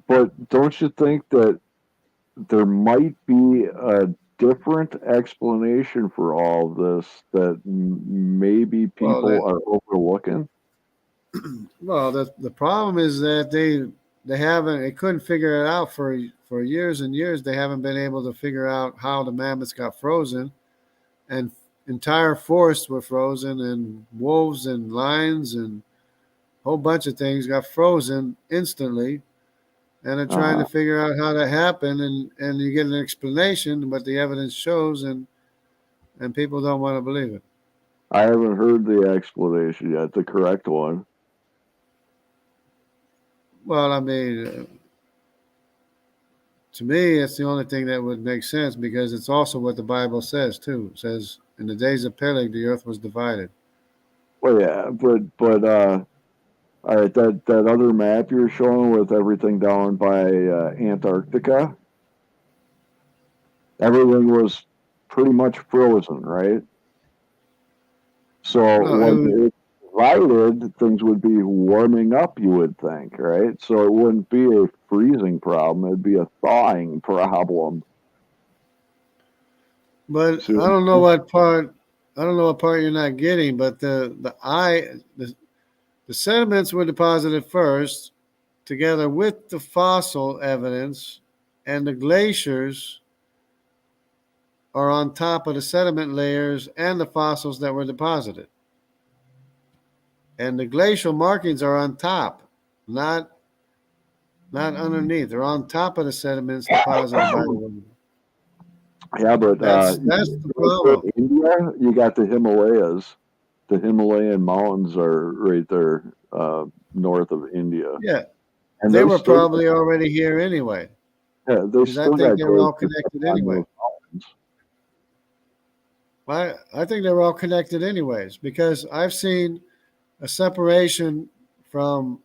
But don't you think that there might be a different explanation for all of this that maybe Well, people are overlooking? the problem is that they couldn't figure it out for years and years. They haven't been able to figure out how the mammoths got frozen, and entire forests were frozen, and wolves and lions and a whole bunch of things got frozen instantly. And they're trying to Uh, figure out how that happened, and you get an explanation, but the evidence shows, and people don't want to believe it. I haven't heard the explanation yet, the correct one. Well, I mean, to me, it's the only thing that would make sense because it's also what the Bible says too. It says, "In the days of Peleg, the earth was divided." Well, yeah, but all right, that other map you're showing with everything down by Antarctica, everything was pretty much frozen, right? So No, it was, when it divided, things would be warming up, you would think, right? So it wouldn't be a freezing problem; it'd be a thawing problem. but See, I don't know what part. I don't know what part you're not getting. But the sediments were deposited first, together with the fossil evidence, and the glaciers are on top of the sediment layers and the fossils that were deposited. And the glacial markings are on top, not underneath. They're on top of the sediments deposited by the wind. yeah, but That's the right there problem. in India, you got the Himalayas. The Himalayan mountains are right there north of India, Yeah, and they they were still probably already here anyway, yeah, they because I still think got they were all glaciers connected on anyway. those mountains. I think they were all connected anyways, because I've seen a separation from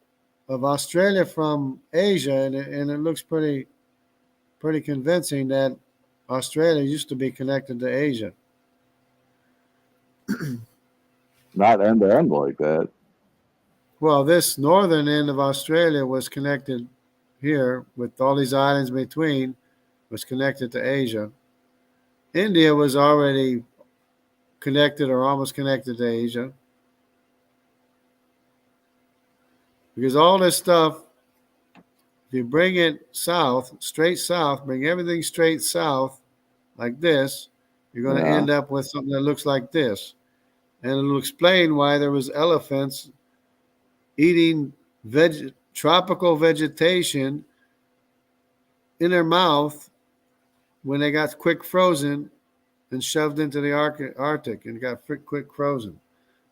of Australia from Asia, and it looks pretty convincing that Australia used to be connected to Asia. Not end to end like that. Well, this northern end of Australia was connected here with all these islands between, was connected to Asia. India was already connected or almost connected to Asia because all this stuff, if you bring it south, straight south, bring everything straight south like this, you're going to Yeah, end up with something that looks like this. and it'll explain why there was elephants eating tropical vegetation in their mouth when they got quick frozen and shoved into the Arctic and got quick frozen.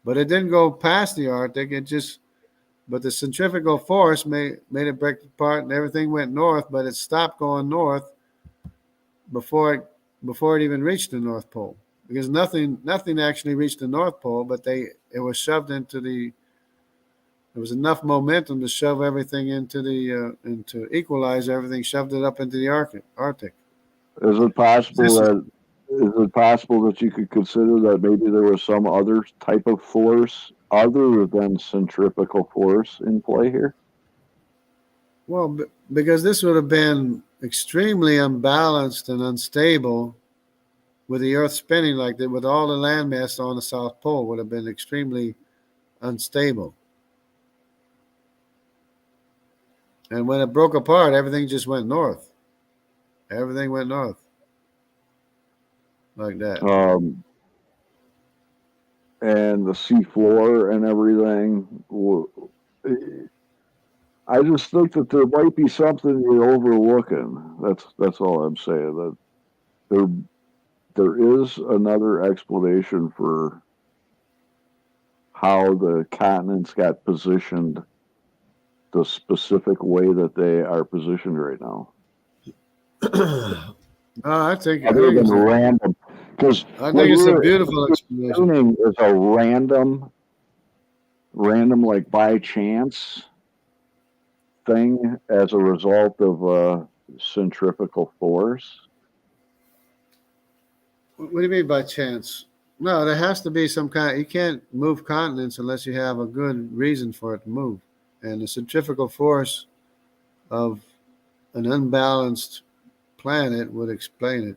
But it didn't go past the Arctic. But the centrifugal force made it break apart, and everything went north. But it stopped going north before it even reached the North Pole, because nothing actually reached the North Pole, but it was shoved into the. There was enough momentum to shove everything into the and to equalize everything, shoved it up into the Arctic. Is it possible This is that you could consider that maybe there was some other type of force other than centrifugal force in play here? well because this would have been extremely unbalanced and unstable with the Earth spinning like that, with all the landmass on the South Pole, would have been extremely unstable. And when it broke apart, everything just went north. Everything went north like that. And the seafloor and everything. I just think that there might be something you're overlooking. That's all I'm saying. That there is another explanation for how the continents got positioned the specific way that they are positioned right now. I think Other than random, because I think it's a beautiful explanation. Is a random like by chance thing as a result of centrifugal force. What do you mean by chance? No, there has to be some kind. You can't move continents unless you have a good reason for it to move. And the centrifugal force of an unbalanced planet would explain it.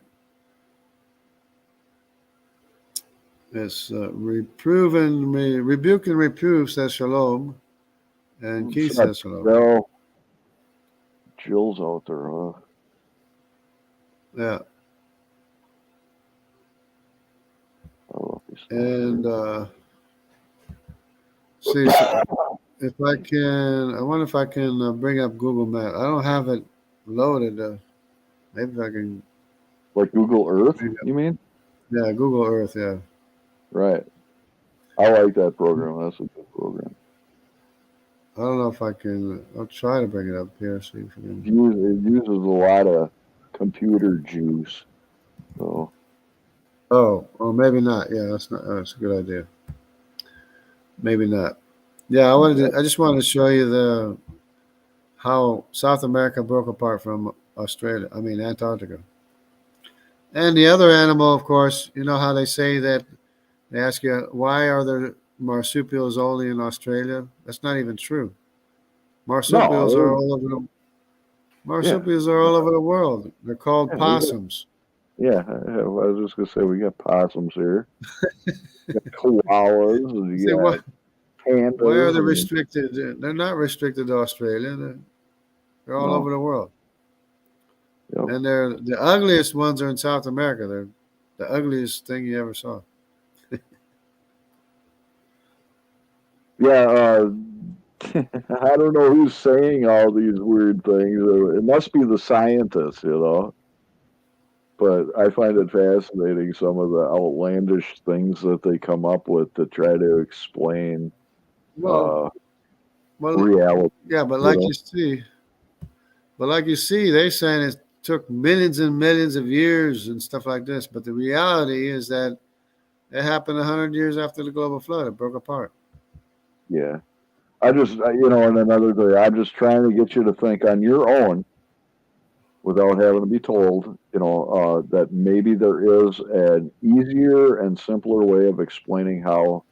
It's rebuke and reprove, says Shalom, and Keith says Shalom. Well, Jill's out there, huh? Yeah. And see if I can. I wonder if I can bring up Google Maps. I don't have it loaded. Maybe if I can. Like Google Earth, you mean? Yeah, Google Earth. Yeah. Right. I like that program. That's a good program. I don't know if I can. I'll try to bring it up here. See if I can. It uses a lot of computer juice. So. Oh, or maybe not. Yeah, that's not. That's a good idea. Maybe not. Yeah, I just wanted to show you how South America broke apart from Australia. I mean Antarctica. And the other animal, of course, you know how they say that they ask you why are there marsupials only in Australia? That's not even true. Marsupials are all over the marsupials are all over the world. They're called possums. Yeah, I was just gonna say we got possums here. We got koalas and you got pandas. Why are they restricted? They're not restricted to Australia. They're all over the world. Yep. And the ugliest ones are in South America. They're the ugliest thing you ever saw. Yeah, I don't know who's saying all these weird things. It must be the scientists, you know. But I find it fascinating, some of the outlandish things that they come up with to try to explain reality. Yeah, but like you see, they're saying it took millions and millions of years and stuff like this. But the reality is that it happened 100 years after the global flood. It broke apart. Yeah. I just, and another day, I'm just trying to get you to think on your own without having to be told, that maybe there is an easier and simpler way of explaining how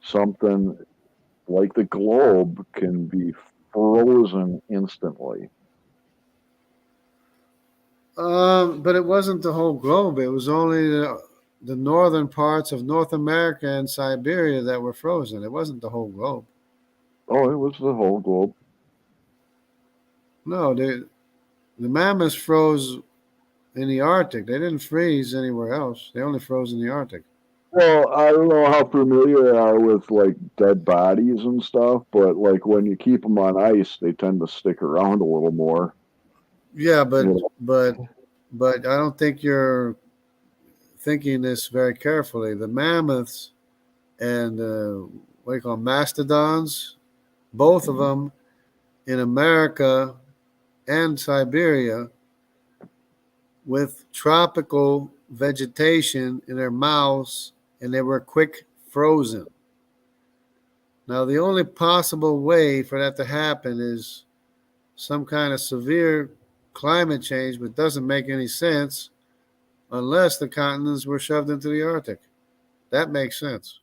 something like the globe can be frozen instantly. But it wasn't the whole globe. It was only the northern parts of North America and Siberia that were frozen. It wasn't the whole globe. Oh, it was the whole globe. No, the mammoths froze in the Arctic. They didn't freeze anywhere else. They only froze in the Arctic. Well, I don't know how familiar you are with like dead bodies and stuff, but like when you keep them on ice, they tend to stick around a little more. Yeah, You know, but I don't think you're thinking this very carefully. The mammoths and what do you call 'em, mastodons, both of them in America and Siberia with tropical vegetation in their mouths, and they were quick frozen. Now, the only possible way for that to happen is some kind of severe climate change, but doesn't make any sense unless the continents were shoved into the Arctic. That makes sense.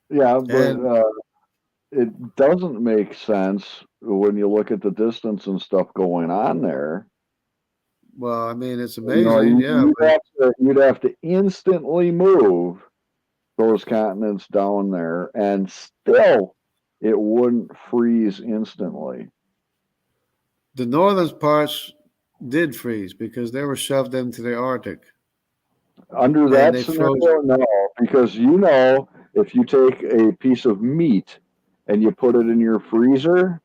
yeah, but And it doesn't make sense when you look at the distance and stuff going on there. well, I mean, it's You know, amazing, yeah, but you'd have to instantly move those continents down there, and still it wouldn't freeze instantly. the northern parts did freeze because they were shoved into the Arctic Under and that they froze. scenario, no, because you know, if you take a piece of meat and you put it in your freezer,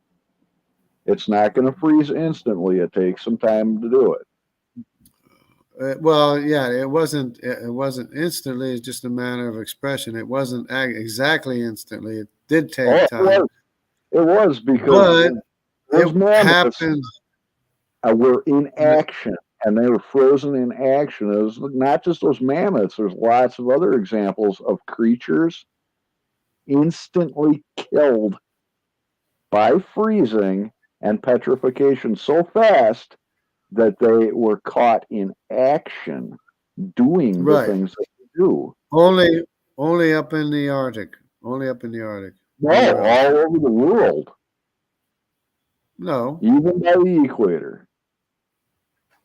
it's not going to freeze instantly. It takes some time to do it. Well, yeah, it wasn't instantly. It's just a matter of expression. It wasn't exactly instantly. It did Oh, take it time, was. It was because but those it mammoths happened. were in action and they were frozen in action. It was not just those mammoths. There's lots of other examples of creatures instantly killed by freezing and petrification so fast that they were caught in action doing the Right. things that they do. Only, only up in the Arctic. Only up in the Arctic. No, Nowhere else. all over the world, No, even by the equator.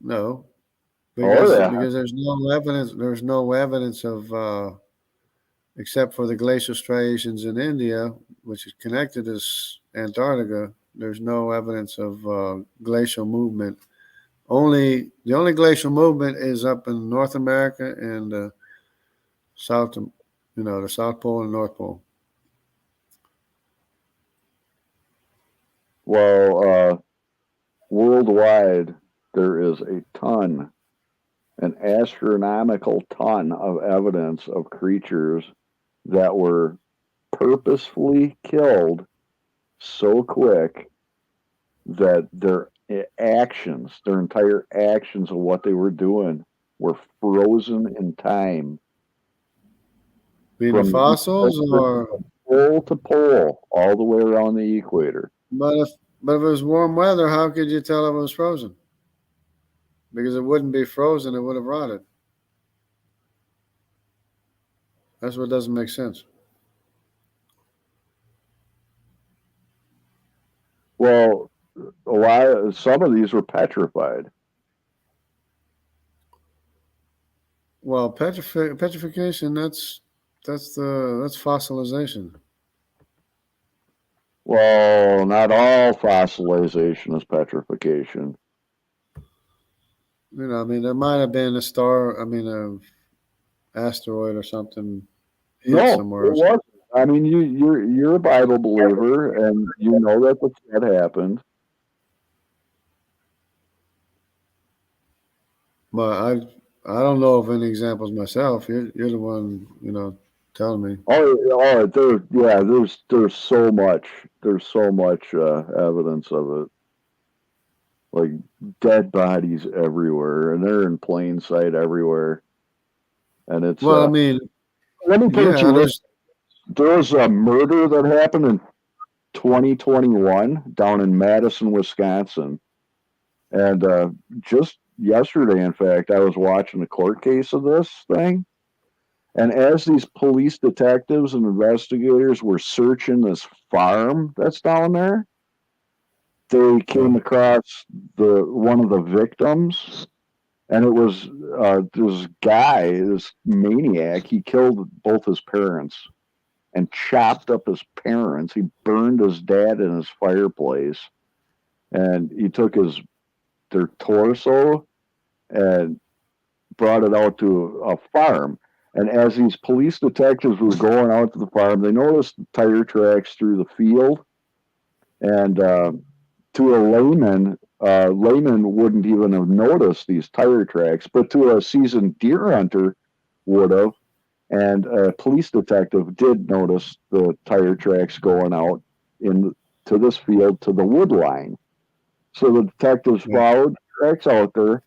no, Oh, because yeah. because there's no evidence. There's no evidence of except for the glacial striations in India, which is connected to Antarctica. There's no evidence of glacial movement. The only glacial movement is up in North America and South, the South Pole and North Pole. Well, worldwide, there is a ton, an astronomical ton of evidence of creatures that were purposefully killed so quick that their actions, their entire actions of what they were doing, were frozen in time Being the from fossils, or pole to pole, all the way around the equator. but if it was warm weather, how could you tell if it was frozen? Because it wouldn't be frozen; it would have rotted. That's what doesn't make sense. Well, some of these were petrified. Well, petrification, that's fossilization. Well, not all fossilization is petrification. I mean, there might have been a star. I mean, a asteroid or something hit No, somewhere it or something. wasn't. I mean, you're a Bible believer, and you know that the flood happened. But I don't know of any examples myself. You're the one, telling me. There's so much evidence of it, like dead bodies everywhere, and they're in plain sight everywhere. And it's Well, I mean, let me put it to yeah, you this: there's there was a murder that happened in 2021 down in Madison, Wisconsin, and just yesterday, in fact, I was watching a court case of this thing. And as these police detectives and investigators were searching this farm that's down there, they came across the one of the victims, and it was this guy, this maniac. He killed both his parents and chopped up his parents. He burned his dad in his fireplace, and he took their torso and brought it out to a farm. And as these police detectives were going out to the farm, they noticed tire tracks through the field. And to a layman wouldn't even have noticed these tire tracks, but to a seasoned deer hunter would have. And a police detective did notice the tire tracks going out to this field to the wood line. So the detectives followed the tracks out there,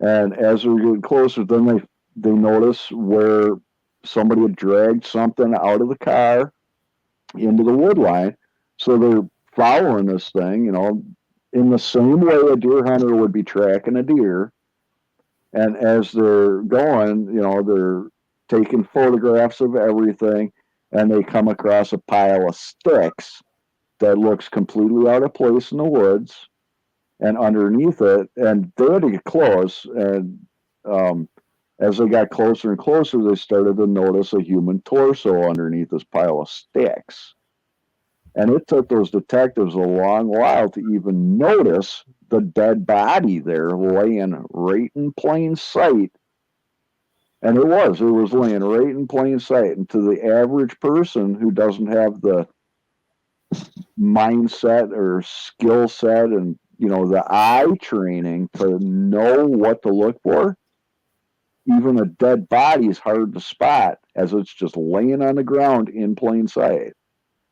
and as they're getting closer, then they notice where somebody had dragged something out of the car into the wood line. So they're following this thing, in the same way a deer hunter would be tracking a deer. And as they're going, they're taking photographs of everything, and they come across a pile of sticks that looks completely out of place in the woods. And underneath it, and they had to get close. And as they got closer and closer, they started to notice a human torso underneath this pile of sticks. And it took those detectives a long while to even notice the dead body there laying right in plain sight. And it was laying right in plain sight. And to the average person who doesn't have the mindset or skill set and the eye training to know what to look for, even a dead body is hard to spot as it's just laying on the ground in plain sight.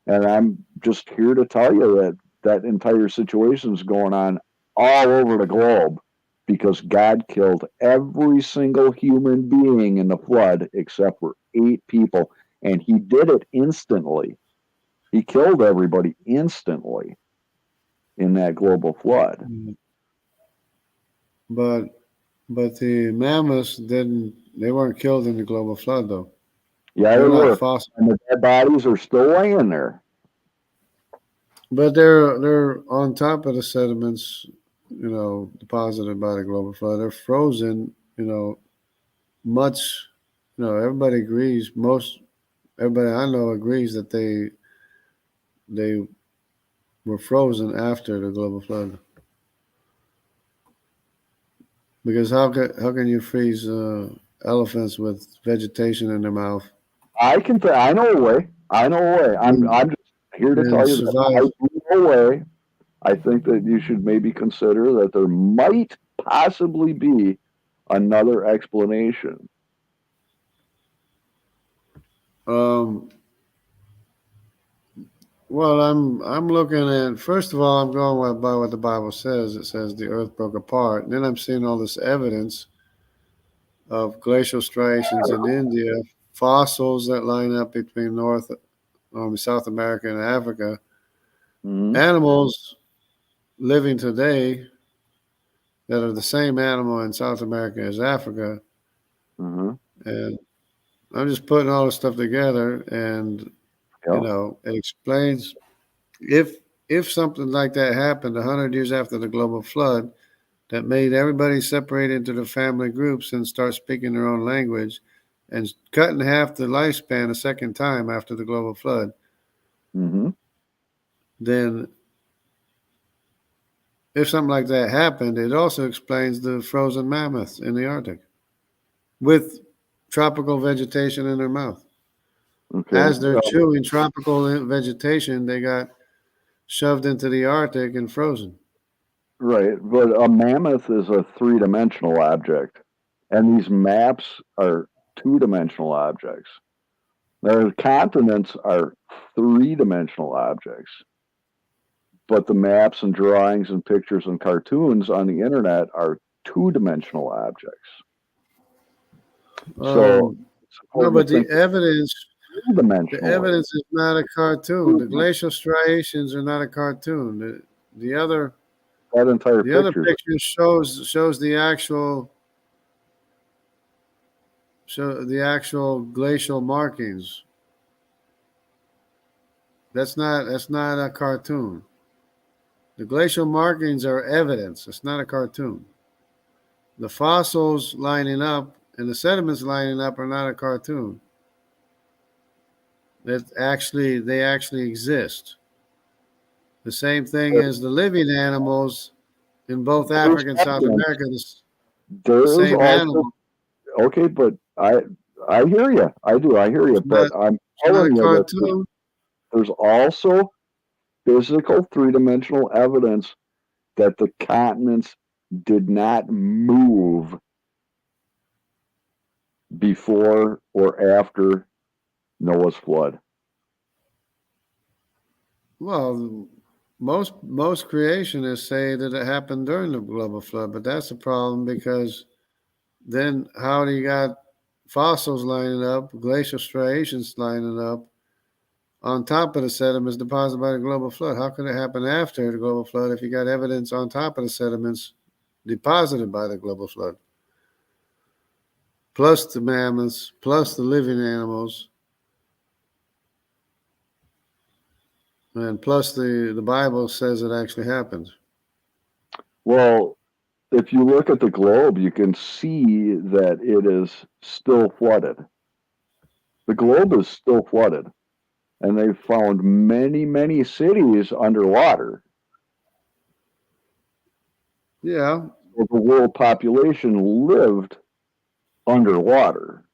And I'm just here to tell you that entire situation is going on all over the globe because God killed every single human being in the flood except for 8 people. And he did it instantly. He killed everybody instantly in that global flood. But the mammoths they weren't killed in the global flood though. Yeah, they were. And the dead bodies are still laying there. But they're on top of the sediments, deposited by the global flood. They're frozen, much, everybody agrees, everybody I know agrees that they were frozen after the global flood. Because how can you freeze elephants with vegetation in their mouth? I know a way. I'm just here to tell you that I know a way. I think that you should maybe consider that there might possibly be another explanation. Well, I'm looking at, first of all, I'm going by what the Bible says. It says the earth broke apart. And then I'm seeing all this evidence of glacial striations in India, fossils that line up between South America and Africa, animals living today that are the same animal in South America as Africa. And I'm just putting all this stuff together, and it explains if something like that happened 100 years after the global flood that made everybody separate into the family groups and start speaking their own language and cut in half the lifespan a second time after the global flood, then if something like that happened, it also explains the frozen mammoths in the Arctic with tropical vegetation in their mouth. Okay. As they're chewing tropical vegetation, they got shoved into the Arctic and frozen. Right, but a mammoth is a 3-dimensional object, and these maps are 2-dimensional objects. The continents are 3-dimensional objects, but the maps and drawings and pictures and cartoons on the internet are 2-dimensional objects. No, but the evidence is not a cartoon. The glacial striations are not a cartoon. The other picture shows the actual glacial markings. That's not a cartoon. The glacial markings are evidence. It's not a cartoon. The fossils lining up and the sediments lining up are not a cartoon. They actually exist. The same thing as the living animals in both Africa and South America. The same animal. Okay, but I hear you. I do. I hear you. But I'm It's not a telling you that cartoon. there's also physical three-dimensional evidence that the continents did not move before or after Noah's flood. Well, most creationists say that it happened during the global flood, but that's a problem because then how do you got fossils lining up, glacial striations lining up on top of the sediments deposited by the global flood? How could it happen after the global flood if you got evidence on top of the sediments deposited by the global flood? Plus the mammoths, plus the living animals, and plus the Bible says it actually happened. Well, if you look at the globe, you can see that it is still flooded. The globe is still flooded, and they've found many, many cities underwater. Yeah. So the world population lived underwater.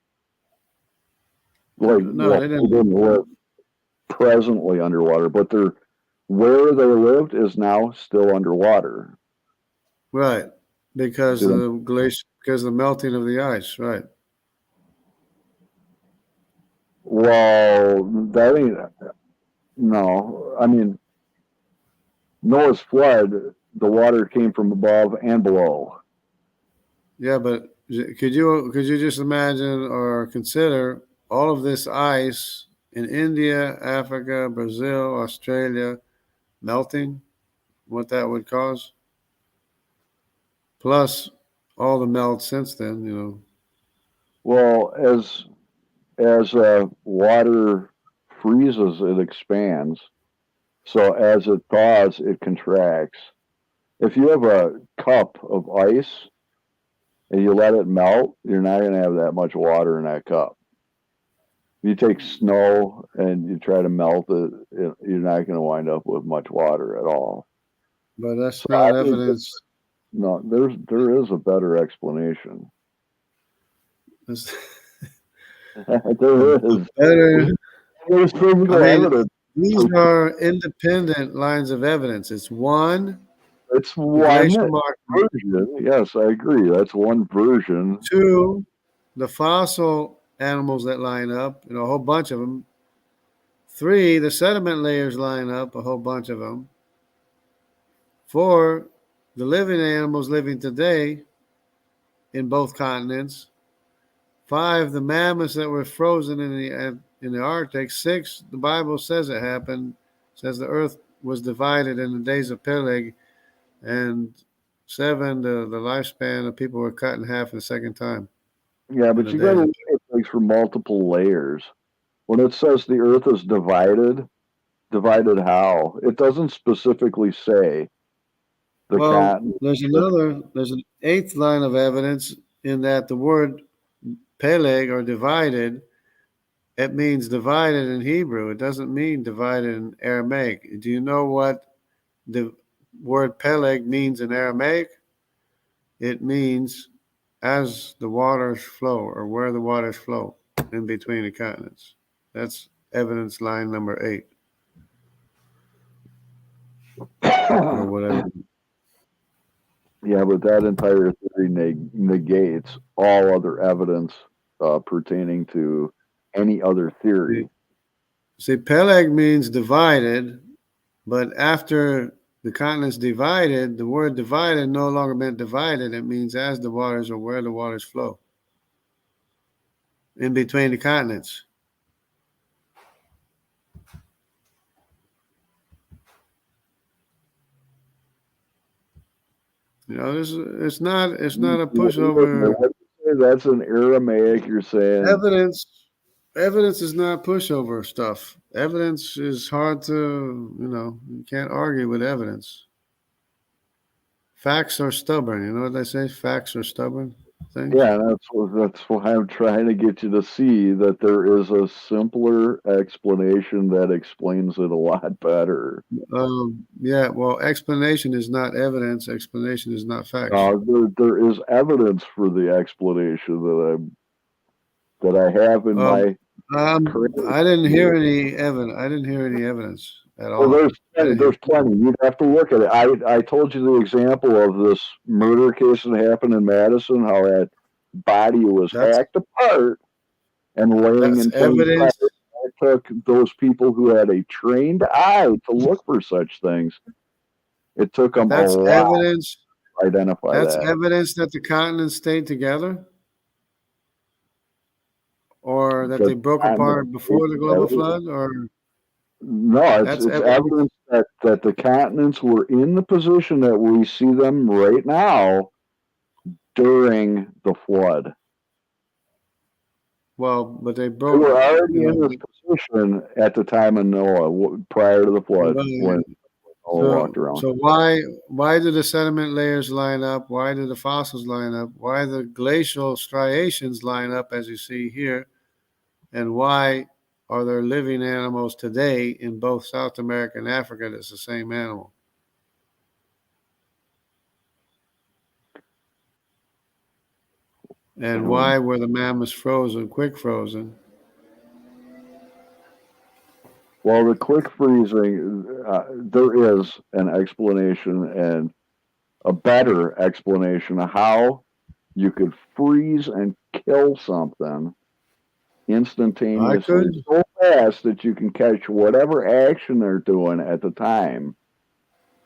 Like, No, well, they they didn't. didn't live presently underwater, but where they lived is now still underwater. Right. Because See of them? the glacier, because of the melting of the ice. Right. Well, that ain't no. I mean, Noah's flood, the water came from above and below. Yeah, but could you just imagine or consider all of this ice in India, Africa, Brazil, Australia melting? What that would cause? Plus all the melt since then. Well, as water freezes, it expands. So as it thaws, it contracts. If you have a cup of ice and you let it melt, you're not going to have that much water in that cup. If you take snow and you try to melt it, you're not going to wind up with much water at all. But that's So I not think evidence. no, there is a better explanation. That's There a is. better. There's I physical mean, evidence. these are independent lines of evidence. It's one, It's the one glacial marking. version. Yes, I agree. That's one version. Two, the fossil animals that line up, a whole bunch of them. Three, the sediment layers line up, a whole bunch of them. Four, the living animals living today in both continents. Five, the mammoths that were frozen in the Arctic. Six, the Bible says it happened. It says the earth was divided in the days of Peleg. And seven, the lifespan of people were cut in half the second time Yeah, in but the you got days to of look at things for multiple layers. When it says the earth is divided, divided how? It doesn't specifically say the Well, continent. there's an eighth line of evidence in that the word Peleg or divided, it means divided in Hebrew. It doesn't mean divided in Aramaic. Do you know what the word Peleg means in Aramaic? It means as the waters flow or where the waters flow in between the continents. That's evidence line number 8 or whatever. Yeah, but that entire theory negates all other evidence pertaining to any other theory. See, Peleg means divided, but after the continents divided, the word divided no longer meant divided. It means as the waters or where the waters flow in between the continents. It's not a pushover. That's an Aramaic. You're saying Evidence evidence is not pushover stuff. Evidence is hard to, you can't argue with evidence. Facts are stubborn. You know what they say? Facts are stubborn. Is things? Yeah, that's why I'm trying to get you to see that there is a simpler explanation that explains it a lot better. Yeah, well, explanation is not evidence. Explanation is not facts. There is evidence for the explanation that I have in Um, my creative I didn't hear view. any evidence. I didn't hear any evidence at Well, all. I didn't hear. there's plenty. You'd have to look at it. I told you the example of this murder case that happened in Madison, how that body was That's hacked apart and laying that's in plain sight. evidence. It took those people who had a trained eye to look for such things. It took them a That's lot evidence. to identify That's that. evidence that the continents stayed together, or that The they broke time that apart they before the global together. flood, or No, that's it's evidence. evidence that the continents were in the position that we see them right now during the flood. Well, but they They broke. were You already in this know, position at the time of Noah, prior to the flood, well, when Noah walked around. so why do the sediment layers line up? Why do the fossils line up? Why the glacial striations line up as you see here? And why are there living animals today in both South America and Africa that's the same animal? And why were the mammoths frozen, quick frozen? Well, the quick freezing, there is an explanation and a better explanation of how you could freeze and kill something I instantaneously could, so fast that you can catch whatever action they're doing at the time.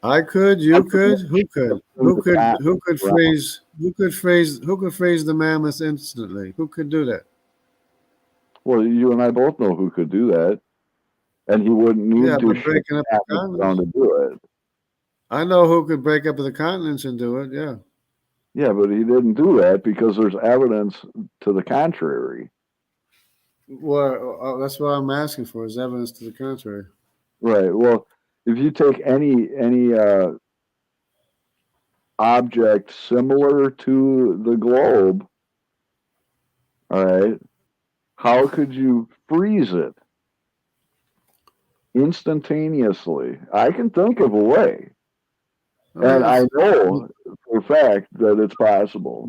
you could, who could? Who the continent around. Who could freeze the mammoths instantly? Who could do that? Well, you and I both know who could do that, and he wouldn't Yeah, need to but ship breaking up the patents around continents. to do it. I know who could break up the continents and do it. Yeah. Yeah, but he didn't do that because there's evidence to the contrary. Well, that's what I'm asking for is evidence to the contrary. Right. Well, if you take any object similar to the globe, all right, how could you freeze it instantaneously? I can think of a way, and I know for a fact that it's possible.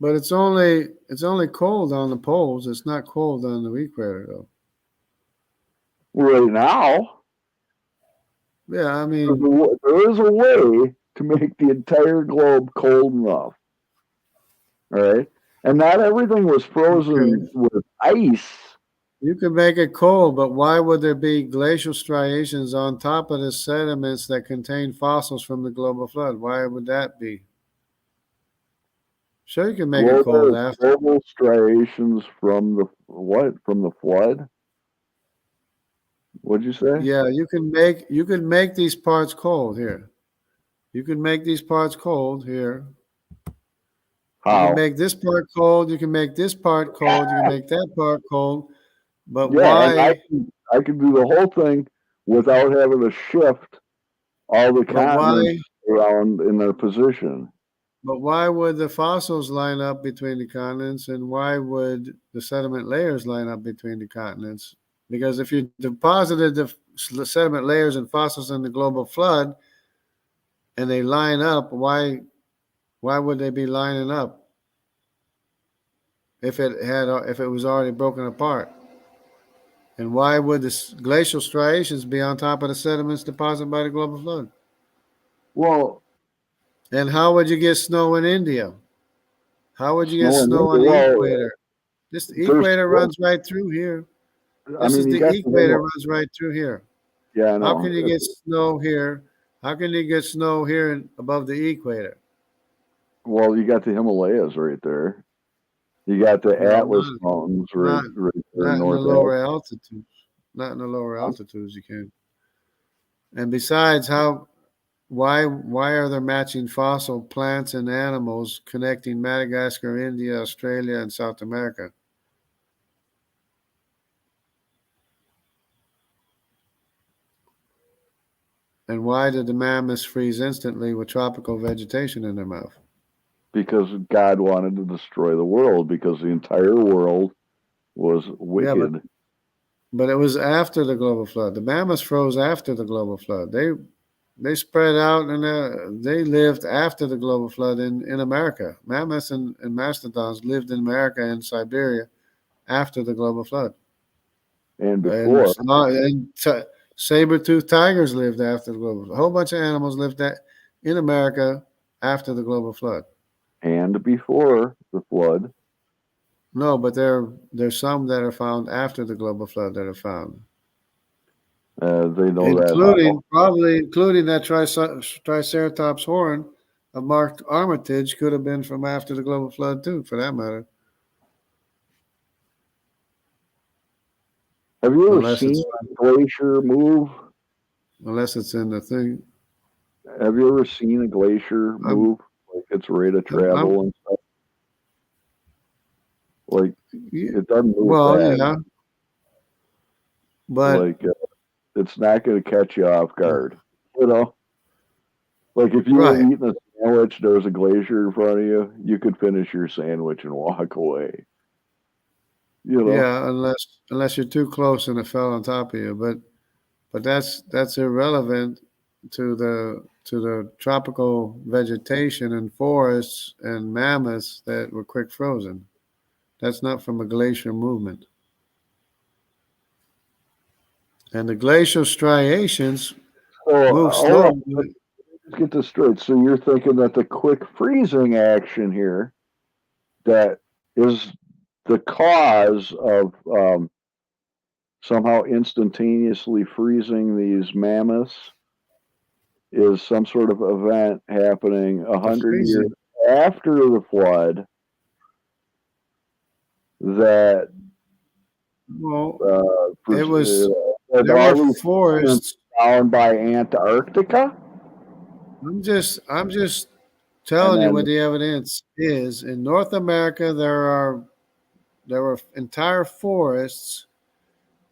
But it's only cold on the poles. It's not cold on the equator, though. Right now, Yeah, I mean, there is a way to make the entire globe cold enough. All right. And not everything was okay, frozen with ice. you could make it cold, but why would there be glacial striations on top of the sediments that contain fossils from the global flood? Why would that be? Sure, you can make it cold after. Global striations from the what? From the flood? What'd you say? Yeah, you can make these parts cold here. You can make these parts cold here. You can How? make this part cold. You can make this part cold. You can make that part cold. But Yeah, and why? I can do the whole thing without having to shift all the But continents why? around in their position. But why would the fossils line up between the continents, and why would the sediment layers line up between the continents? Because if you deposited the sediment layers and fossils in the global flood, and they line up, why would they be lining up if it was already broken apart? And why would the glacial striations be on top of the sediments deposited by the global flood? Well, And how would you get snow in India? How would you get snow and snow on the well, equator? This there's equator runs right through here. I This is mean you the got the equator runs right through here. yeah, I How can know. you get snow here? How can you get snow here above the equator? Well, you got the Himalayas right there. You got the Well, Atlas Mountains not right there in not in the North lower Africa. altitudes. Not in the lower altitudes you can. And besides, why are there matching fossil plants and animals connecting Madagascar, India, Australia, and South America? And why did the mammoths freeze instantly with tropical vegetation in their mouth? because God wanted to destroy the world because the entire world was Yeah, wicked. but it was after the global flood. The mammoths froze after the global flood. They spread out and they lived after the global flood in America. Mammoths and mastodons lived in America and Siberia after the global flood. And And, before, saber-toothed tigers lived after the global flood. A whole bunch of animals lived in America after the global flood. the flood, No, but there's some that are found after the global flood that are found. they know that how. Including that triceratops horn of Mark Armitage could have been from after the global flood too, for that matter. Have you ever Unless seen it's a glacier move? unless it's in the thing. Have you ever seen a glacier I'm, move? Like it's ready to I'm travel and stuff. Like yeah, it doesn't move well, fast. yeah, but Like it's not going to catch you off guard. You know, like if you were right, eating a sandwich, there was a glacier in front of you, you could finish your sandwich and walk away. You know, yeah, unless you're too close and it fell on top of you, but that's irrelevant to the tropical vegetation and forests and mammoths that were quick frozen. That's not from a glacier movement. And the glacial striations so move hold on, slow. let's get this straight. So you're thinking that the quick freezing action here that is the cause of somehow instantaneously freezing these mammoths is some sort of event happening a The 100 years freezing. after the flood that Well, for, it was there were all these forests. down by Antarctica, I'm just and telling you what then the evidence is. In North America, there were entire forests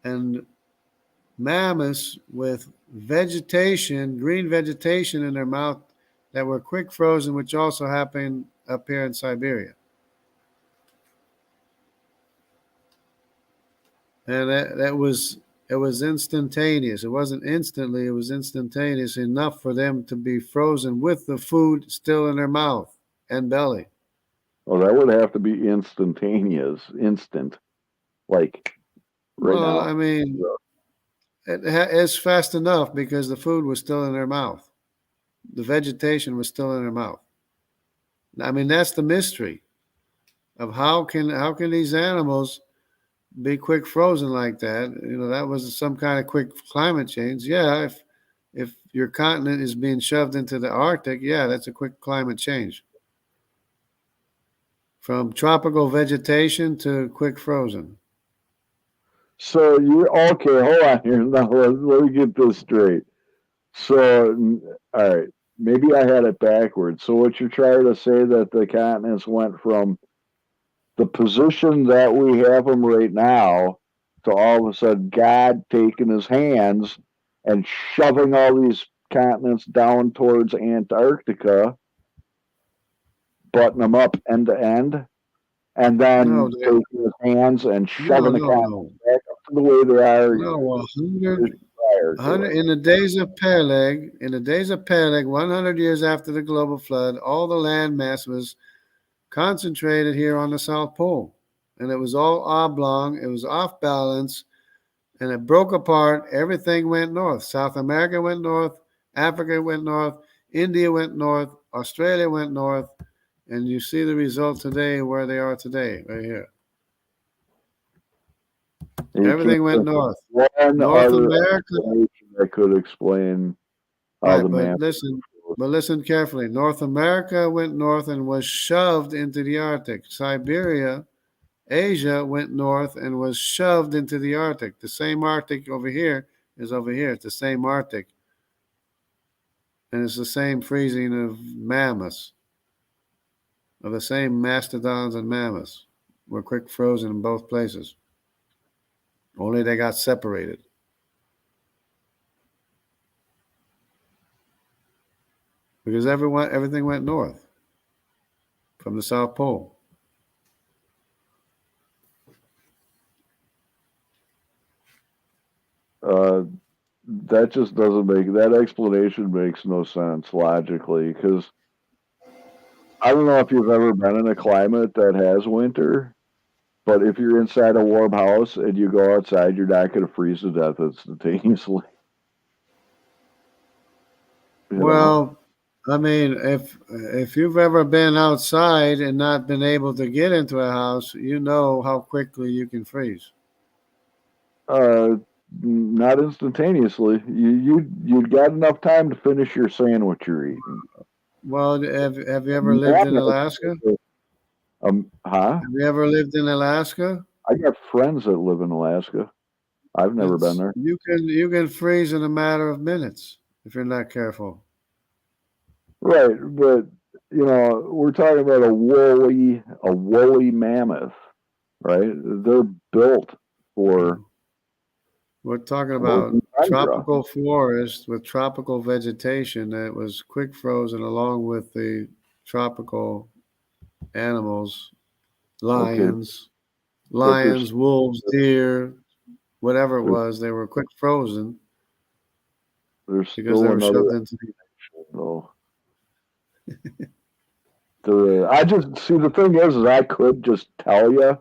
and mammoths with vegetation, green vegetation in their mouth that were quick frozen, which also happened up here in Siberia. And that was it was instantaneous. It wasn't instantly, it was instantaneous enough for them to be frozen with the food still in their mouth and belly. well, that would have to be instantaneous, instant, like right Well, now. I mean, it's fast enough because the food was still in their mouth. The vegetation was still in their mouth. I mean, that's the mystery of how can these animals be quick frozen like that? You know, that was some kind of quick climate change. Yeah, if your continent is being shoved into the Arctic, yeah, that's a quick climate change. From tropical vegetation to quick frozen. So you okay? Hold on here. Now let me get this straight. So, all right, maybe I had it backwards. So what you're trying to say that the continents went from the position that we have them right now to all of a sudden God taking his hands and shoving all these continents down towards Antarctica, button them up end to end, and No, then taking his hands and no, shoving the no, continents no, back up to the way they are no. years prior to it. In the days of Peleg, 100 years after the global flood, all the land mass was concentrated here on the South Pole, and it was all oblong. It was off balance, and it broke apart. Everything went north. South America went north. Africa went north. India went north. Australia went north. And you see the result today where they are today, right here. And you can't Everything went think of north. one North other America, explanation that could explain how right, the man. but listen carefully. North America went north and was shoved into the Arctic. Siberia, Asia went north and was shoved into the Arctic. The same Arctic over here is over here. It's the same Arctic. And it's the same freezing of mammoths, of the same mastodons and mammoths. Were quick frozen in both places. Only they got separated. Because everything went north. from the South Pole. That just doesn't make that explanation makes no sense logically, because I don't know if you've ever been in a climate that has winter, but if you're inside a warm house and you go outside, you're not going to freeze to death instantaneously. Well, I mean, if you've ever been outside and not been able to get into a house, you know how quickly you can freeze. Not instantaneously. You got enough time to finish your sandwich you're eating. Well, have you ever lived in Alaska? Huh? Have you ever lived in Alaska? I got friends that live in Alaska. I've never been there. You can freeze in a matter of minutes if you're not careful. Right, but we're talking about a woolly mammoth, right? They're built for. We're talking about tropical forest with tropical vegetation that was quick frozen along with the tropical animals, lions, wolves, deer, whatever it was, they were quick frozen because they were shoved into I just see the thing is I could just tell you,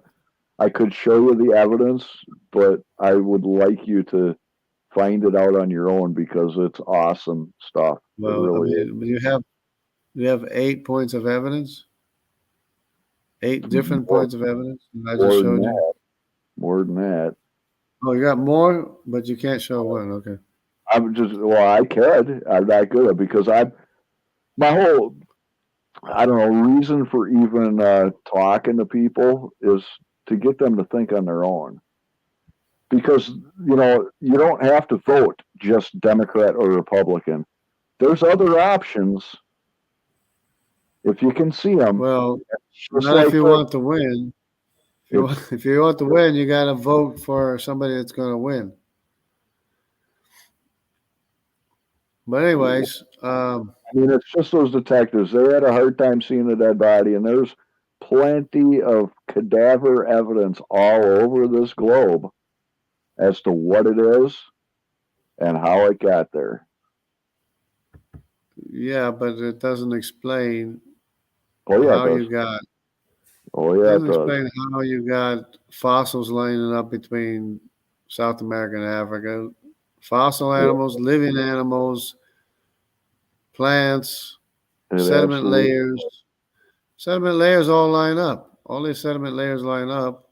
I could show you the evidence, but I would like you to find it out on your own because it's awesome stuff. Well, really I mean, you have 8 points of evidence, 8 different points of evidence. I just showed you more than that. Oh, you got more, but you can't show one. Okay. I could. I'm not good at it because my whole, I don't know, reason for even talking to people is to get them to think on their own. Because, you don't have to vote just Democrat or Republican. There's other options if you can see them. Well, not if you want to win. If you want to win, you got to vote for somebody that's going to win. But anyways, it's just those detectives. They had a hard time seeing a dead body, and there's plenty of cadaver evidence all over this globe as to what it is and how it got there. Yeah, but it doesn't explain how you got. It doesn't explain how you got fossils lining up between South America and Africa. Fossil animals, living animals, plants, sediment layers. Sediment layers all line up. All these sediment layers line up.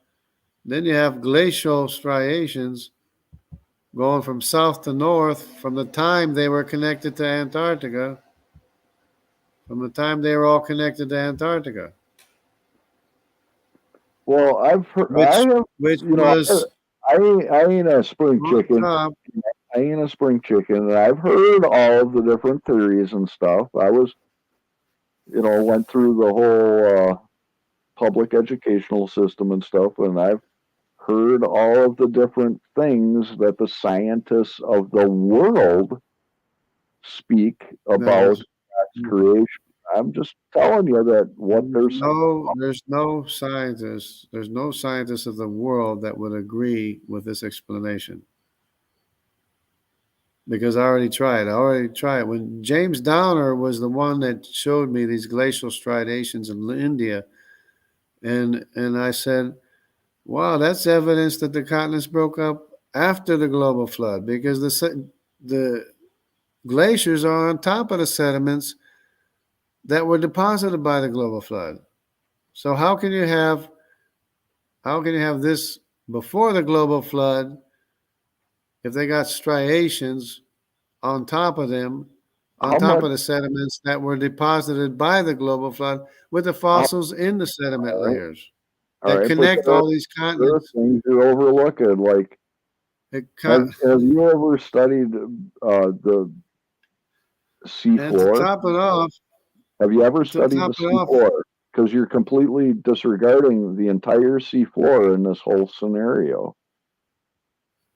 Then you have glacial striations going from south to north from the time they were connected to Antarctica. From the time they were all connected to Antarctica. Well, I've heard. I ain't a spring chicken. I ain't a spring chicken, and I've heard all of the different theories and stuff. I was, went through the whole public educational system and stuff, and I've heard all of the different things that the scientists of the world speak about God's creation. I'm just telling you that what there's no scientist. There's no scientist of the world that would agree with this explanation. Because I already tried. When James Downer was the one that showed me these glacial striations in India, and I said, wow, that's evidence that the continents broke up after the global flood because the glaciers are on top of the sediments that were deposited by the global flood. So how can you have this before the global flood if they got striations on top of them, on top of the sediments that were deposited by the global flood with the fossils in the sediment layers that connect all these continents? Things you overlook it. Like, have you ever studied the seafloor? To top it off, have you ever studied the seafloor? Because you're completely disregarding the entire seafloor in this whole scenario.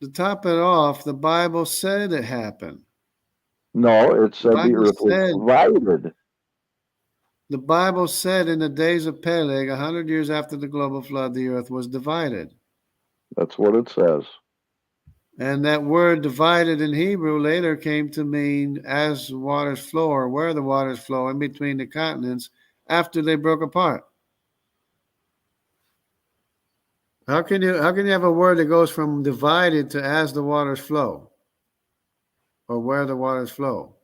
To top it off, the Bible said it happened. No, it said the earth was divided. The Bible said in the days of Peleg, 100 years after the global flood, the earth was divided. That's what it says. And that word divided in Hebrew later came to mean as the waters flow, or where the waters flow in between the continents after they broke apart. How can you have a word that goes from divided to as the waters flow, or where the waters flow?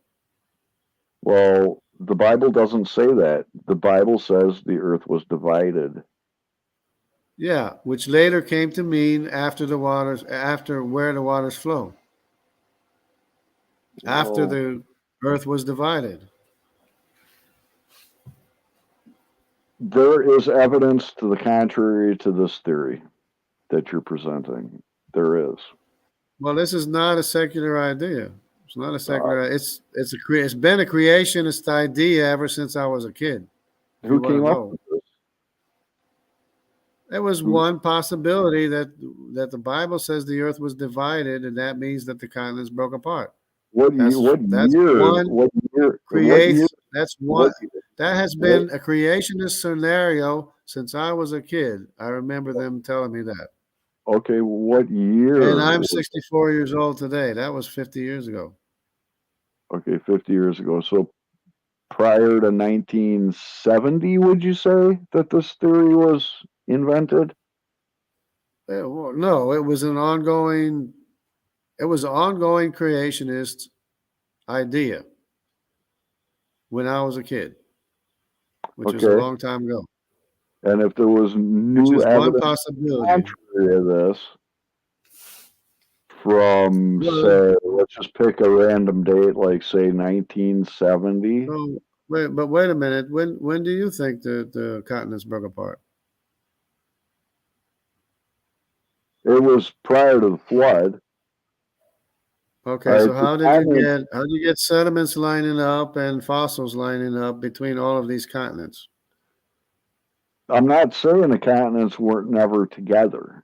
Well, the Bible doesn't say that. The Bible says the earth was divided. Yeah, which later came to mean after where the waters flow. After Well, the earth was divided. there is evidence to the contrary to this theory that you're presenting. There is. Well, this is not a secular idea. It's not a Uh, secular. It's been a creationist idea ever since I was a kid. If you who want to came up know, with this? there was Who, one possibility that the Bible says the earth was divided, and that means that the continents broke apart. what That's year? one What create. year? That's one. What, That has what? been a creationist scenario since I was a kid. I remember them telling me that. Okay, what And year? I'm 64 years old today. That was 50 years ago. Okay, 50 years ago. So prior to 1970, would you say that this theory was invented? Well, no, it was an ongoing. It was an ongoing creationist idea when I was a kid, which was a Okay, long time ago. and if there was Which new is one evidence possibility. contrary to this from, Well, say, let's just pick a random date, like say 1970, so wait a minute. When do you think the continents broke apart? it was prior to the flood. Okay, so The continents, how do you get sediments lining up and fossils lining up between all of these continents? I'm not saying the continents weren't never together,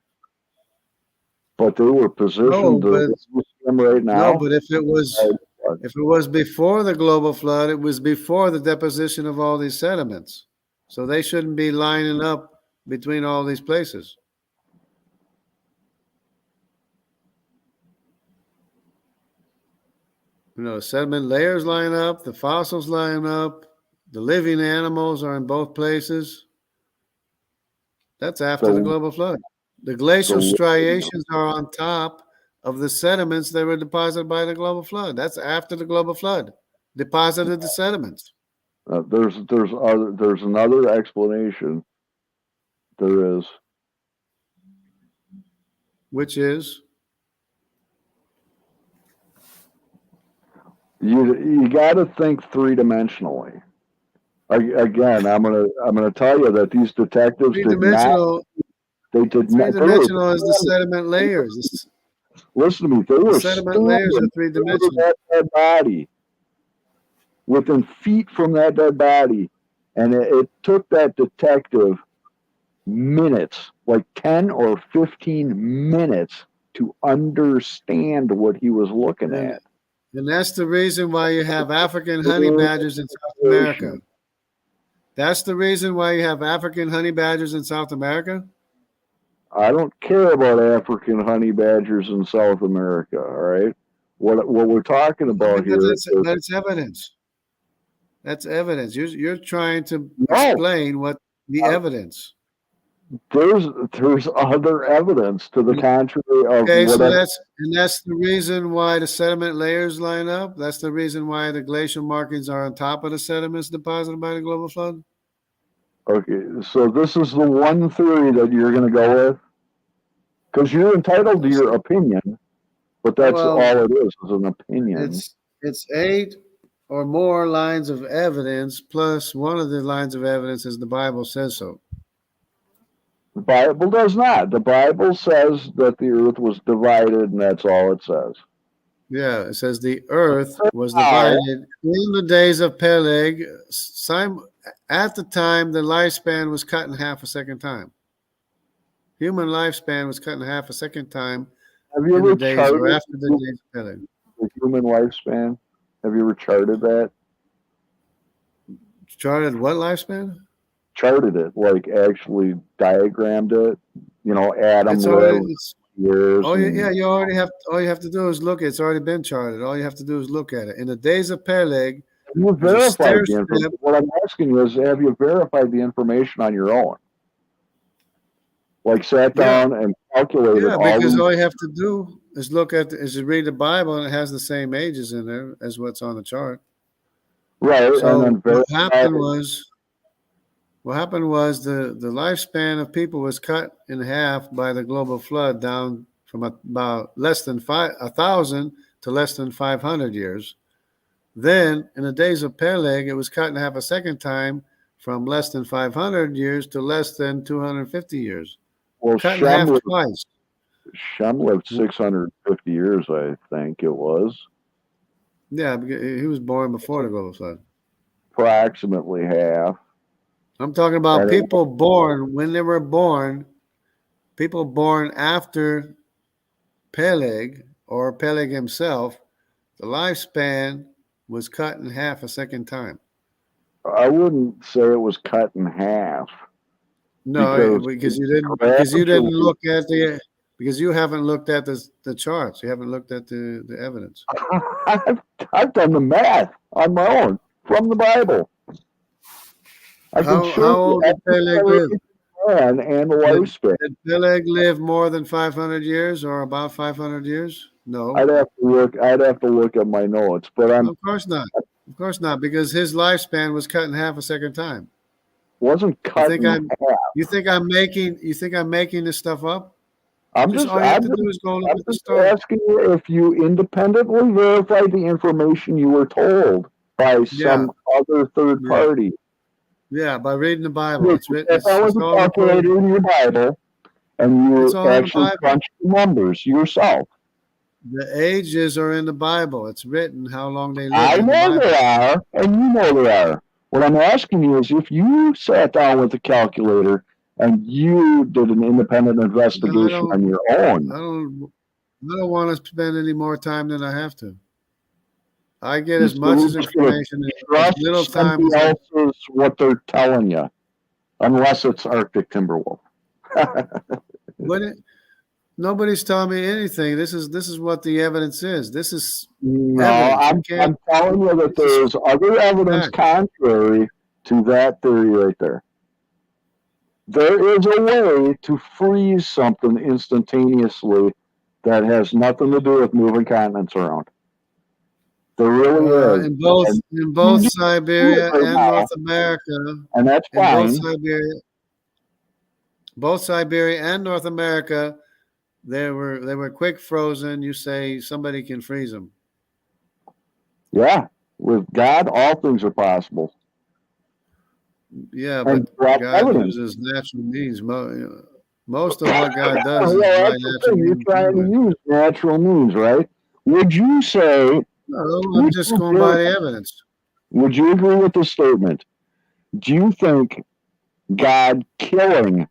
but they were No, positioned to but them right no, now. but if it was before the global flood, it was before the deposition of all these sediments. So they shouldn't be lining up between all these places. Sediment layers line up, the fossils line up, the living animals are in both places. That's after the So, global flood. The glacial so striations are on top of the sediments that were deposited by the global flood. That's after the global flood deposited the sediments. there's another explanation. There is. Which is, You got to think three-dimensionally. Again, I'm gonna tell you that these detectives three did not. dimensional. They did Three not. They were dimensional is the sediment layers. listen to me. They The were sediment layers are standing three over dimensional. that dead body, within feet from that dead body, and it took that detective minutes, like 10 or 15 minutes, to understand what he was looking And at. and that's the reason why you have African honey badgers in South America. That's the reason why you have African honey badgers in South America. I don't care about African honey badgers in South America. All right, what we're talking about Because here is it's evidence. That's evidence. You're trying to no. explain what the Uh, evidence. there's other evidence to the contrary of Okay, so whatever. that's the reason why the sediment layers line up. That's the reason why the glacial markings are on top of the sediments deposited by the global flood. Okay, so this is the one theory that you're going to go with because you're entitled to your opinion, but that's all Well, it is an opinion. it's 8 or more lines of evidence, plus one of the lines of evidence is the Bible says so. The Bible does not. The Bible says that the earth was divided, and that's all it says. Yeah, it says the earth was Now, divided in the days of Peleg. At the time, the lifespan was cut in half a second time. Human lifespan was cut in half a second time have you in the ever days or charted after the days of Peleg. the human lifespan? Have you ever charted that? Charted what lifespan? Charted it, like actually diagrammed it. Adam It's already. lived It's years. Oh yeah, And yeah. You already have. All you have to do is look. It's already been charted. All you have to do is look at it. In the days of Peleg, you there's a verified stair the information. step. What I'm asking you is, have you verified the information on your own? Like sat Yeah, down and calculated yeah. all Because these. all you have to do is look at. Is read the Bible, and it has the same ages in there as what's on the chart. Right, and So then verify. what happened was the lifespan of people was cut in half by the global flood, down from about less than 1,000 to less than 500 years. Then, in the days of Peleg, it was cut in half a second time, from less than 500 years to less than 250 years. Well, Cut in half twice. Shem lived 650 years, I think it was. Yeah, he was born before the global flood. Approximately half. I'm talking about And people born when they were born, people born after Peleg or Peleg himself. The lifespan was cut in half a second time. I wouldn't say it was cut in half. No, because you didn't look at because you haven't looked at the charts. You haven't looked at the evidence. I've done the math on my own from the Bible. How old did Peleg live? And the lifespan. Did Peleg live more than 500 years or about 500 years? No. I'd have to look at my notes, but of course not. Of course not, because his lifespan was cut in half a second time. Wasn't cut in half. You think I'm making this stuff up? I'm just asking you if you independently verified the information you were told by some other third party. Yeah, by reading the Bible. It's written. If I was a calculator in your Bible, and you actually crunched the numbers yourself. The ages are in the Bible. It's written how long they live. I know they are, and you know they are. What I'm asking you is if you sat down with a calculator and you did an independent investigation on your own. I don't want to spend any more time than I have to. I get as much as information as little time. Else is what they're telling you, unless it's Arctic Timberwolf. Nobody's telling me anything. This is what the evidence is. This is I'm telling you that there's other evidence contrary to that theory right there. There is a way to freeze something instantaneously that has nothing to do with moving continents around. There really is. In both Siberia and North America, and that's fine. Both Siberia and North America, they were quick frozen. You say somebody can freeze them? Yeah, with God, all things are possible. Yeah, but God uses natural means. Most of what God does is by natural means. You're trying to use natural means, right? Would you say? No, I'm just going by the evidence. Would you agree with this statement? Do you think God killing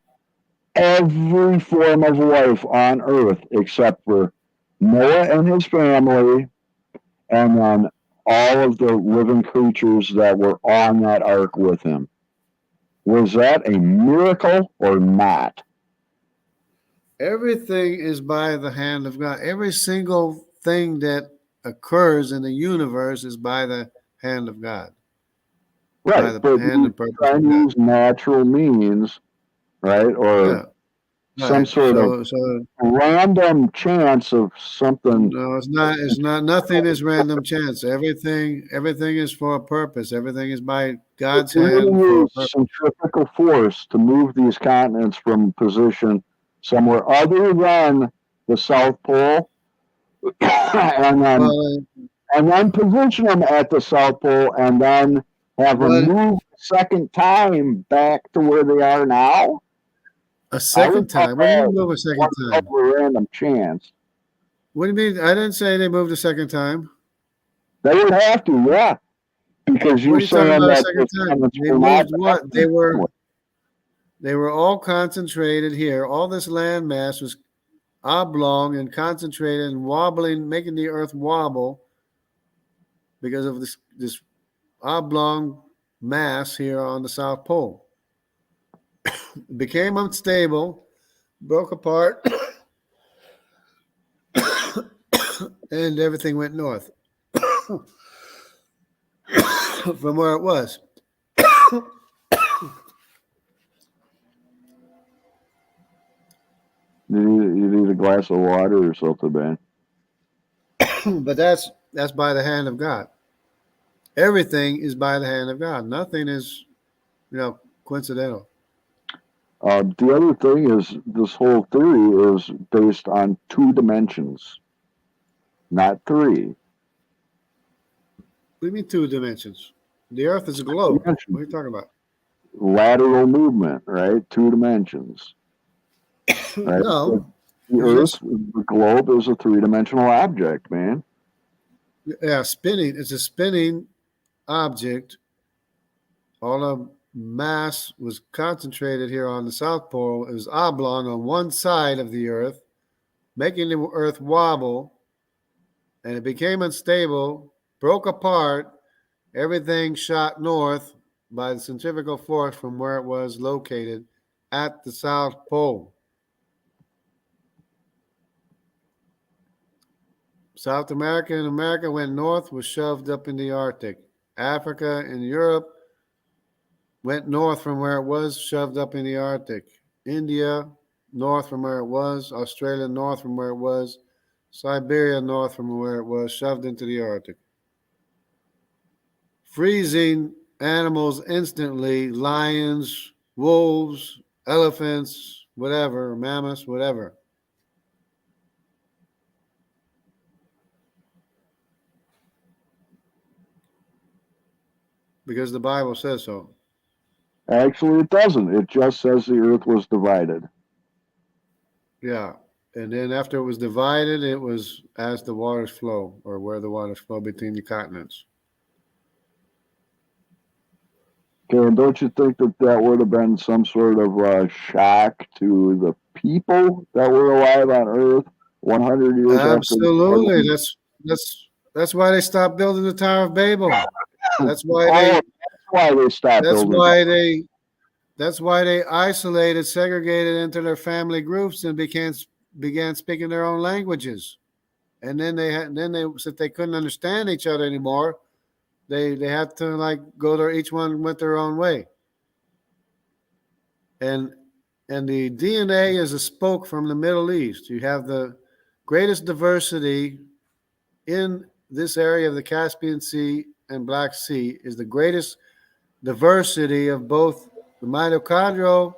every form of life on Earth except for Noah and his family, and then all of the living creatures that were on that ark with him, was that a miracle or not? Everything is by the hand of God. Every single thing that occurs in the universe is by the hand of God. Right, by the but hand and purpose trying to use natural means, right? Or some sort of random chance of something. No, it's not. It's not. Nothing is random chance. Everything is for a purpose. Everything is by God's hand. Use centrifugal force to move these continents from position somewhere other than the South Pole, and then position them at the South Pole, and then have them move a second time back to where they are now. A second time? What do you mean move a second time? Random chance. What do you mean? I didn't say they moved a second time. They would have to, yeah. Because you're saying that a second time? They moved what? They were all concentrated here. All this land mass was oblong and concentrated and wobbling, making the earth wobble because of this oblong mass here on the South Pole. It became unstable, broke apart, and everything went north from where it was. You need a glass of water or something, man. But that's by the hand of God. Everything is by the hand of God. Nothing is, coincidental. The other thing is this whole theory is based on 2 dimensions, not 3. What do you mean 2 dimensions? The Earth is a globe. What are you talking about? Lateral movement, right? 2 dimensions. Right? No. The Earth, the globe is a 3-dimensional object, man. Yeah, spinning. It's a spinning object. All the mass was concentrated here on the South Pole. It was oblong on one side of the Earth, making the Earth wobble, and it became unstable, broke apart. Everything shot north by the centrifugal force from where it was located at the South Pole. South America and America went north, was shoved up in the Arctic. Africa and Europe went north from where it was, shoved up in the Arctic. India, north from where it was. Australia, north from where it was. Siberia, north from where it was, shoved into the Arctic. Freezing animals instantly, lions, wolves, elephants, whatever, mammoths, whatever. Because the Bible says so. Actually, it doesn't. It just says the Earth was divided. Yeah. And then after it was divided, it was as the waters flow, or where the waters flow between the continents. Okay, and don't you think that would have been some sort of shock to the people that were alive on Earth 100 years Absolutely. after? That's why they stopped building the Tower of Babel. That's why they stopped building. That's why they isolated, segregated into their family groups, and began speaking their own languages. And then since they couldn't understand each other anymore, they had to each one went their own way. And the DNA is a spoke from the Middle East. You have the greatest diversity in this area of the Caspian Sea and Black Sea, is the greatest diversity of both the mitochondrial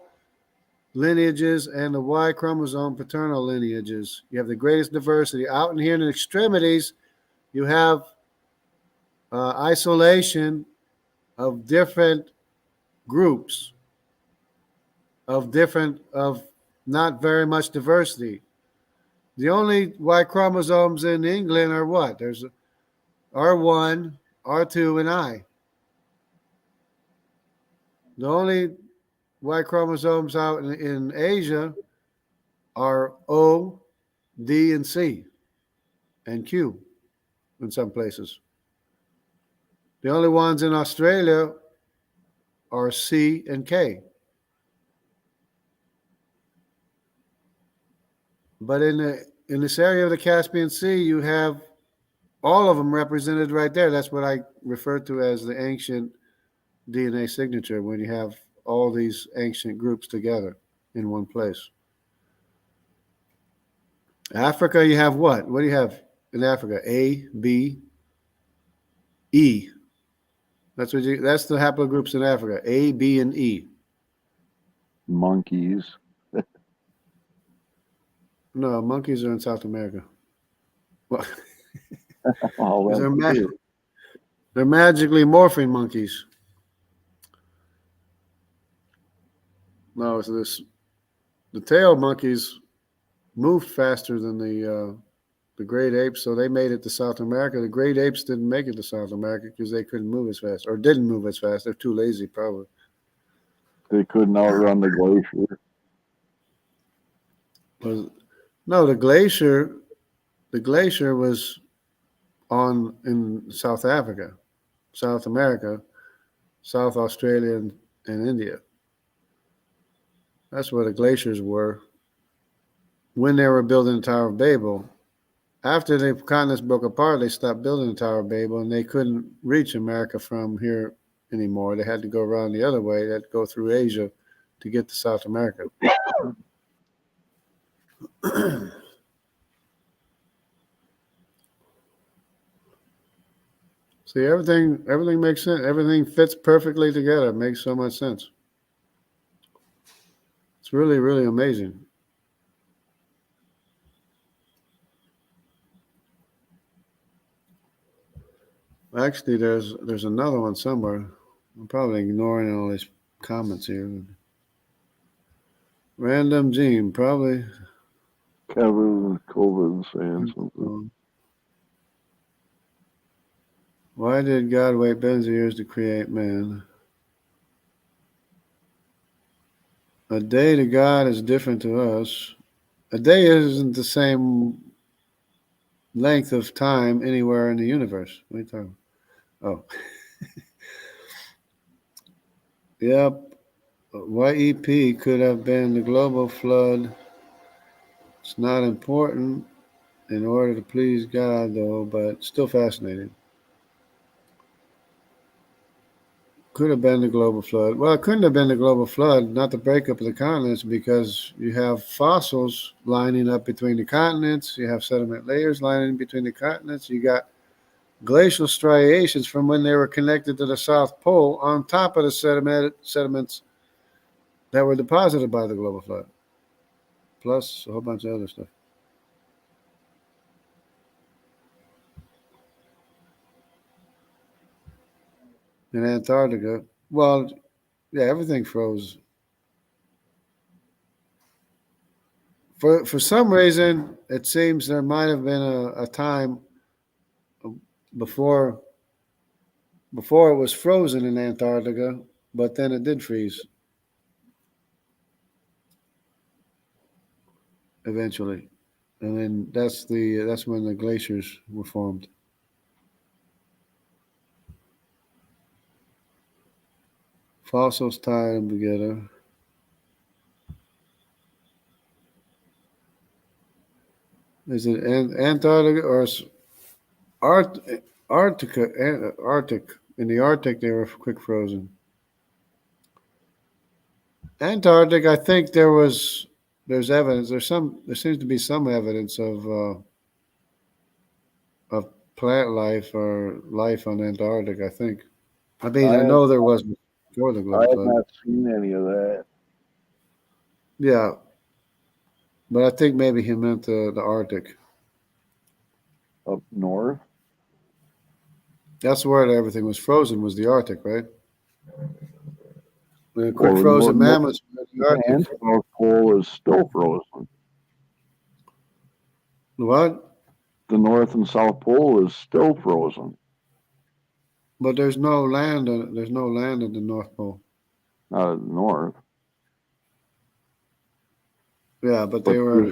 lineages and the Y chromosome paternal lineages. You have the greatest diversity. Out in here in the extremities, you have isolation of different groups of not very much diversity. The only Y chromosomes in England are what? There's R1, R2, and I. The only Y chromosomes out in Asia are O, D, and C, and Q in some places. The only ones in Australia are C and K. But in this area of the Caspian Sea, you have all of them represented right there. That's what I refer to as the ancient DNA signature, when you have all these ancient groups together in one place. Africa, you have what? What do you have in Africa? A, B, E. That's the haplogroups in Africa. A, B, and E. Monkeys. No, monkeys are in South America. Well, they're magically morphing monkeys. No, it's the tail monkeys moved faster than the great apes, so they made it to South America. The great apes didn't make it to South America because they couldn't move as fast, or didn't move as fast. They're too lazy, probably. They couldn't outrun the glacier. No, the glacier was in South Africa, South America. South Australia and India. That's where the glaciers were when they were building the Tower of Babel. After the continents broke apart, they stopped building the Tower of Babel, and they couldn't reach America from here anymore. They had to go around the other way. They had to go through Asia to get to South America. See, everything makes sense. Everything fits perfectly together. It makes so much sense. It's really, really amazing. Actually, there's another one somewhere. I'm probably ignoring all these comments here. Random Gene, probably. Kevin Colvin saying something. Why did God wait billions of years to create man? A day to God is different to us. A day isn't the same length of time anywhere in the universe. What are you talking about? Oh. Yep. YEP could have been the global flood. It's not important in order to please God, though, but still fascinating. Could have been the global flood. Well, it couldn't have been the global flood, not the breakup of the continents, because you have fossils lining up between the continents. You have sediment layers lining between the continents. You got glacial striations from when they were connected to the South Pole on top of the sediments that were deposited by the global flood, plus a whole bunch of other stuff. In Antarctica, well, yeah, everything froze. For some reason, it seems there might have been a time before it was frozen in Antarctica, but then it did freeze eventually, and then that's when the glaciers were formed. Fossils tie them together. Is it Antarctica or Arctica? Arctic. In the Arctic, they were quick frozen. Antarctic, I think there's evidence. There seems to be some evidence of plant life or life on Antarctic. I think. I mean, I know there was before the I global have flood. not seen any of that. Yeah, but I think maybe he meant the Arctic. Up north? That's where everything was frozen. Was the Arctic, right? The quick Well, frozen mammoths were the the Arctic. South Pole is still frozen. What? The North and South Pole is still frozen. But there's no land. There's no land in the North Pole. Not at the north. Yeah, but There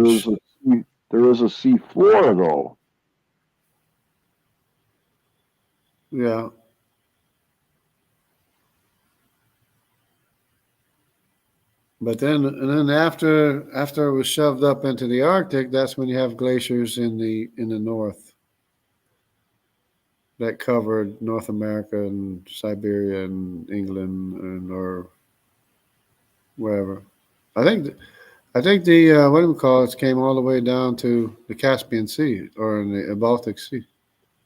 is a sea floor though. Yeah. But then after it was shoved up into the Arctic, that's when you have glaciers in the north that covered North America and Siberia and England or wherever. I think the what do we call it came all the way down to the Caspian Sea or in the Baltic Sea,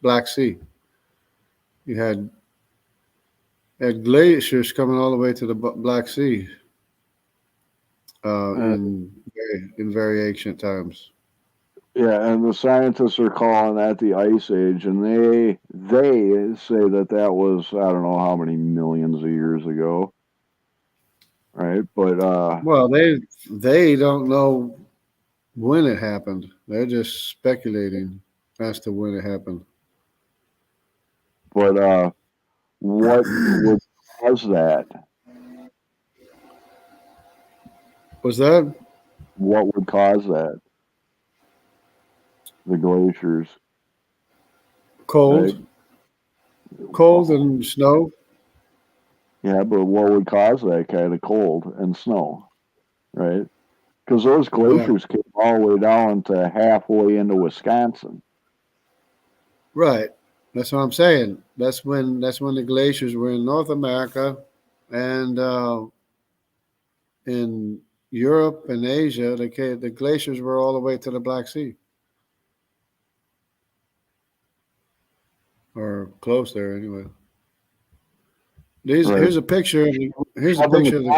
Black Sea. You had glaciers coming all the way to the Black Sea in very ancient times. Yeah, and the scientists are calling that the Ice Age, and they say that was I don't know how many millions of years ago, right? But well, they don't know when it happened. They're just speculating as to when it happened. But what would cause that? Was that What would cause that? The glaciers. cold? Right? Cold and snow? Yeah, but what would cause that kind of cold and snow, right? Because those Yeah, glaciers came all the way down to halfway into Wisconsin. right. That's what I'm saying. That's when the glaciers were in North America, and in Europe and Asia, the glaciers were all the way to the Black Sea or close there anyway. These Right. here's a Shoving the, picture of the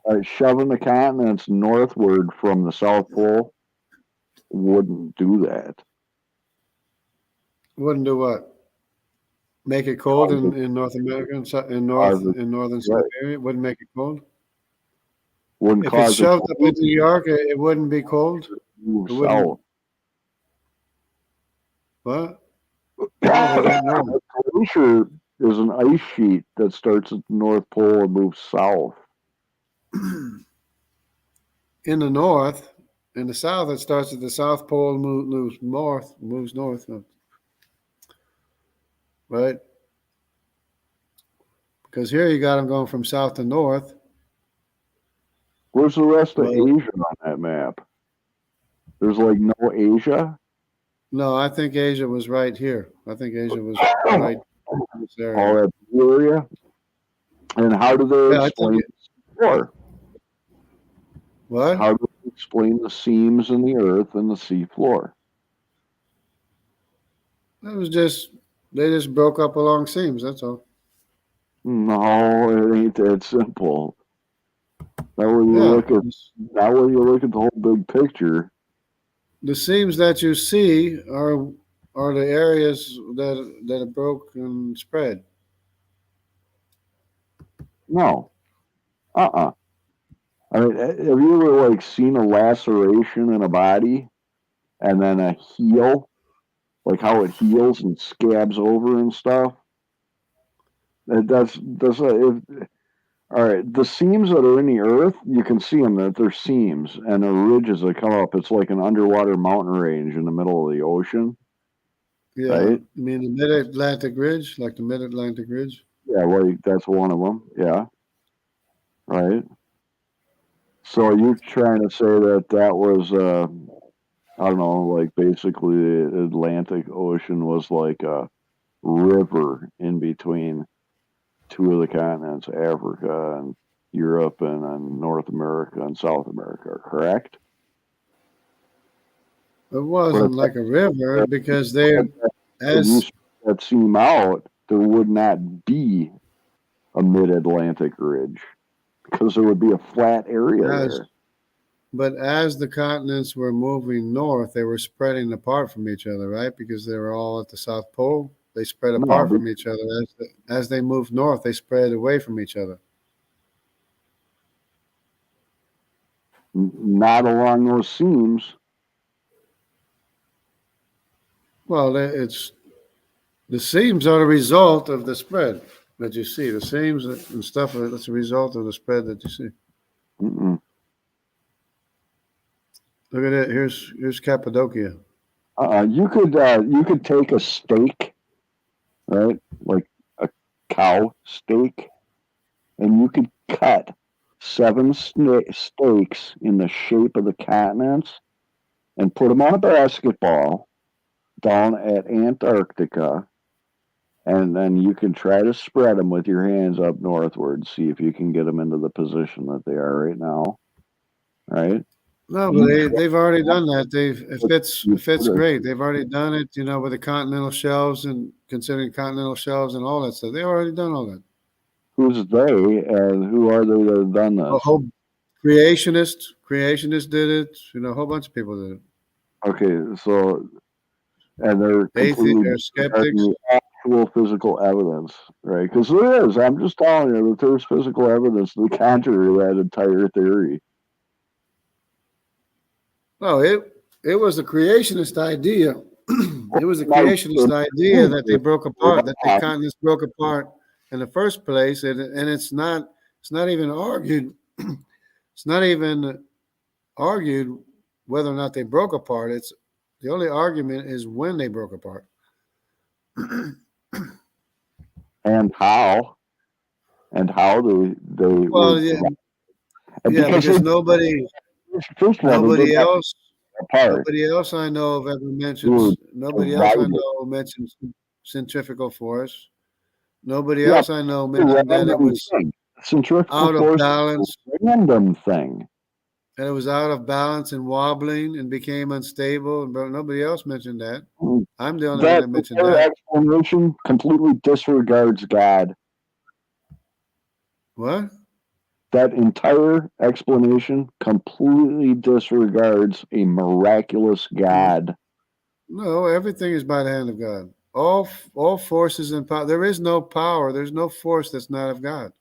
glacier. shoving the continents northward from the South Pole wouldn't do that. Wouldn't do what? Make it cold Cause it, in North America and cause it, in northern right. Siberia. Wouldn't make it cold. Wouldn't If it's cause it shoved to up into New York, it wouldn't be cold. move It south. wouldn't. What? No, they don't A know. glacier is an ice sheet that starts at the North Pole and moves south. In the north, in the south, it starts at the South Pole, moves north, right? Because here you got them going from south to north. Where's the rest of Well, Asia on that map? There's like no Asia. no, I think Asia was right here. I think Asia was right in this area. All that area. And how do they Yeah, I think explain it. the floor? What? How do they explain the seams in the earth and the sea floor? It was just they just broke up along seams. That's all. No, it ain't that simple. Now when you Yeah, look at the whole big picture, the seams that you see are the areas that are broke and spread. no. Uh-uh. I mean, have you ever like seen a laceration in a body and then a heel, like how it heals and scabs over and stuff? If, all right, the seams that are in the earth, you can see them that they're seams, and the ridges that come up. It's like an underwater mountain range in the middle of the ocean, Yeah, right? I mean the Mid Atlantic Ridge, like the Mid Atlantic Ridge. Yeah, well, that's one of them. Yeah, right. So you're trying to say that that was, I don't know, like basically the Atlantic Ocean was like a river in between two of the continents, Africa and Europe, and then North America and South America, correct? It But wasn't like a river because they if you as spread that seam out, there would not be a mid-Atlantic ridge because there would be a flat area as there. but as the continents were moving north, they were spreading apart from each other, right? Because they were all at the South Pole. They spread No, apart from each other. As they moved north, they spread away from each other. not along those seams. Well, it's the seams are the result of the spread that you see. The seams and stuff that's a result of the spread that you see. Mm-mm. Look at it. Here's Cappadocia. You could take a steak, right, like a cow steak, and you could cut seven steaks in the shape of the continents and put them on a basketball down at Antarctica, and then you can try to spread them with your hands up northward, see if you can get them into the position that they are right now, right? No, but You they've already done that. It fits try, great. They've already done it. With the continental shelves and considering continental shelves and all that stuff. They've already done all that. who's they and who are they that have done A this? whole creationists did it. A whole bunch of people did it. Okay, so and they're completely They're skeptics. disregarding the actual physical evidence, right? Because there is. I'm just telling you that there's physical evidence to the contrary of that entire theory. No, it was a creationist idea. It was a Like, creationist idea that they broke apart, that the continents broke apart in the first place, and it's not even argued. It's not even argued whether or not they broke apart. It's the only argument is when they broke apart. and how? and how they Well, were. yeah, And yeah, because because nobody, first of all, they're nobody not else, apart. nobody else I know of ever They were mentions. Nobody else I divided. know mentions centrifugal force. Nobody Yeah, else I know it's a mentioned that it random was thing. Centrifugal out of force is balance, a random thing. and it was out of balance and wobbling and became unstable. But nobody else mentioned that. I'm the only one That that mentioned entire that. explanation completely disregards God. What? That entire explanation completely disregards a miraculous God. No, everything is by the hand of God. All forces and power. There is no power. There's no force that's not of God.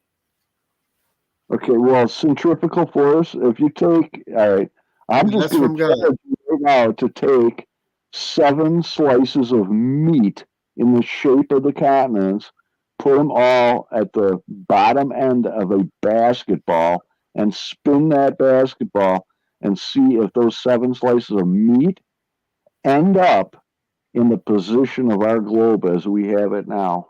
Okay, well, centrifugal force, if you take, all right, I'm Yeah, just that's going from to God. challenge you right now to take 7 slices of meat in the shape of the continents, put them all at the bottom end of a basketball, and spin that basketball and see if those 7 slices of meat end up in the position of our globe as we have it now.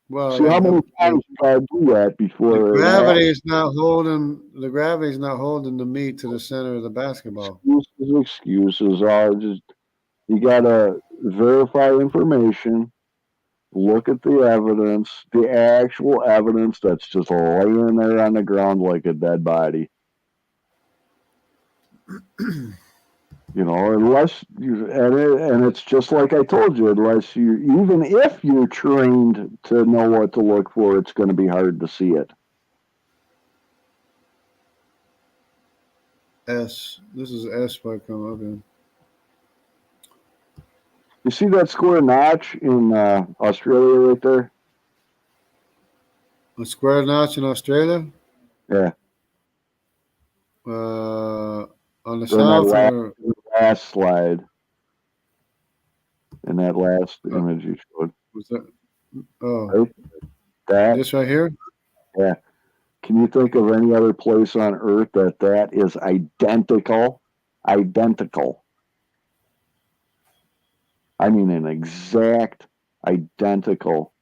Well, See how many times you gotta do that the before it gravity happens. is not holding the gravity is not holding the meat to the center of the basketball. Excuses. You gotta verify information, look at the evidence, the actual evidence that's just laying there on the ground like a dead body. Unless and it's just like I told you, unless you, even if you're trained to know what to look for, it's going to be hard to see it. S. This is S by come up in. You see that square notch in Australia right there? A square notch in Australia? Yeah. On the In that south or last slide, in that last uh, image you showed. was that? Oh, Right? That, this right here? yeah. Can you think of any other place on Earth that is identical? Identical. I mean, an exact identical.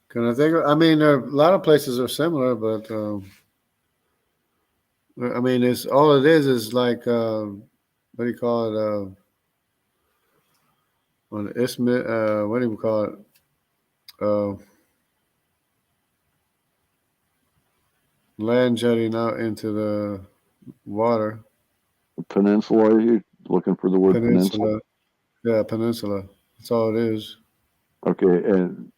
Can I think? I mean, there are, a lot of places are similar, but I mean, it's all it is like what do you call it? On the isthmus, what do you call it? Uh, Land jutting out into the water. Peninsula, you're looking for the word peninsula? Peninsula. Yeah, peninsula. That's all it is. Okay, and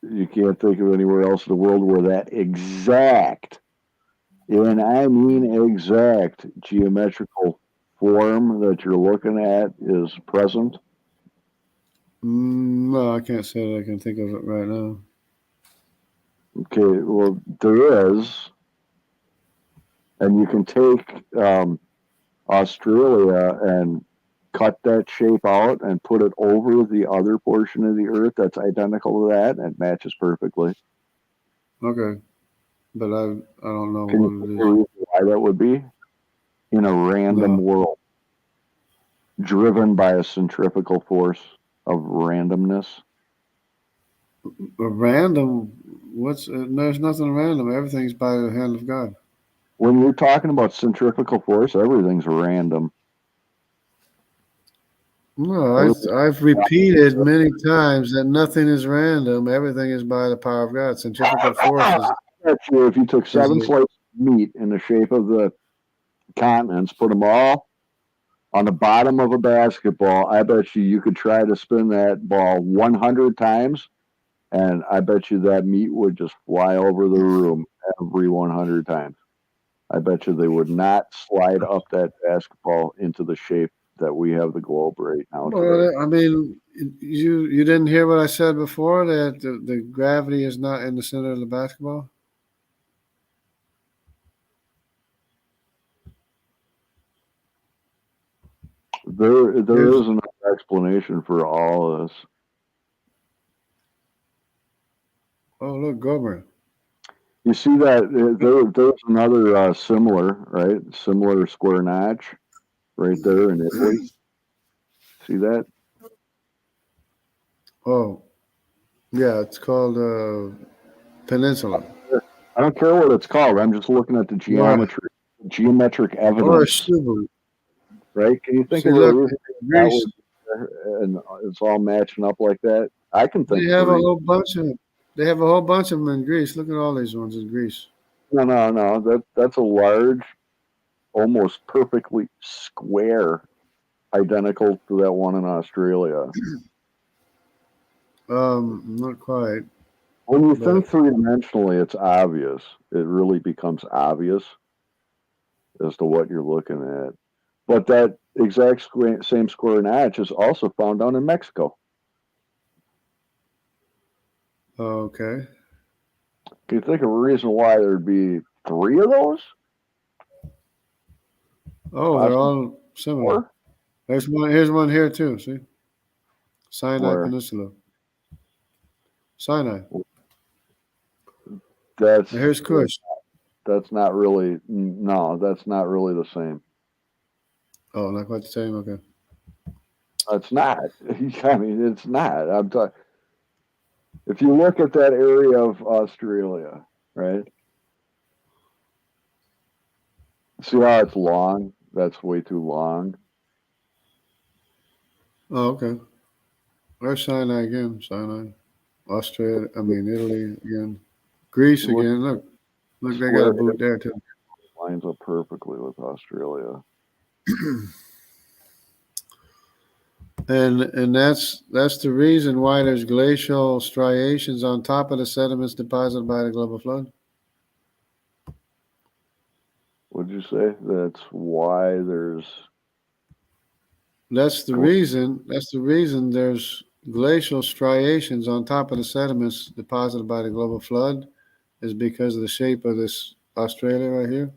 you can't think of anywhere else in the world where that exact, and I mean exact, geometrical form that you're looking at is present. No, I can't say that I can think of it right now. Okay, well, there is, and you can take Australia and cut that shape out and put it over the other portion of the Earth that's identical to that, and it matches perfectly. Okay, but I don't know Can you what think it of is. a reason why that would be? In a random No, world, driven by a centrifugal force of randomness. a random. What's there's nothing random. Everything's by the hand of God. When you're talking about centrifugal force, everything's random. No, Everything, I've repeated many times that nothing is random. Everything is by the power of God. Centrifugal force if you took is 7 slices of meat in the shape of the continents, put them all on the bottom of a basketball, I bet you could try to spin that ball 100 times, and I bet you that meat would just fly over the room every 100 times. I bet you they would not slide up that basketball into the shape that we have the globe right now today. Well, I mean, you didn't hear what I said before that the gravity is not in the center of the basketball. There Here's is an explanation for all of this. oh look, Gomer. You see that there's another similar, right? Similar square notch right there in Italy. See that? Oh, Yeah, it's called peninsula I don't care what it's called. I'm just looking at the or geometric evidence, Shubu. right? Can you think See, of a look, reason in that Greece would, and it's all matching up like that? I can they think of a have a reason. whole bunch of they have a whole bunch of them in Greece. Look at all these ones in Greece. No. That's a large, almost perfectly square, identical to that one in Australia. Not quite, When you but think three-dimensionally, it's obvious. It really becomes obvious as to what you're looking at. But that exact same square notch is also found down in Mexico. okay. Can you think of a reason why there'd be three of those? Oh, they're Possibly all similar. four? There's one. Here's one here too. See, Sinai Where Peninsula. Sinai. that's Now here's Kush. that's not really no, that's not really the same. Oh, not quite the same. Okay. It's not. I mean, it's not. I'm talking. If you look at that area of Australia, right? See how it's long? That's way too long. Oh, okay. There's Sinai again. Sinai. Australia. I mean Italy again. Greece You look again. Look, they got square a boot there too. lines up perfectly with Australia. And that's the reason why there's glacial striations on top of the sediments deposited by the global flood. Would you say that's why there's That's the reason. That's the reason there's glacial striations on top of the sediments deposited by the global flood is because of the shape of this Australia right here.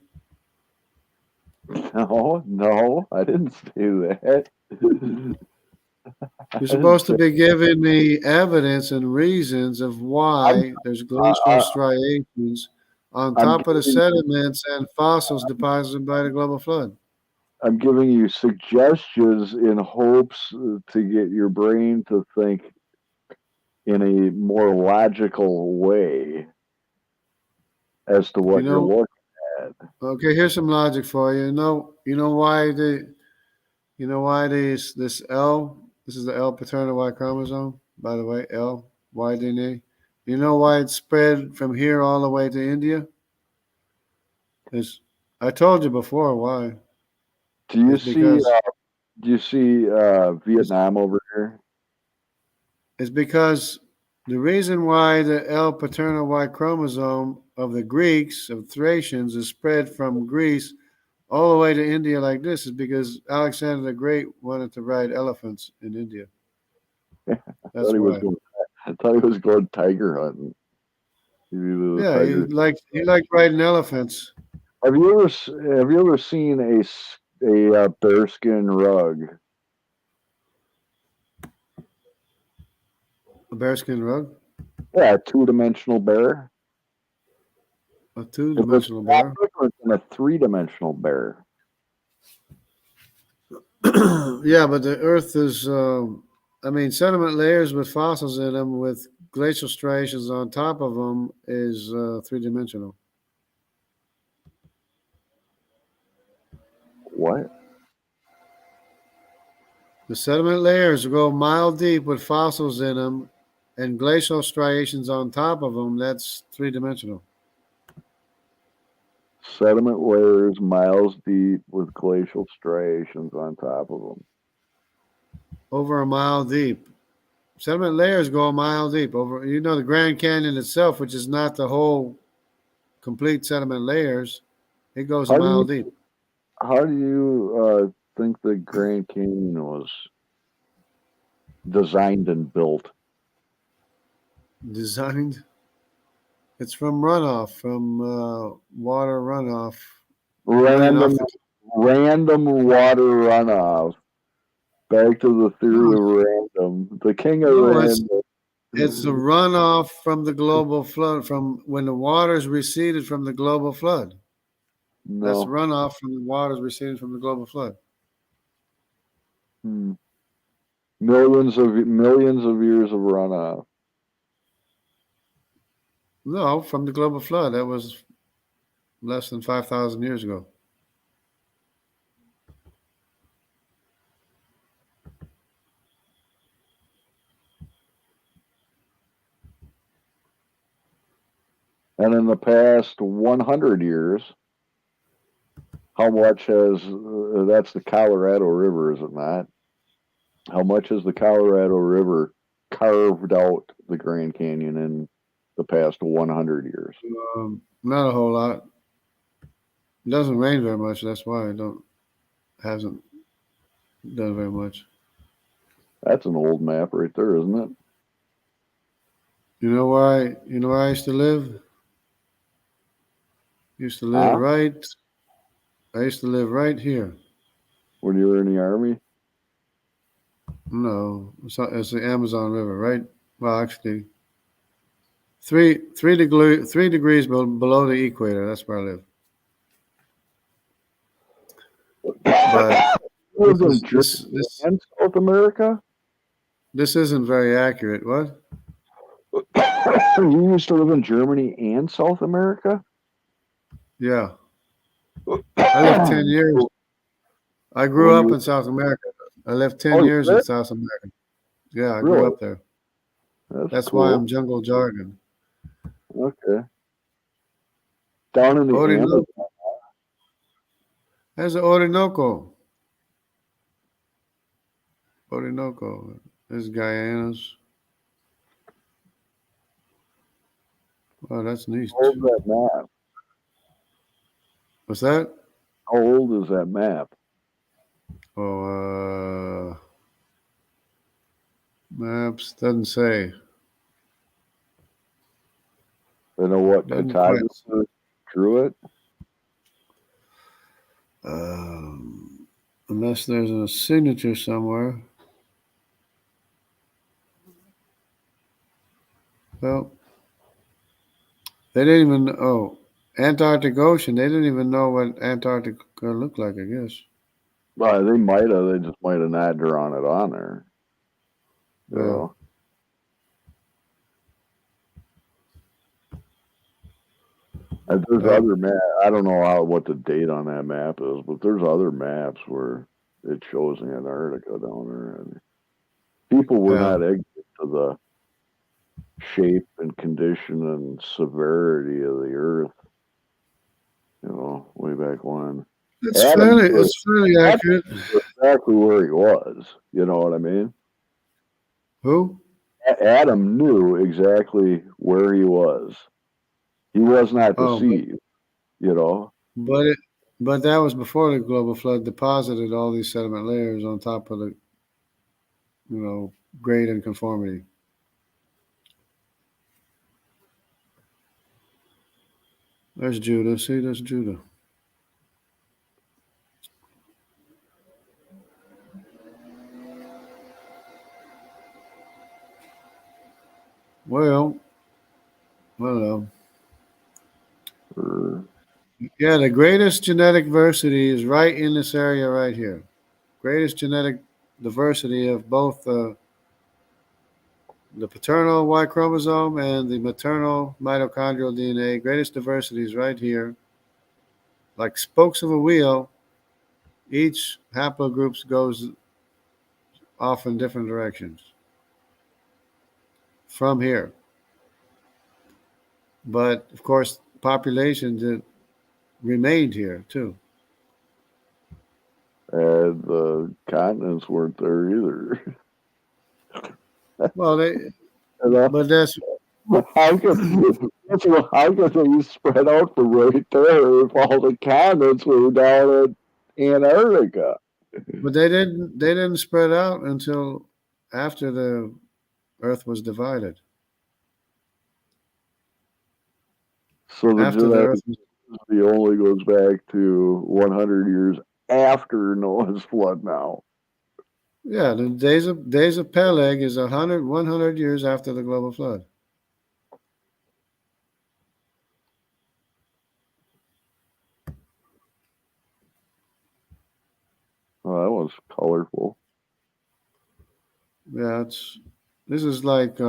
no, I didn't say that. You're I didn't supposed to say be giving me evidence and reasons of I'm why there's glacial uh, striations on I'm top of the giving sediments and fossils deposited by the global flood. I'm giving you suggestions in hopes to get your brain to think in a more logical way as to You what you're know, looking at. okay, here's some logic for you. You know why this L, this is the L paternal Y chromosome, by the way, L, Y DNA. You know why it spread from here all the way to India? It's, I told you before why. Do you It's see because it's, Vietnam over here? it's because the reason why the L paternal Y chromosome of the Greeks, of Thracians, is spread from Greece all the way to India like this is because Alexander the Great wanted to ride elephants in India. thought That's he was why. going. I thought he was going tiger hunting. He needed a Yeah, tiger. he liked riding elephants. Have you ever seen a bearskin rug? A bearskin rug, Yeah, a two-dimensional bear. a Is it two-dimensional bear. static or is it a three-dimensional bear? Yeah, but the Earth is, I mean, sediment layers with fossils in them with glacial striations on top of them is three-dimensional. What? The sediment layers go mile deep with fossils in them and glacial striations on top of them. That's three-dimensional. Sediment layers miles deep with glacial striations on top of them. Over a mile deep. Sediment layers go a mile deep. Over, the Grand Canyon itself, which is not the whole complete sediment layers, it goes a How do mile you deep. think the Grand Canyon was designed and built? Designed. It's from runoff, from water runoff running Random, off the. random water runoff. Back to the theory No, of random. The king of no, random. it's the runoff from the global flood, from when the waters receded from the global flood. That's No. runoff from the waters receding from the global flood. Hmm. Millions of years of runoff. No, from the global flood. That was less than 5,000 years ago. And in the past 100 years, how much has that's the Colorado River, is it not? How much has the Colorado River carved out the Grand Canyon in the past 100 years? Not a whole lot. It doesn't rain very much. That's why it don't hasn't done very much. That's an old map right there, isn't it? You know why? You know where I used to live? Used to live Huh? right. I used to live right here. When you were in the army? No, it's the Amazon River, right? Well, actually, three degrees below the equator. That's where I live. But You this lived in is Germany this this and South America? this isn't very accurate. What? You used to live in Germany and South America? Yeah, I lived 10 years. I grew When up you in South America. I lived ten oh, you years in did? South America. Yeah, I grew Really? up there. That's That's why I'm cool. jungle jargon. Okay. Down in the Amazon. Orinoco. There's an Orinoco. Orinoco. There's Guyanas. Oh, that's neat. How old is that map? What's that? How old is that map? Oh, maps doesn't say. You know what Doesn't quite. photographer drew it? Unless there's a signature somewhere. Well, they didn't even. Oh, Antarctic Ocean. They didn't even know what Antarctica looked like. I guess. Well, they might have. They just might have not drawn it on there. You Yeah. know. And there's Well. other map. I don't know what the date on that map is, but there's other maps where it shows Antarctica down there, and people were Yeah. not ignorant to the shape and condition and severity of the Earth. You know, way back when. It's Adam fairly. knew, It's fairly Adam accurate. knew exactly where he was. You know what I mean? Who? Adam knew exactly where he was. He was not Oh, deceived. You know. but it. But that was before the global flood deposited all these sediment layers on top of the, grade and conformity. There's Judah. See, there's Judah. Well, well, Or, yeah, the greatest genetic diversity is right in this area right here. Greatest genetic diversity of both the paternal Y chromosome and the maternal mitochondrial DNA. Greatest diversity is right here. Like spokes of a wheel, each haplogroup goes off in different directions from here. But of course, populations that remained here too. and the continents weren't there either. Well, You know? but that's How could how could they spread out from right there if all the continents were down in Antarctica? but they didn't spread out until after the Earth was divided. So the After the genetic Earth was diversity only goes back to 100 years after Noah's flood now. yeah, the days of Peleg is 100 years after the global flood. Oh, that was colorful. Yeah, this is like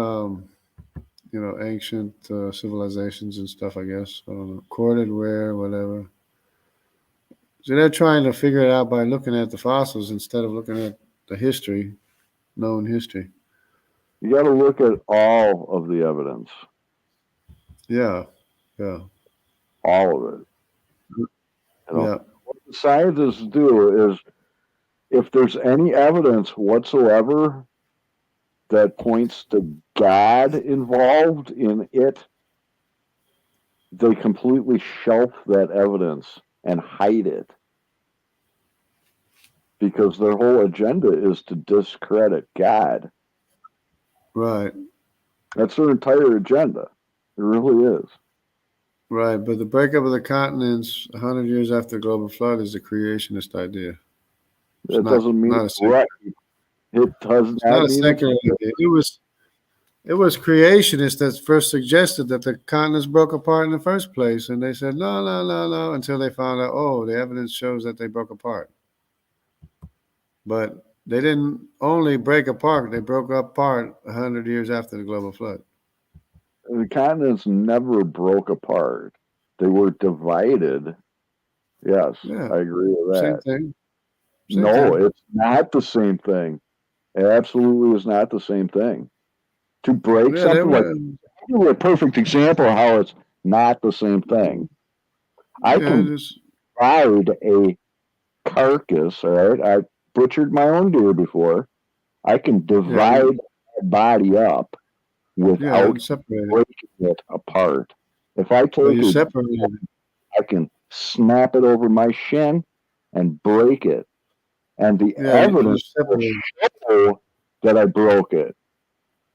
ancient civilizations and stuff, I guess. I don't know. Corded ware, whatever. So they're trying to figure it out by looking at the fossils instead of looking at the history, known history. You got to look at all of the evidence, Yeah, yeah, all of it. yeah, What the scientists do is, if there's any evidence whatsoever that points to God involved in it, they completely shelf that evidence and hide it, because their whole agenda is to discredit God. right, That's their entire agenda. It really is. right. But the breakup of the continents 100 years after the global flood is a creationist idea. It's It doesn't mean not a it's right. It does it's not not a mean it's secular right. idea. It was creationists that first suggested that the continents broke apart in the first place, and they said no, no, no, no, until they found out, oh, the evidence shows that they broke apart. But they didn't only break apart; they broke apart 100 years after the global flood. The continents never broke apart. They were divided. Yes, Yeah, I agree with same that. thing. Same No, thing. it's not the same thing. It absolutely is not the same thing. To break Yeah, they something like, were. I'll give you a perfect example of how it's not the same thing. I Yeah, can just divide a carcass, all right? I butchered my own deer before. I can yeah, divide my body up yeah, without and separated. breaking it apart. If I Well, take you a, separated. I can snap it over my shin and break it. And the Yeah, you evidence will separated. show that I broke it,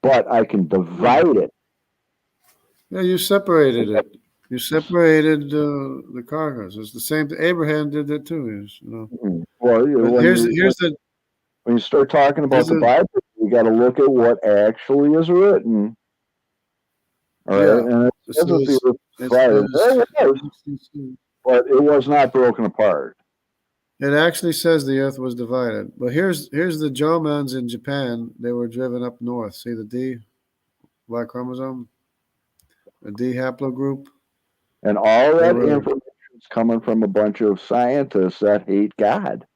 but I can Yeah, divide it. yeah, you separated it. You separated the carcass. It's the same. Abraham did that too. Well, But when you start talking here's about the the Bible, you got to look at what actually is written. All right, yeah. and it It says that the says earth it was divided. says It was, but it was not broken apart. it actually says the earth was divided. But here's the Jomans in Japan. They were driven up north. See the D Y chromosome, the D haplogroup. And all They that were information is coming from a bunch of scientists that hate God.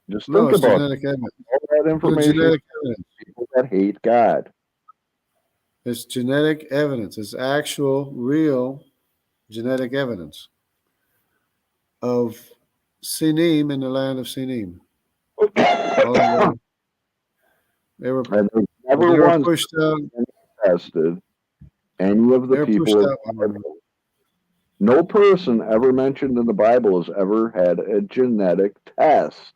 Just no, think it's about genetic evidence. all that The information genetic from evidence. people that hate God. It's genetic evidence. It's actual, real genetic evidence of Sinim in the land of Sinim. All the way. They were, And they but never they were once pushed out. tested any of the They were pushed people of out. the Bible. No person ever mentioned in the Bible has ever had a genetic test.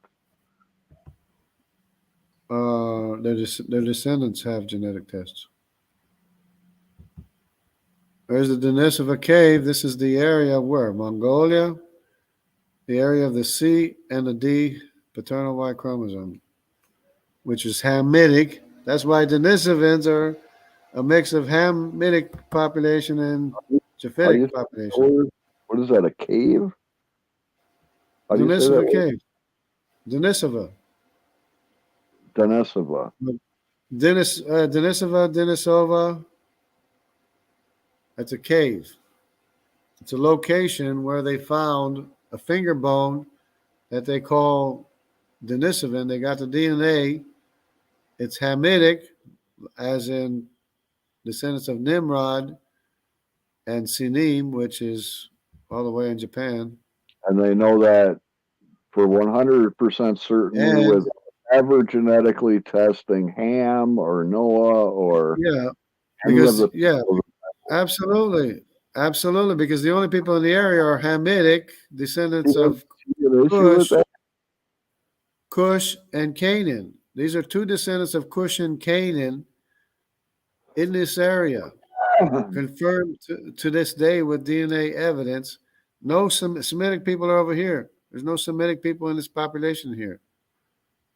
Their descendants have genetic tests. There's the Denisova cave. This is the area where Mongolia, the area of the C and the D paternal Y chromosome, which is Hamitic. That's why Denisovans are a mix of Hamitic population and How do Japhetic you population. what is that, a cave? How do you say that Denisova word? cave. Denisova. Denisova. Denisova. That's a cave. It's a location where they found a finger bone that they call Denisovan. They got the DNA. It's Hamitic, as in descendants of Nimrod and Sinim, which is all the way in Japan. And they know that for 100% certainty And with ever genetically testing Ham or Noah or yeah, any of because the yeah, people. absolutely, absolutely, because the only people in the area are Hamitic, descendants of See an issue with Cush, that? Cush and Canaan. These are two descendants of Cush and Canaan in this area, confirmed to this day with DNA evidence. No Semitic people are over here. There's no Semitic people in this population here.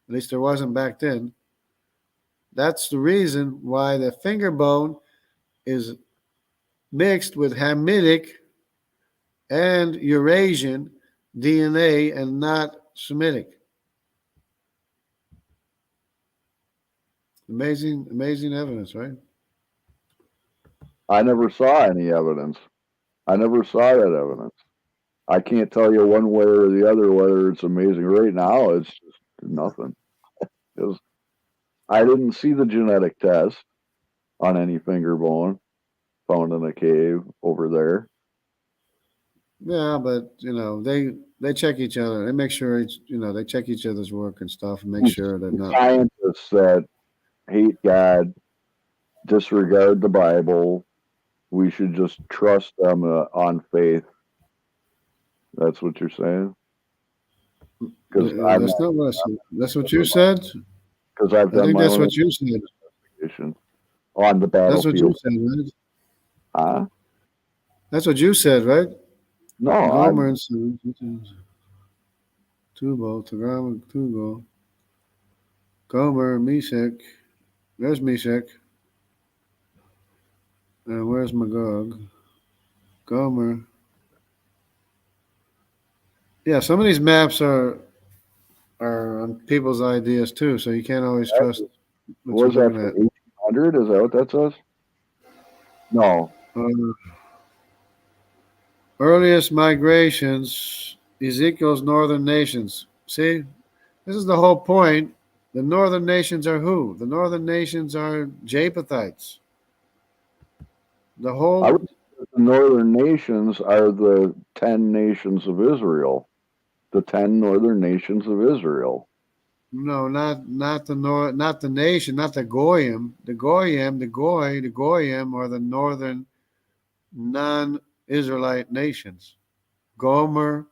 At least there wasn't back then. That's the reason why the finger bone is mixed with Hamitic and Eurasian DNA and not Semitic. Amazing, amazing evidence, right? I never saw any evidence. I never saw that evidence. I can't tell you one way or the other whether it's amazing. Right now, it's just nothing. It was, I didn't see the genetic test on any finger bone found in a cave over there. Yeah, but they check each other. They make sure they check each other's work and stuff and make These sure they're not. scientists that hate God, disregard the Bible, we should just trust them on faith. That's what you're saying? Because That's not what I said. That's what you said. I've I done think my that's own what you said. investigation on the That's what you battlefield. said, right? Huh? That's what you said, right? No, Gomer and Tubal, Tagama, Tubal, Gomer, Meshach. There's Meshach. And where's Magog? Gomer. Yeah, some of these maps are on people's ideas too, so you can't always trust what what you're was that looking for at. 1800? Is that what that says? No. Earliest migrations, Ezekiel's northern nations. See, this is the whole point. The northern nations are who? The northern nations are Japhethites. The I whole would say the northern nations are the 10 nations of Israel. The 10 northern nations of Israel. no, not the not the nation, not the goyim. The goyim, the goyim are the northern non-Israelite nations. Gomer,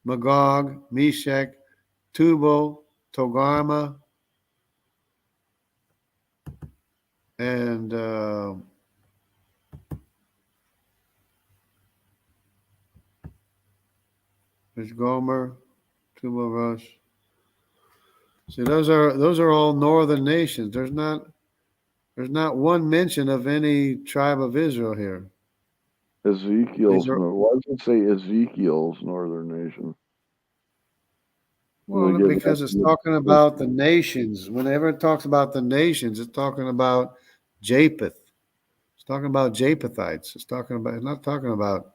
Magog, Meshach, Tubal, Togarma, and there's Gomer, Tubal, Rosh. See, those are all northern nations. There's not one mention of any tribe of Israel here. These Ezekiel's, are why does it say Ezekiel's northern nation? Do they well give that because it's talking about the nations. Whenever it talks about the nations, it's talking about Japheth. It's talking about Japhethites. It's not talking about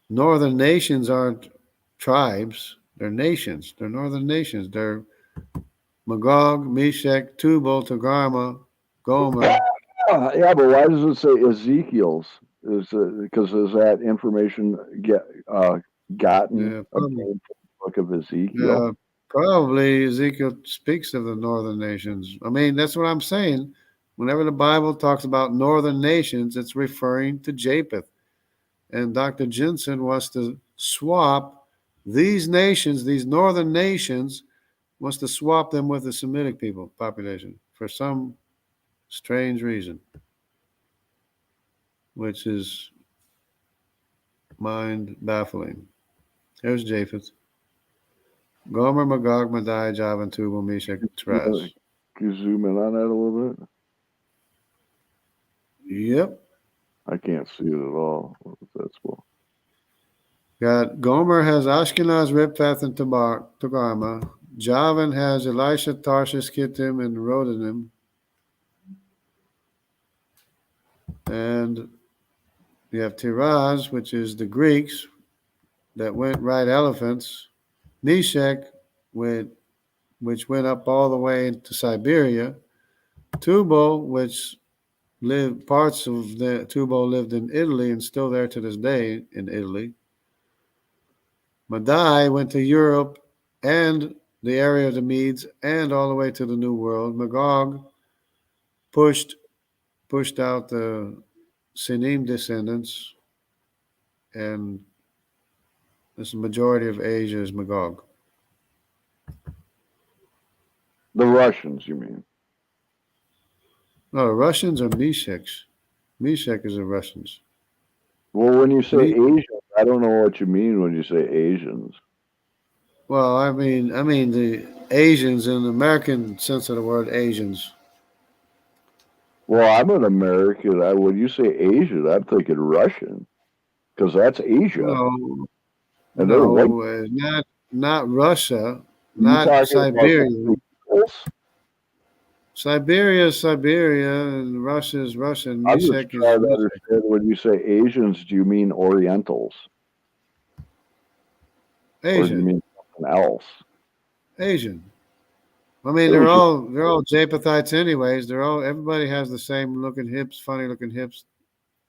northern nations aren't tribes. They're nations. They're northern nations. They're Magog, Meshach, Tubal, Togarma, Gomer. Yeah, but why does it say Ezekiel's? Is because is that information gotten Yeah, probably. obtained from the book of Ezekiel? Yeah, probably Ezekiel speaks of the northern nations. I mean, that's what I'm saying. Whenever the Bible talks about northern nations, it's referring to Japheth. And Dr. Jensen wants to swap these nations, these northern nations, wants to swap them with the Semitic people population for some strange reason, which is mind baffling. Here's Japheth. Gomer, Magog, Madai, Javan, Tubal, Meshach, Can Tiras. you zoom in on that a little bit? Yep. I can't see it at all. What was that for? Got Gomer has Ashkenaz, Riphath, and Togarma. Javan has Elisha, Tarshish, Kittim, and Rodanim. And you have Tiraz, which is the Greeks that went ride elephants. Meshach, which went up all the way into Siberia. Tubal, which lived parts of the Tubal lived in Italy and still there to this day in Italy. Madai went to Europe and the area of the Medes and all the way to the New World. Magog pushed out the Sinim descendants, and this majority of Asia is Magog. The Russians, you mean? No, the Russians are Meshachs. Meshach is the Russians. Well, when you say Me, Asians, I don't know what you mean when you say Asians. well, I mean the Asians in the American sense of the word Asians. Well, I'm an American. When you say Asian, I'm thinking Russian because that's Asia, No, and they're white. no, not Russia, Are you not talking about Siberia. the Eagles? Siberia is Siberia, and Russia is Russia, and I'm just Meshach is trying to Meshach. understand when you say Asians, do you mean Orientals? Or do you Asian, mean something else? Asian. I mean, Asian. they're all Japhethites, anyways. They're all everybody has the same looking hips, funny looking hips.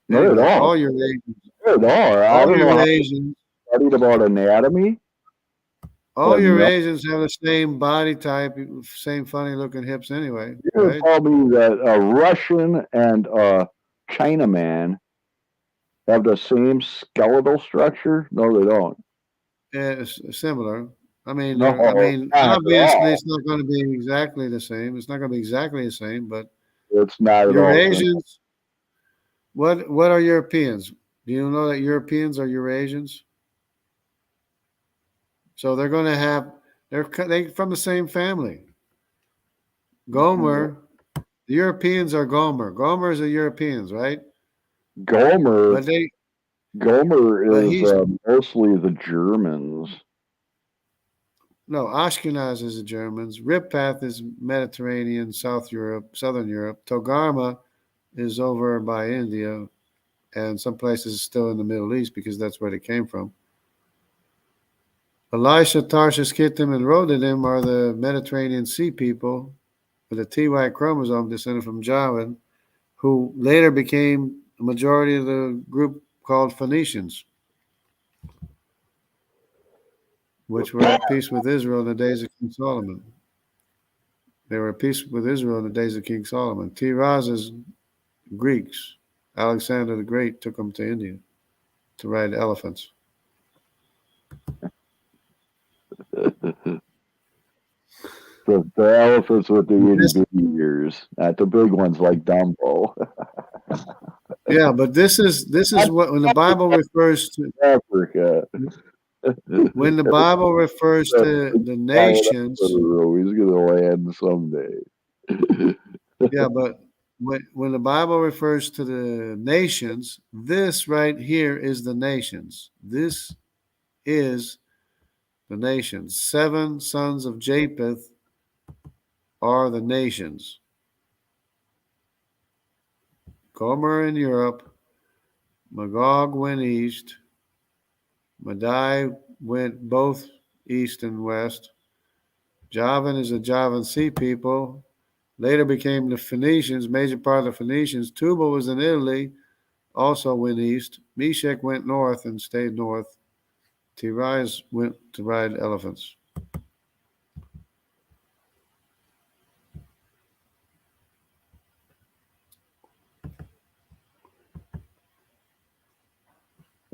No, they Anyways, don't. They don't. I All don't know your how Asians, they studied about anatomy, all but your no. Asians have the same body type, same funny looking hips, anyway, You can right? tell me that a Russian and a Chinaman have the same skeletal structure? No, they don't. Yeah, it's similar. I No, mean, not at obviously, all. it's not going to be exactly the same. It's not going to be exactly the same, but It's not at all. Eurasians. What are Europeans? Do you know that Europeans are Eurasians? So they're going to have they from the same family. Gomer, the Europeans are Gomer. Gomer's the Europeans, right? Gomer, But they, but Gomer is he's mostly the Germans. no Ashkenaz is the Germans. Rippath is Mediterranean, South Europe, Southern Europe. Togarma is over by India, and some places still in the Middle East because that's where they came from. Elisha, Tarshish, Kittim, and Rodanim are the Mediterranean Sea people with a TY chromosome descended from Javan, who later became a majority of the group called Phoenicians, which were at peace with Israel in the days of King Solomon. They were at peace with Israel in the days of King Solomon. Tiraz is Greeks. Alexander the Great took them to India to ride elephants. The elephants with the itty This, bitty ears, not the big ones like Dumbo. yeah, but this is what when the Bible refers to Africa. when the Bible refers to the nations. He's gonna land someday. Yeah, but when the Bible refers to the nations, this right here is the nations. This is the nations. 7 sons of Japheth are the nations. Gomer in Europe, Magog went east, Madai went both east and west. Javan is the Javan Sea people. Later became the Phoenicians, major part of the Phoenicians. Tubal was in Italy, also went east. Meshach went north and stayed north. Tirais went to ride elephants.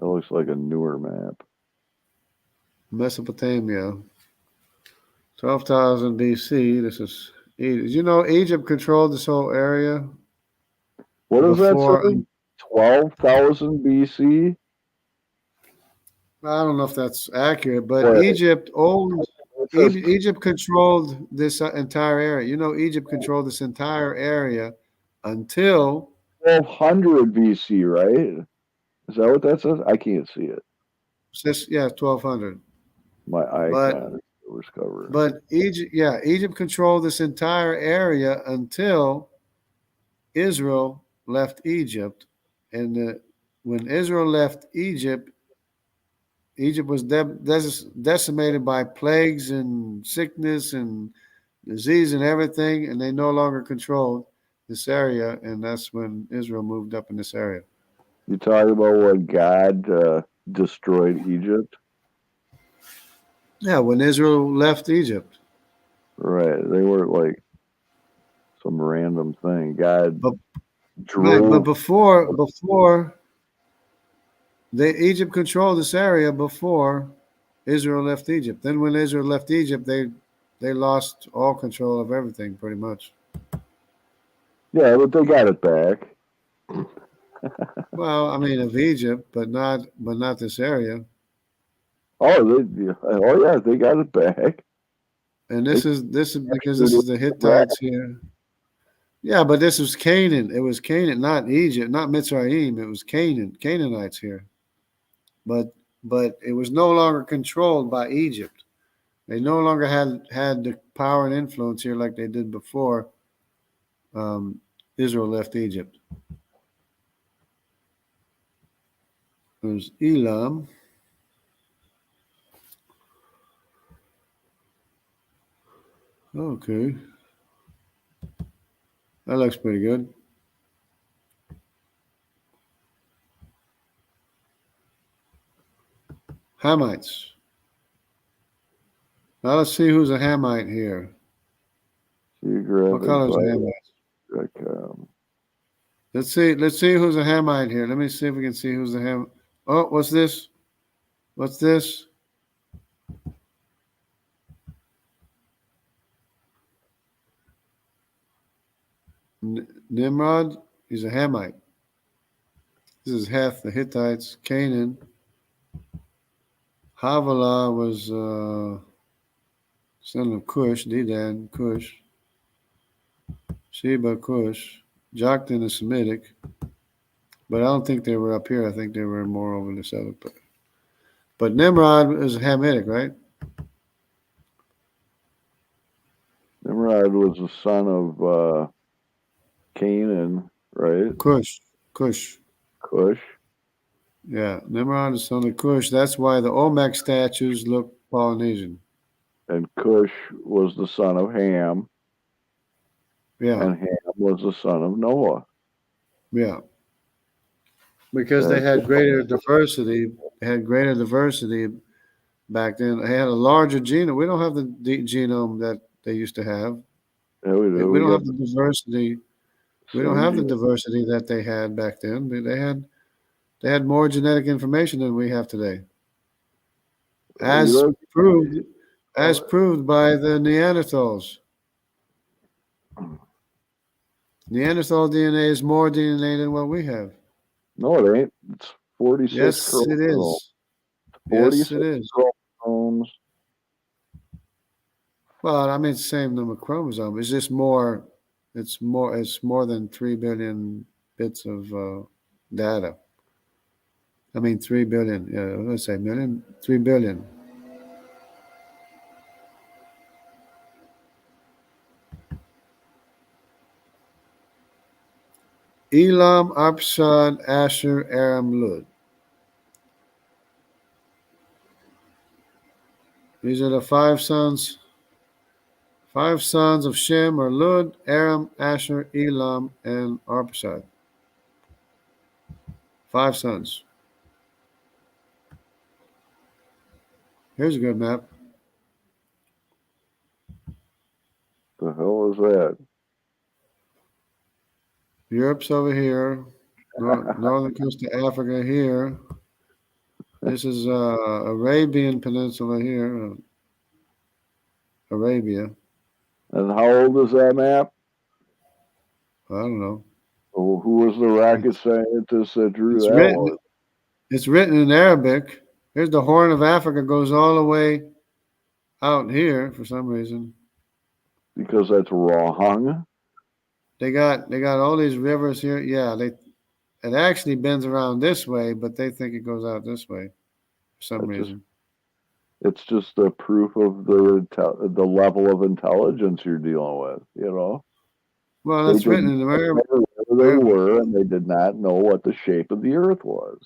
It looks like a newer map. Mesopotamia, 12,000 BC. This is Egypt. You know, Egypt controlled this whole area What does that before. say? 12,000 BC? I don't know if that's accurate, but Wait, Egypt owned. it says Egypt controlled this entire area. You know, Egypt controlled this entire area until 1200 BC, right? Is that what that says? I can't see it. 1200. My But icon was covered. Egypt controlled this entire area until Israel left Egypt, and when Israel left Egypt, Egypt was decimated by plagues and sickness and disease and everything, and they no longer controlled this area, and that's when Israel moved up in this area. You talk about what God destroyed Egypt? Yeah, when Israel left Egypt. Right. They weren't like some random thing. God But right, but drove. before Egypt controlled this area before Israel left Egypt. Then when Israel left Egypt, they lost all control of everything pretty much. Yeah, but they got it back. Well, I mean of Egypt, but not this area. Oh yeah, they got it back. And They this is because captured this it is the back. Hittites here. Yeah, but this was Canaan. It was Canaan, not Egypt, not Mitzrayim. It was Canaan, Canaanites here. But it was no longer controlled by Egypt. They no longer had the power and influence here like they did before. Israel left Egypt. There's Elam. Okay, that looks pretty good. Hamites. Now let's see who's a Hamite here. What color is a Hamite? Geographic. Let's see. Let's see who's a Hamite here. Let me see if we can see who's the Ham. Oh, what's this? What's this? Nimrod. He's a Hamite. This is Heth, the Hittites, Canaan. Havilah was son of Cush, Dedan, Cush. Sheba, Cush. Joktan is Semitic. But I don't think they were up here. I think they were more over this other place. But Nimrod is Hamitic, right? Nimrod was the son of Canaan, right? Cush. Cush. Yeah, Nimrod is son of Cush. That's why the Olmec statues look Polynesian. And Cush was the son of Ham. Yeah. And Ham was the son of Noah. Yeah. Because they had greater diversity. They had greater diversity back then. They had a larger genome. We don't have the genome that they used to have. Yeah, we do. We don't have the diversity. We don't have the diversity that they had back then. They had more genetic information than we have today. As proved by the Neanderthals. Neanderthal DNA is more DNA than what we have. No, it ain't. It's 46 Yes, chromosomes. it is. 46 yes, it is. chromosomes. Well, I mean, it's the same number of chromosomes. It's just more. It's more than 3 billion bits of data. I mean, 3 billion. Yeah, let's say million. 3 billion. Elam, Arpachshad, Asher, Aram, Lud. These are the 5 sons. 5 sons of Shem are Lud, Aram, Asher, Elam, and Arpachshad. 5 sons. Here's a good map. The hell is that? Europe's over here. Northern coast of Africa here. This is Arabian Peninsula here. Arabia. And how old is that map? I don't know. Oh, who was the rocket scientist that drew that one? It's written in Arabic. Here's the Horn of Africa, goes all the way out here for some reason. Because that's wrong. They got all these rivers here. Yeah, it actually bends around this way, but they think it goes out this way for some reason. It's just a proof of the level of intelligence you're dealing with, you know. Well, that's written in Arabic. They were, and they did not know what the shape of the earth was.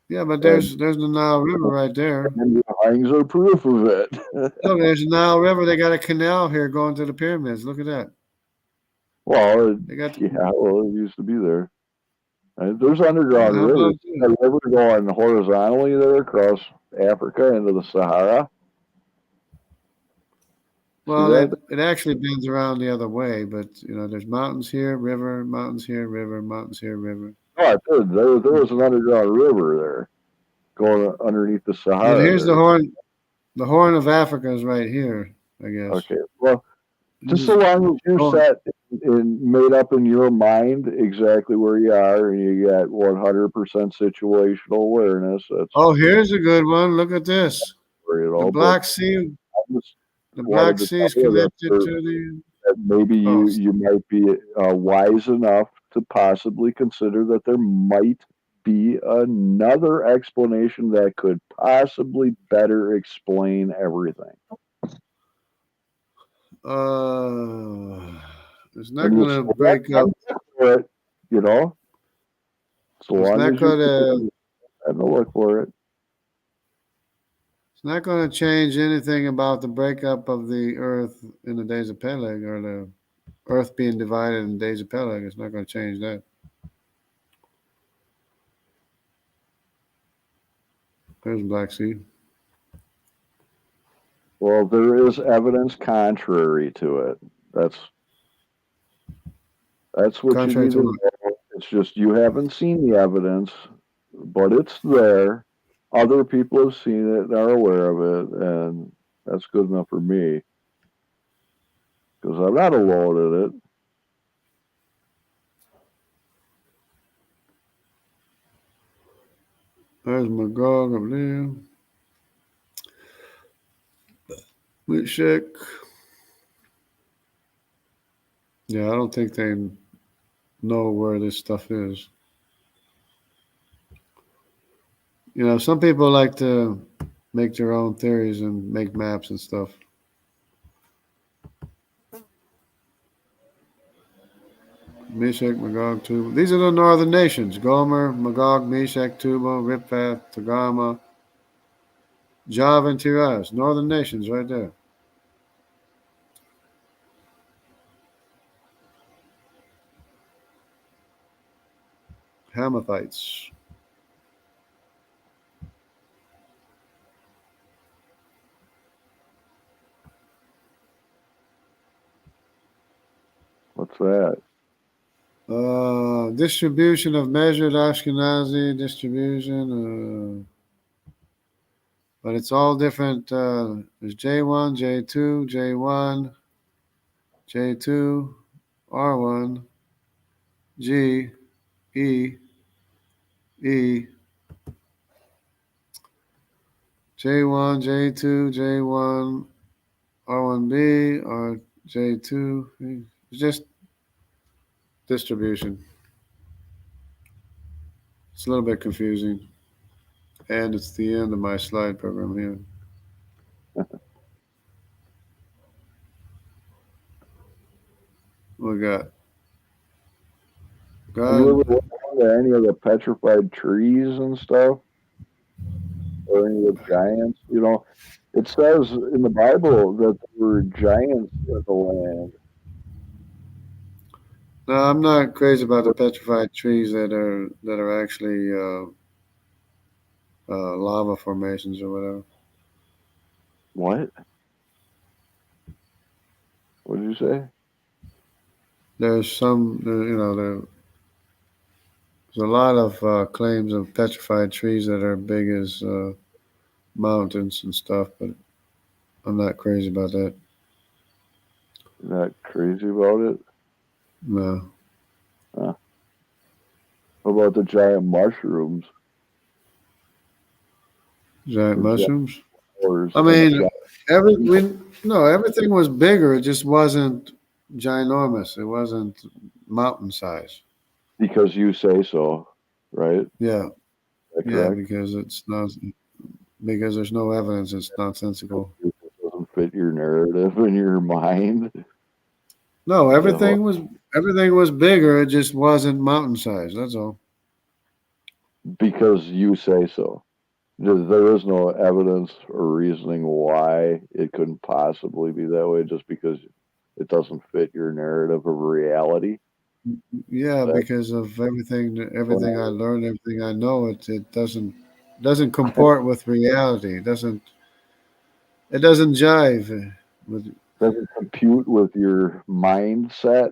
Yeah, but there's the Nile River right there. And the drawings are proof of it. Look, there's the Nile River. They got a canal here going to the pyramids. Look at that. Well, it used to be there. And there's underground rivers. A river going horizontally there across Africa into the Sahara. Well, it actually bends around the other way, but there's mountains here, river, mountains here, river, mountains here, river. Oh, it did. There was an underground river there going underneath the Sahara. And here's the horn. The Horn of Africa is right here, I guess. Okay. Well, just so long as you're set and made up in your mind exactly where you are, and you got 100% situational awareness. Here's a good one. Look at this. The Black Sea. The Black Sea is connected to the. Maybe you might be wise enough to possibly consider that there might be another explanation that could possibly better explain everything. It's not And you going to break up. look for it, you know. So It's long not as you going to. have to look for it. It's not going to change anything about the breakup of the Earth in the days of Peleg, or the Earth being divided in the days of Peleg. It's not going to change that. There's Black Sea. Well, there is evidence contrary to it. That's what you Contrary need to to what? know. It's just you haven't seen the evidence, but it's there. Other people have seen it and are aware of it, and that's good enough for me because I'm not alone in it. There's Magog up there. Meshach. Yeah, I don't think they know where this stuff is. You know, some people like to make their own theories and make maps and stuff. Meshach, Magog, Tubal. These are the northern nations: Gomer, Magog, Meshach, Tubal, Riphath, Togarmah, Jav, and Tiras. Northern nations right there. Hamathites. What's that? Distribution of measured Ashkenazi distribution. But it's all different. There's J1, J2, J1, J2, R1, G, E, E, J1, J2, J1, R1B, or J2. It's just distribution. It's a little bit confusing. And it's the end of my slide program here. We got Have you ever God. looked into any of the petrified trees and stuff, or any of the giants? You know, it says in the Bible that there were giants in the land. No, I'm not crazy about the petrified trees that are actually lava formations or whatever. What? What did you say? There's some, there's a lot of claims of petrified trees that are big as mountains and stuff, but I'm not crazy about that. Not crazy about it? No, Huh. What about the giant mushrooms? giant The giant mushrooms. flowers I and the mean, giant everything was bigger. It just wasn't ginormous. It wasn't mountain size. because you say so, right? Is Yeah, that yeah, correct? because it's not because there's no evidence. It's nonsensical. It doesn't fit your narrative in your mind. No, So, everything was bigger. It just wasn't mountain size. That's all. because you say so. There is no evidence or reasoning why it couldn't possibly be that way just because it doesn't fit your narrative of reality. Yeah, That's because of what everything I learned, everything I know, it doesn't comport with reality. It doesn't jive with doesn't compute with your mindset.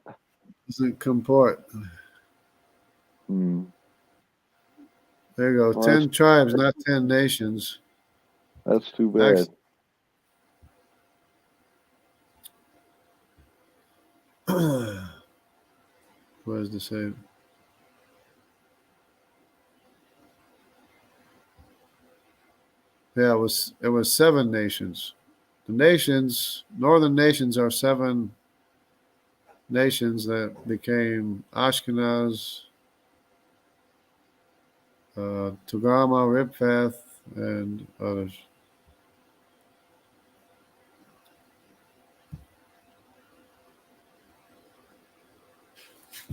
doesn't comport. Hmm. There you go. Well, 10 tribes, not 10 nations. that's too bad. Actually, what does this say? Yeah, it was 7 nations. The nations, northern nations, are 7 nations that became Ashkenaz, Togarmah, Riphath, and others.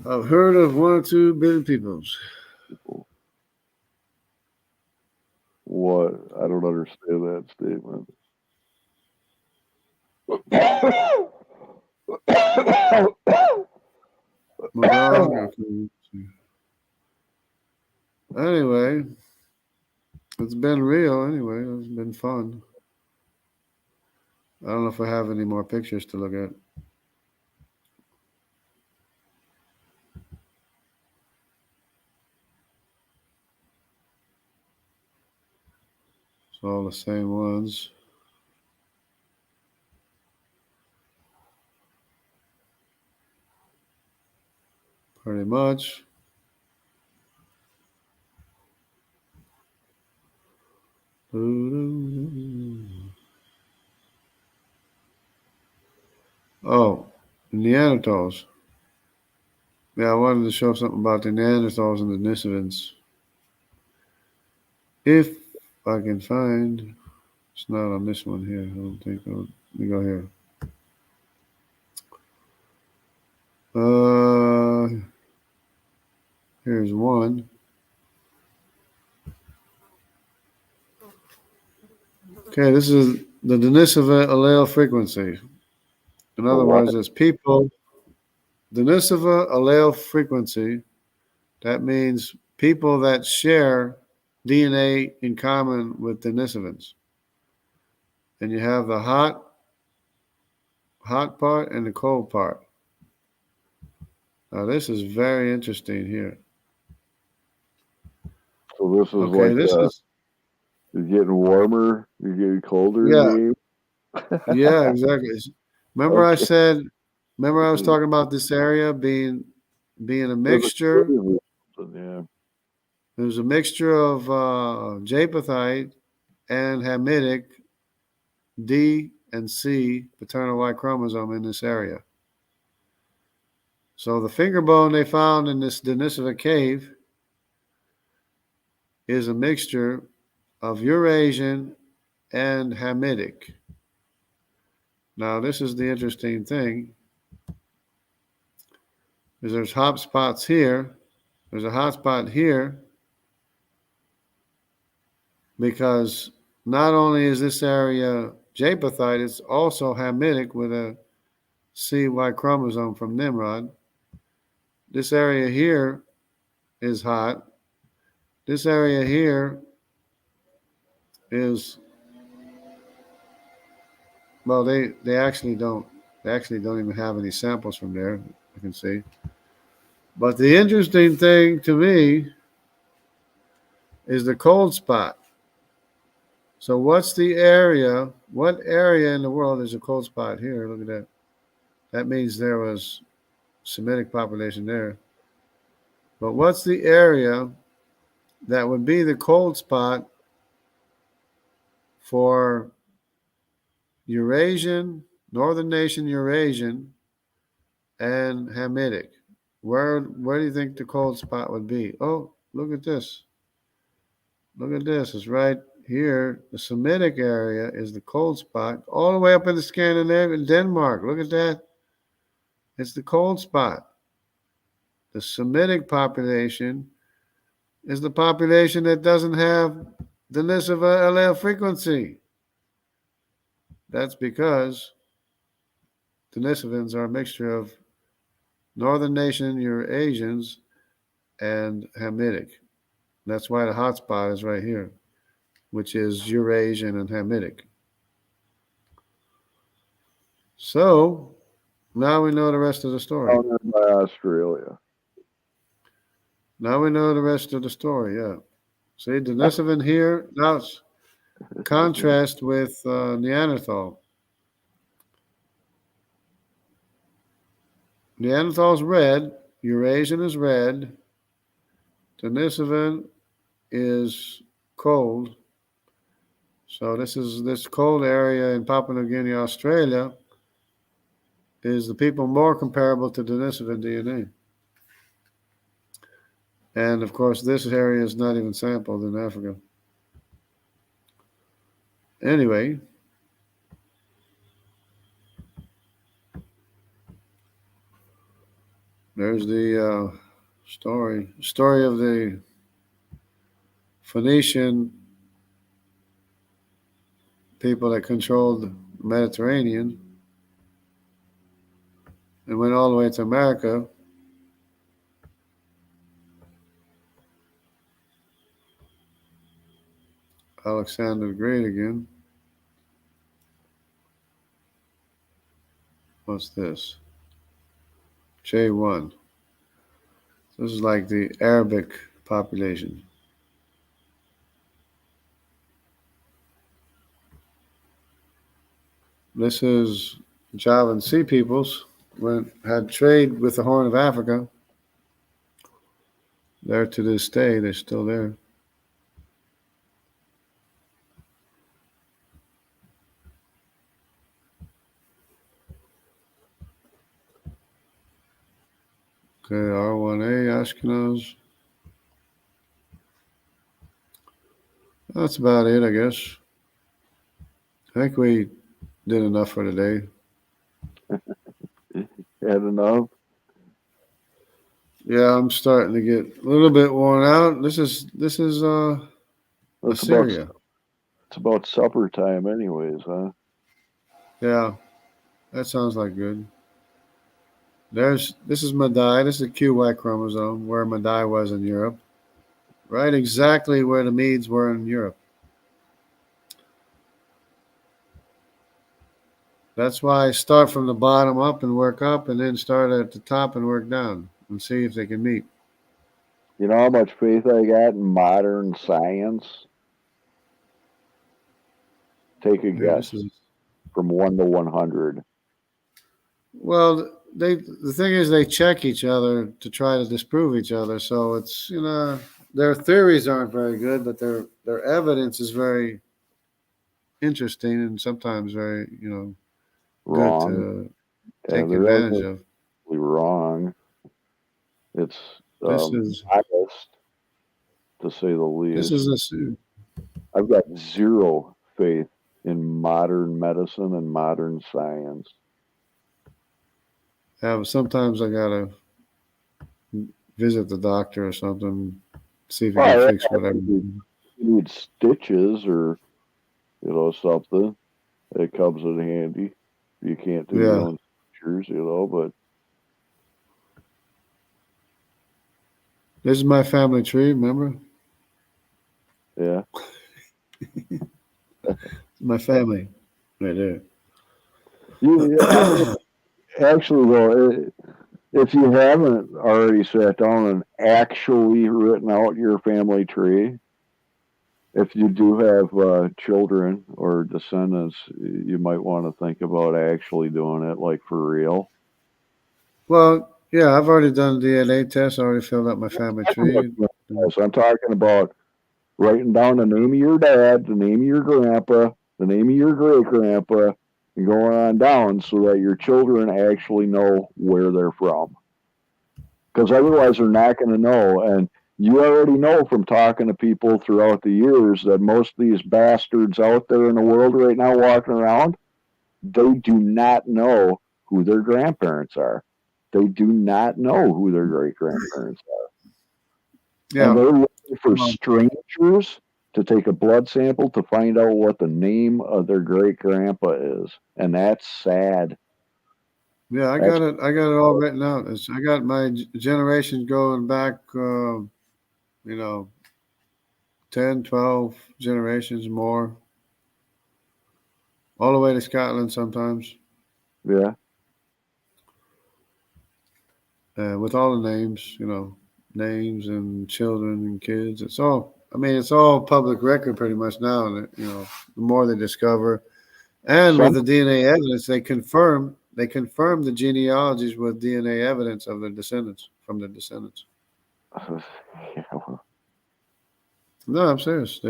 I've heard of 1 or 2 billion peoples. People. What? I don't understand that statement. Magog. Okay. Anyway, it's been real. Anyway, it's been fun. I don't know if I have any more pictures to look at. It's all the same ones. Pretty much. Oh, Neanderthals. Yeah, I wanted to show something about the Neanderthals and the Denisovans. If I can find, it's not on this one here. I don't think. Let me go here. Here's one. Okay, this is the Denisova allele frequency. In other What? words, it's people. Denisova allele frequency. That means people that share DNA in common with Denisovans. And you have the hot part and the cold part. Now this is very interesting here. So this is Okay, like this is you're getting warmer, you're getting colder yeah, in yeah, exactly. Remember I Okay. said, remember I was talking about this area being a There's a mixture. crazy something, yeah. There's a mixture of Japhethite and Hamitic D and C paternal Y chromosome in this area. So the finger bone they found in this Denisova cave is a mixture of Eurasian and Hamitic. Now this is the interesting thing, is there's hot spots here. There's a hot spot here because not only is this area Japhethite, it's also Hamitic with a CY chromosome from Nimrod. This area here is hot. This area here is, well, they actually don't even have any samples from there. I can see. But the interesting thing to me is the cold spot. So what's the area? What area in the world is a cold spot here? Look at that. That means there was Semitic population there. But what's the area that would be the cold spot for Eurasian, Northern Nation Eurasian, and Hamitic? Where do you think the cold spot would be? Oh, look at this. Look at this. It's right here. The Semitic area is the cold spot, all the way up in the Scandinavia, Denmark. Look at that. It's the cold spot. The Semitic population is the population that doesn't have the Denisova allele frequency. That's because Denisovans are a mixture of Northern Nation Eurasians and Hamitic. That's why the hot spot is right here, which is Eurasian and Hamitic. So now we know the rest of the story. Down in Australia. Now we know the rest of the story. Yeah. See, Denisovan here. Now it's contrast with Neanderthal. Neanderthal's red. Eurasian is red. Denisovan is cold. So this cold area in Papua New Guinea, Australia, is the people more comparable to Denisovan DNA. And of course, this area is not even sampled in Africa. Anyway, There's the story of the Phoenician people that controlled the Mediterranean and went all the way to America. Alexander the Great again. What's this? J1. This is like the Arabic population. This is Javan Sea peoples had trade with the Horn of Africa. There to this day, they're still there. Okay, R1A, Ashkenaz. That's about it, I guess. I think we did enough for today. Had enough? Yeah, I'm starting to get a little bit worn out. This is It's Assyria. it's about supper time, anyways, huh? Yeah, that sounds like good. This is Madai. This is the QY chromosome where Madai was in Europe. Right exactly where the Medes were in Europe. That's why I start from the bottom up and work up and then start at the top and work down and see if they can meet. You know how much faith I got in modern science? Take a Yeah, this guess. is From 1 to 100. well, the thing is they check each other to try to disprove each other. So it's their theories aren't very good, but their evidence is very interesting and sometimes very good Wrong. to Yeah, take they're advantage evidently of. wrong. It's This is biased, to say the this least. is a suit. I've got zero faith in modern medicine and modern science. Yeah, but sometimes I gotta visit the doctor or something, see if he can Well, fix whatever. you need stitches or something. It comes in handy. You can't do your Yeah, own stitches, but this is my family tree. Remember, yeah. my family right there. You actually, though, if you haven't already sat down and actually written out your family tree, if you do have children or descendants, you might want to think about actually doing it, like for real. Well, yeah, I've already done the DNA test. I already filled out my family tree. I'm talking about writing down the name of your dad, the name of your grandpa, the name of your great grandpa, and going on down so that your children actually know where they're from. Because otherwise, they're not going to know. And you already know from talking to people throughout the years that most of these bastards out there in the world right now walking around, they do not know who their grandparents are. They do not know who their great grandparents are. Yeah, And they're looking for well, strangers to take a blood sample to find out what the name of their great grandpa is. And that's sad. yeah, I That's got it. I got it all written out. I got my generations going back. 10, 12 generations more, all the way to Scotland sometimes, yeah. with all the names, names and children and kids. It's all. I mean, it's all public record pretty much now. And the more they discover, and with Some the DNA evidence, they confirm the genealogies with DNA evidence of the descendants from the descendants. yeah, No, I'm serious.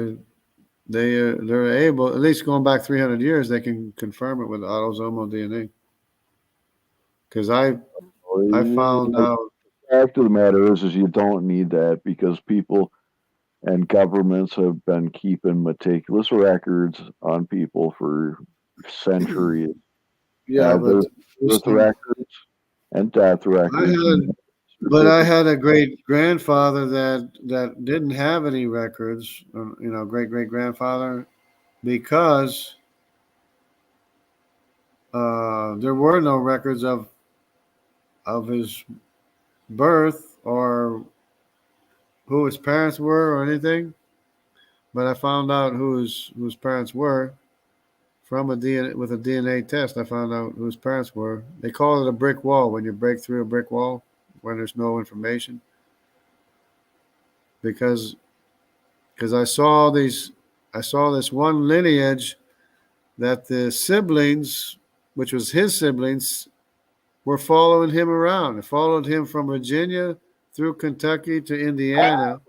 They're able, at least going back 300 years, they can confirm it with autosomal DNA. Because I found the out. fact of the matter is you don't need that because people and governments have been keeping meticulous records on people for centuries. Yeah, but There's birth listen, records and death I had records. But I certificate. had a great grandfather that didn't have any records, great great grandfather, because there were no records of his birth or who his parents were or anything. But I found out who his parents were from a DNA with a DNA test. I found out who his parents were. They call it a brick wall when you break through a brick wall when there's no information because because I saw this one lineage that the siblings, which was his siblings, were following him around. They followed him from Virginia through Kentucky to Indiana.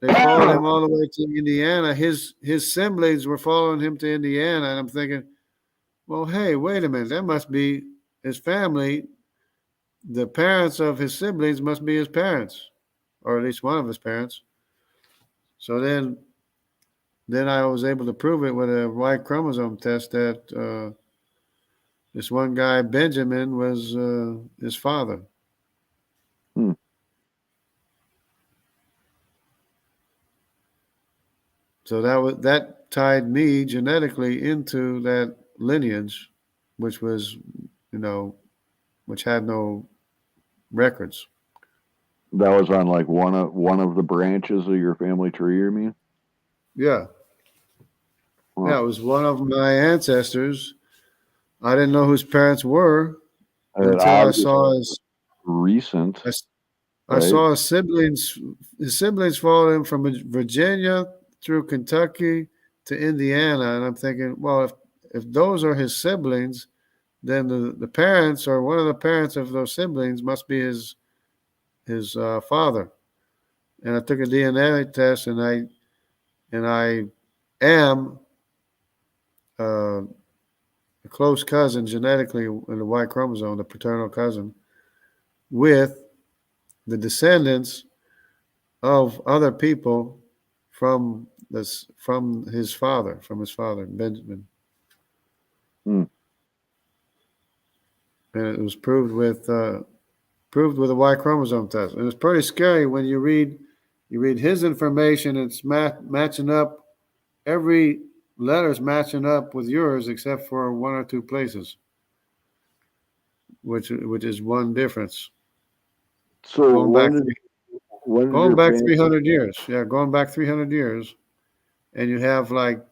They followed him all the way to Indiana. His siblings were following him to Indiana, and I'm thinking, well, hey, wait a minute, that must be his family. The parents of his siblings must be his parents, or at least one of his parents. So then I was able to prove it with a Y chromosome test that this one guy Benjamin was his father. Hmm. So that tied me genetically into that lineage, which was you know which had no records. That was on like one of the branches of your family tree, you mean? Yeah, Huh. yeah, it was one of my ancestors. I didn't know whose parents were And until obviously recent, I, I right? saw his siblings followed him from Virginia through Kentucky to Indiana, and I'm thinking, well, if those are his siblings, then the parents or one of the parents of those siblings must be his father. And I took a DNA test, and I am uh, a close cousin genetically in the Y chromosome, the paternal cousin, with the descendants of other people from his father Benjamin, Hmm. and it was proved with a Y chromosome test. And it's pretty scary when you read his information. It's matching up. Every letter's matching up with yours except for one or two places, which is one difference. So Going back when did going your back family? 300 years. Yeah, going back 300 years, and you have like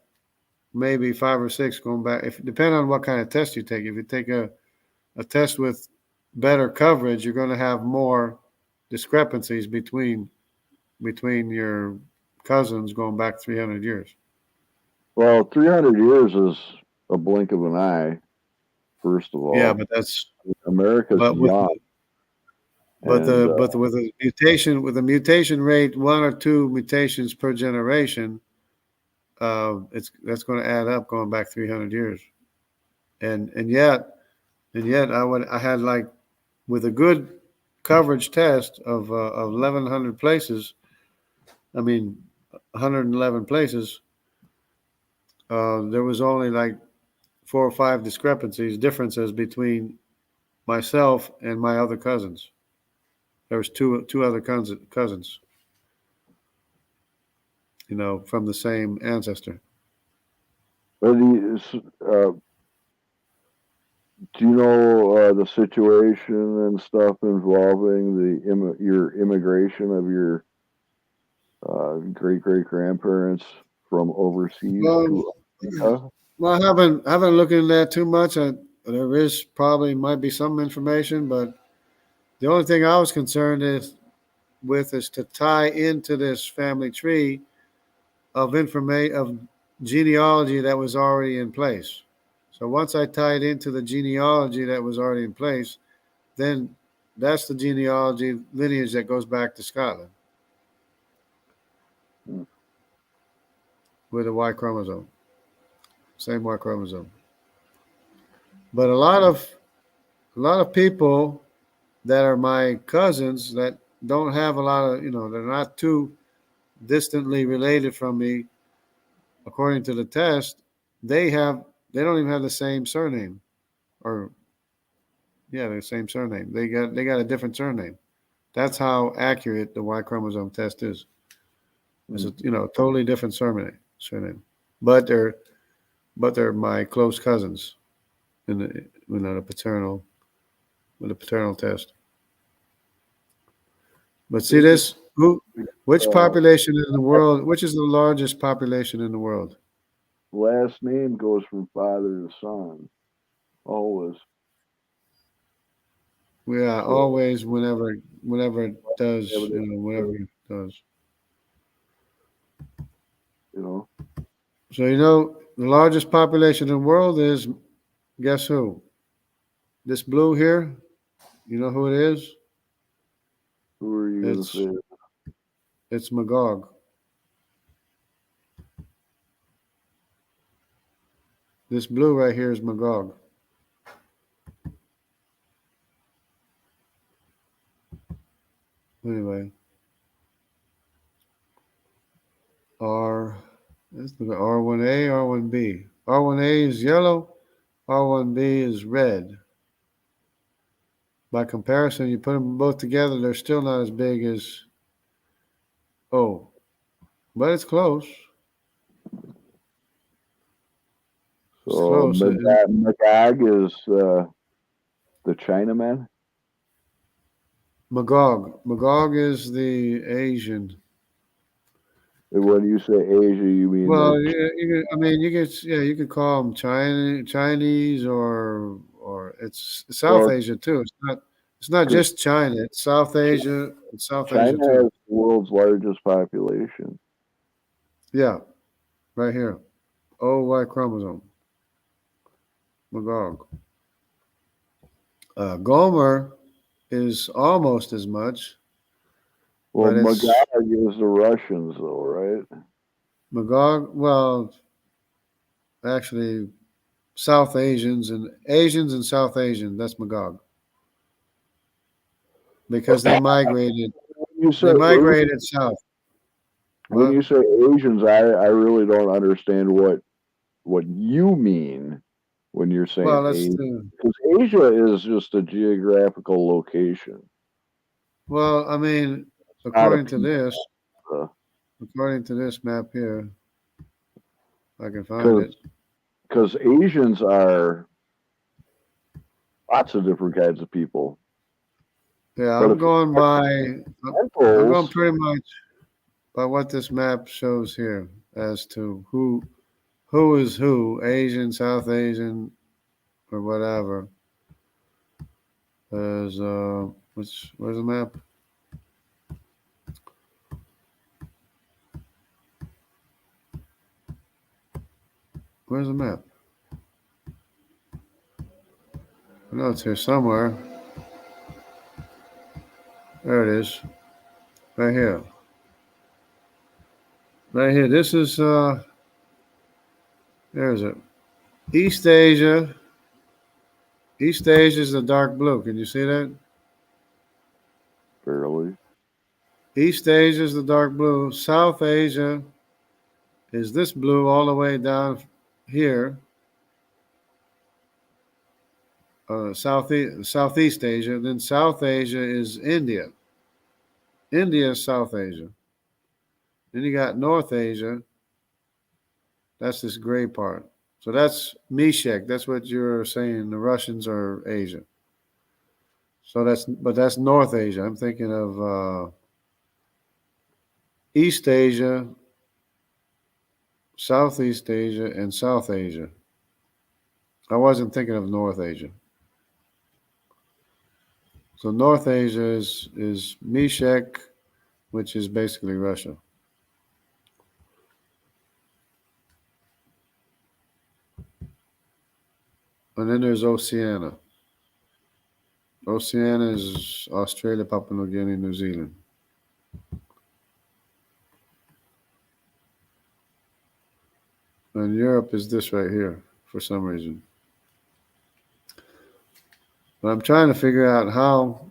maybe five or six going back. If depending on what kind of test you take. If you take a test with better coverage, you're going to have more discrepancies between your cousins going back 300 years. Well, 300 years is a blink of an eye. First of Yeah, all, but that's America's but with young, but and the but with a mutation rate, one or two mutations per generation, it's that's going to add up going back 300 years. And yet I had like with a good coverage test of 1,100 places. I mean, 111 places. There was only like four or five differences between myself and my other cousins. There was two other cousins, from the same ancestor. but do you know the situation and stuff involving your immigration of your great great grandparents from overseas Well, to America? well, I haven't looked into that too much. There is probably might be some information, but the only thing I was concerned is to tie into this family tree of genealogy that was already in place. So once I tied into the genealogy that was already in place, then that's the genealogy lineage that goes back to Scotland Hmm. with a Y chromosome, same Y chromosome. But a lot of people that are my cousins that don't have a lot of, they're not too distantly related from me according to the test. They don't even have the same surname, or Yeah, the same surname. They got a different surname. That's how accurate the Y chromosome test is. It's a totally different surname, but they're my close cousins in the paternal with the paternal test. But see It's just this which uh, population in the world? Which is the largest population in the world? last name goes from father to son. Always. Yeah, So always whenever it does, evidence, whenever it does. you know, So the largest population in the world is guess who? This blue here. You know who it is? who are you gonna It's say? it's Magog. This blue right here is Magog. Anyway, R. Let's look at R1A, R1B. R1A is yellow. R1B is red. By comparison, you put them both together, they're still not as big as O, but it's close. It's So close. Magog is the Chinaman. Magog is the Asian. And when you say Asia, you mean Well, like I mean, you could call them Chinese or it's South well, Asia too. It's not because just China. It's South Asia. It's South Asia China too. has the world's largest population. Yeah, right here. OY chromosome. Magog. Gomer is almost as much, Well, but Magog it's is the Russians, though, right? Magog. Well, actually, Asians and South Asian. That's Magog because they migrated. When you say They Asian, migrated south. when What? you say Asians, I really don't understand what you mean when you're saying Well, that's Asia, the. because Asia is just a geographical location. Well, I mean, It's not a according to piece. this, according to this map here, if I can find Because it. Asians are lots of different kinds of people. Yeah, But I'm if you going look by. I'm going lentils, pretty much by what this map shows here as to who is who, Asian, South Asian, or whatever. There's where's the map? Where's the map? I know it's here somewhere. There it is, right here, right here. This is there's it. East Asia. East Asia is the dark blue. Can you see that? barely. East Asia is the dark blue. South Asia is this blue all the way down here. Southeast Asia. Then South Asia is India. India is South Asia. Then you got North Asia. That's this gray part. So that's Meshek. That's what you're saying. The Russians are Asia. So that's North Asia. I'm thinking of East Asia, Southeast Asia, and South Asia. I wasn't thinking of North Asia. So North Asia is Meshek, which is basically Russia. And then there's Oceania. Oceania is Australia, Papua New Guinea, New Zealand. And Europe is this right here for some reason. But I'm trying to figure out how.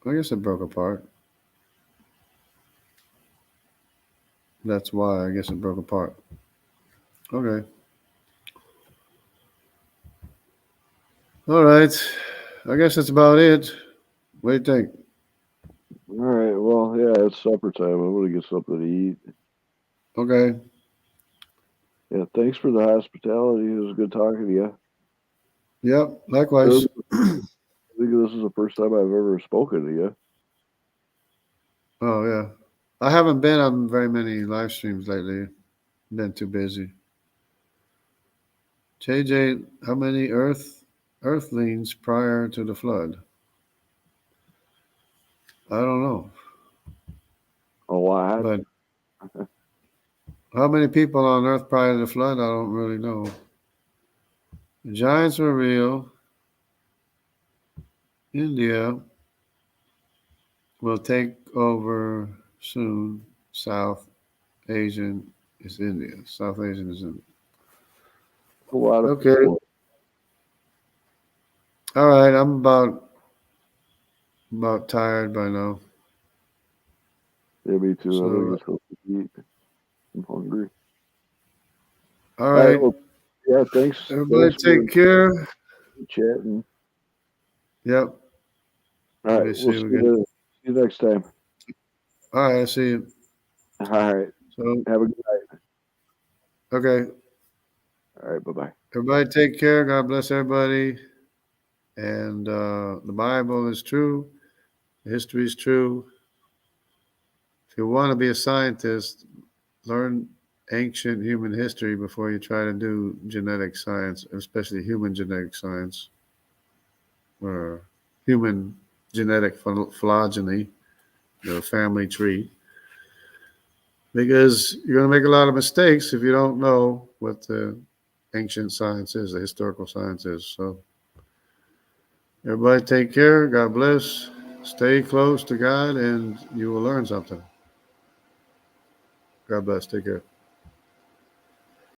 I guess it broke apart. That's why I guess it broke apart. Okay. All right. I guess that's about it. What do you think? All right. Well, yeah, it's supper time. I'm gonna get something to eat. Okay. Yeah. Thanks for the hospitality. It was good talking to you. Yep. I Likewise. think this is the first time I've ever spoken to you. Oh yeah. I haven't been on very many live streams lately. Been too busy. JJ, how many earthlings prior to the flood? I don't know. A lot. But how many people on Earth prior to the flood? I don't really know. The giants were real. India will take over soon. South Asian is India. South Asian is India. A lot of Okay. people. All right. I'm about tired by now. Yeah, me too. I'm gonna So get something to eat. I'm hungry. all All right. right. Well, yeah. Thanks. Everybody Thanks for take care. chatting. Yep. All Let right. me We'll see. see We get. you, see you next time. All right. I see you. All right. So Have a good night. okay. All right. Bye bye. Everybody take care. God bless everybody. And the Bible is true. History is true. If you want to be a scientist, learn ancient human history before you try to do genetic science, especially human genetic science or human genetic phylogeny, the family tree, because you're going to make a lot of mistakes if you don't know what the ancient science is, the historical science is. So, everybody take care. God bless. Stay close to God, and you will learn something. God bless. Take care.